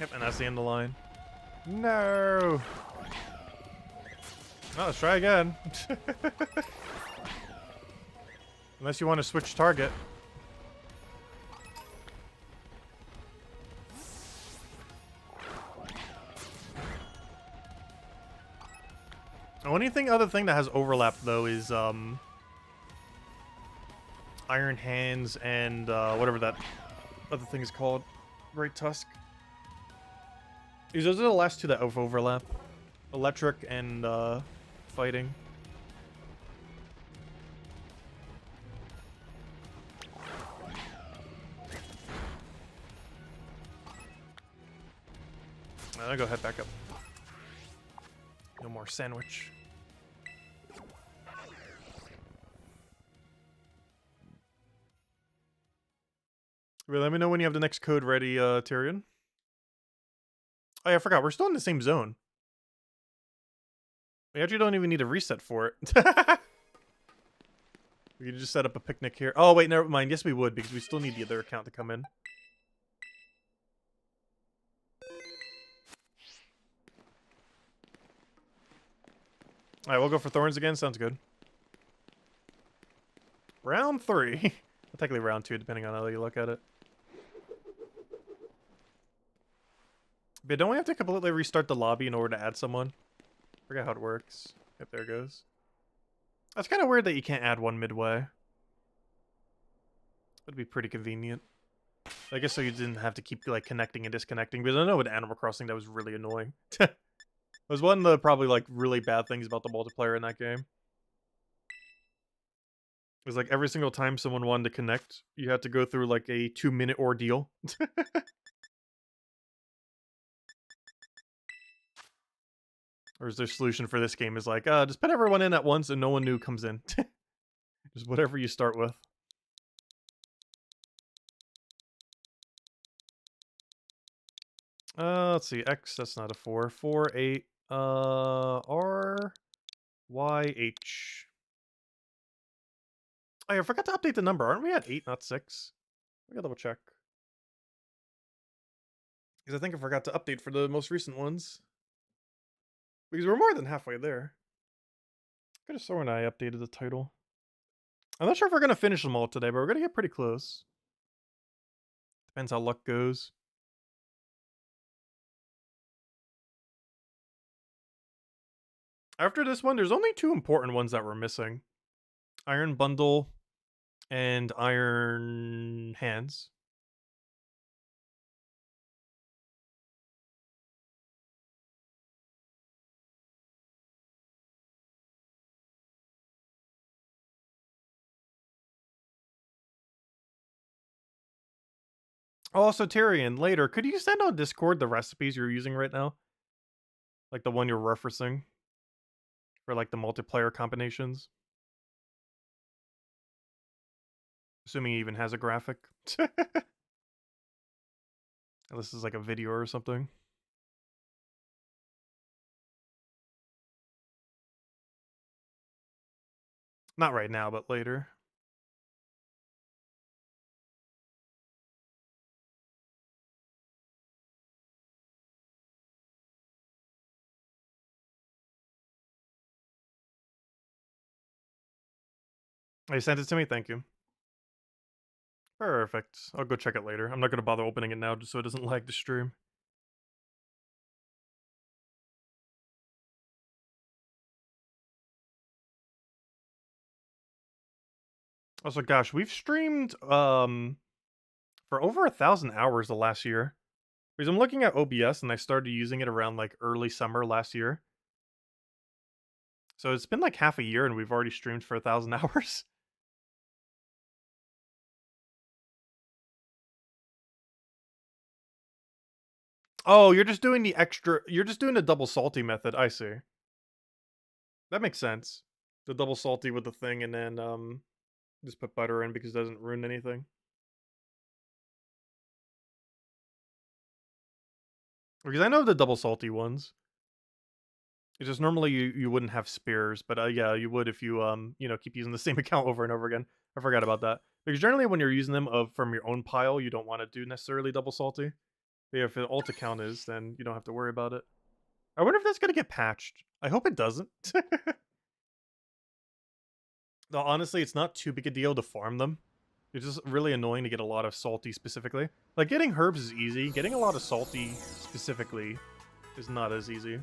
Yep, and that's the end of the line. No! Oh, let's try again. Unless you want to switch target. The only other thing that has overlap, though, is, Iron Hands and, whatever that other thing is called. Great Tusk. Those are the last two that have overlap. electric and fighting. I'll go head back up. No more sandwich. Wait, let me know when you have the next code ready, Tyrion. Oh yeah, I forgot. We're still in the same zone. We actually don't even need a reset for it. We can just set up a picnic here. Oh, wait, never mind. Yes, we would, because we still need the other account to come in. Alright, we'll go for Thorns again. Sounds good. Round 3. Well, technically round 2, depending on how you look at it. But don't we have to completely restart the lobby in order to add someone? Forget how it works. Yep, there it goes. That's kind of weird that you can't add one midway. Would be pretty convenient. I guess so you didn't have to keep like connecting and disconnecting, because I know with Animal Crossing that was really annoying. It was one of the probably like really bad things about the multiplayer in that game. It was like every single time someone wanted to connect, you had to go through like a 2-minute ordeal. Or is their solution for this game is like, just put everyone in at once and no one new comes in. Just whatever you start with. Let's see. X, that's not a 4. 4, 8. R, Y, H. Oh, yeah, I forgot to update the number. Aren't we at 8, not 6? We gotta double check. Because I think I forgot to update for the most recent ones. Because we're more than halfway there. Could have sworn I updated the title. I'm not sure if we're gonna finish them all today, but we're gonna get pretty close. Depends how luck goes. After this one, there's only 2 important ones that we're missing. Iron Bundle and Iron Hands. Also, Tyrion, later, could you send on Discord the recipes you're using right now? Like the one you're referencing? For like the multiplayer combinations? Assuming he even has a graphic. This is like a video or something. Not right now, but later. Oh, you sent it to me? Thank you. Perfect. I'll go check it later. I'm not going to bother opening it now just so it doesn't lag the stream. Also, gosh, we've streamed for over 1,000 hours the last year. Because I'm looking at OBS and I started using it around like early summer last year. So it's been like half a year and we've already streamed for 1,000 hours. Oh, you're just doing the extra, you're just doing the double salty method. I see. That makes sense. The double salty with the thing and then just put butter in because it doesn't ruin anything. Because I know the double salty ones. It's just normally you wouldn't have spares, but yeah, you would if you you know, keep using the same account over and over again. I forgot about that. Because generally when you're using them from your own pile, you don't want to do necessarily double salty. But yeah, if an alt account is, then you don't have to worry about it. I wonder if that's gonna get patched. I hope it doesn't. No, honestly, it's not too big a deal to farm them. It's just really annoying to get a lot of salty specifically. Like, getting herbs is easy. Getting a lot of salty specifically is not as easy.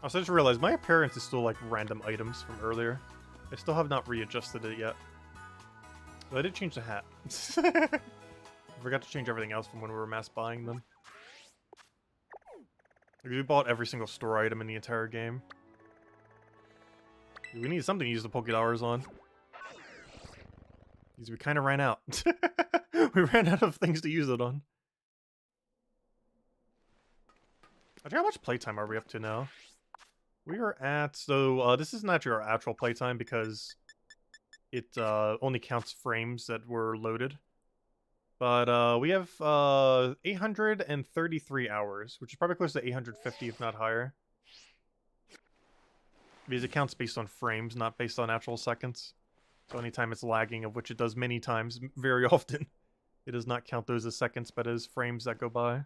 Also, I just realized my appearance is still like random items from earlier. I still have not readjusted it yet. So I did change the hat. I forgot to change everything else from when we were mass buying them. We bought every single store item in the entire game. We need something to use the Pokédollars on. Because we kind of ran out. We ran out of things to use it on. I think how much playtime are we up to now? We are at... So, this isn't actually our actual playtime because it only counts frames that were loaded. But we have 833 hours, which is probably close to 850 if not higher. Because it counts based on frames, not based on actual seconds. So anytime it's lagging, of which it does many times, very often, it does not count those as seconds, but as frames that go by.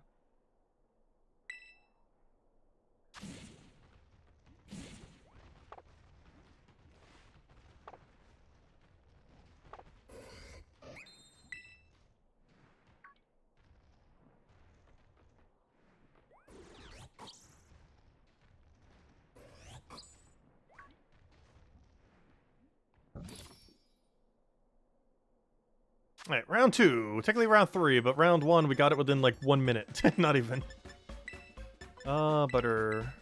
Alright, round 2. Technically round 3, but round 1 we got it within like 1 minute. Not even. Butter.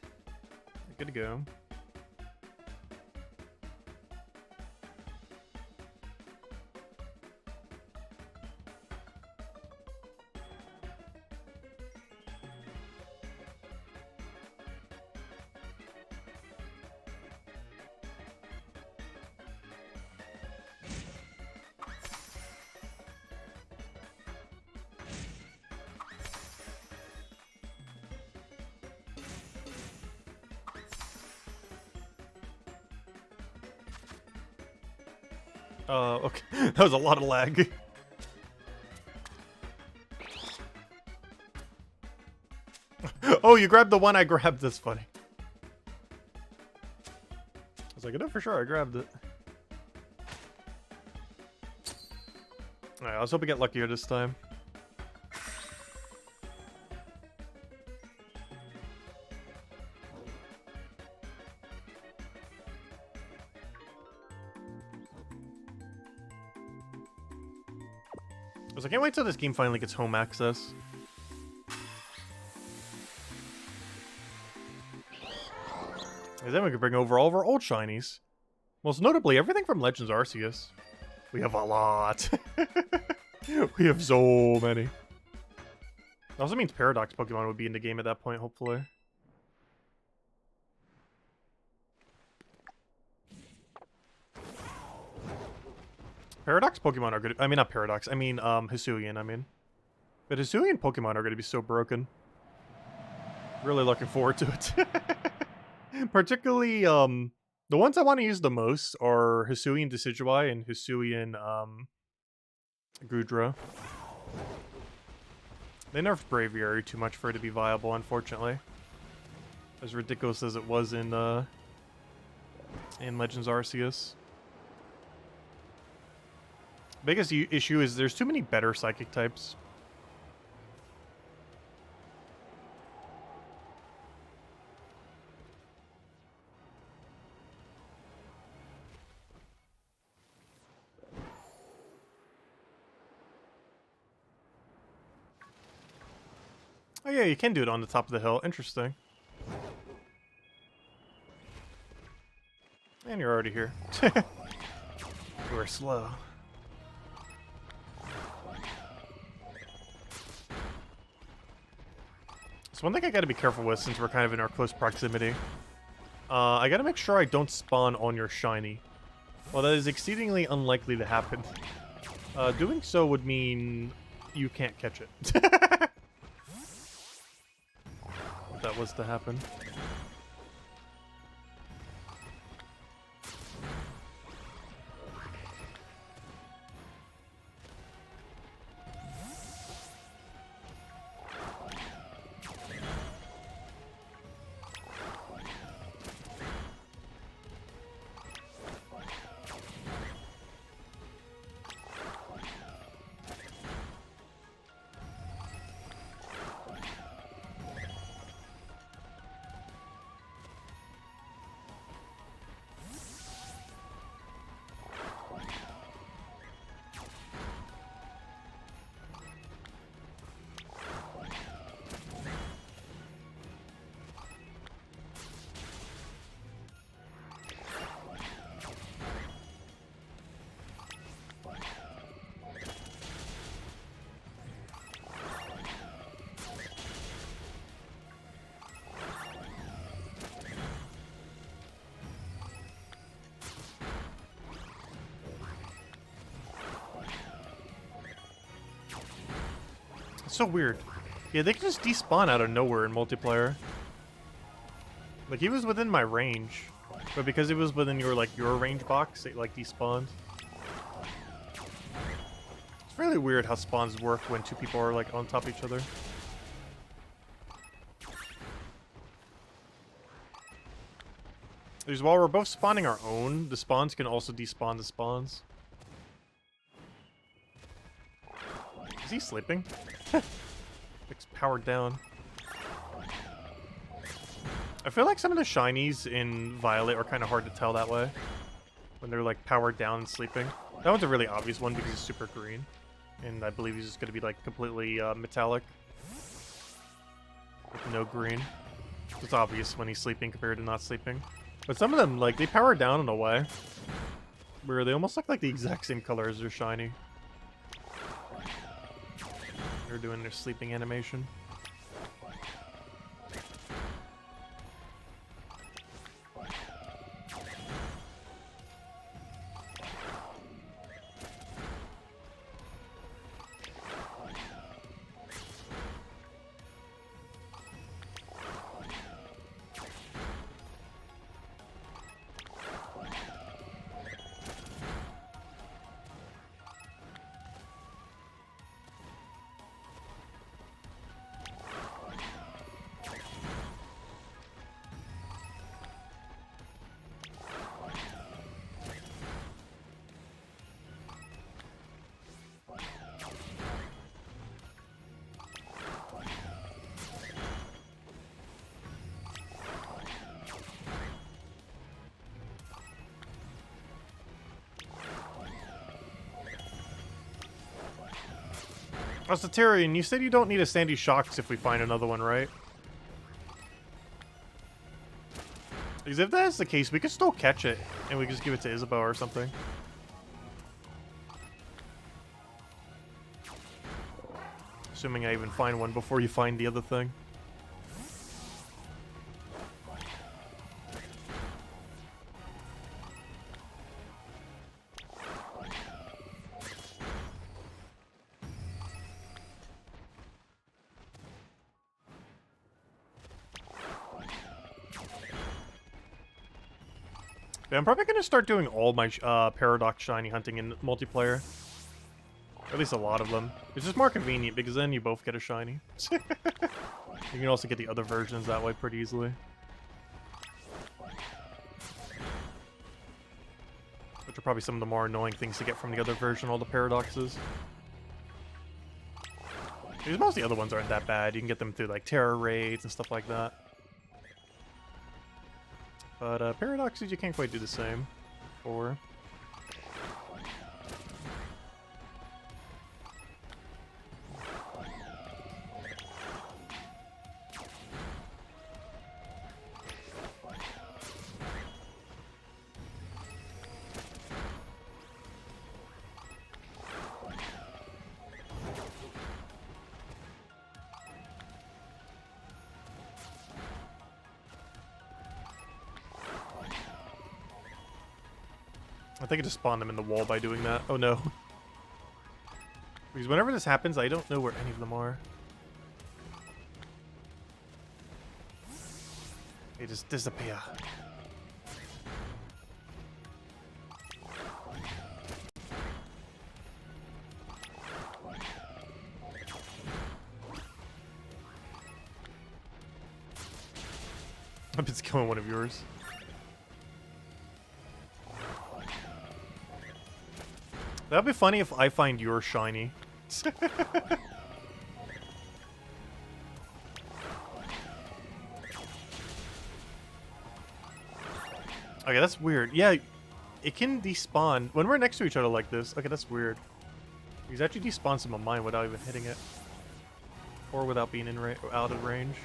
Good to go. Okay. That was a lot of lag. Oh, you grabbed the one I grabbed. That's funny. I was like, I know for sure I grabbed it. Alright, let's hope we get luckier this time. I can't wait till this game finally gets home access. And then we can bring over all of our old shinies. Most notably, everything from Legends Arceus. We have a lot. We have so many. It also means Paradox Pokemon would be in the game at that point, hopefully. Paradox Pokemon are good. I mean, not Paradox. I mean, Hisuian, I mean. But Hisuian Pokemon are going to be so broken. Really looking forward to it. Particularly, the ones I want to use the most are Hisuian Decidueye and Hisuian, Goodra. They nerfed Braviary too much for it to be viable, unfortunately. As ridiculous as it was in Legends Arceus. Biggest issue is there's too many better psychic types. Oh yeah, you can do it on the top of the hill. Interesting. And you're already here. We're slow. So one thing I gotta be careful with since we're kind of in our close proximity. I gotta make sure I don't spawn on your shiny. Well, that is exceedingly unlikely to happen. Doing so would mean you can't catch it. If that was to happen. It's so weird. Yeah, they can just despawn out of nowhere in multiplayer. Like, he was within my range, but because it was within your range box, it like despawned. It's really weird how spawns work when two people are like on top of each other. Because while we're both spawning our own, the spawns can also despawn the spawns. Is he sleeping? It's powered down. I feel like some of the shinies in Violet are kind of hard to tell that way. When they're like powered down and sleeping. That one's a really obvious one because he's super green. And I believe he's just going to be like completely metallic. With no green. It's obvious when he's sleeping compared to not sleeping. But some of them, like, they power down in a way where they almost look like the exact same color as their shiny. They're doing their sleeping animation. Oh, Satirian, you said you don't need a Sandy Shocks if we find another one, right? Because if that is the case, we could still catch it, and we could just give it to Isabeau or something. Assuming I even find one before you find the other thing. Yeah, I'm probably going to start doing all my Paradox shiny hunting in multiplayer. At least a lot of them. It's just more convenient because then you both get a shiny. You can also get the other versions that way pretty easily. Which are probably some of the more annoying things to get from the other version, all the Paradoxes. Because most of the other ones aren't that bad. You can get them through like terror raids and stuff like that. But Paradoxes you can't quite do the same for. I think I just spawned them in the wall by doing that. Oh no. Because whenever this happens, I don't know where any of them are. They just disappear. I'm just killing one of yours. That'd be funny if I find your shiny. Okay, that's weird. Yeah, it can despawn when we're next to each other like this. Okay, that's weird. He's actually despawned some of mine without even hitting it. Or without being in out of range.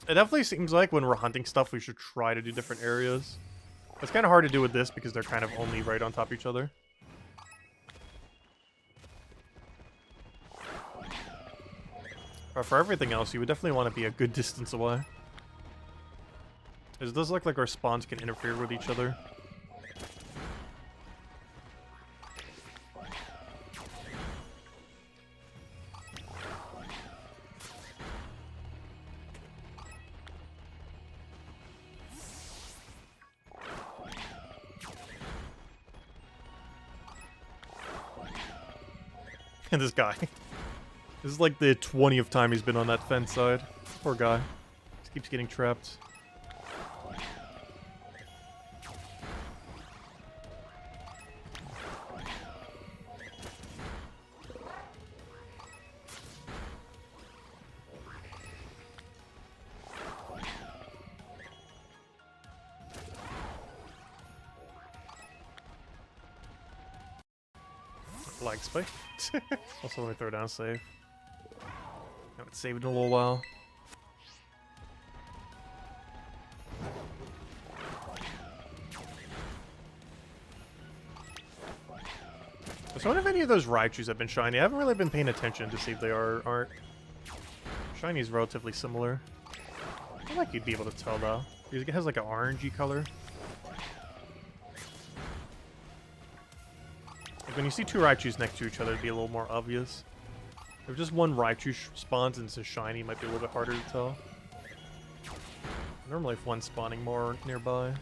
It definitely seems like when we're hunting stuff, we should try to do different areas. It's kind of hard to do with this because they're kind of only right on top of each other. But for everything else, you would definitely want to be a good distance away. It does look like our spawns can interfere with each other. And this guy. This is like the 20th time he's been on that fence side. Poor guy. Just keeps getting trapped. Lag spike. Also, let me throw down save. Haven't saved in a little while. So I wonder if any of those Raichus have been shiny. I haven't really been paying attention to see if they are or aren't. Shiny is relatively similar. I feel like you'd be able to tell though. Because it has like an orangey color. Like when you see two Raichus next to each other, it'd be a little more obvious. If just one Raichu spawns and it's shiny, it might be a little bit harder to tell. Normally if one's spawning more nearby.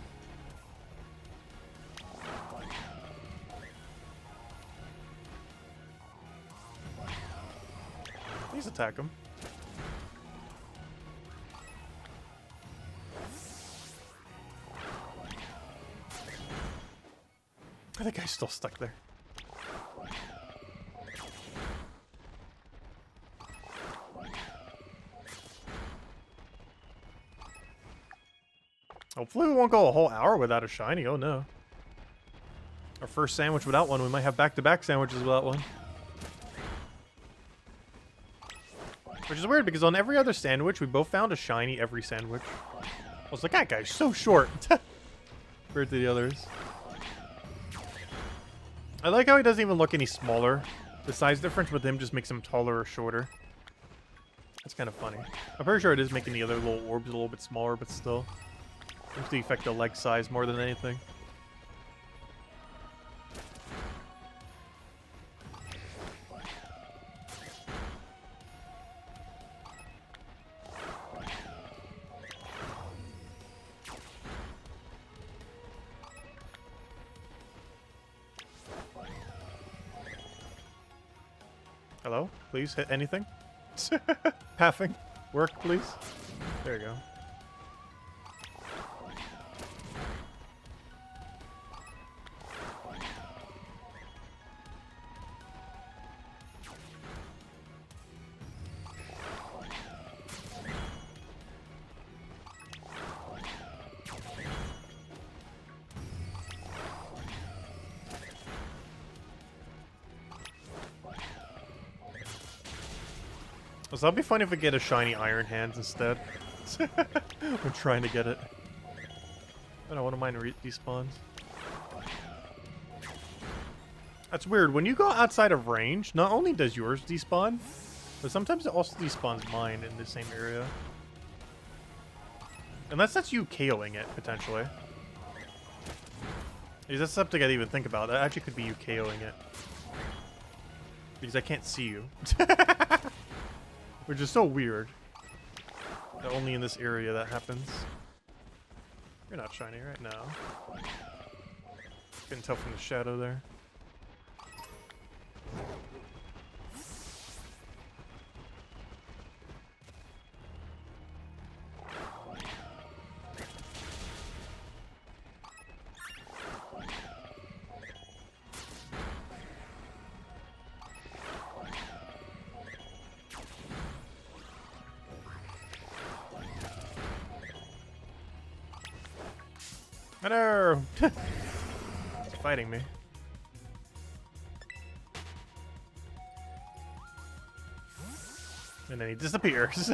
Please attack him. I think guy's still stuck there. Hopefully we won't go a whole hour without a shiny. Oh no. Our first sandwich without one. We might have back-to-back sandwiches without one. Which is weird because on every other sandwich, we both found a shiny every sandwich. I was like, that guy's so short. Compared to the others. I like how he doesn't even look any smaller. The size difference with him just makes him taller or shorter. That's kind of funny. I'm pretty sure it is making the other little orbs a little bit smaller, but still. Seems to affect the leg size more than anything. Hello? Please hit anything? Pathing? Work, please? There you go. So that'd be funny if we get a shiny Iron Hands instead. We're trying to get it. I don't want to mind despawns. That's weird. When you go outside of range, not only does yours despawn, but sometimes it also despawns mine in the same area. Unless that's you KOing it, potentially. Because that's something I'd even think about. That actually could be you KOing it. Because I can't see you. Which is so weird. That only in this area that happens. You're not shiny right now. Couldn't tell from the shadow there. Hello! It's fighting me. And then he disappears.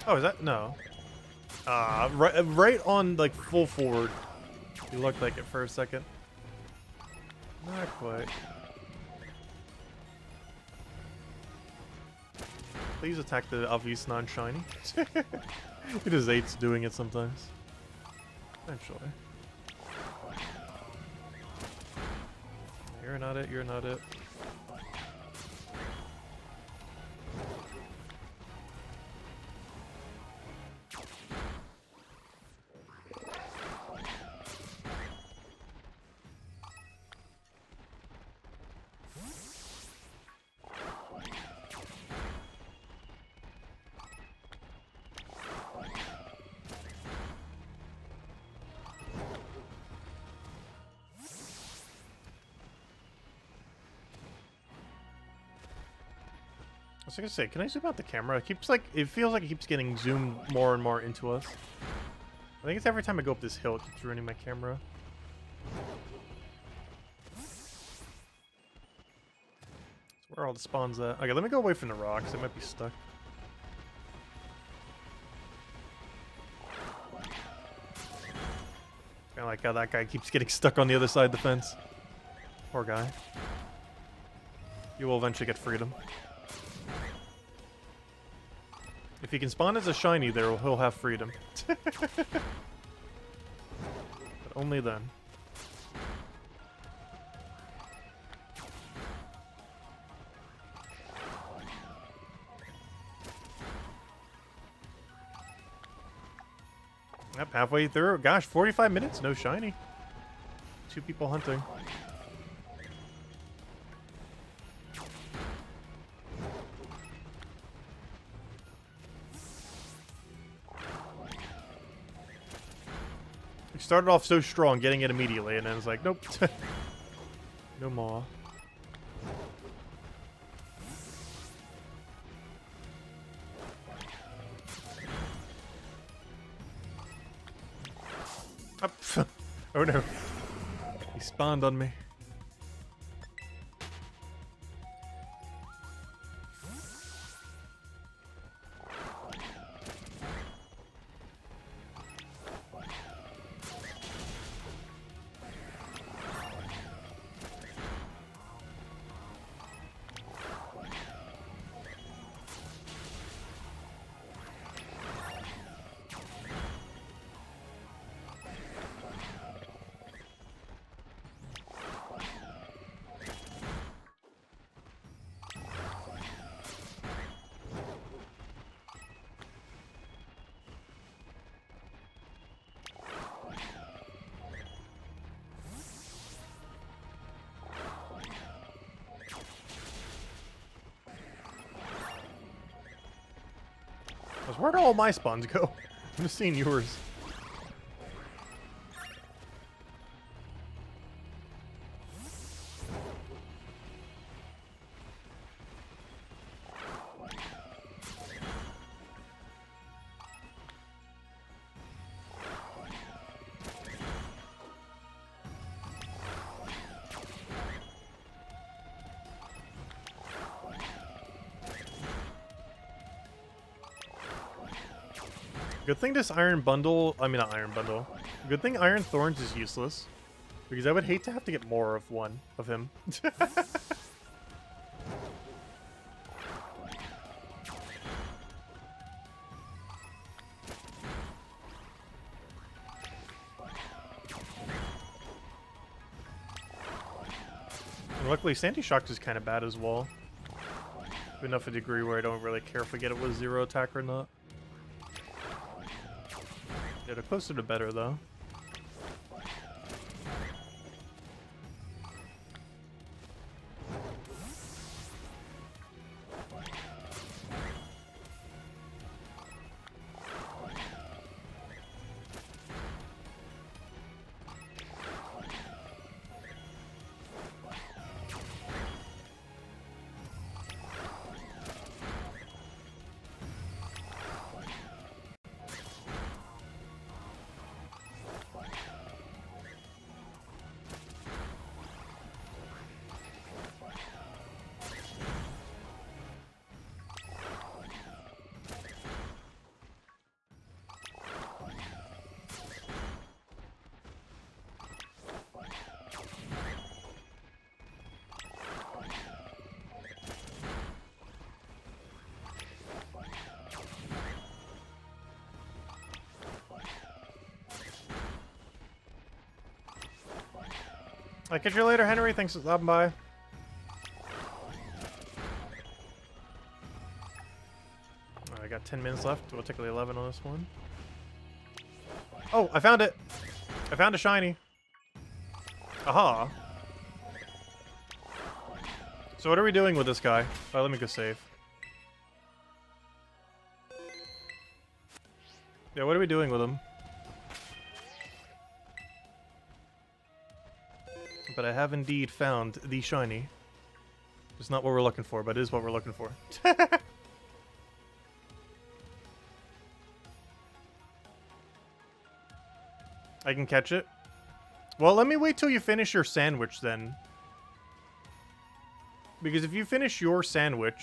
Oh, is that? No. Right on, like, full forward. You looked like it for a second. Not quite. Please attack the obvious non-shiny. It just hates doing it sometimes. Eventually. You're not it, you're not it. I was gonna say, can I zoom out the camera? It feels like it keeps getting zoomed more and more into us. I think it's every time I go up this hill, it keeps ruining my camera. That's where all the spawns at. Okay, let me go away from the rocks. It might be stuck. Kinda like how that guy keeps getting stuck on the other side of the fence. Poor guy. You will eventually get freedom. If he can spawn as a shiny there, he'll have freedom. But only then. Yep, halfway through. Gosh, 45 minutes, no shiny. 2 people hunting. We started off so strong, getting it immediately, and then it's like, nope. No more. Up. Oh no. He spawned on me. Where'd all my spawns go? I'm just seeing yours. Good thing this iron bundle, I mean not iron bundle. Good thing Iron Thorns is useless. Because I would hate to have to get more of one of him. And luckily Sandy Shock is kind of bad as well. To enough a degree where I don't really care if we get it with 0 attack or not. Yeah, the closer the better, though. I'll catch you later, Henry. Thanks for stopping by. I got 10 minutes left. We'll take the 11 on this one. Oh, I found it. I found a shiny. Aha. So what are we doing with this guy? Oh, let me go save. Yeah, what are we doing with him? But I have indeed found the shiny. It's not what we're looking for, but it is what we're looking for. I can catch it. Well, let me wait till you finish your sandwich then. Because if you finish your sandwich,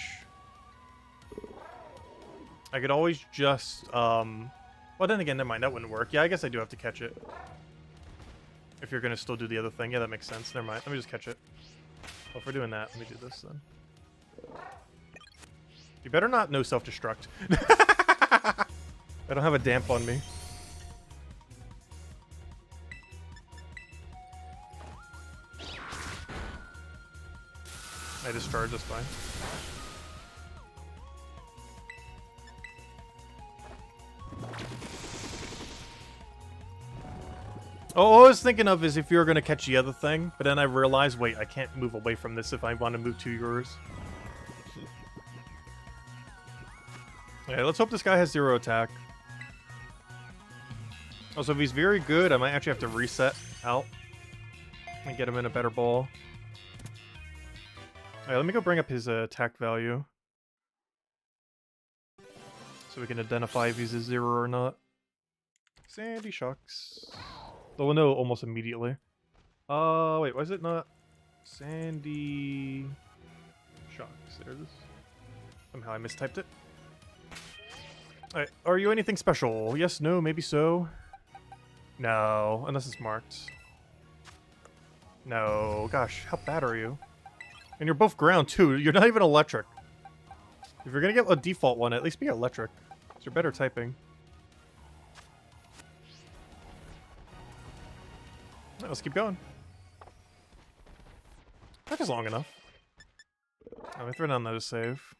I could always just, well, then again, never mind, that wouldn't work. Yeah, I guess I do have to catch it. If you're gonna still do the other thing. Yeah, that makes sense. Never mind. Let me just catch it. Well, if we're doing that, let me do this then. You better not no self-destruct. I don't have a damp on me. I discharge, that's fine. Oh, what I was thinking of is if you were going to catch the other thing, but then I realized, wait, I can't move away from this if I want to move to yours. Okay, let's hope this guy has 0 attack. Also, if he's very good, I might actually have to reset out and get him in a better ball. Alright, let me go bring up his attack value. So we can identify if he's a 0 or not. Sandy Shocks. Though we'll know almost immediately. Wait, was it not? Sandy Shocks. There it is. Somehow I mistyped it. Alright, are you anything special? Yes, no, maybe so. No, unless it's marked. No, gosh, how bad are you? And you're both ground, too. You're not even electric. If you're gonna get a default one, at least be electric. Because you're better typing. Right, let's keep going. That is long enough. Let me throw down another save.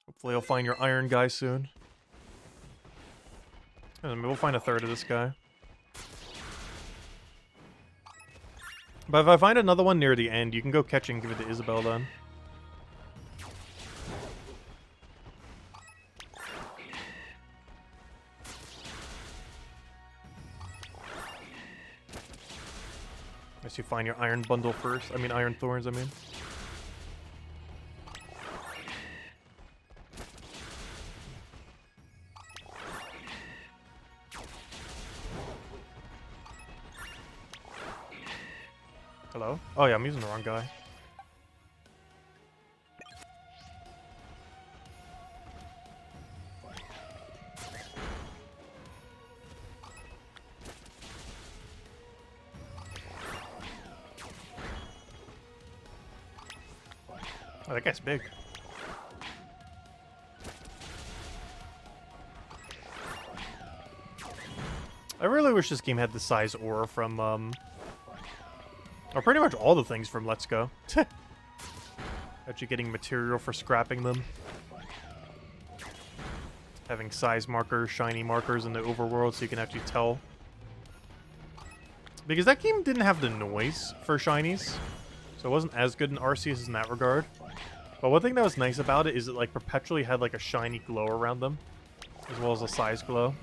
Hopefully I'll find your iron guy soon. And then we'll find a third of this guy. But if I find another one near the end, you can go catch and give it to Isabel then. Unless you find your iron bundle first. I mean iron thorns, I mean. Hello? Oh yeah, I'm using the wrong guy. Oh, that guy's big. I really wish this game had the size aura from, or pretty much all the things from Let's Go. Actually getting material for scrapping them. Having size markers, shiny markers in the overworld so you can actually tell. Because that game didn't have the noise for shinies. So it wasn't as good in Arceus in that regard. But one thing that was nice about it is it like perpetually had like a shiny glow around them. As well as a size glow.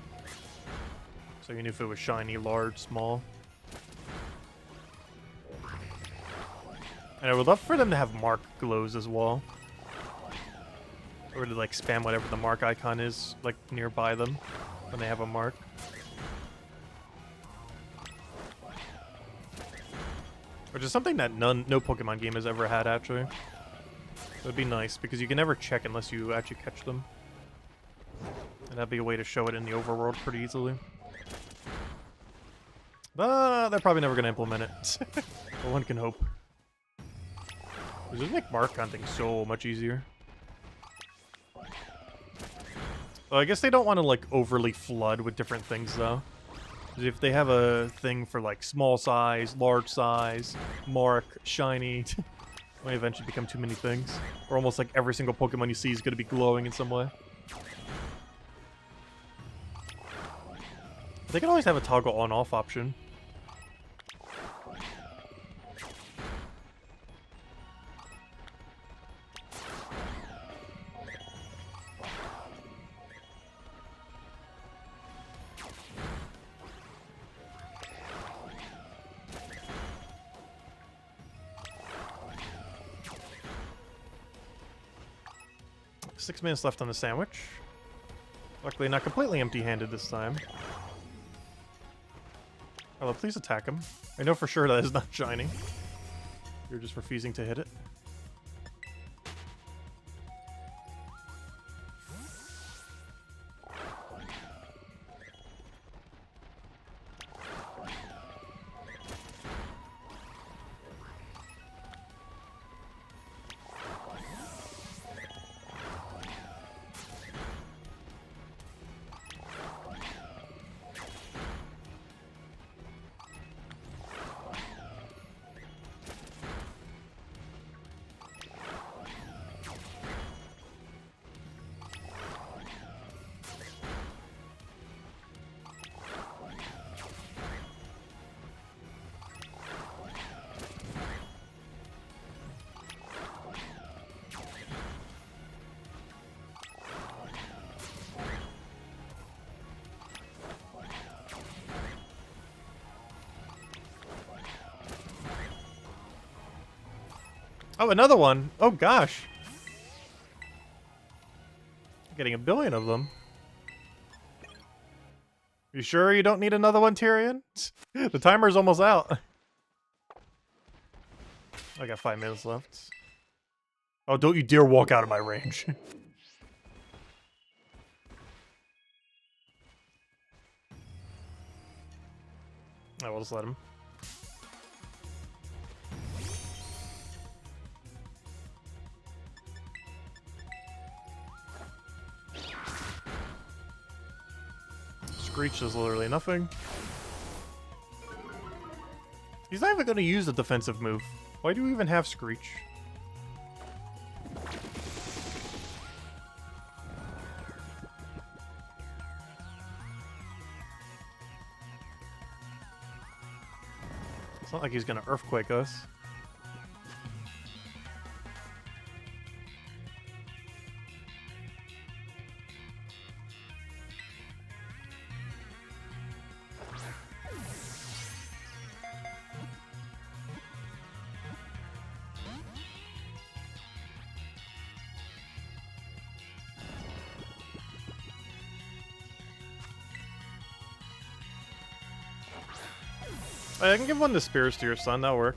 So you knew if it was shiny, large, small. And I would love for them to have mark glows as well. Or to like spam whatever the mark icon is like nearby them when they have a mark. Which is something that no Pokemon game has ever had actually. It would be nice because you can never check unless you actually catch them. And that'd be a way to show it in the overworld pretty easily. But they're probably never going to implement it. But one can hope. It just make mark hunting so much easier. Well, I guess they don't want to like overly flood with different things though. If they have a thing for like small size, large size, mark, shiny, it might eventually become too many things. Or almost like every single Pokemon you see is going to be glowing in some way. They can always have a toggle on-off option. Six minutes left on the sandwich. Luckily not completely empty-handed this time. Hello, please attack him. I know for sure that is not shiny. You're just refusing to hit it. Oh, another one. Oh, gosh. Getting a billion of them. You sure you don't need another one, Tyrion? The timer's almost out. I got 5 minutes left. Oh, don't you dare walk out of my range. I will just let him. Screech does literally nothing. He's not even going to use the defensive move. Why do we even have Screech? It's not like he's going to Earthquake us. I can give one to Spears to your son, that'll work.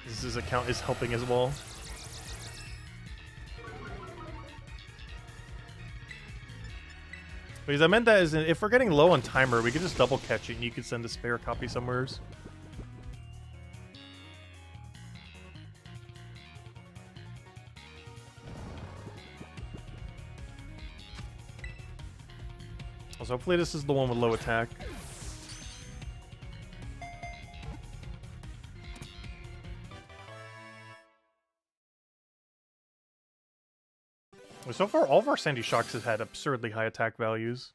His account is helping as well. Because I meant that as in, if we're getting low on timer, we could just double catch it and you could send a spare copy somewheres. So hopefully this is the one with low attack. So far, all of our Sandy Shocks have had absurdly high attack values.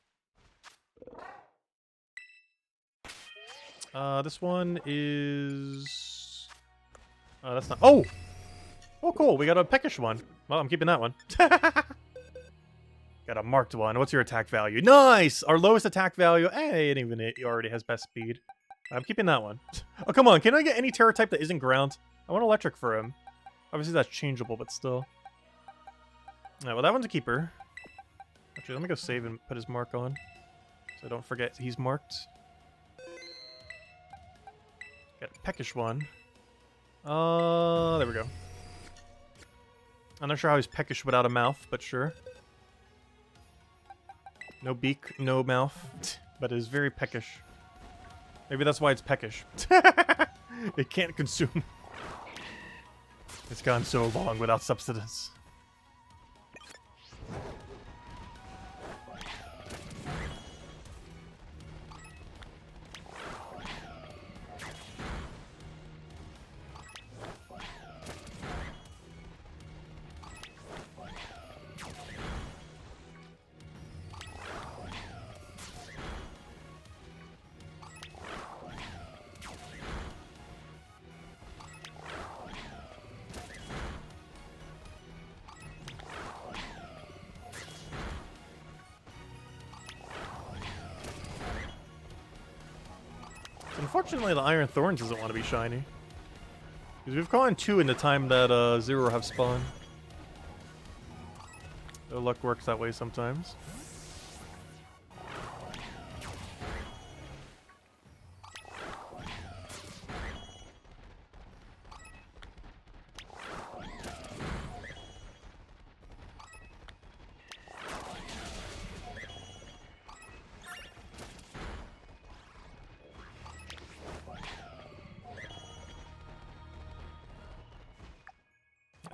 This one is... that's not... Oh! Oh, cool. We got a peckish one. Well, I'm keeping that one. Got a marked one. What's your attack value? Nice! Our lowest attack value. Hey, and even it already has best speed. I'm keeping that one. Oh, come on. Can I get any Terra type that isn't ground? I want electric for him. Obviously, that's changeable, but still. Alright, well, that one's a keeper. Actually, let me go save and put his mark on. So I don't forget he's marked. Got a peckish one. There we go. I'm not sure how he's peckish without a mouth, but sure. No beak, no mouth, but it is very peckish. Maybe that's why it's peckish. It can't consume. It's gone so long without subsistence. Unfortunately, the Iron Thorns doesn't want to be shiny. Because we've caught 2 in the time that Zero have spawned. Their luck works that way sometimes.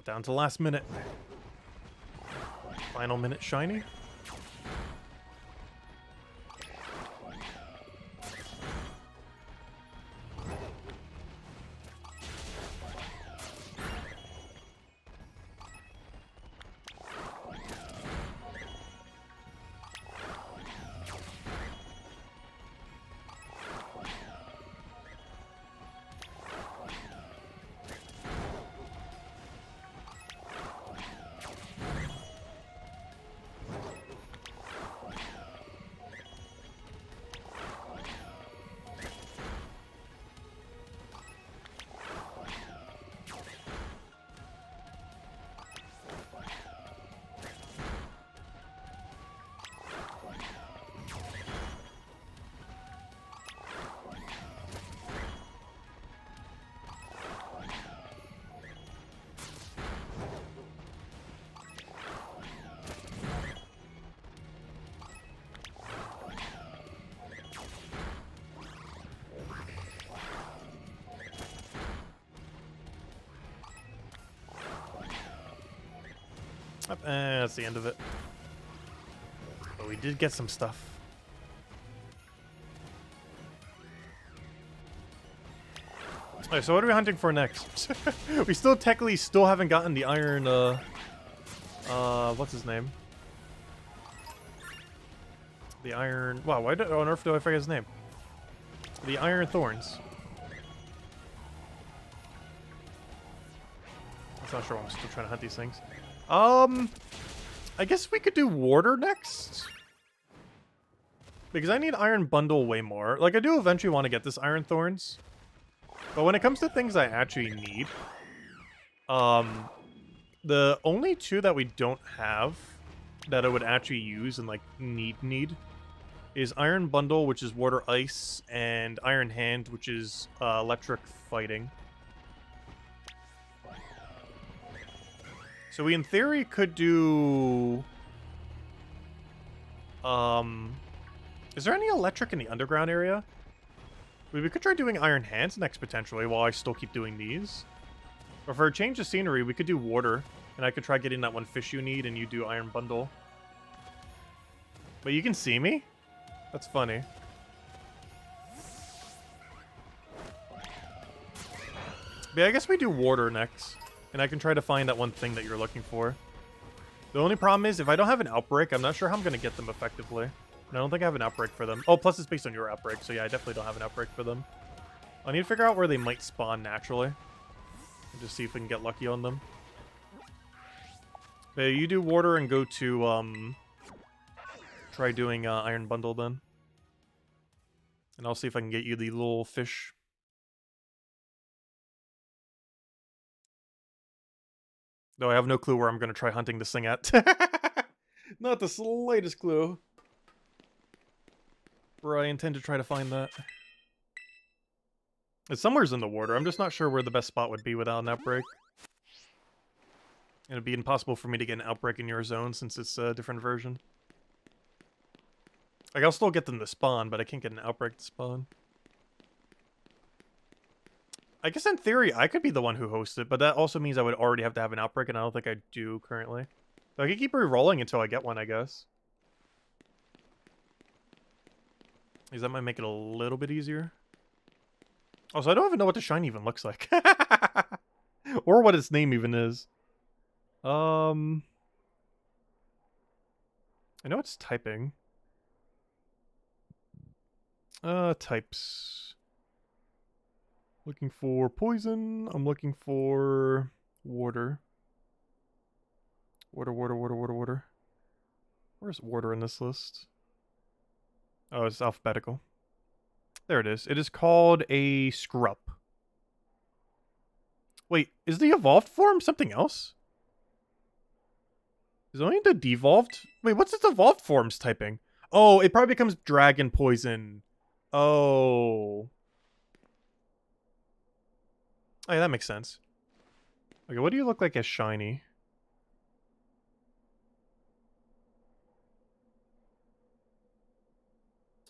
Down to last minute. Final minute shiny. That's the end of it. But we did get some stuff. Alright, so what are we hunting for next? We technically haven't gotten the iron, what's his name? The iron... Wow, why on earth do I forget his name? The Iron Thorns. I'm not sure why I'm still trying to hunt these things. I guess we could do Warder next. Because I need Iron Bundle way more. Like, I do eventually want to get this Iron Thorns. But when it comes to things I actually need, the only 2 that we don't have that I would actually use and, like, need is Iron Bundle, which is Water Ice, and Iron Hand, which is Electric Fighting. So we, in theory, could do... Is there any electric in the underground area? We could try doing Iron Hands next, potentially, while I still keep doing these. Or for a change of scenery, we could do Water, and I could try getting that 1 fish you need, and you do Iron Bundle. But you can see me? That's funny. But yeah, I guess we do Water next. And I can try to find that 1 thing that you're looking for. The only problem is, if I don't have an Outbreak, I'm not sure how I'm going to get them effectively. And I don't think I have an Outbreak for them. Oh, plus it's based on your Outbreak, so yeah, I definitely don't have an Outbreak for them. I need to figure out where they might spawn naturally. And just see if we can get lucky on them. But you do Water and go to, try doing Iron Bundle then. And I'll see if I can get you the little fish. Though I have no clue where I'm going to try hunting this thing at. Not the slightest clue. Where I intend to try to find that. It's somewhere's in the water. I'm just not sure where the best spot would be without an Outbreak. And it'd be impossible for me to get an Outbreak in your zone since it's a different version. Like, I'll still get them to spawn, but I can't get an Outbreak to spawn. I guess in theory, I could be the one who hosts it, but that also means I would already have to have an Outbreak, and I don't think I do currently. So I can keep re-rolling until I get one, I guess. Because that might make it a little bit easier. Also, I don't even know what the shiny even looks like. Or what its name even is. I know it's typing. Types. Looking for poison. I'm looking for water. Water. Where's water in this list? Oh, it's alphabetical. There it is. It is called a Scrup. Wait, is the evolved form something else? Is only the devolved? Wait, what's its evolved form's typing? Oh, it probably becomes dragon poison. Oh. Oh, yeah, that makes sense. Okay, what do you look like as shiny?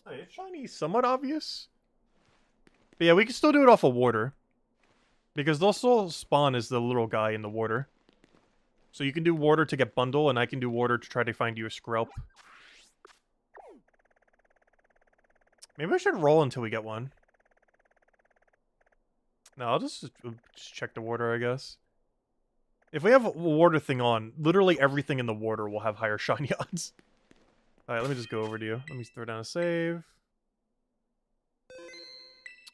Oh, it's shiny, somewhat obvious. But yeah, we can still do it off of water. Because they'll still spawn as the little guy in the water. So you can do water to get bundle, and I can do water to try to find you a Skrelp. Maybe I should roll until we get one. No, I'll just check the water, I guess. If we have a water thing on, literally everything in the water will have higher shiny odds. Alright, let me just go over to you. Let me throw down a save.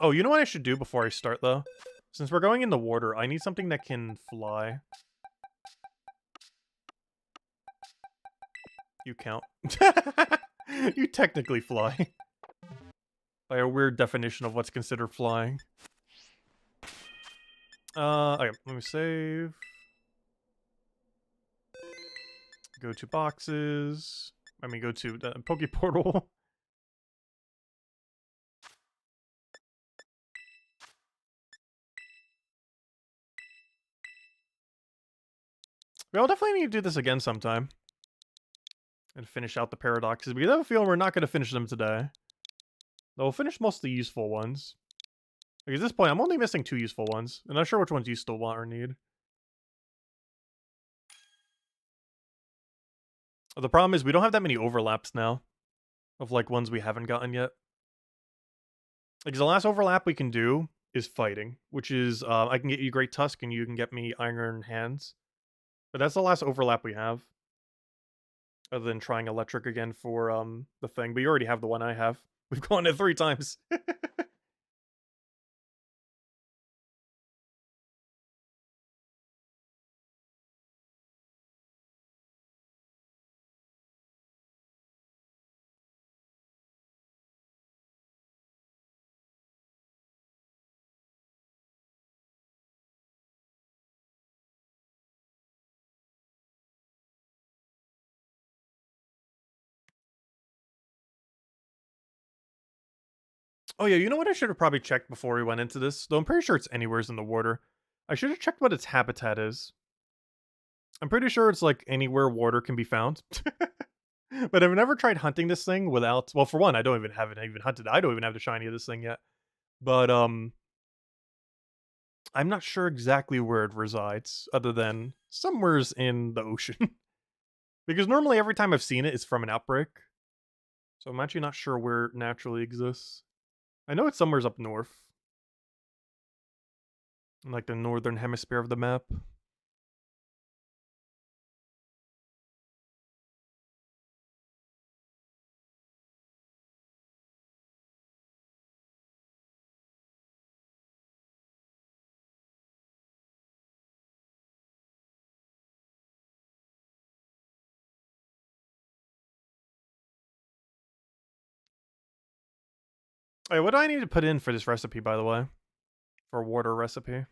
Oh, you know what I should do before I start, though? Since we're going in the water, I need something that can fly. You count. You technically fly. By a weird definition of what's considered flying. Okay, let me save. Go to boxes. I mean, go to the Poke Portal. We'll definitely need to do this again sometime. And finish out the paradoxes, because I have a feeling we're not going to finish them today. Though we'll finish most of the useful ones. Because at this point, I'm only missing 2 useful ones. I'm not sure which ones you still want or need. The problem is we don't have that many overlaps now. Of, like, ones we haven't gotten yet. Like, the last overlap we can do is fighting. Which is, I can get you Great Tusk and you can get me Iron Hands. But that's the last overlap we have. Other than trying Electric again for, the thing. But you already have the one I have. We've gone it 3 times. Oh yeah, you know what I should have probably checked before we went into this? Though I'm pretty sure it's anywheres in the water. I should have checked what its habitat is. I'm pretty sure it's like anywhere water can be found. But I've never tried hunting this thing without, well, for one, I don't even have it even hunted. I don't even have the shiny of this thing yet. But I'm not sure exactly where it resides, other than somewheres in the ocean. Because normally every time I've seen it, it's from an outbreak. So I'm actually not sure where it naturally exists. I know it's somewheres up north. In like the northern hemisphere of the map. Alright, what do I need to put in for this recipe, by the way? For a water recipe?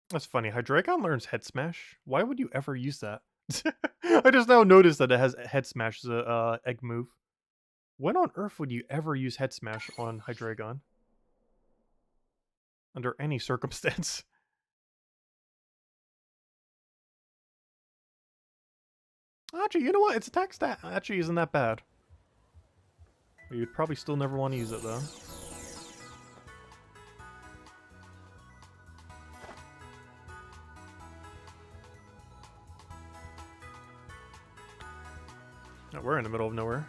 That's funny. Hydreigon learns Head Smash. Why would you ever use that? I just now noticed that it has Head Smash as a egg move. When on earth would you ever use Head Smash on Hydreigon? Under any circumstance. Actually, you know what? Its attack stat actually isn't that bad. You'd probably still never want to use it, though. Oh, we're in the middle of nowhere.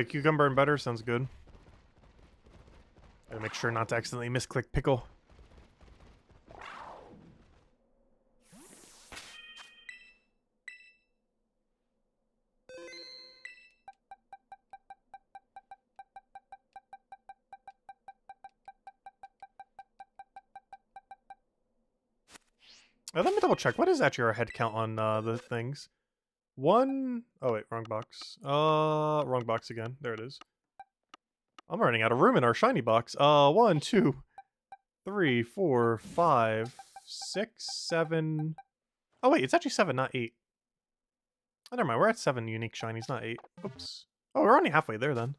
Cucumber and butter sounds good. Gotta make sure not to accidentally misclick pickle. Let me double check. What is actually our head count on the things? One... Oh, wait. Wrong box. Wrong box again. There it is. I'm running out of room in our shiny box. 1, 2, 3, 4, 5, 6, 7... Oh, wait. It's actually 7, not 8. Oh, never mind. We're at 7 unique shinies, not 8. Oops. Oh, we're only halfway there, then.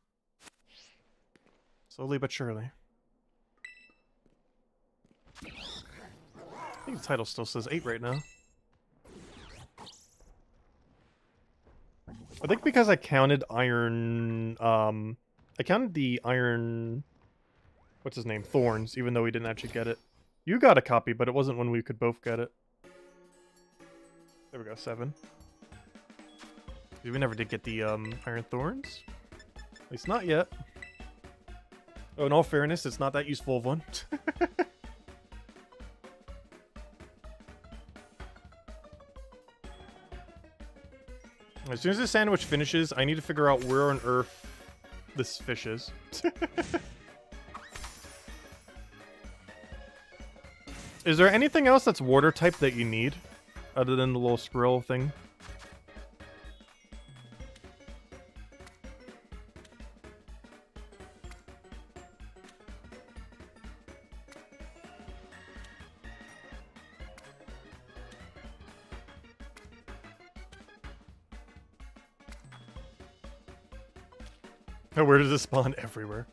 Slowly but surely. I think the title still says 8 right now. I think because I counted iron, I counted the iron, what's his name, Thorns, even though we didn't actually get it. You got a copy, but it wasn't when we could both get it. There we go, 7. We never did get the, Iron Thorns. At least not yet. Oh, in all fairness, it's not that useful of one. As soon as the sandwich finishes, I need to figure out where on earth this fish is. Is there anything else that's water type that you need? Other than the little squirrel thing? Where does it spawn? Everywhere.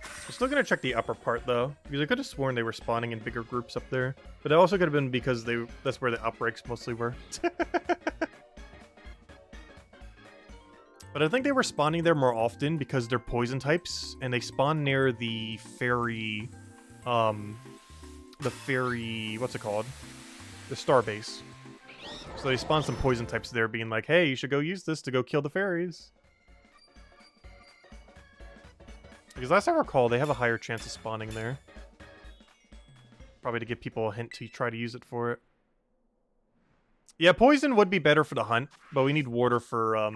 I'm still gonna check the upper part though, because I could have sworn they were spawning in bigger groups up there. But it also could have been because that's where the outbreaks mostly were. But I think they were spawning there more often because they're poison types, and they spawn near the fairy, what's it called? The star base. So they spawn some poison types there being like, hey, you should go use this to go kill the fairies. Because last I recall, they have a higher chance of spawning there. Probably to give people a hint to try to use it for it. Yeah, poison would be better for the hunt, but we need water for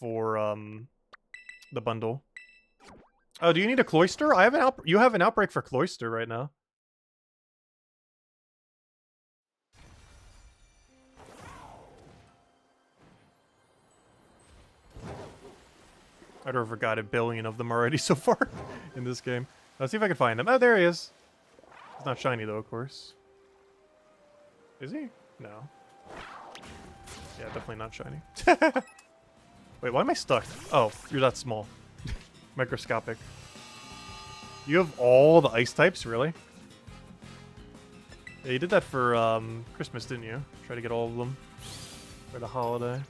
the bundle. Oh, do you need a cloister? I have you have an outbreak for cloister right now. I'd forgot 1 billion of them already so far in this game. Let's see if I can find him. Oh, there he is. He's not shiny though, of course. Is he? No. Yeah, definitely not shiny. Wait, why am I stuck? Oh, you're that small. Microscopic. You have all the ice types, really? Yeah, you did that for Christmas, didn't you? Try to get all of them for the holiday.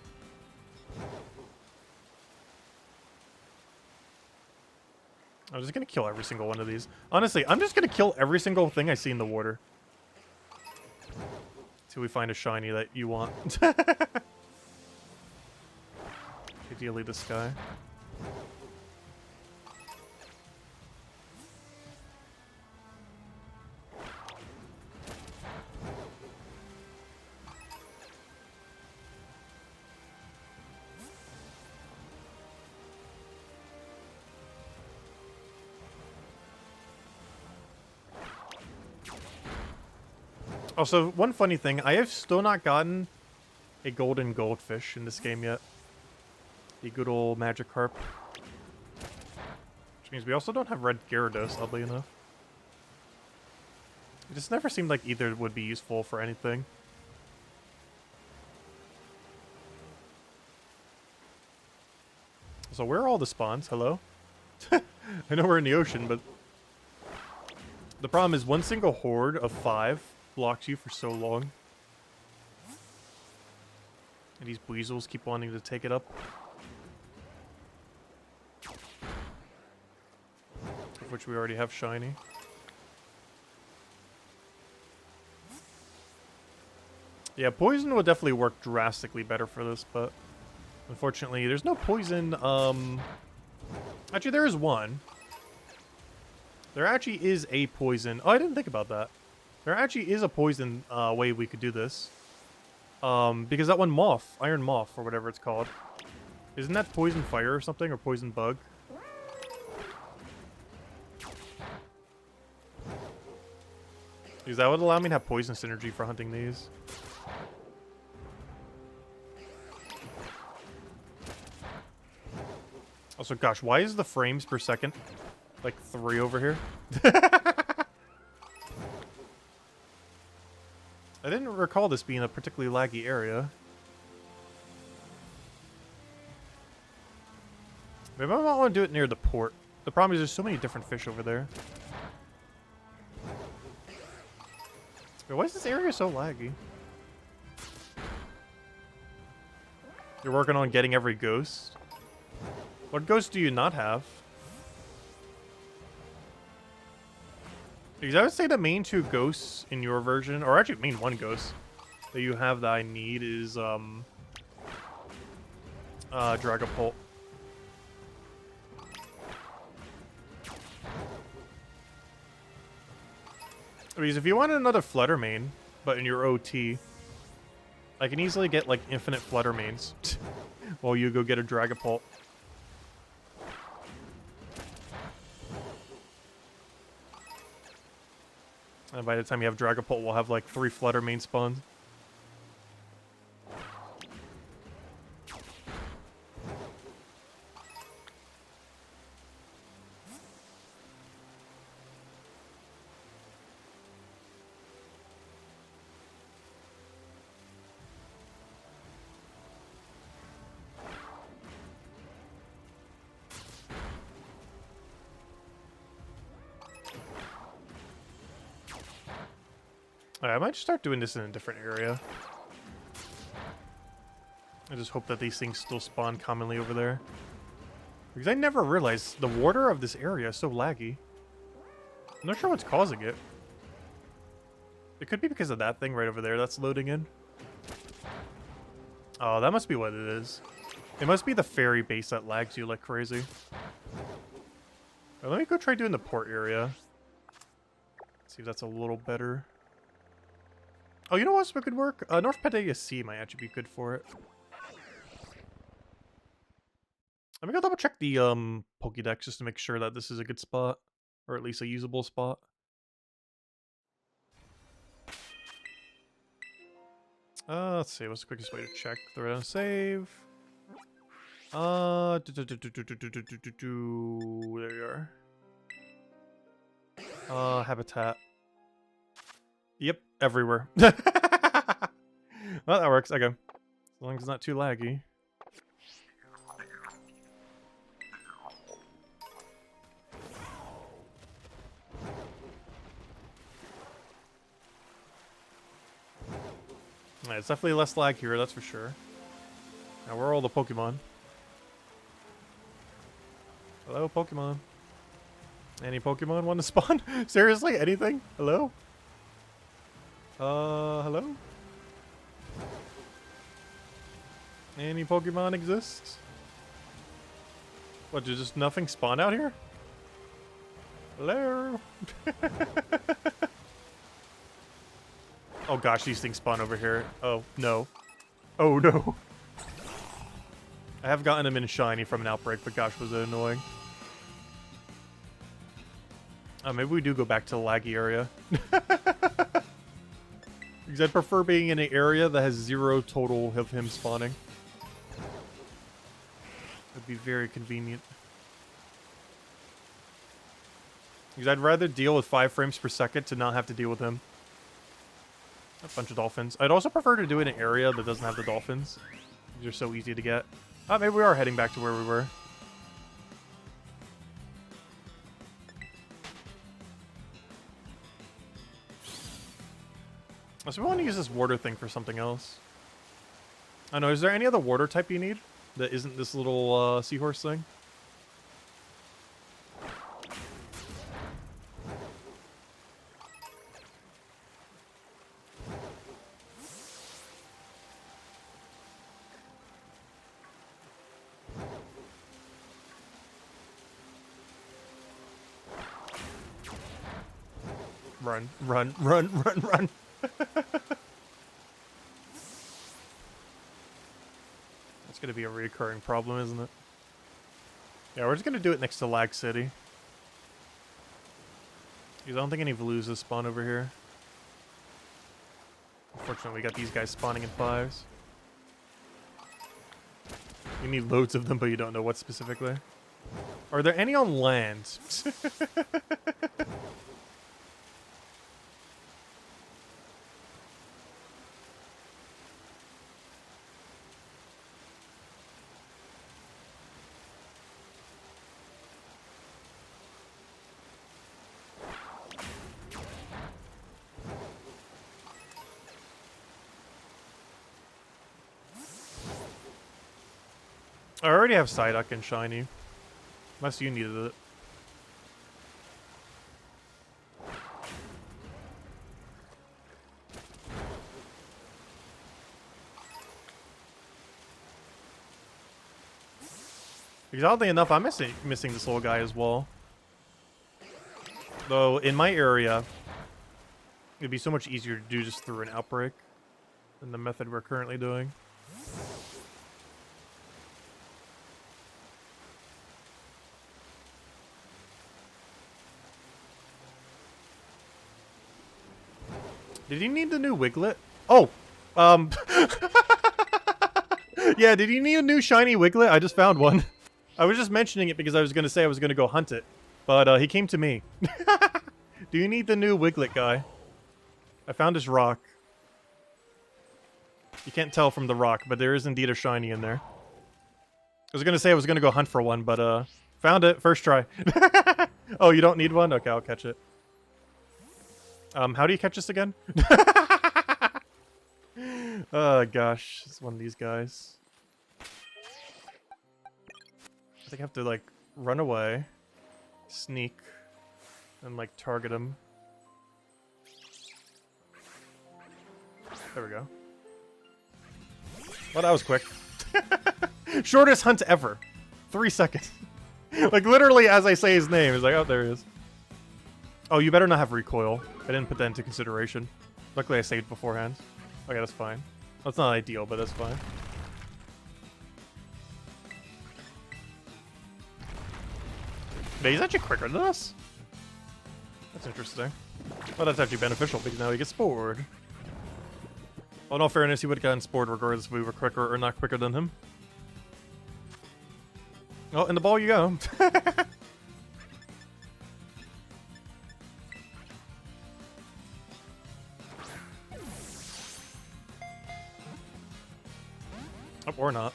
I'm just gonna kill every single one of these. Honestly, I'm just gonna kill every single thing I see in the water. Till we find a shiny that you want. Ideally this guy. Also, one funny thing, I have still not gotten a golden goldfish in this game yet. The good old Magikarp. Which means we also don't have red Gyarados, oddly enough. It just never seemed like either would be useful for anything. So where are all the spawns? Hello? I know we're in the ocean, but... The problem is one single horde of 5 blocks you for so long. And these weasels keep wanting to take it up. Of which we already have shiny. Yeah, poison would definitely work drastically better for this, but unfortunately, there's no poison. Actually, there is one. There actually is a poison. Oh, I didn't think about that. There actually is a poison way we could do this. Because that one moth, iron moth, or whatever it's called, isn't that poison fire or something, or poison bug? Because that would allow me to have poison synergy for hunting these. Also, gosh, why is the frames per second like 3 over here? I didn't recall this being a particularly laggy area. Maybe I might want to do it near the port. The problem is there's so many different fish over there. Wait, why is this area so laggy? You're working on getting every ghost? What ghost do you not have? Because I would say the main 2 ghosts in your version, or actually main 1 ghost that you have that I need is Dragapult. Because if you want another Flutter Mane, but in your OT, I can easily get like infinite Flutter Manes while you go get a Dragapult. And by the time you have Dragapult, we'll have like 3 Flutter Mane spawns. I might just start doing this in a different area. I just hope that these things still spawn commonly over there. Because I never realized the water of this area is so laggy. I'm not sure what's causing it. It could be because of that thing right over there that's loading in. Oh, that must be what it is. It must be the fairy base that lags you like crazy. Right, let me go try doing the port area. See if that's a little better. Oh, you know what could work? North Pandaria Sea might actually be good for it. I'm gonna double check the Pokédex just to make sure that this is a good spot. Or at least a usable spot. Let's see, what's the quickest way to check? Throw it on save. There you are. Habitat. Yep, everywhere. Well, that works. Okay. As long as it's not too laggy. Alright, it's definitely less lag here, that's for sure. Now, where are all the Pokemon? Hello, Pokemon. Any Pokemon want to spawn? Seriously? Anything? Hello? Hello? Any Pokemon exist? What, did just nothing spawn out here? Hello? Oh gosh, these things spawn over here. Oh, no. Oh, no. I have gotten them in shiny from an outbreak, but gosh, was it annoying. Maybe we do go back to the laggy area. Because I'd prefer being in an area that has 0 total of him spawning. That'd be very convenient. Because I'd rather deal with 5 frames per second to not have to deal with him. A bunch of dolphins. I'd also prefer to do it in an area that doesn't have the dolphins. These are so easy to get. Maybe we are heading back to where we were. So we want to use this water thing for something else. I know, is there any other water type you need that isn't this little seahorse thing? Run, run, run, run, run. That's gonna be a recurring problem, isn't it? Yeah, we're just gonna do it next to Lag City. Because I don't think any Veloozas spawn over here. Unfortunately, we got these guys spawning in 5s. You need loads of them, but you don't know what specifically. Are there any on land? I already have Psyduck and Shiny. Unless you needed it. Because oddly enough, I'm missing this little guy as well. Though, in my area, it'd be so much easier to do just through an outbreak than the method we're currently doing. Did he need the new Wiglet? Oh! Yeah, did he need a new shiny Wiglet? I just found one. I was just mentioning it because I was going to say I was going to go hunt it. But he came to me. Do you need the new Wiglet guy? I found his rock. You can't tell from the rock, but there is indeed a shiny in there. I was going to say I was going to go hunt for one, but found it. First try. Oh, you don't need one? Okay, I'll catch it. How do you catch this again? Oh, gosh. It's one of these guys. I think I have to, like, run away, sneak, and, like, target him. There we go. Well, that was quick. Shortest hunt ever. 3 seconds. Like, literally, as I say his name, it's like, oh, there he is. Oh, you better not have recoil. I didn't put that into consideration. Luckily, I saved beforehand. Okay, that's fine. That's not ideal, but that's fine. But he's actually quicker than us. That's interesting. Well, that's actually beneficial because now he gets spored. Well, in all fairness, he would have gotten spored regardless if we were quicker or not quicker than him. Oh, in the ball you go. Oh, or not.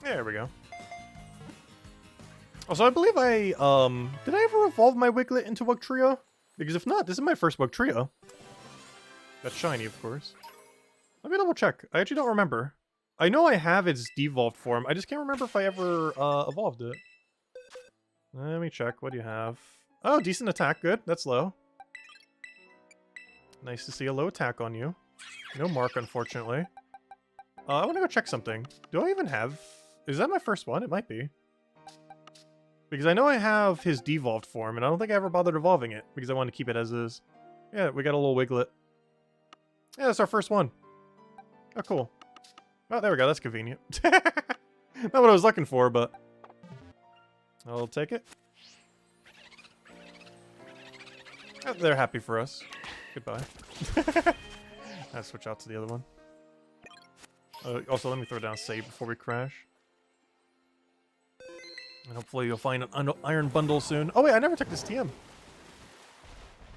There we go. Also, I believe I, did I ever evolve my Wiglet into Wugtrio? Because if not, this is my first Wugtrio. That's shiny, of course. Let me double check. I actually don't remember. I know I have its devolved form. I just can't remember if I ever, evolved it. Let me check. What do you have? Oh, decent attack. Good. That's low. Nice to see a low attack on you. No mark, unfortunately. I want to go check something. Do I even have... Is that my first one? It might be. Because I know I have his devolved form, and I don't think I ever bothered evolving it, because I wanted to keep it as is. Yeah, we got a little Wiglet. Yeah, that's our first one. Oh, cool. Oh, there we go. That's convenient. Not what I was looking for, but... I'll take it. Oh, they're happy for us. Goodbye. I'll switch out to the other one. Also, let me throw down save before we crash. And hopefully you'll find an iron bundle soon. Oh wait, I never took this TM.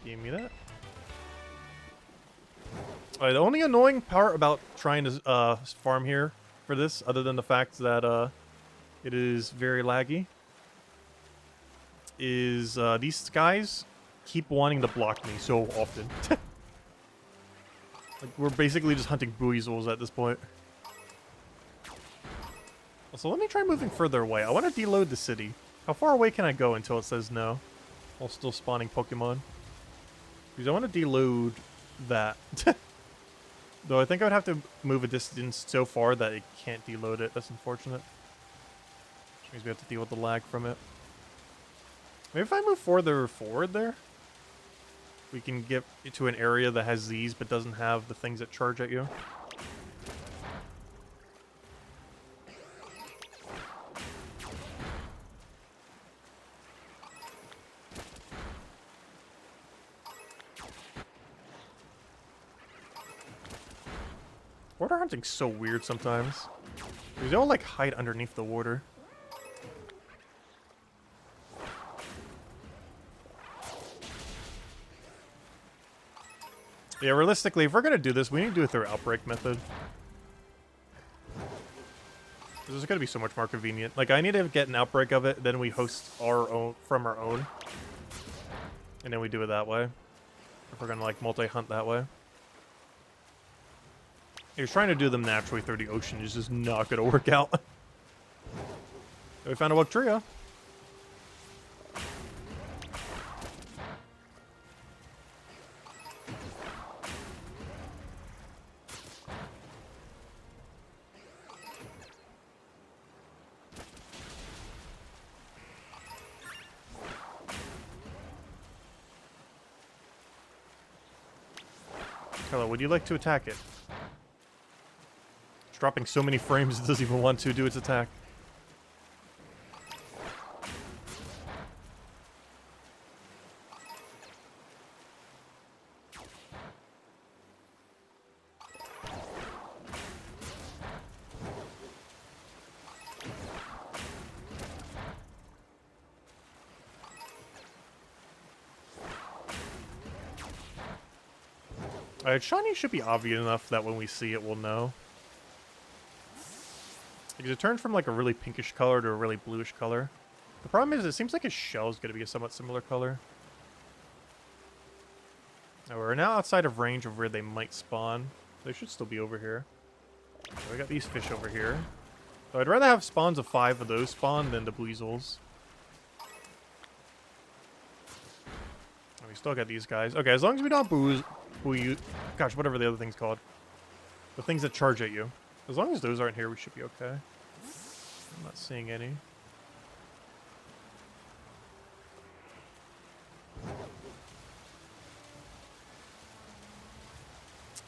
Give me that. Alright, the only annoying part about trying to farm here for this, other than the fact that it is very laggy, is these guys keep wanting to block me so often. Like, we're basically just hunting Buizels at this point. So let me try moving further away. I want to deload the city. How far away can I go until it says no? While still spawning Pokemon. Because I want to deload that. Though I think I would have to move a distance so far that it can't deload it. That's unfortunate. Which means we have to deal with the lag from it. Maybe if I move further forward there, we can get to an area that has these but doesn't have the things that charge at you. Water hunting's so weird sometimes. Because they all like hide underneath the water. Yeah, realistically, if we're gonna do this, we need to do it through outbreak method. This is gonna be so much more convenient. Like, I need to get an outbreak of it, then we host our own from our own, and then we do it that way. If we're gonna like multi-hunt that way. You're trying to do them naturally through the ocean is just not gonna work out. We found a Wugtrio. Hello, would you like to attack it? It's dropping so many frames it doesn't even want to do its attack. Alright, shiny should be obvious enough that when we see it, we'll know. Because it turns from like a really pinkish color to a really bluish color. The problem is it seems like his shell is going to be a somewhat similar color. Now we're now outside of range of where they might spawn. They should still be over here. So we got these fish over here. So I'd rather have spawns of 5 of those spawn than the Bleezels. And we still got these guys. Okay, as long as we don't gosh, whatever the other thing's called. The things that charge at you. As long as those aren't here, we should be okay. I'm not seeing any.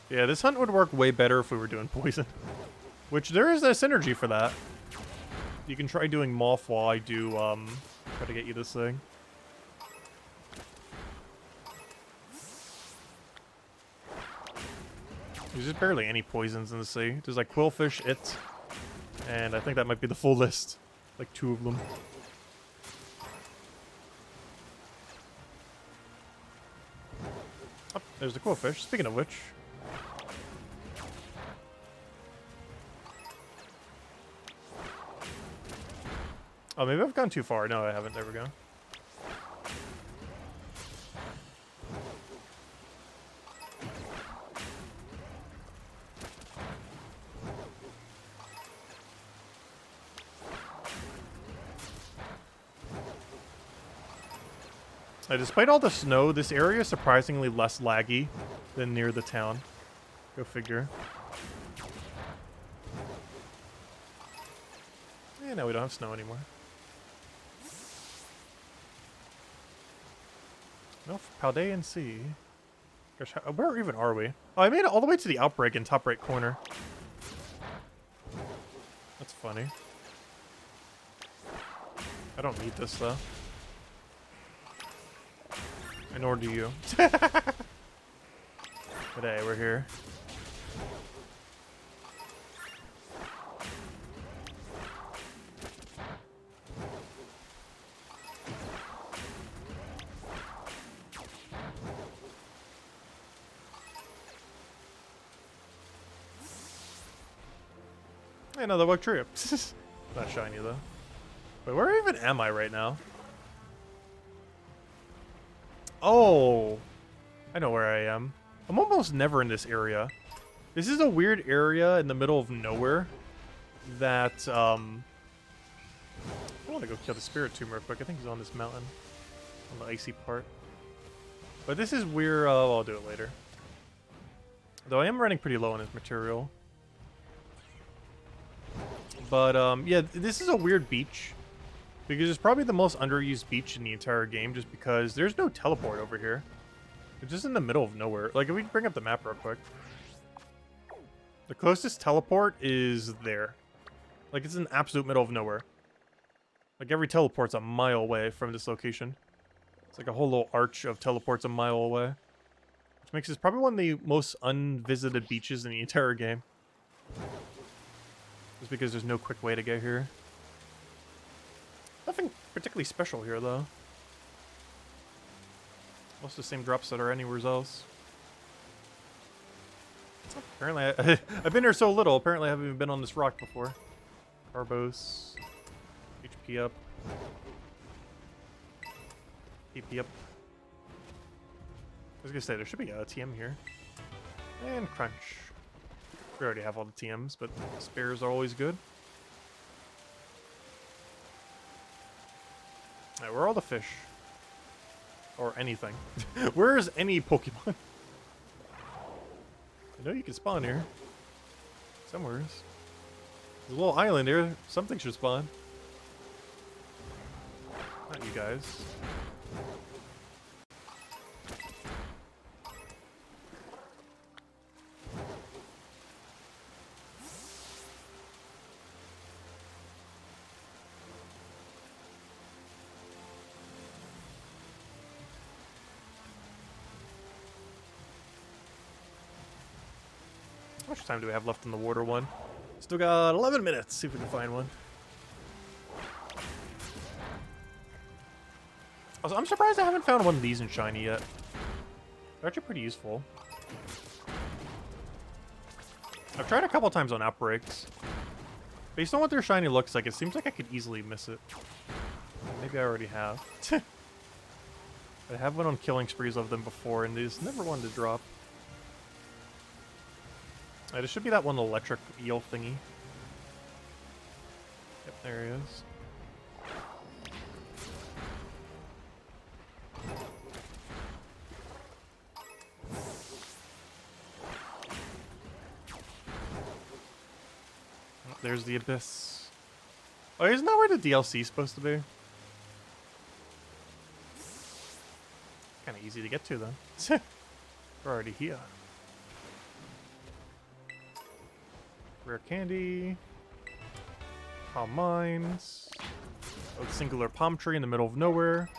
Yeah, this hunt would work way better if we were doing poison. Which, there is a synergy for that. You can try doing Moth while I do, try to get you this thing. There's just barely any poisons in the sea. There's like Quillfish, and I think that might be the full list. Like 2 of them. Oh, there's the Quillfish. Speaking of which. Oh, maybe I've gone too far. No, I haven't. There we go. Despite all the snow, this area is surprisingly less laggy than near the town. Go figure. Yeah, no, we don't have snow anymore. No, Paldean Sea. Gosh, where even are we? Oh, I made it all the way to the outbreak in top right corner. That's funny. I don't need this, though. And nor do you. But hey, we're here. Another Wugtrio. Not shiny, though. Wait, where even am I right now? Oh, I know where I am. I'm almost never in this area. This is a weird area in the middle of nowhere that, I want to go kill the Spirit Tomb real quick. I think he's on this mountain, on the icy part. But this is where, I'll do it later. Though I am running pretty low on his material. But, yeah, this is a weird beach. Because it's probably the most underused beach in the entire game, just because there's no teleport over here. It's just in the middle of nowhere. Like, if we bring up the map real quick. The closest teleport is there. Like, it's in the absolute middle of nowhere. Like, every teleport's a mile away from this location. It's like a whole little arch of teleports a mile away. Which makes this probably one of the most unvisited beaches in the entire game. Just because there's no quick way to get here. Nothing particularly special here, though. Most of the same drops that are anywhere else. Apparently, I've been here so little. Apparently, I haven't even been on this rock before. Carbos. HP up. PP up. I was gonna say, there should be a TM here. And crunch. We already have all the TMs, but spares are always good. Alright, where are all the fish? Or anything. Where is any Pokemon? I know you can spawn here. Somewhere. There's a little island here. Something should spawn. Not you guys. How much time do we have left in the water one? Still got 11 minutes. See if we can find one. Also, I'm surprised I haven't found one of these in shiny yet. They're actually pretty useful. I've tried a couple times on outbreaks. Based on what their shiny looks like, it seems like I could easily miss it. Maybe I already have. I have went on killing sprees of them before, and they just never wanted to drop. This should be that one electric eel thingy. Yep, there he is. Oh, there's the abyss. Oh, isn't that where the DLC is supposed to be? Kind of easy to get to, then. We're already here. Rare candy. Palm mines. A singular palm tree in the middle of nowhere.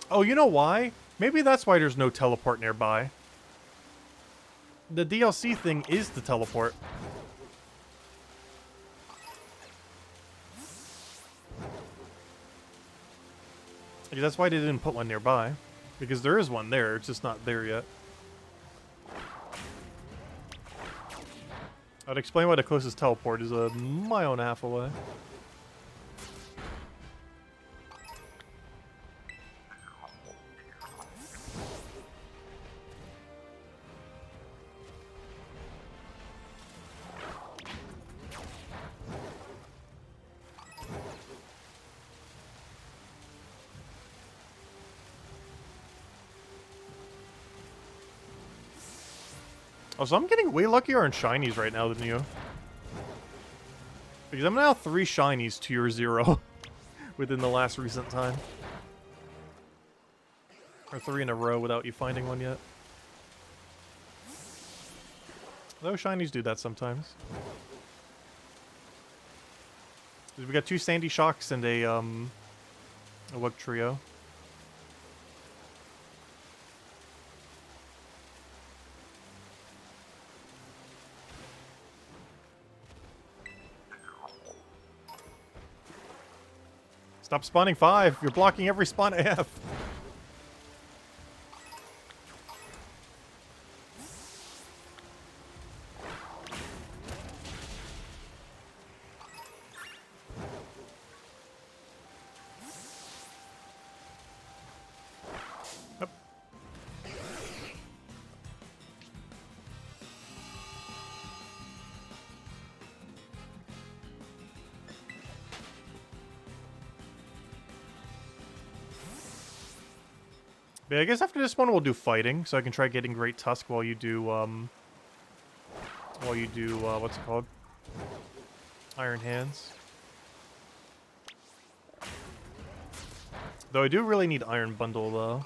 Oh, you know why? Maybe that's why there's no teleport nearby. The DLC thing is the teleport. Like, that's why they didn't put one nearby. Because there is one there, it's just not there yet. I'd explain why the closest teleport is a mile and a half away. Oh, so I'm getting way luckier on shinies right now than you. Because I'm now 3 shinies to your 0 within the last recent time. Or 3 in a row without you finding one yet. Though shinies do that sometimes. We got 2 Sandy Shocks and a Wug Trio. Stop spawning 5. You're blocking every spawn I have. But I guess after this one we'll do fighting, so I can try getting Great Tusk while you do, what's it called? Iron Hands. Though I do really need Iron Bundle, though.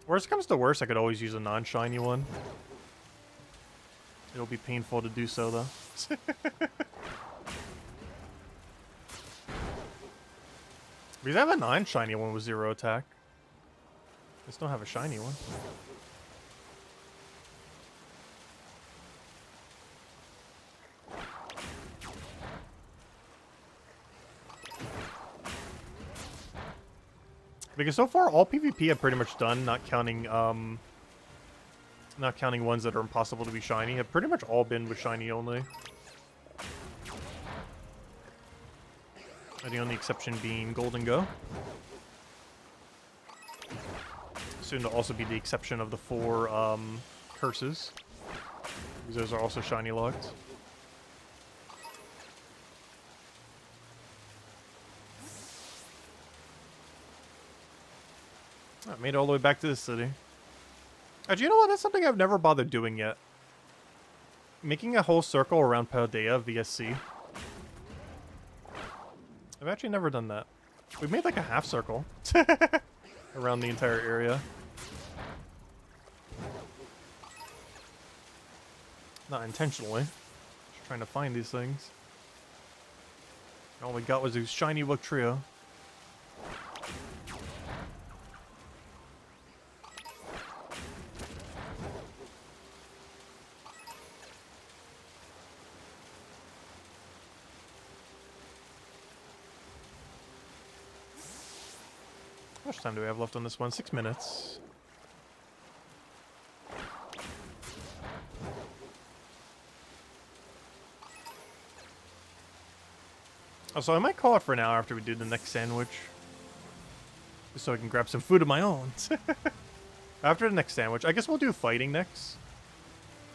Worst comes to worst, I could always use a non-shiny one. It'll be painful to do so, though. Because I have a non-shiny one with 0 attack. I just don't have a shiny one. Because so far, all PvP I've pretty much done, not counting ones that are impossible to be shiny, have pretty much all been with shiny only. The only exception being Golden Go. Soon to also be the exception of the 4 curses. Because those are also shiny locked. I made it all the way back to the city. Actually, you know what? That's something I've never bothered doing yet. Making a whole circle around Paldea via sea. I've actually never done that. We've made like a half circle around the entire area. Not intentionally. Just trying to find these things. All we got was a shiny Wook trio. How much time do we have left on this one? 6 minutes. Oh, so I might call it for an hour after we do the next sandwich. Just so I can grab some food of my own. After the next sandwich. I guess we'll do fighting next.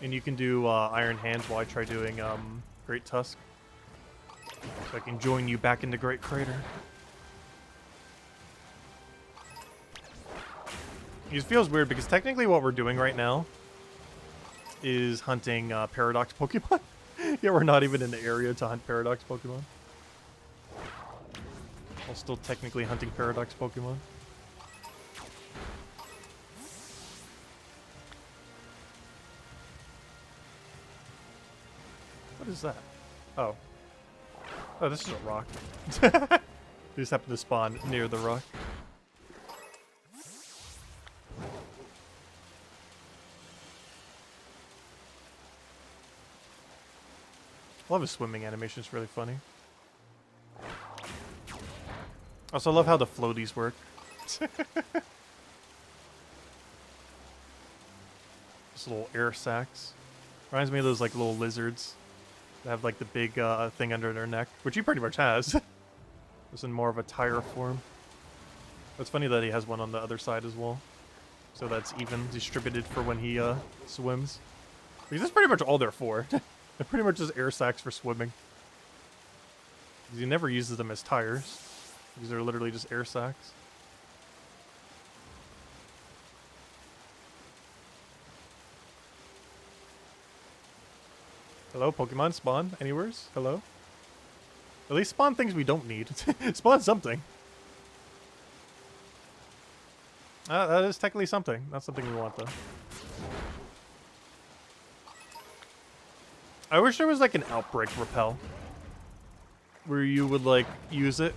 And you can do Iron Hands while I try doing Great Tusk. So I can join you back in the Great Crater. It feels weird because technically what we're doing right now is hunting Paradox Pokemon. Yeah, we're not even in the area to hunt Paradox Pokemon. While still technically hunting Paradox Pokemon. What is that? Oh. Oh, this is a rock. They just happen to spawn near the rock. I love his swimming animation, it's really funny. Also, I love how the floaties work. Just little air sacs. Reminds me of those like little lizards that have like the big thing under their neck, which he pretty much has. Just in more of a tire form. It's funny that he has one on the other side as well. So that's even distributed for when he swims. Because that's pretty much all they're for. They're pretty much just air sacs for swimming. Because he never uses them as tires. Because they're literally just air sacs. Hello, Pokemon? Spawn? Anywheres? Hello? At least spawn things we don't need. Spawn something. That is technically something. Not something we want, though. I wish there was like an outbreak repel. Where you would like use it.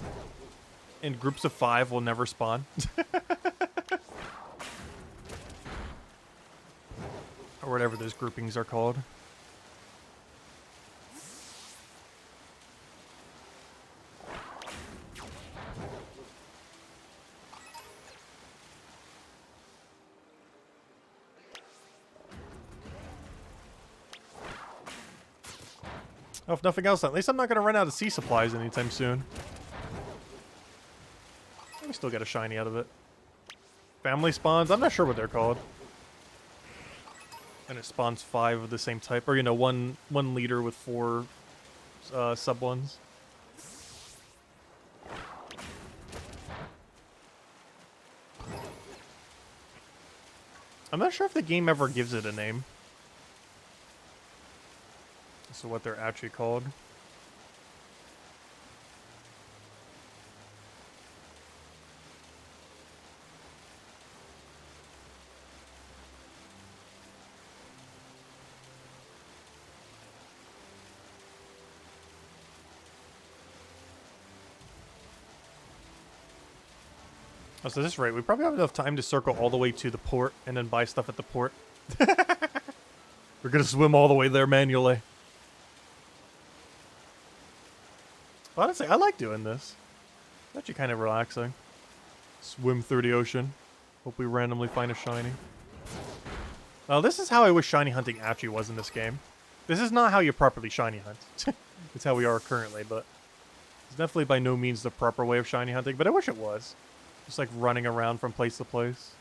And groups of 5 will never spawn. Or whatever those groupings are called. Oh, if nothing else, at least I'm not going to run out of sea supplies anytime soon. We still get a shiny out of it. Family spawns? I'm not sure what they're called. And it spawns 5 of the same type. Or, you know, one leader with 4 sub-ones. I'm not sure if the game ever gives it a name. So what they're actually called. Oh, so this is right. We probably have enough time to circle all the way to the port and then buy stuff at the port. We're gonna swim all the way there manually. Honestly, I like doing this. It's actually kind of relaxing. Swim through the ocean. Hope we randomly find a shiny. Well, this is how I wish shiny hunting actually was in this game. This is not how you properly shiny hunt. It's how we are currently, but it's definitely by no means the proper way of shiny hunting, but I wish it was. Just like running around from place to place.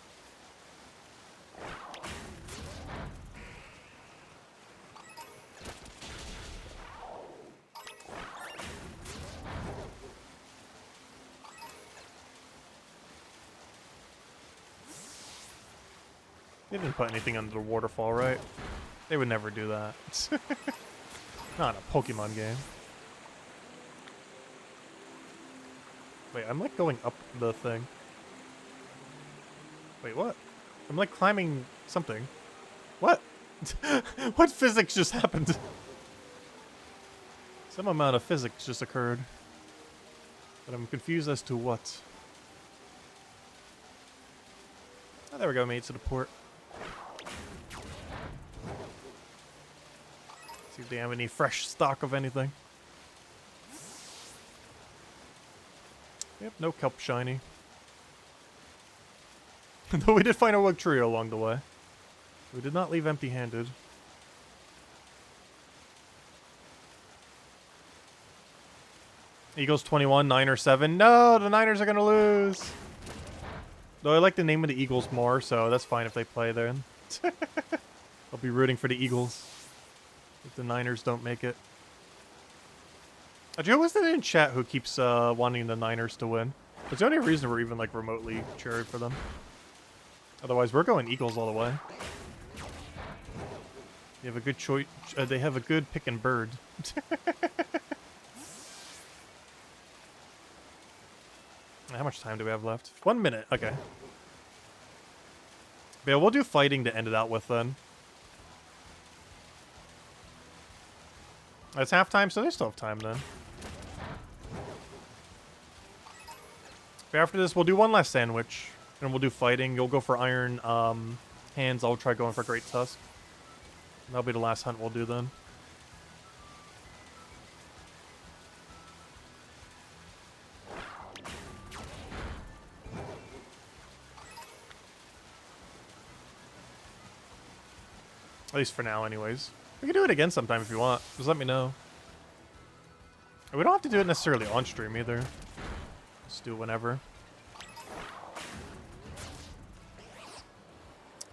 They didn't put anything under the waterfall, right? They would never do that. Not a Pokemon game. Wait, I'm like going up the thing. Wait, what? I'm like climbing something. What? What physics just happened? Some amount of physics just occurred. But I'm confused as to what. Oh, there we go, made it to the port. See if they have any fresh stock of anything. Yep, no kelp shiny. Though we did find a Wugtrio along the way. We did not leave empty-handed. Eagles 21, Niners 7. No, the Niners are gonna lose. Though I like the name of the Eagles more, so that's fine if they play there. I'll be rooting for the Eagles if the Niners don't make it. Joe was in chat who keeps wanting the Niners to win. It's the only reason we're even like remotely cheering for them. Otherwise, we're going Eagles all the way. They have a good choice. They have a good pick and bird. How much time do we have left? 1 minute. Okay. But yeah, we'll do fighting to end it out with then. It's halftime, so they still have time then. But after this, we'll do one last sandwich. And we'll do fighting. You'll go for iron hands. I'll try going for great tusk. And that'll be the last hunt we'll do then. At least for now, anyways. We can do it again sometime if you want. Just let me know. And we don't have to do it necessarily on stream either. Just do it whenever.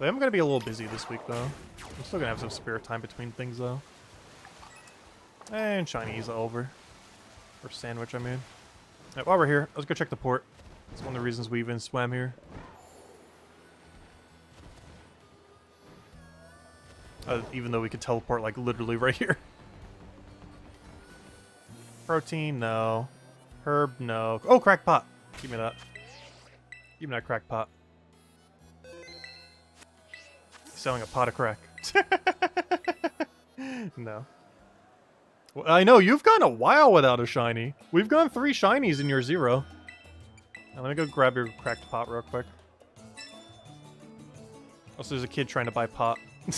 I am going to be a little busy this week, though. I'm still going to have some spare time between things, though. And Chinese over. Or sandwich, I mean. Right, while we're here, let's go check the port. It's one of the reasons we even swam here. Even though we could teleport, like, literally right here. Protein, no. Herb, no. Oh, crack pot! Give me that. Give me that crack pot. Selling a pot of crack. No. Well, I know, you've gone a while without a shiny. We've gone 3 shinies in your 0. Now, let me go grab your cracked pot real quick. Also, there's a kid trying to buy pot. I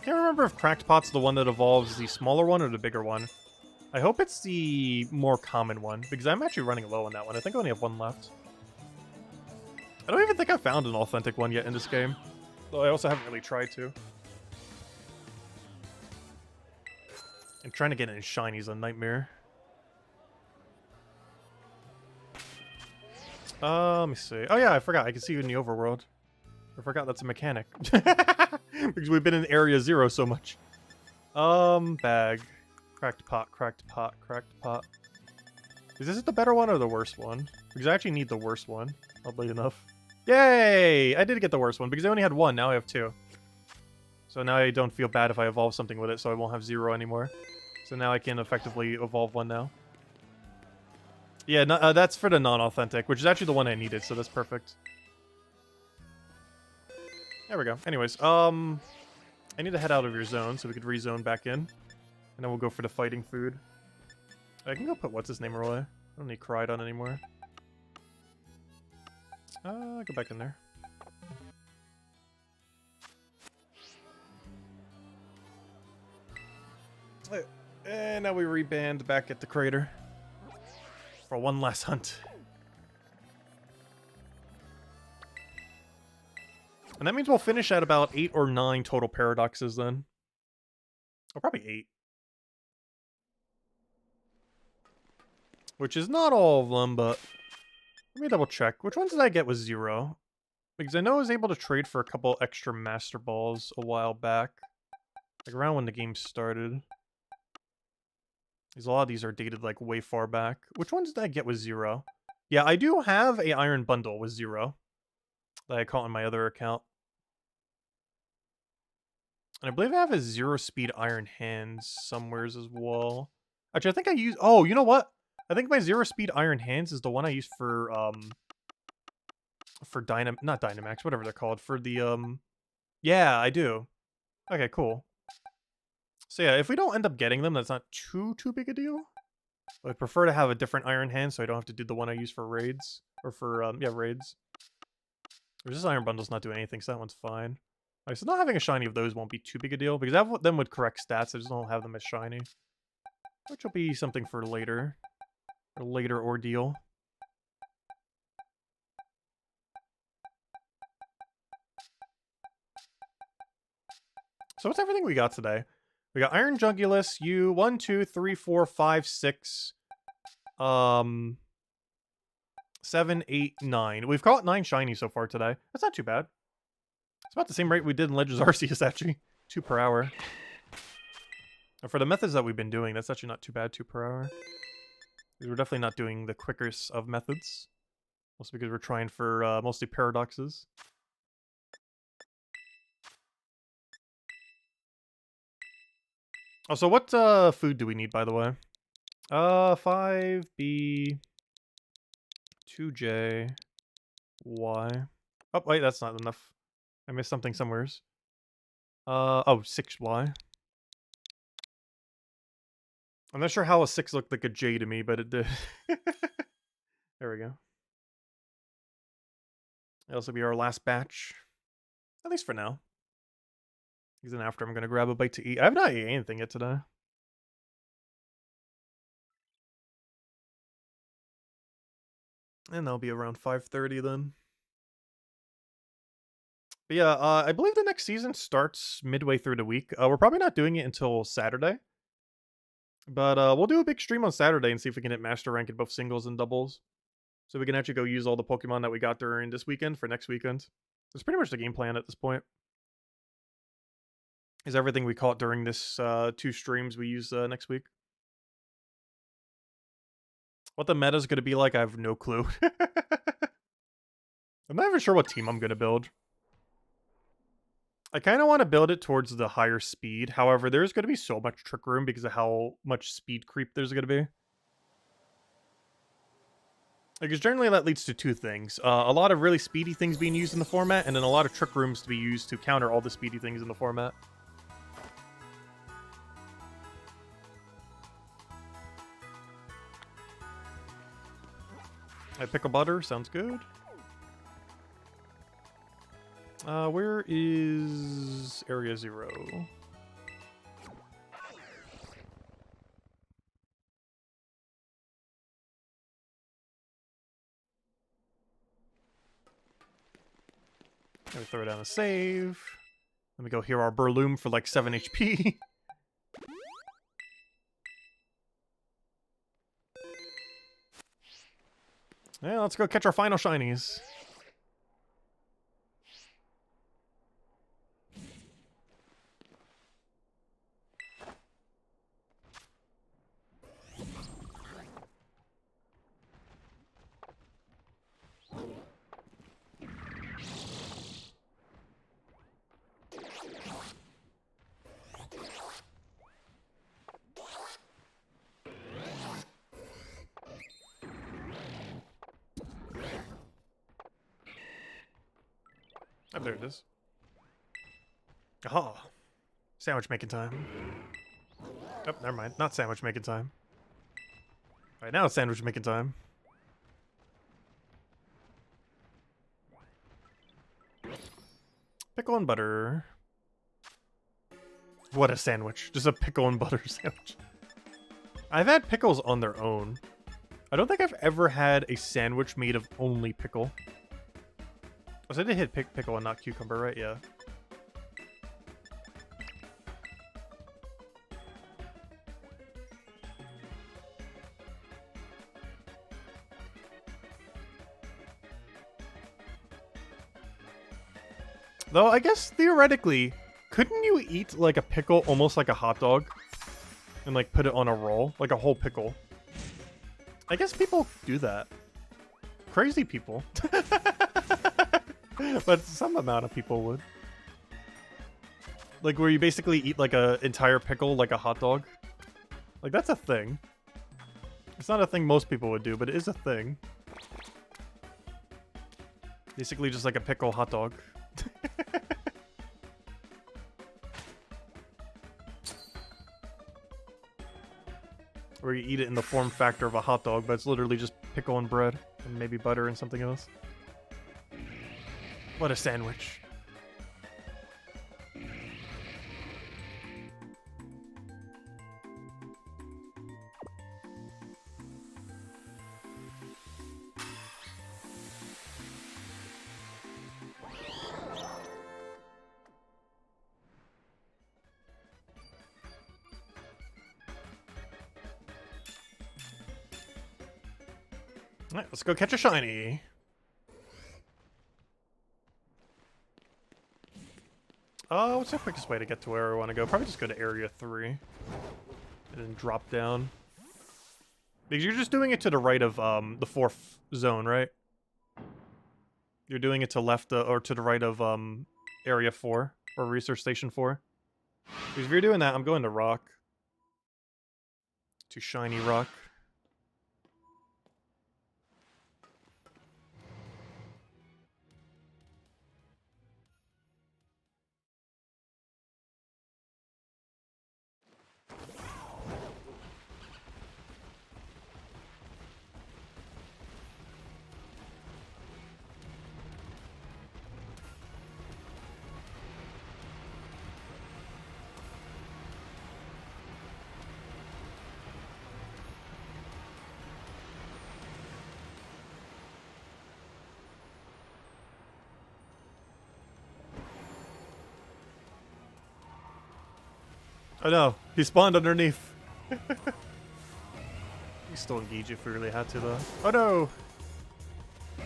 can't remember if cracked pot's the one that evolves the smaller one or the bigger one. I hope it's the more common one, because I'm actually running low on that one. I think I only have 1 left. I don't even think I found an authentic one yet in this game. Though I also haven't really tried to. And trying to get it in shinies a nightmare. Let me see. Oh yeah, I forgot. I can see you in the overworld. I forgot that's a mechanic. Because we've been in Area 0 so much. Bag. Cracked pot, cracked pot, cracked pot. Is this the better one or the worst one? Because I actually need the worst one, oddly enough. Yay! I did get the worst one because I only had one, now I have two. So now I don't feel bad if I evolve something with it, so I won't have 0 anymore. So now I can effectively evolve one now. Yeah, no, that's for the non-authentic, which is actually the one I needed, so that's perfect. There we go. Anyways, I need to head out of your zone so we could rezone back in. And then we'll go for the fighting food. I can go put what's-his-name away. I don't need Crydon anymore. Go back in there. And now we reband back at the crater for one last hunt. And that means we'll finish at about 8 or 9 total paradoxes then. Oh, probably 8. Which is not all of them, but let me double check. Which ones did I get with 0? Because I know I was able to trade for a couple extra Master Balls a while back. Like around when the game started. Because a lot of these are dated like way far back. Which ones did I get with 0? Yeah, I do have a Iron Bundle with 0. That I caught on my other account. And I believe I have a 0-speed Iron Hands somewheres as well. Actually, I think I use... Oh, you know what? I think my 0-speed Iron Hands is the one I use for not Dynamax, whatever they're called. For the, Yeah, I do. Okay, cool. So yeah, if we don't end up getting them, that's not too big a deal. I'd prefer to have a different Iron Hand so I don't have to do the one I use for raids. Or for, yeah, raids. This Iron Bundle's not doing anything, so that one's fine. Alright, so not having a shiny of those won't be too big a deal, because I have them with correct stats, I just don't have them as shiny. Which will be something for later. A later ordeal. So what's everything we got today? We got Iron Jungulus, you 1, 2, 3, 4, 5, 6, 7, 8, 9. We've caught 9 shinies so far today. That's not too bad. It's about the same rate we did in Legends Arceus, actually. 2 per hour. And for the methods that we've been doing, that's actually not too bad, 2 per hour. We're definitely not doing the quickest of methods. Also because we're trying for mostly paradoxes. Also, what food do we need, by the way? 5B, 2J, Y. Oh, wait, that's not enough. I missed something somewheres. Oh, 6Y. I'm not sure how a 6 looked like a J to me, but it did. There we go. That'll also be our last batch. At least for now. Because then after I'm going to grab a bite to eat. I have not eaten anything yet today. And that'll be around 5:30 then. But yeah, I believe the next season starts midway through the week. We're probably not doing it until Saturday. But we'll do a big stream on Saturday and see if we can hit Master Rank in both singles and doubles. So we can actually go use all the Pokemon that we got during this weekend for next weekend. That's pretty much the game plan at this point. Is everything we caught during this 2 streams we use next week. What the meta's going to be like, I have no clue. I'm not even sure what team I'm going to build. I kind of want to build it towards the higher speed. However, there's going to be so much Trick Room because of how much speed creep there's going to be. Because generally that leads to 2 things. A lot of really speedy things being used in the format, and then a lot of Trick Rooms to be used to counter all the speedy things in the format. Pickle butter, sounds good. Where is Area 0? Let me throw down a save. Let me go heal our Burloom for like 7 HP. Yeah, let's go catch our final shinies. Oh, there it is. Oh, sandwich making time. Oh, never mind. Not sandwich making time. Right now it's sandwich making time. Pickle and butter. What a sandwich. Just a pickle and butter sandwich. I've had pickles on their own. I don't think I've ever had a sandwich made of only pickle. I said they hit pickle and not cucumber, right? Yeah. Though, I guess, theoretically, couldn't you eat, like, a pickle almost like a hot dog? And, like, put it on a roll? Like a whole pickle? I guess people do that. Crazy people. But some amount of people would. Like, where you basically eat, like, a entire pickle like a hot dog. Like, that's a thing. It's not a thing most people would do, but it is a thing. Basically just like a pickle hot dog. Or you eat it in the form factor of a hot dog, but it's literally just pickle and bread, and maybe butter and something else. What a sandwich. Alright, let's go catch a shiny. What's the quickest way to get to where I want to go? Probably just go to Area 3. And then drop down. Because you're just doing it to the right of the 4th zone, right? You're doing it to left or to the right of Area 4 or Research Station 4. Because if you're doing that, I'm going to Rock. To Shiny Rock. Oh no, he spawned underneath. We still engage if we really had to, though. Oh no! I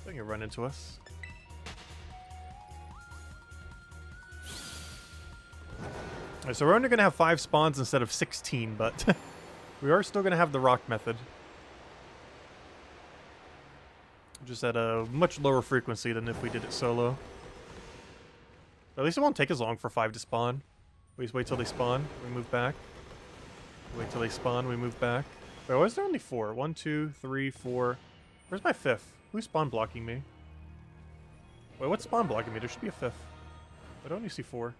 think he'll run into us. Alright, so we're only going to have 5 spawns instead of 16, but we are still going to have the rock method. Just at a much lower frequency than if we did it solo. At least it won't take as long for 5 to spawn. We just wait till they spawn, we move back. Wait till they spawn, we move back. Wait, why is there only 4? 1, 2, 3, 4. Where's my 5th? Who's spawn blocking me? Wait, what's spawn blocking me? There should be a 5th. I don't only see 4.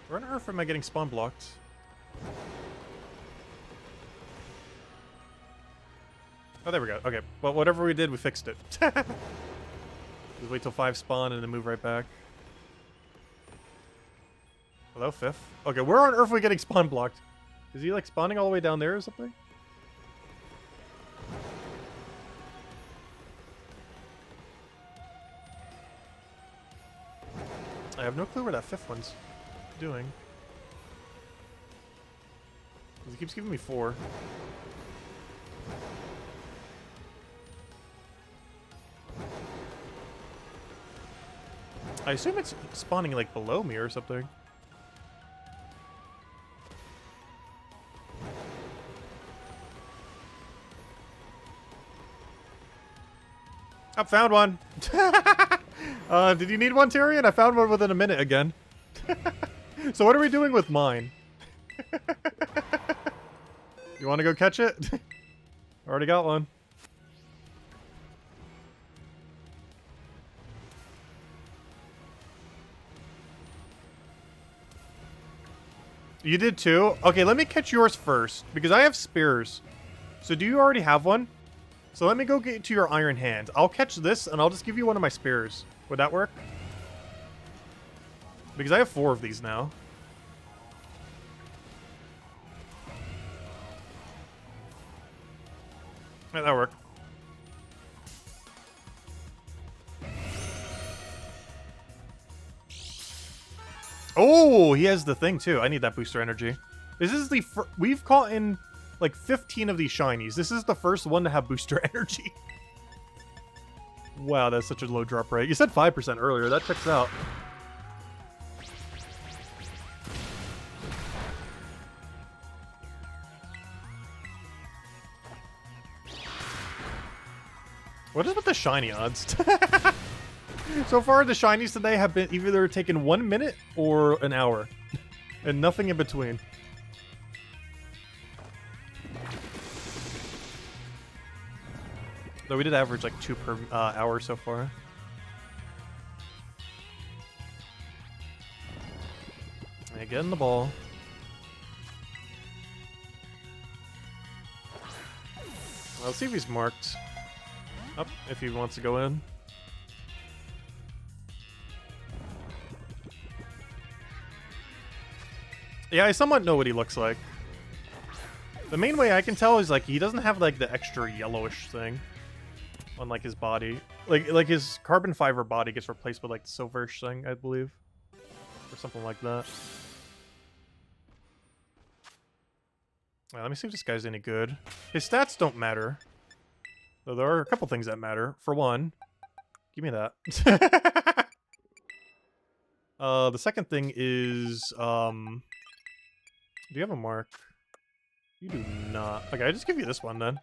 Where on earth am I getting spawn blocked? Oh, there we go. Okay, well, whatever we did, we fixed it. Just wait till 5 spawn and then move right back. Hello, 5th? Okay, where on earth are we getting spawn blocked? Is he, like, spawning all the way down there or something? I have no clue where that 5th one's doing. He keeps giving me 4. I assume it's spawning, like, below me or something. I found one! Did you need one, Tyrion? I found one within a minute again. So what are we doing with mine? You want to go catch it? Already got one. You did too? Okay, let me catch yours first, because I have spears. So do you already have one? So let me go get to your iron hand. I'll catch this, and I'll just give you one of my spears. Would that work? Because I have 4 of these now. Yeah, that'll work. Oh, he has the thing too. I need that booster energy. This is the we've caught in like 15 of these shinies. This is the first one to have booster energy. Wow, that's such a low drop rate. You said 5% earlier. That checks out. What is with the shiny odds? So far, the shinies today have been either taken 1 minute or an hour. And nothing in between. Though we did average like 2 per hour so far. And get in the ball. Let's see if he's marked. Up, if he wants to go in. Yeah, I somewhat know what he looks like. The main way I can tell is like he doesn't have like the extra yellowish thing on like his body. Like his carbon fiber body gets replaced with like the silverish thing, I believe. Or something like that. Well, let me see if this guy's any good. His stats don't matter. Though there are a couple things that matter. For one, give me that. The second thing is, do you have a mark? You do not. Okay, I just give you this one then.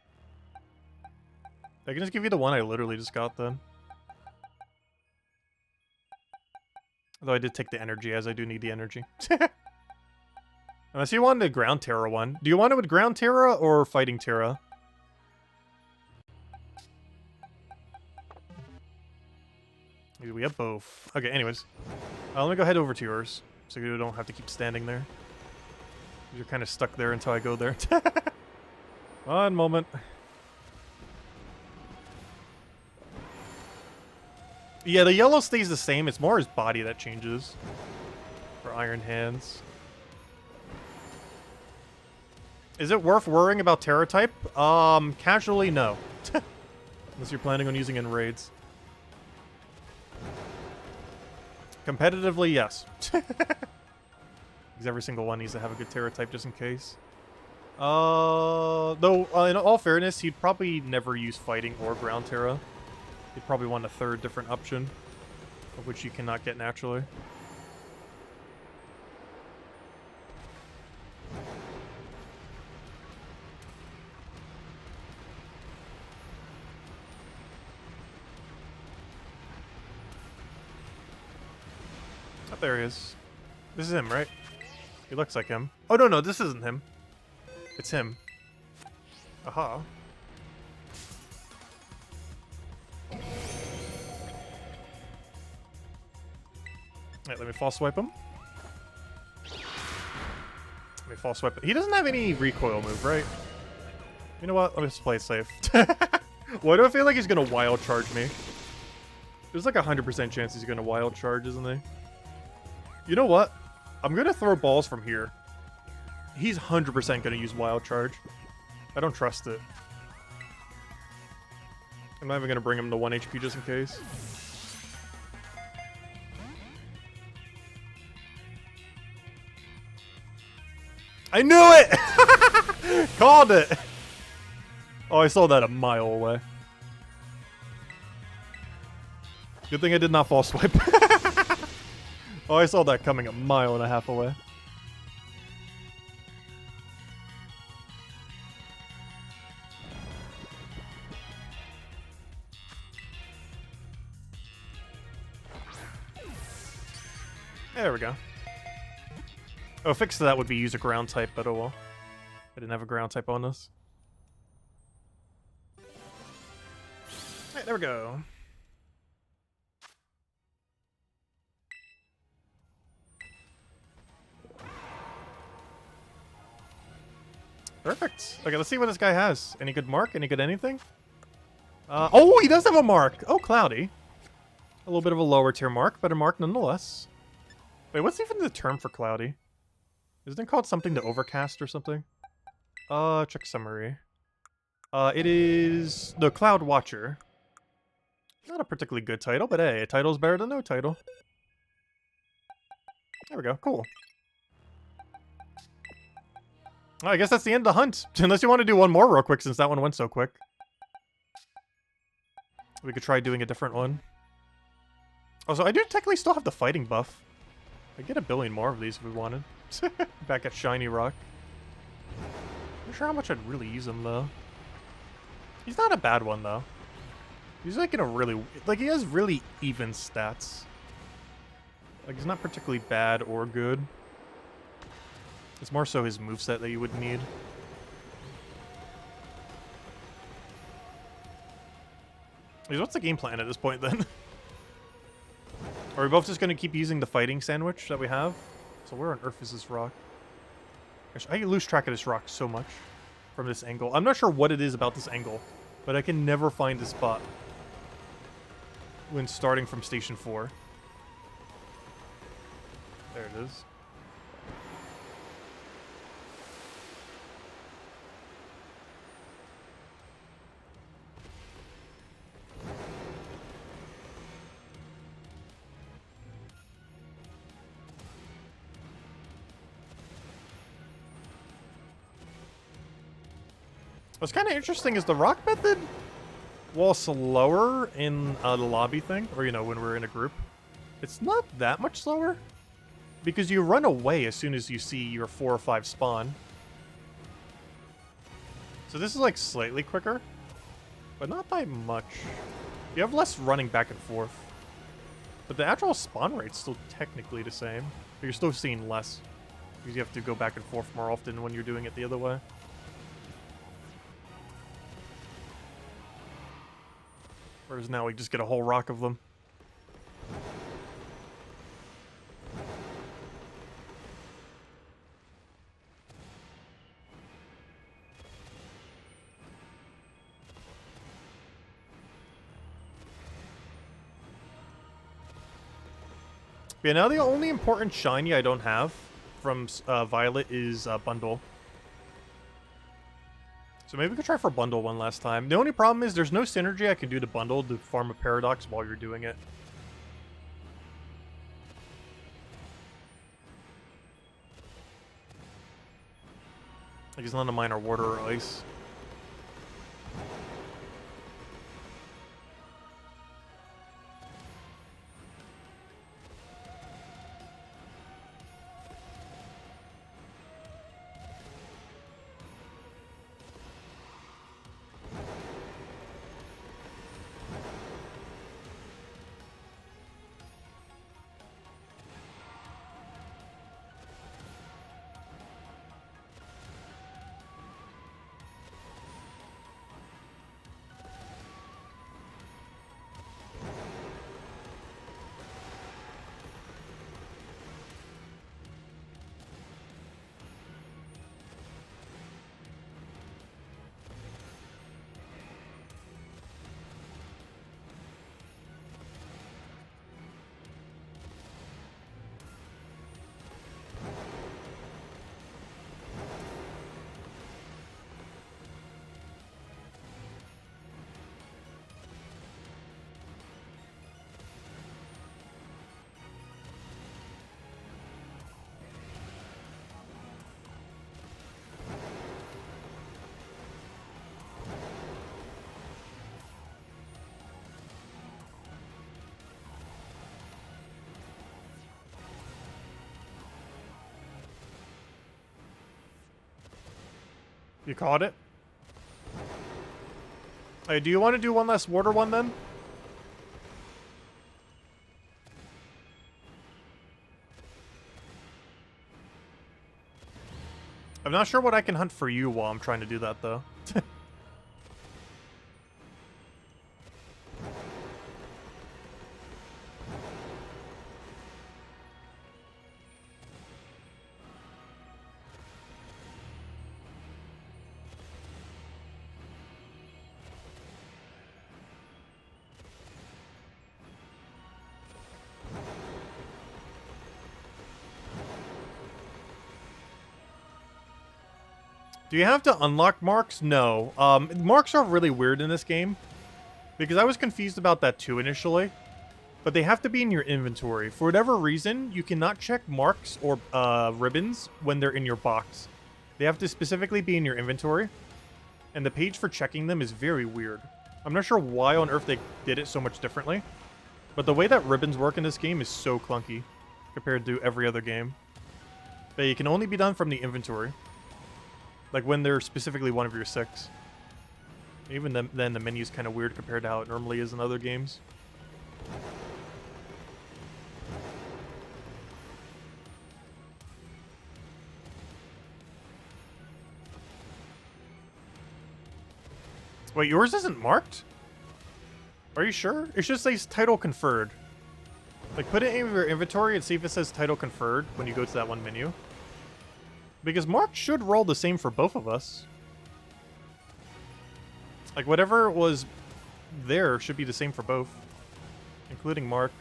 I can just give you the one I literally just got then. Although I did take the energy, as I do need the energy. Unless you wanted a Ground Terra one. Do you want it with Ground Terra or Fighting Terra? We have both. Okay, anyways. Let me go head over to yours, so you don't have to keep standing there. You're kind of stuck there until I go there. One moment. Yeah, the yellow stays the same. It's more his body that changes. For Iron Hands. Is it worth worrying about Terra type? Casually, no. Unless you're planning on using it in raids. Competitively, yes. Because every single one needs to have a good Terra type just in case. Though, in all fairness, he'd probably never use Fighting or Ground Terra. He'd probably want a third different option, of which you cannot get naturally. Oh, there he is. This is him, right? He looks like him. Oh, no, this isn't him. It's him. Aha. Alright, let me false swipe him. Let me false swipe him. He doesn't have any recoil move, right? You know what? Let me just play it safe. Why do I feel like he's gonna wild charge me? There's like a 100% chance he's gonna wild charge, isn't he? You know what? I'm gonna throw balls from here. He's 100% gonna use wild charge. I don't trust it. I'm not even gonna bring him to 1 HP just in case. I knew it! Called it! Oh, I saw that a mile away. Good thing I did not fall swipe. Oh, I saw that coming a mile and a half away. There we go. Oh, fix to that would be use a ground type, but oh well. I didn't have a ground type on this. Alright, there we go. Perfect. Okay, let's see what this guy has. Any good mark? Any good anything? Oh, he does have a mark. Oh, cloudy. A little bit of a lower tier mark, but a mark nonetheless. Wait, what's even the term for cloudy? Isn't it called something to overcast or something? Check summary. It is the Cloud Watcher. Not a particularly good title, but hey, a title's better than no title. There we go, cool. I guess that's the end of the hunt. Unless you want to do one more real quick, since that one went so quick. We could try doing a different one. Also, I do technically still have the fighting buff. I get a billion more of these if we wanted. Back at Shiny Rock. Not sure how much I'd really use him, though. He's not a bad one, though. He's like in a really... Like, he has really even stats. Like, he's not particularly bad or good. It's more so his moveset that you would need. What's the game plan at this point, then? Are we both just going to keep using the fighting sandwich that we have? So where on earth is this rock? Gosh, I lose track of this rock so much from this angle. I'm not sure what it is about this angle, but I can never find the spot when starting from Station 4. There it is. What's kind of interesting is the rock method, while slower in the lobby thing, or, you know, when we're in a group, it's not that much slower. Because you run away as soon as you see your 4 or 5 spawn. So this is, like, slightly quicker, but not by much. You have less running back and forth. But the actual spawn rate's still technically the same. But you're still seeing less. Because you have to go back and forth more often when you're doing it the other way. Whereas now we just get a whole rock of them. Yeah, now the only important shiny I don't have from Violet is Bundle. So maybe we could try for Bundle one last time. The only problem is there's no synergy I can do to Bundle to farm a Paradox while you're doing it. Like, none of mine are water or ice. You caught it? Hey, do you want to do one last water one then? I'm not sure what I can hunt for you while I'm trying to do that, though. Do you have to unlock marks? No. Marks are really weird in this game. Because I was confused about that too initially. But they have to be in your inventory. For whatever reason, you cannot check marks or ribbons when they're in your box. They have to specifically be in your inventory. And the page for checking them is very weird. I'm not sure why on earth they did it so much differently. But the way that ribbons work in this game is so clunky compared to every other game. But it can only be done from the inventory. Like when they're specifically one of your 6. Even then the menu's kind of weird compared to how it normally is in other games. Wait, yours isn't marked? Are you sure? It just says title conferred. Like, put it in your inventory and see if it says title conferred when you go to that one menu. Because marked should roll the same for both of us. Like, whatever was there should be the same for both. Including mark.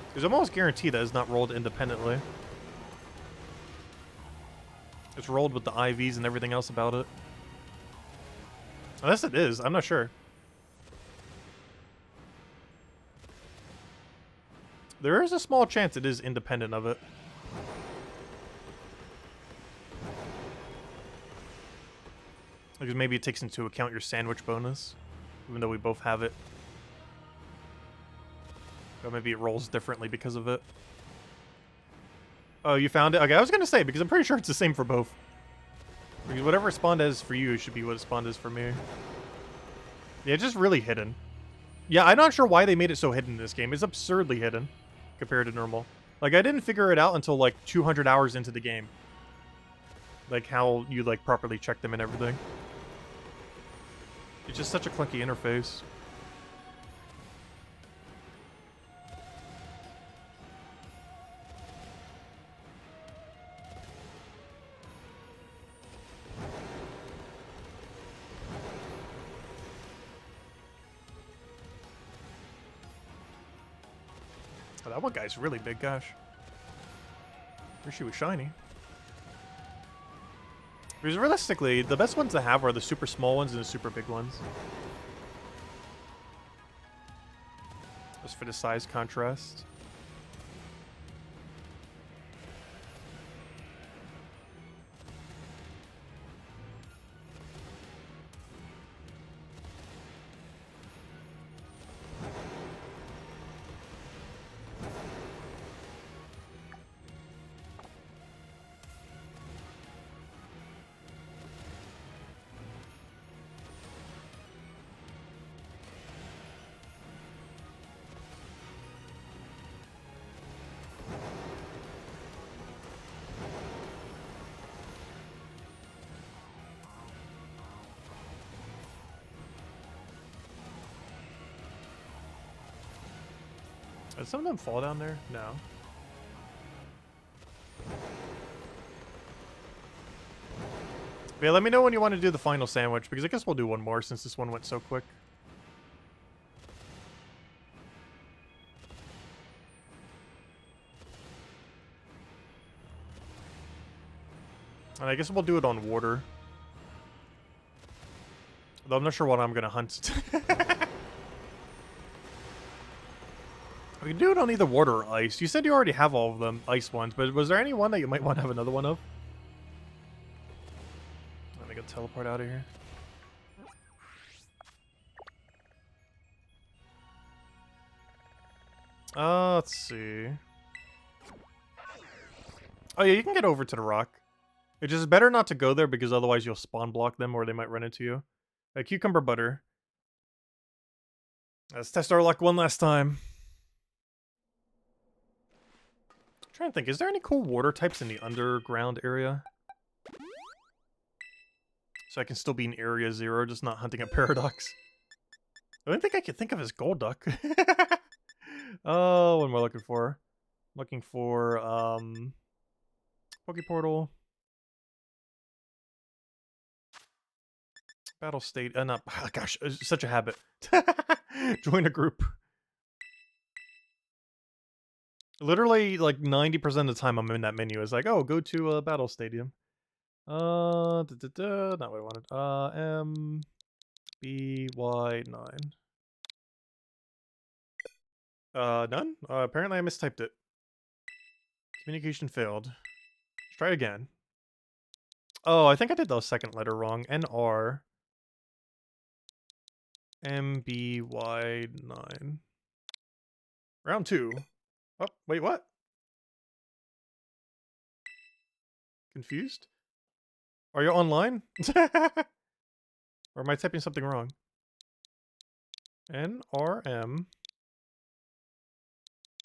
Because I'm almost guaranteed that it's not rolled independently. It's rolled with the IVs and everything else about it. Unless it is, I'm not sure. There is a small chance it is independent of it. Because maybe it takes into account your sandwich bonus, even though we both have it. Or maybe it rolls differently because of it. Oh, you found it? Okay, I was gonna say, because I'm pretty sure it's the same for both. Because whatever spawned is for you should be what spawned is for me. Yeah, it's just really hidden. Yeah, I'm not sure why they made it so hidden in this game. It's absurdly hidden compared to normal. Like, I didn't figure it out until, like, 200 hours into the game. Like, how you, like, properly check them and everything. It's just such a clunky interface. Oh, that one guy's really big, gosh. Wish he was shiny. Because realistically, the best ones to have are the super small ones and the super big ones. Just for the size contrast. Did some of them fall down there? No. But yeah, let me know when you want to do the final sandwich, because I guess we'll do one more since this one went so quick. And I guess we'll do it on water. Though I'm not sure what I'm going to hunt. We can do it on either water or ice. You said you already have all of them, ice ones, but was there any one that you might want to have another one of? Let me go teleport out of here. Let's see. Oh yeah, you can get over to the rock. It's just better not to go there because otherwise you'll spawn block them or they might run into you. Cucumber butter. Let's test our luck one last time. I'm trying to think, is there any cool water types in the underground area? So I can still be in Area 0, just not hunting a Paradox. The only thing I can think of is Golduck. Oh, what am I looking for? I'm looking for, Pokeportal. Battle State, not, oh gosh, it's such a habit. Join a group. Literally, like 90% of the time I'm in that menu is like, oh, go to a battle stadium. Not what I wanted. MBY9. None? Apparently I mistyped it. Communication failed. Let's try it again. Oh, I think I did the second letter wrong. NR. MBY9. Round 2. Oh, wait, what? Confused? Are you online? Or am I typing something wrong? NRM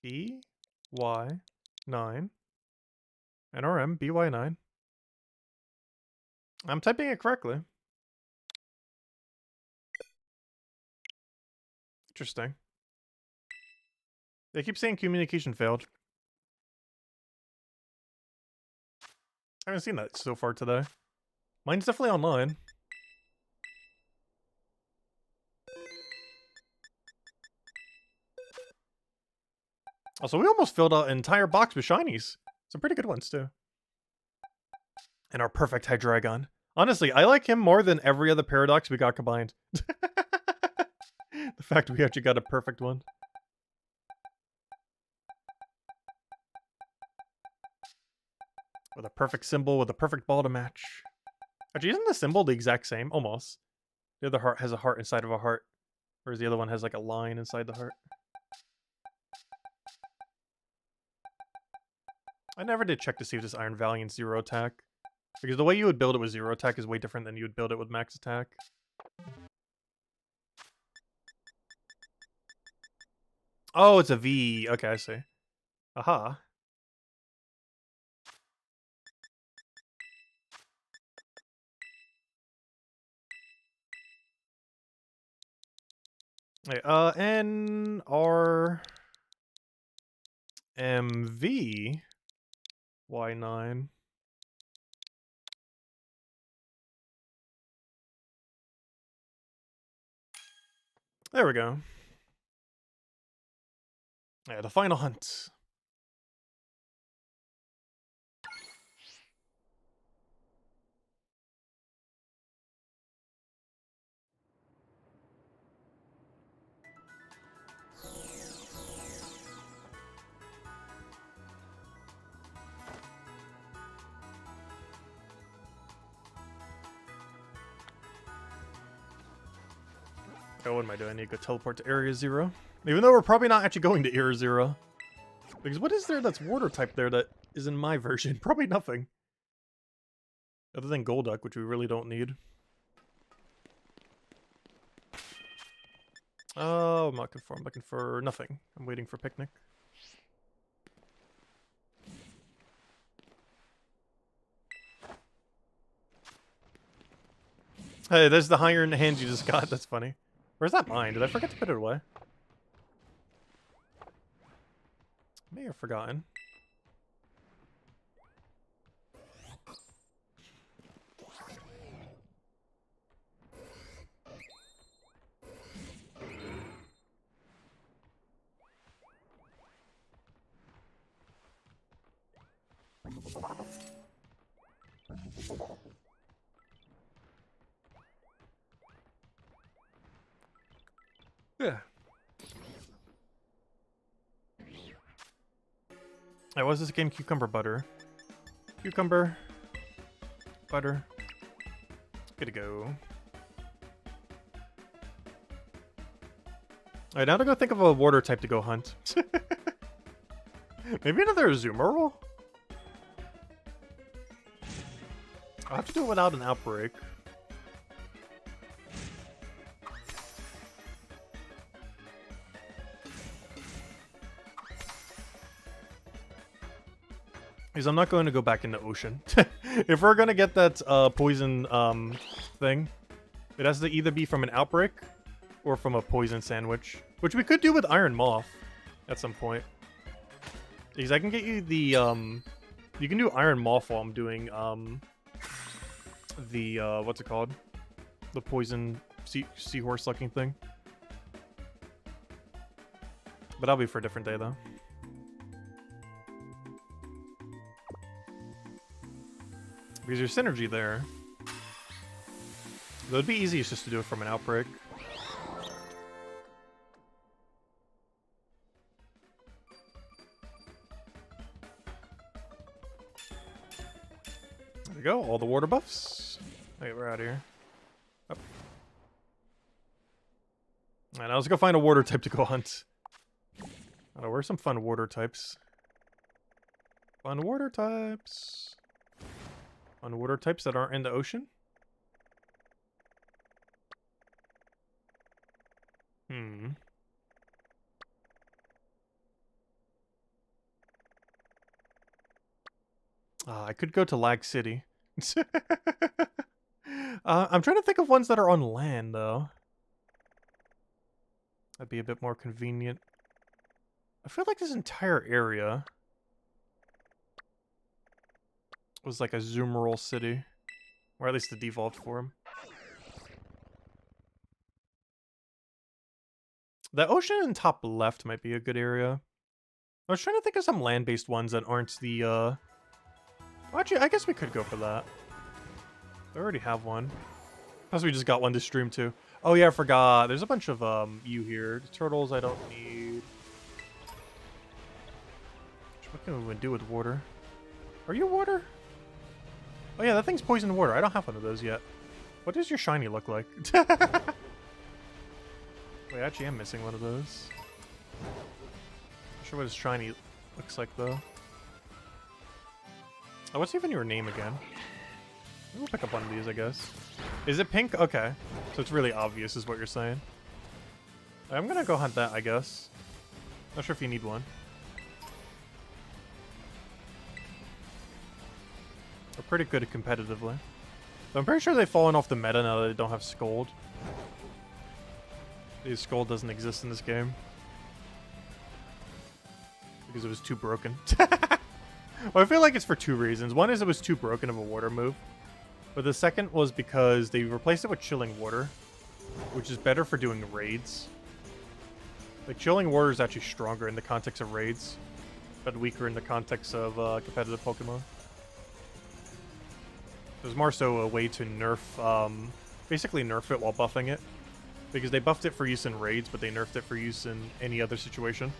BY9. NRM BY9. I'm typing it correctly. Interesting. They keep saying communication failed. I haven't seen that so far today. Mine's definitely online. Also, we almost filled out an entire box with shinies. Some pretty good ones, too. And our perfect Hydreigon. Honestly, I like him more than every other Paradox we got combined. The fact we actually got a perfect one. With a perfect symbol, with a perfect ball to match. Actually, isn't the symbol the exact same? Almost. The other heart has a heart inside of a heart. Whereas the other one has like a line inside the heart. I never did check to see if this Iron Valiant's zero attack. Because the way you would build it with zero attack is way different than you would build it with max attack. Oh, it's a V. Okay, I see. Aha. Wait, N R M V Y9. There we go. Yeah, the final hunt. Oh, what am I doing? I need to go teleport to Area 0. Even though we're probably not actually going to Area 0. Because what is there that's water type there that is in my version? Probably nothing. Other than Golduck, which we really don't need. Oh, I'm not looking for. I'm looking for nothing. I'm waiting for Picnic. Hey, there's the iron hand you just got. That's funny. Where's that mine? Did I forget to put it away? May have forgotten. Yeah. Hey, what is this again? Cucumber butter. Cucumber. Butter. Good to go. Alright, now to go think of a water type to go hunt. Maybe another Azumarill? I'll have to do it without an outbreak. Because I'm not going to go back in the ocean. If we're going to get that poison thing, it has to either be from an outbreak or from a poison sandwich. Which we could do with Iron Moth at some point. Because I can get you the, you can do Iron Moth while I'm doing, the, what's it called? The poison seahorse looking thing. But that'll be for a different day, though. Because there's synergy there. Though it'd be easiest just to do it from an outbreak. There we go, all the water buffs. Okay, we're out of here. Oh. Alright, now let's go find a water type to go hunt. I don't know, where's some fun water types? Fun water types. Fun water types that aren't in the ocean? I could go to Lag City. I'm trying to think of ones that are on land, though. That'd be a bit more convenient. I feel like this entire area was like a Zoomerol city. Or at least the default form. The ocean in top left might be a good area. I was trying to think of some land-based ones that aren't the, Well, actually, I guess we could go for that. I already have one. Plus we just got one to stream too. Oh yeah, I forgot. There's a bunch of, you here. The turtles I don't need. What can we do with water? Are you water? Oh yeah, that thing's poison water. I don't have one of those yet. What does your shiny look like? Wait, I actually am missing one of those. Not sure what his shiny looks like, though. Oh, what's even your name again? We'll pick up one of these, I guess. Is it pink? Okay. So it's really obvious is what you're saying. I'm gonna go hunt that, I guess. Not sure if you need one. They're pretty good competitively. So I'm pretty sure they've fallen off the meta now that they don't have Scold. Scold doesn't exist in this game. Because it was too broken. Well, I feel like it's for two reasons. One is it was too broken of a water move. But the second was because they replaced it with Chilling Water. Which is better for doing raids. Like, Chilling Water is actually stronger in the context of raids. But weaker in the context of competitive Pokemon. It was more so a way to nerf, basically nerf it while buffing it. Because they buffed it for use in raids, but they nerfed it for use in any other situation.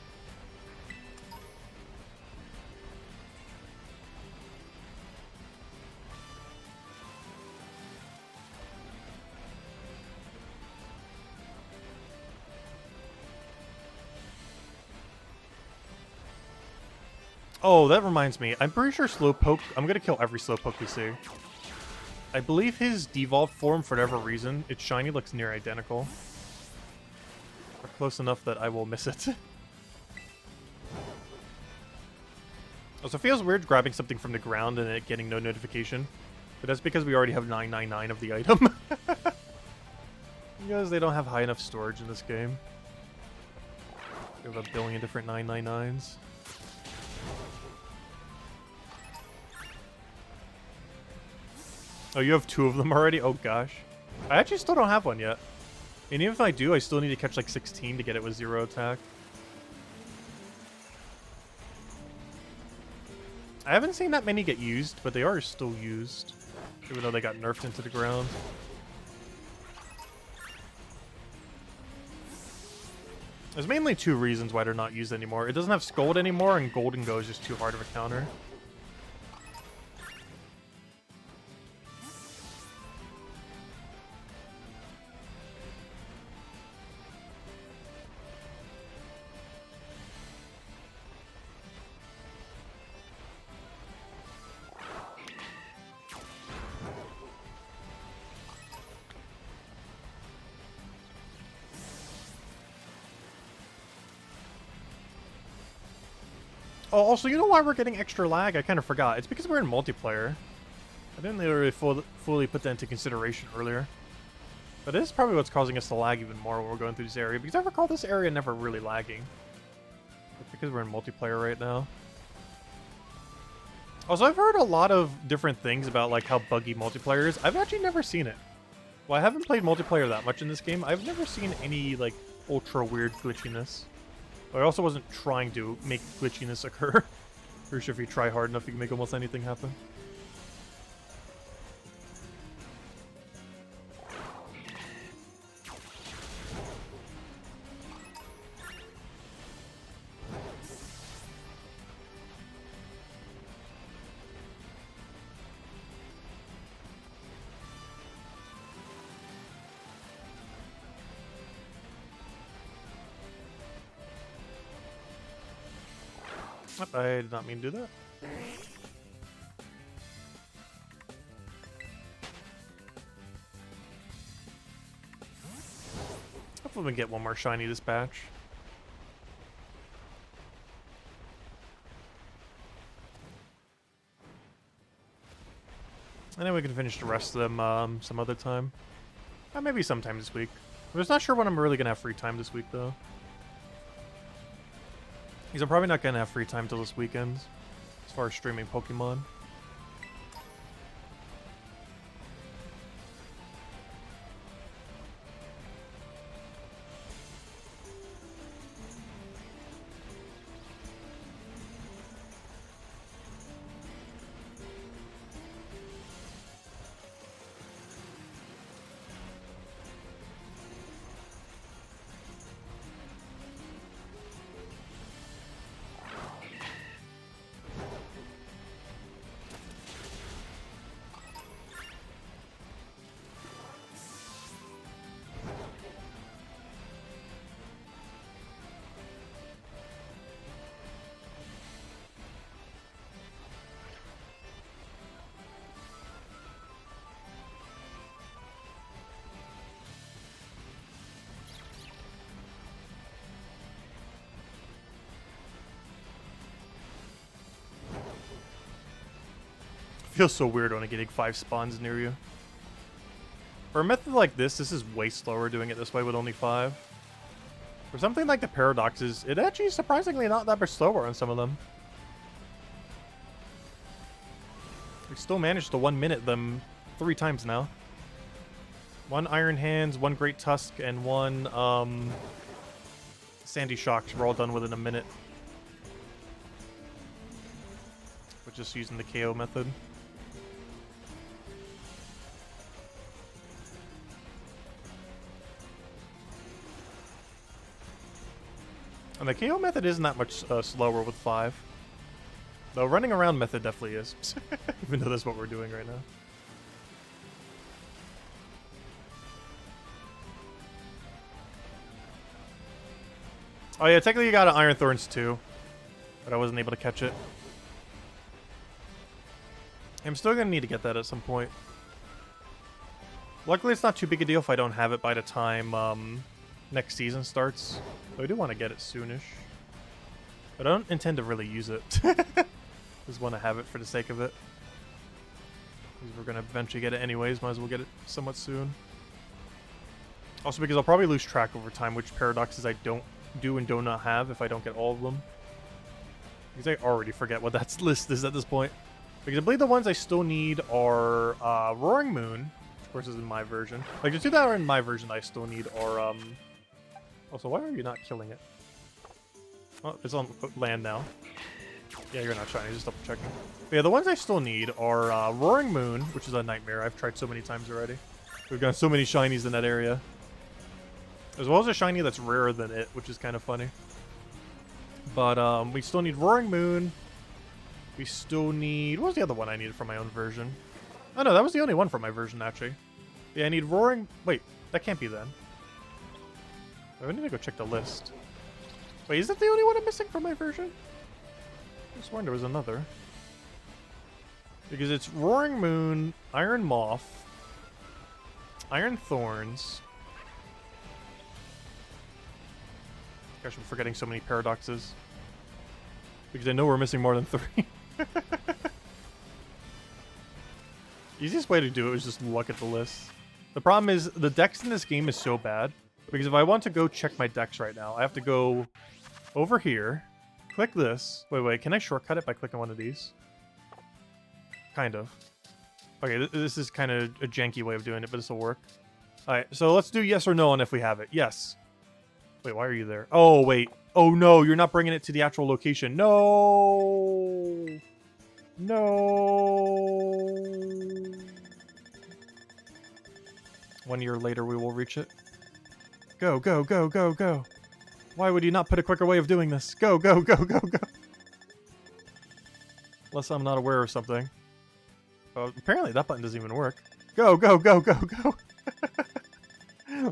Oh, that reminds me. I'm pretty sure Slowpoke... I'm gonna kill every Slowpoke we see. I believe his devolved form, for whatever reason, its shiny looks near identical. Or close enough that I will miss it. Also, it feels weird grabbing something from the ground and it getting no notification. But that's because we already have 999 of the item. Because they don't have high enough storage in this game. We have a billion different 999s. Oh, you have two of them already? Oh, gosh. I actually still don't have one yet. And even if I do, I still need to catch like 16 to get it with 0 attack. I haven't seen that many get used, but they are still used. Even though they got nerfed into the ground. There's mainly two reasons why they're not used anymore. It doesn't have Scold anymore, and Golden Go is just too hard of a counter. Oh, also, you know why we're getting extra lag? I kind of forgot. It's because we're in multiplayer. I didn't really fully put that into consideration earlier. But this is probably what's causing us to lag even more when we're going through this area. Because I recall this area never really lagging. It's because we're in multiplayer right now. Also, I've heard a lot of different things about like how buggy multiplayer is. I've actually never seen it. Well, I haven't played multiplayer that much in this game. I've never seen any like ultra weird glitchiness. But I also wasn't trying to make glitchiness occur. Pretty sure if you try hard enough, you can make almost anything happen. I did not mean to do that. Hopefully we can get one more shiny this batch. And then we can finish the rest of them some other time. Maybe sometime this week. I'm just not sure when I'm really going to have free time this week, though. Because I'm probably not going to have free time till this weekend, as far as streaming Pokemon. Feels so weird only getting 5 spawns near you. For a method like this is way slower doing it this way with only 5. For something like the paradoxes, it actually is surprisingly not that much slower on some of them. We still managed to 1 minute them 3 times now. 1 Iron Hands, 1 Great Tusk, and 1 Sandy Shocks. We're all done within a minute. We're just using the KO method. And the KO method isn't that much slower with 5. The running around method definitely is. Even though that's what we're doing right now. Oh yeah, technically you got an Iron Thorns too. But I wasn't able to catch it. I'm still going to need to get that at some point. Luckily it's not too big a deal if I don't have it by the time next season starts. But I do want to get it soonish. But I don't intend to really use it. Just want to have it for the sake of it. Because we're going to eventually get it anyways. Might as well get it somewhat soon. Also because I'll probably lose track over time which paradoxes I don't do and do not have if I don't get all of them. Because I already forget what that list is at this point. Because I believe the ones I still need are Roaring Moon. Of course is in my version. Like the 2 that are in my version I still need are... Also, why are you not killing it? Oh, it's on land now. Yeah, you're not shiny, just double checking. But yeah, the ones I still need are Roaring Moon, which is a nightmare. I've tried so many times already. We've got so many shinies in that area. As well as a shiny that's rarer than it, which is kind of funny. But we still need Roaring Moon. We still need... What was the other one I needed for my own version? Oh no, that was the only one for my version, actually. Yeah, I need Roaring... Wait, that can't be then. I need to go check the list. Wait, is that the only one I'm missing from my version? I just wonder there was another. Because it's Roaring Moon, Iron Moth, Iron Thorns. Gosh, I'm forgetting so many paradoxes. Because I know we're missing more than 3. Easiest way to do it is just look at the list. The problem is, the dex in this game is so bad. Because if I want to go check my dex right now, I have to go over here, click this. Wait, can I shortcut it by clicking one of these? Kind of. Okay, this is kind of a janky way of doing it, but this will work. Alright, so let's do yes or no on if we have it. Yes. Wait, why are you there? Oh, wait. Oh, no, you're not bringing it to the actual location. No! No! 1 year later, we will reach it. Go, go, go, go, go. Why would you not put a quicker way of doing this? Go, go, go, go, go. Unless I'm not aware of something. Oh, apparently that button doesn't even work. Go, go, go, go, go.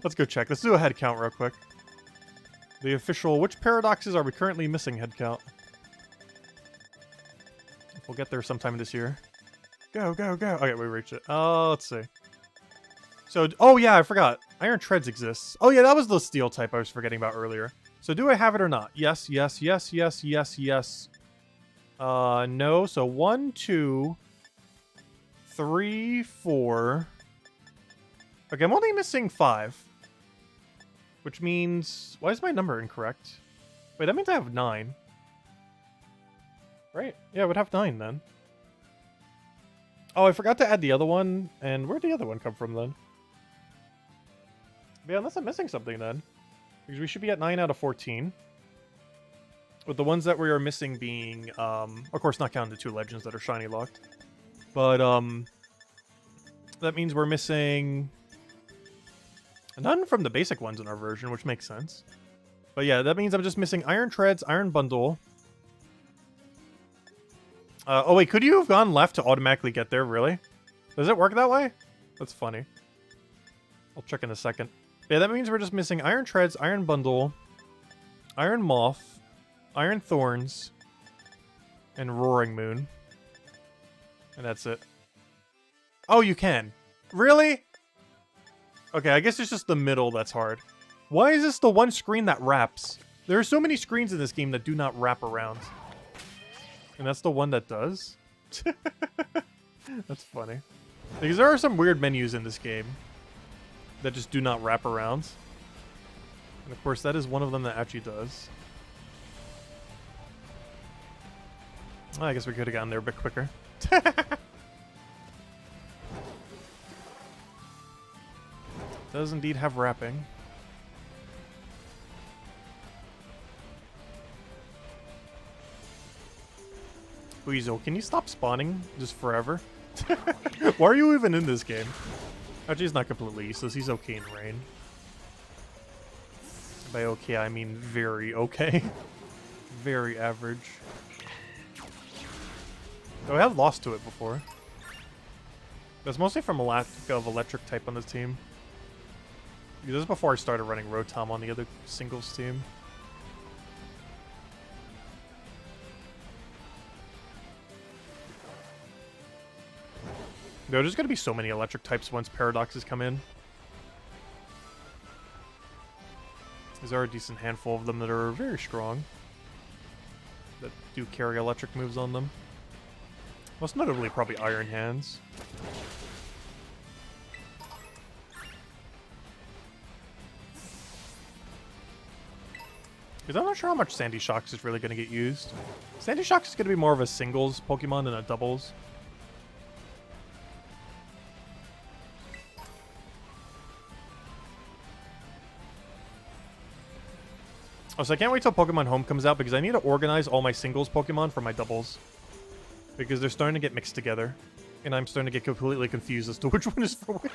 Let's go check. Let's do a head count real quick. The official, which paradoxes are we currently missing head count? We'll get there sometime this year. Go, go, go. Okay, we reached it. Oh, let's see. So, oh yeah, I forgot. Iron Treads exists. Oh yeah, that was the steel type I was forgetting about earlier. So do I have it or not? Yes, yes, yes, yes, yes, yes. No. So 1, 2, 3, 4. Okay, I'm only missing 5. Which means... Why is my number incorrect? Wait, that means I have 9. Right? Yeah, I would have 9 then. Oh, I forgot to add the other one. And where'd the other one come from then? Yeah, unless I'm missing something then. Because we should be at 9 out of 14. With the ones that we are missing being, of course not counting the 2 legends that are shiny locked. But, that means we're missing none from the basic ones in our version, which makes sense. But yeah, that means I'm just missing Iron Treads, Iron Bundle. Oh wait, could you have gone left to automatically get there, really? Does it work that way? That's funny. I'll check in a second. Yeah, that means we're just missing Iron Treads, Iron Bundle, Iron Moth, Iron Thorns, and Roaring Moon. And that's it. Oh, you can. Really? Okay, I guess it's just the middle that's hard. Why is this the one screen that wraps? There are so many screens in this game that do not wrap around. And that's the one that does? That's funny. Because there are some weird menus in this game that just do not wrap around. And of course, that is one of them that actually does. I guess we could have gotten there a bit quicker. Does indeed have wrapping. Weasel, can you stop spawning just forever? Why are you even in this game? Actually, he's not completely useless. He's okay in rain. By okay, I mean very okay. Very average. Though I have lost to it before. That's mostly from a lack of electric type on this team. This is before I started running Rotom on the other singles team. There's going to be so many electric types once paradoxes come in. There are a decent handful of them that are very strong. That do carry electric moves on them. Most notably probably Iron Hands. Because I'm not sure how much Sandy Shocks is really going to get used. Sandy Shocks is going to be more of a singles Pokemon than a doubles. Oh, so I can't wait till Pokemon Home comes out because I need to organize all my singles Pokemon for my doubles. Because they're starting to get mixed together. And I'm starting to get completely confused as to which one is for which.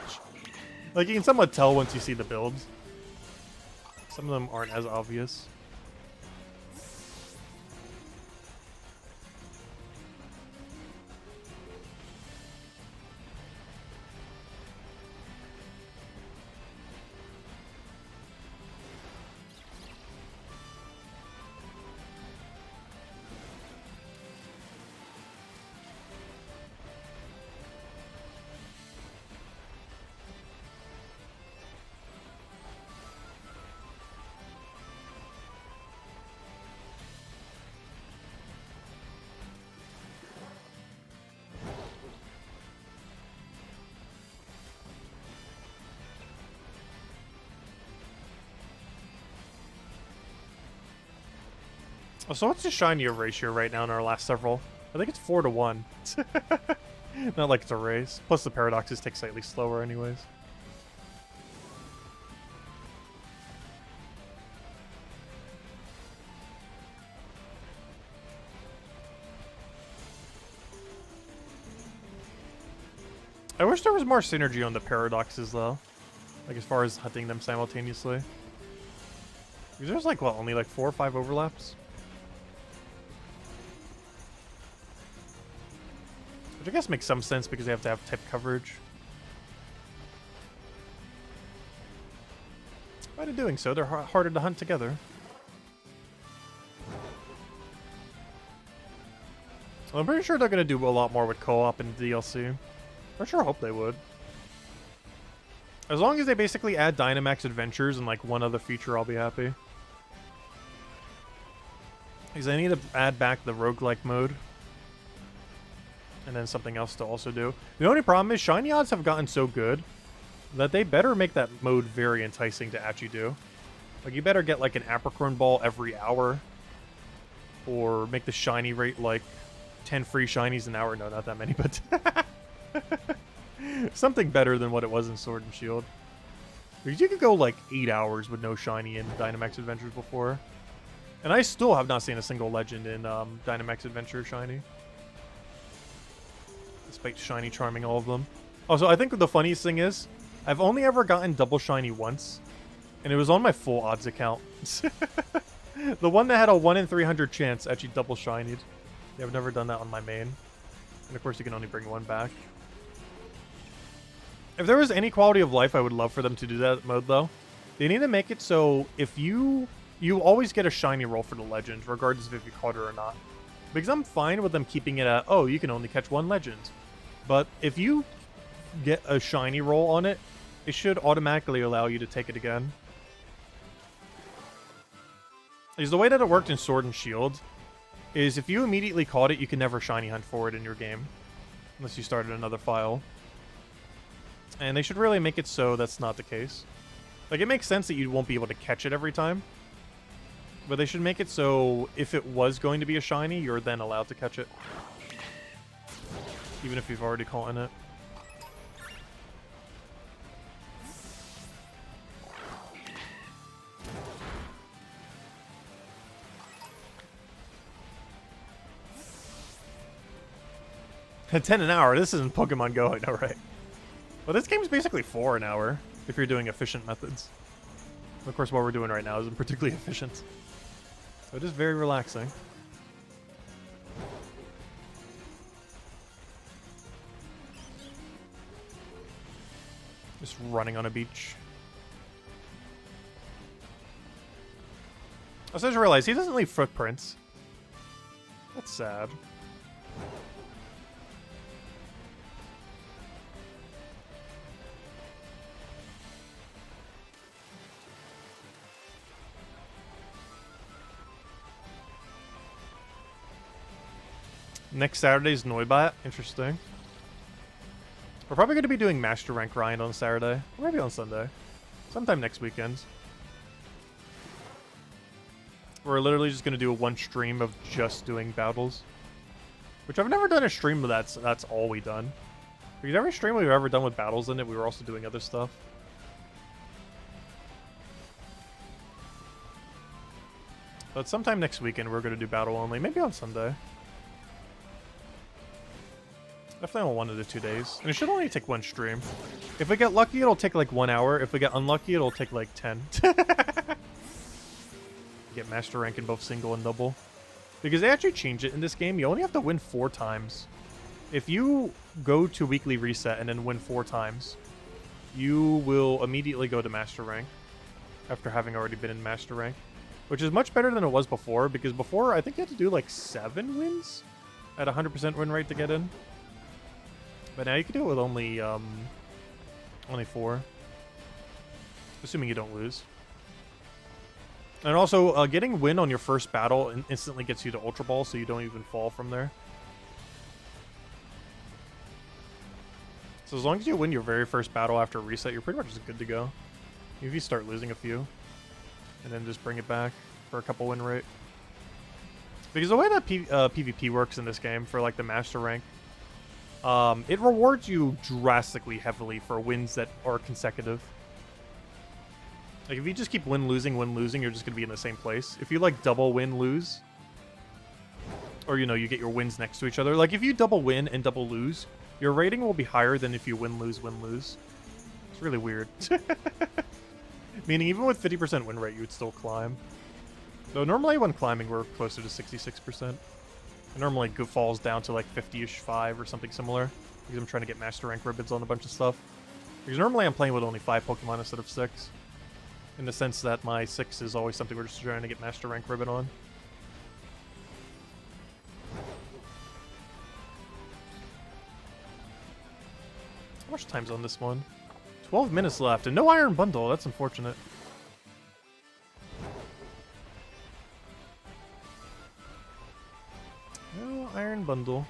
Like, you can somewhat tell once you see the builds. Some of them aren't as obvious. Oh, so what's the shiny ratio right now in our last several? I think it's 4-1. Not like it's a race. Plus the paradoxes take slightly slower anyways. I wish there was more synergy on the paradoxes though. Like as far as hunting them simultaneously. Because there's like, what, only like 4 or 5 overlaps? Which I guess makes some sense because they have to have type coverage. But in doing so, they're harder to hunt together. I'm pretty sure they're going to do a lot more with co-op and DLC. I sure hope they would. As long as they basically add Dynamax Adventures and like one other feature, I'll be happy. Because I need to add back the roguelike mode. And then something else to also do. The only problem is shiny odds have gotten so good that they better make that mode very enticing to actually do. Like, you better get like an Apricorn ball every hour. Or make the shiny rate like 10 free shinies an hour. No, not that many, but something better than what it was in Sword and Shield. Because you could go like 8 hours with no shiny in Dynamax Adventures before. And I still have not seen a single legend in Dynamax Adventure shiny. Despite shiny charming all of them. Also, I think the funniest thing is, I've only ever gotten double shiny once. And it was on my full odds account. The one that had a 1 in 300 chance actually double shinied. Yeah, I've never done that on my main. And of course you can only bring one back. If there was any quality of life, I would love for them to do that mode though. They need to make it so if you always get a shiny roll for the legend, regardless of if you caught it or not. Because I'm fine with them keeping it at, oh, you can only catch one legend. But if you get a shiny roll on it, it should automatically allow you to take it again. Because the way that it worked in Sword and Shield is if you immediately caught it, you can never shiny hunt for it in your game. Unless you started another file. And they should really make it so that's not the case. Like, it makes sense that you won't be able to catch it every time. But they should make it so if it was going to be a shiny, you're then allowed to catch it. Even if you've already caught in it. At 10 an hour, this isn't Pokemon Go, I know, right? Well, this game's basically 4 an hour, if you're doing efficient methods. Of course, what we're doing right now isn't particularly efficient. So it is very relaxing. Just running on a beach. I just realized he doesn't leave footprints. That's sad. Next Saturday's Noibat. Interesting. We're probably going to be doing Master Rank Grind on Saturday. Or maybe on Sunday. Sometime next weekend. We're literally just going to do one stream of just doing battles. Which I've never done a stream that's all we've done. Because every stream we've ever done with battles in it, we were also doing other stuff. But sometime next weekend, we're going to do battle only. Maybe on Sunday. Definitely on 1 of the 2 days. And it should only take one stream. If we get lucky, it'll take like 1 hour. If we get unlucky, it'll take like 10. Get Master Rank in both single and double. Because they actually change it in this game. You only have to win 4 times. If you go to weekly reset and then win 4 times, you will immediately go to Master Rank. After having already been in Master Rank. Which is much better than it was before. Because before, I think you had to do like 7 wins at 100% win rate to get in. But now you can do it with only 4. Assuming you don't lose. And also, getting win on your first battle instantly gets you to Ultra Ball, so you don't even fall from there. So as long as you win your very first battle after reset, you're pretty much just good to go. If you start losing a few. And then just bring it back for a couple win rate. Because the way that PvP works in this game for like the Master Rank, it rewards you drastically heavily for wins that are consecutive. Like, if you just keep win-losing, you're just going to be in the same place. If you, like, double win-lose, or, you know, you get your wins next to each other. Like, if you double win and double lose, your rating will be higher than if you win-lose, win-lose. It's really weird. Meaning, even with 50% win rate, you would still climb. So, normally when climbing, we're closer to 66%. It normally falls down to, like, 50-ish 5 or something similar. Because I'm trying to get Master Rank ribbons on a bunch of stuff. Because normally I'm playing with only 5 Pokemon instead of 6. In the sense that my 6 is always something we're just trying to get Master Rank ribbon on. How much time's on this one? 12 minutes left, and no iron bundle. That's unfortunate. No iron bundle.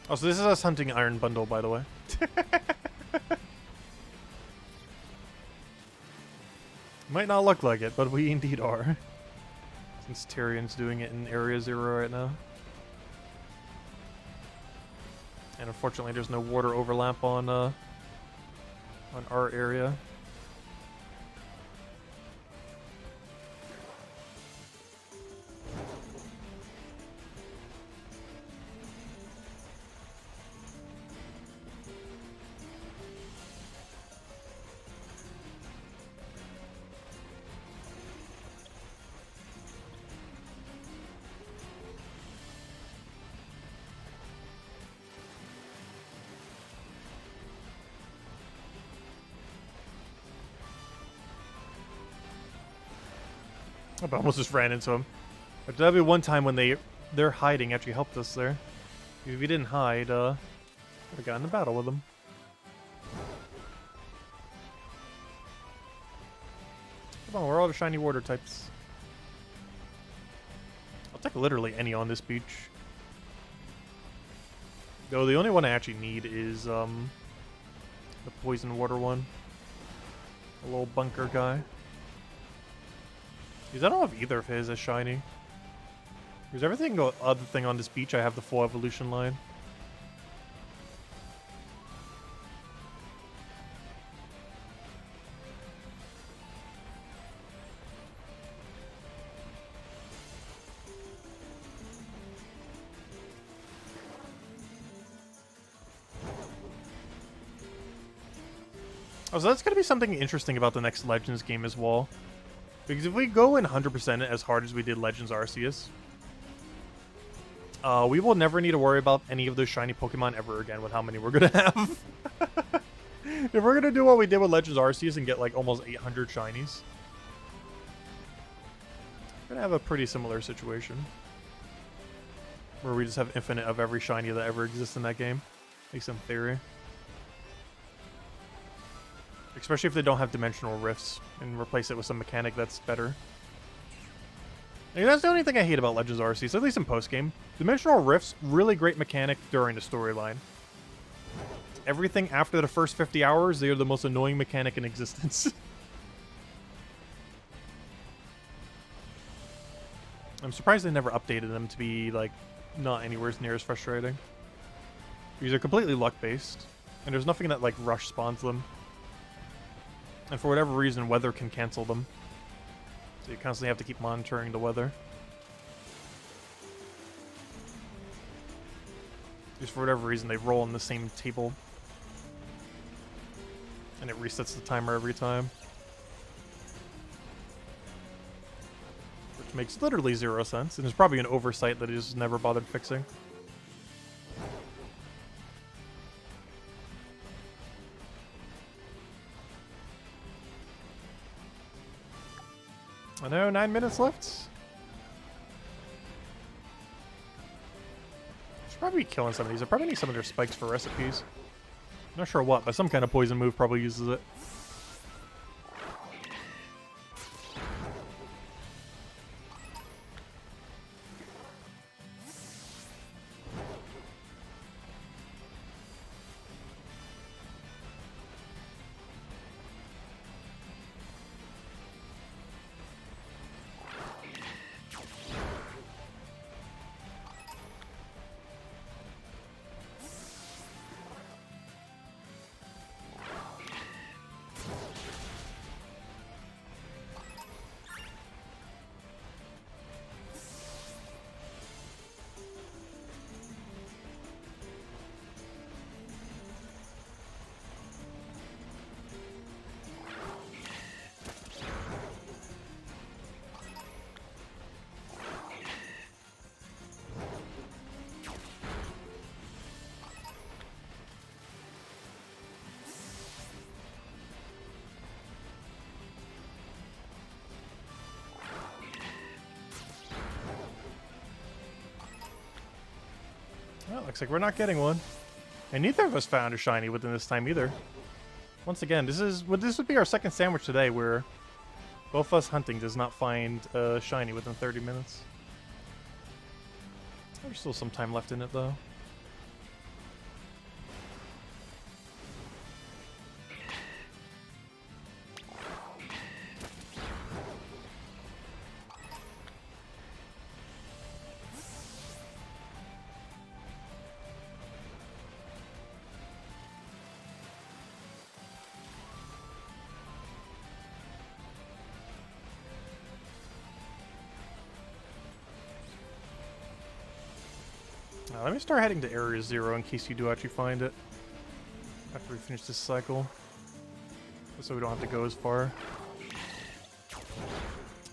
Oh, so this is us hunting iron bundle, by the way. Might not look like it, but we indeed are. Since Tyrion's doing it in Area 0 right now. And unfortunately there's no water overlap on our area. I almost just ran into him. But that'd be one time when their hiding actually helped us there. If we didn't hide, would have gotten in a battle with them. Come on, where are all the shiny water types? I'll take literally any on this beach. Though the only one I actually need is the poison water one. A little bunker guy. Because I don't have either of his as shiny. Because everything other thing on this beach, I have the full evolution line. Oh, so that's going to be something interesting about the next Legends game as well. Because if we go in 100% as hard as we did Legends Arceus, we will never need to worry about any of those shiny Pokemon ever again with how many we're going to have. If we're going to do what we did with Legends Arceus and get like almost 800 shinies, we're going to have a pretty similar situation. Where we just have infinite of every shiny that ever exists in that game. At least in theory. Especially if they don't have dimensional rifts and replace it with some mechanic that's better. And that's the only thing I hate about Legends Arceus, at least in post-game. Dimensional rifts, really great mechanic during the storyline. Everything after the first 50 hours, they are the most annoying mechanic in existence. I'm surprised they never updated them to be, like, not anywhere near as frustrating. These are completely luck-based, and there's nothing that, like, rush spawns them. And for whatever reason, weather can cancel them. So you constantly have to keep monitoring the weather. Just for whatever reason, they roll in the same table. And it resets the timer every time. Which makes literally 0 sense. And it's probably an oversight that he just never bothered fixing. I know, 9 minutes left. Should probably be killing some of these. I probably need some of their spikes for recipes. Not sure what, but some kind of poison move probably uses it. Well, looks like we're not getting one. And neither of us found a shiny within this time either. Once again, this would be our second sandwich today where both us hunting does not find a shiny within 30 minutes. There's still some time left in it though. Let me start heading to Area 0 in case you do actually find it. After we finish this cycle. So we don't have to go as far.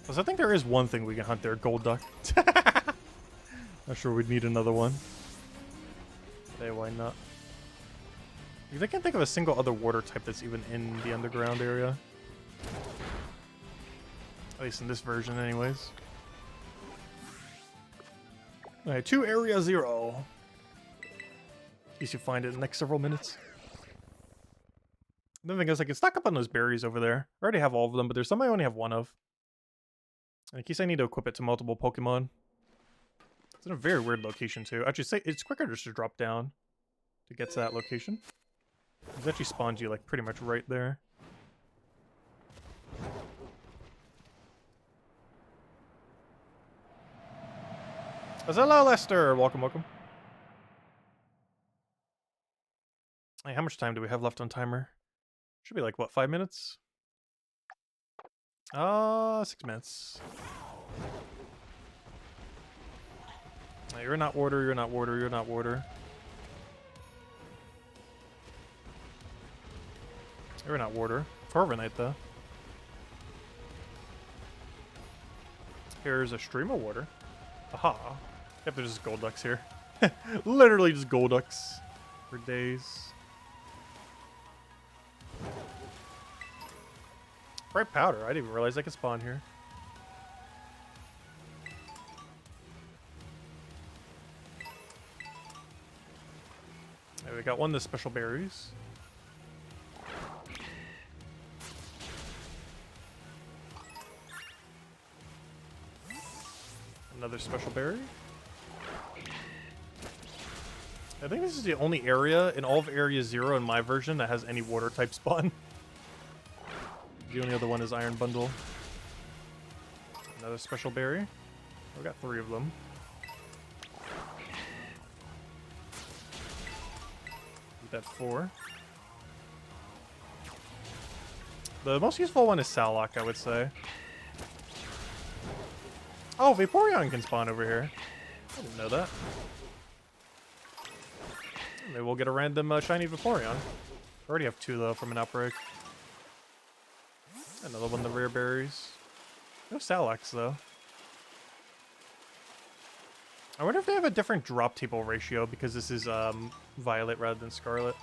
Plus, I think there is one thing we can hunt there, gold duck. Not sure we'd need another one. Hey, why not? Because I can't think of a single other water type that's even in the underground area. At least in this version anyways. Alright, to Area 0. In case you find it in the next several minutes. The thing is, I can stock up on those berries over there. I already have all of them, but there's some I only have one of. And in case I need to equip it to multiple Pokemon. It's in a very weird location, too. Actually, say it's quicker just to drop down to get to that location. It actually spawns you, like, pretty much right there. Hello, Lester! Welcome, welcome. Hey, how much time do we have left on timer? Should be like, what, 5 minutes? 6 minutes. You're not water, you're not water, you're not water. You're not water. Corviknight, though. Here's a stream of water. Aha. Yep, there's just gold ducks here. Literally just gold ducks for days. Bright powder. I didn't even realize I could spawn here. Okay, we got one of the special berries. Another special berry. I think this is the only area in all of Area 0 in my version that has any water type spawn. The only other one is Iron Bundle. Another special berry. We got 3 of them. That's 4. The most useful one is Salak, I would say. Oh, Vaporeon can spawn over here. I didn't know that. Maybe we'll get a random shiny Vaporeon. I already have 2 though from an outbreak. Another one of the rare berries. No Salax though. I wonder if they have a different drop table ratio because this is Violet rather than Scarlet.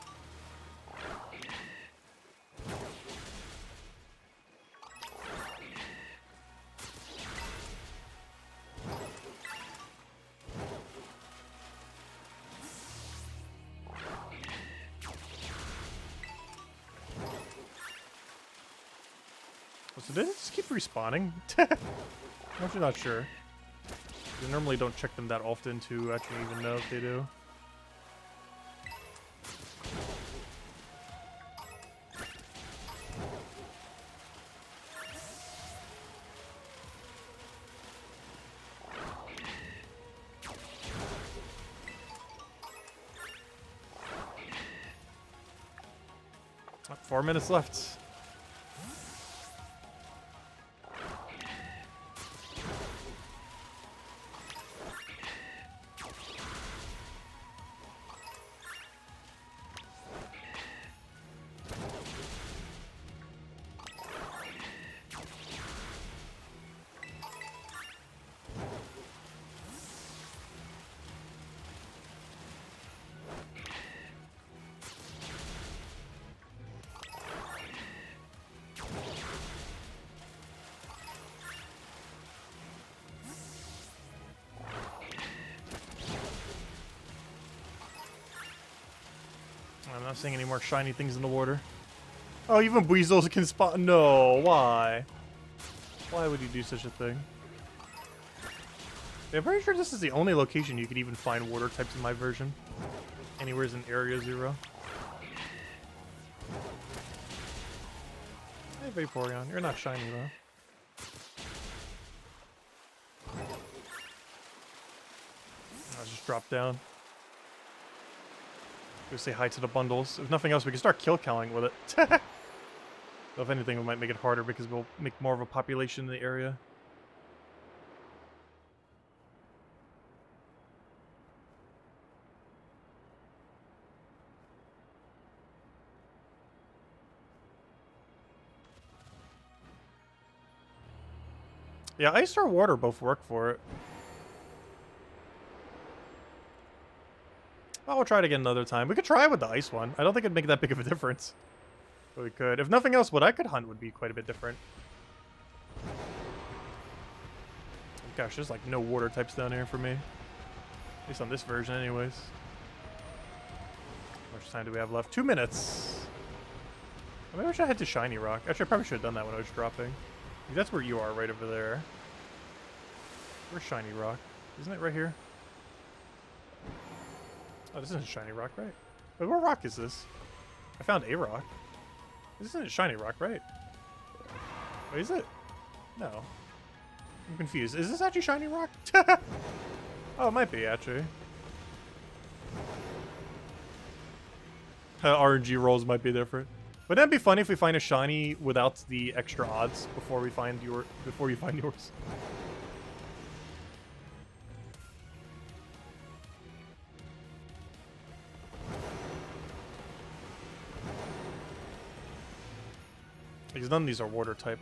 So did it just keep respawning? I'm actually not sure. I normally don't check them that often to actually even know if they do. Oh, 4 minutes left. I'm not seeing any more shiny things in the water. Oh, even weasels can spot. No, why? Why would you do such a thing? Yeah, I'm pretty sure this is the only location you could even find water types in my version. Anywhere's in Area 0. Hey, Vaporeon, you're not shiny though. I'll just drop down. Go say hi to the bundles. If nothing else, we can start kill counting with it. So if anything, we might make it harder because we'll make more of a population in the area. Yeah, ice or water both work for it. Well, we'll try it again another time. We could try with the ice one. I don't think it'd make that big of a difference. But we could. If nothing else, what I could hunt would be quite a bit different. Gosh, there's like no water types down here for me. At least on this version anyways. How much time do we have left? 2 minutes. I wish I head to Shiny Rock. Actually, I probably should have done that when I was dropping. That's where you are, right over there. Where's Shiny Rock? Isn't it right here? Oh, this isn't Shiny Rock, right? Wait, what rock is this? I found a rock. This isn't Shiny Rock, right? Wait, is it? No. I'm confused. Is this actually Shiny Rock? Oh, it might be, actually. RNG rolls might be different. Wouldn't that be funny if we find a shiny without the extra odds before we find yours? Because none of these are water type.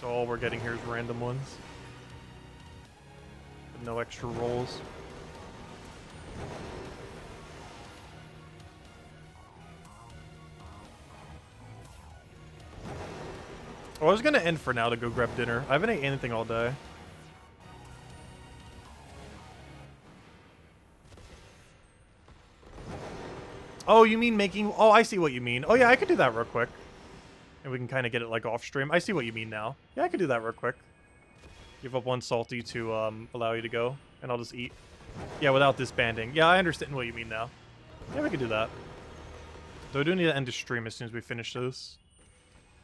So all we're getting here is random ones. With no extra rolls. Oh, I was gonna end for now to go grab dinner. I haven't ate anything all day. Oh, you mean making... Oh, I see what you mean. Oh, yeah, I could do that real quick. And we can kind of get it, like, off stream. I see what you mean now. Yeah, I could do that real quick. Give up one salty to allow you to go. And I'll just eat. Yeah, without disbanding. Yeah, I understand what you mean now. Yeah, we could do that. So we do need to end the stream as soon as we finish this.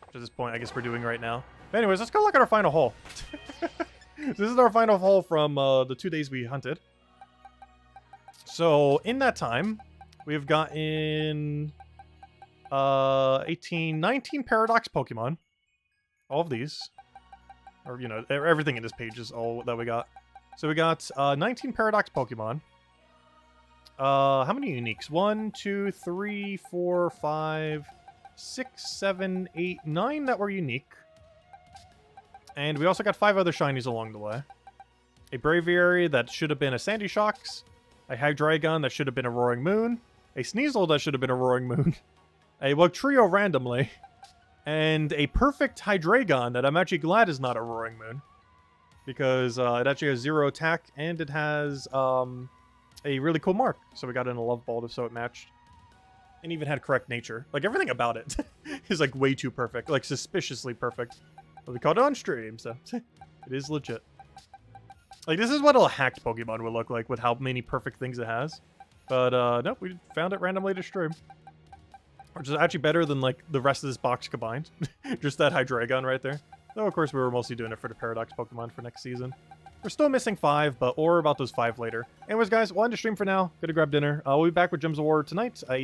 Which at this point, I guess we're doing right now. But anyways, let's go look at our final haul. This is our final haul from the 2 days we hunted. So, in that time... We've gotten 19 Paradox Pokemon. All of these. Or, you know, everything in this page is all that we got. So we got 19 Paradox Pokemon. How many uniques? 1, 2, 3, 4, 5, 6, 7, 8, 9 that were unique. And we also got 5 other shinies along the way. A Braviary that should have been a Sandy Shocks. A Hydreigon that should have been a Roaring Moon. A Sneasel that should have been a Roaring Moon. A Wugtrio randomly. And a perfect Hydreigon that I'm actually glad is not a Roaring Moon. Because it actually has 0 attack and it has a really cool mark. So we got in a Love Ball so it matched. And even had correct nature. Like everything about it is like way too perfect. Like suspiciously perfect. But we caught it on stream, so it is legit. Like this is what a hacked Pokemon would look like with how many perfect things it has. But, nope, we found it randomly to stream. Which is actually better than, like, the rest of this box combined. Just that Hydreigon right there. Though, of course, we were mostly doing it for the Paradox Pokemon for next season. We're still missing 5, but or about those 5 later. Anyways, guys, we'll end the stream for now. Gonna grab dinner. We'll be back with Gems of War tonight, 2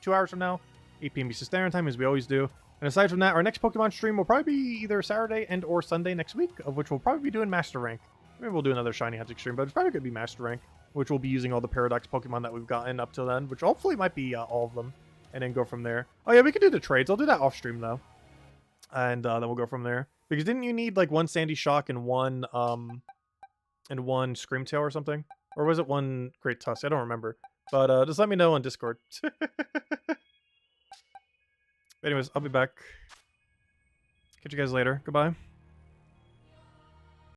hours from now. 8 p.m. Eastern Standard Time, as we always do. And aside from that, our next Pokemon stream will probably be either Saturday and or Sunday next week, of which we'll probably be doing Master Rank. Maybe we'll do another Shiny Hunting stream, but it's probably gonna be Master Rank. Which we'll be using all the Paradox Pokemon that we've gotten up till then, which hopefully might be all of them, and then go from there. Oh yeah, we could do the trades. I'll do that off stream though, and then we'll go from there. Because didn't you need like 1 Sandy Shock and one Screamtail or something, or was it 1 Great Tusk? I don't remember. But just let me know on Discord. Anyways, I'll be back. Catch you guys later. Goodbye.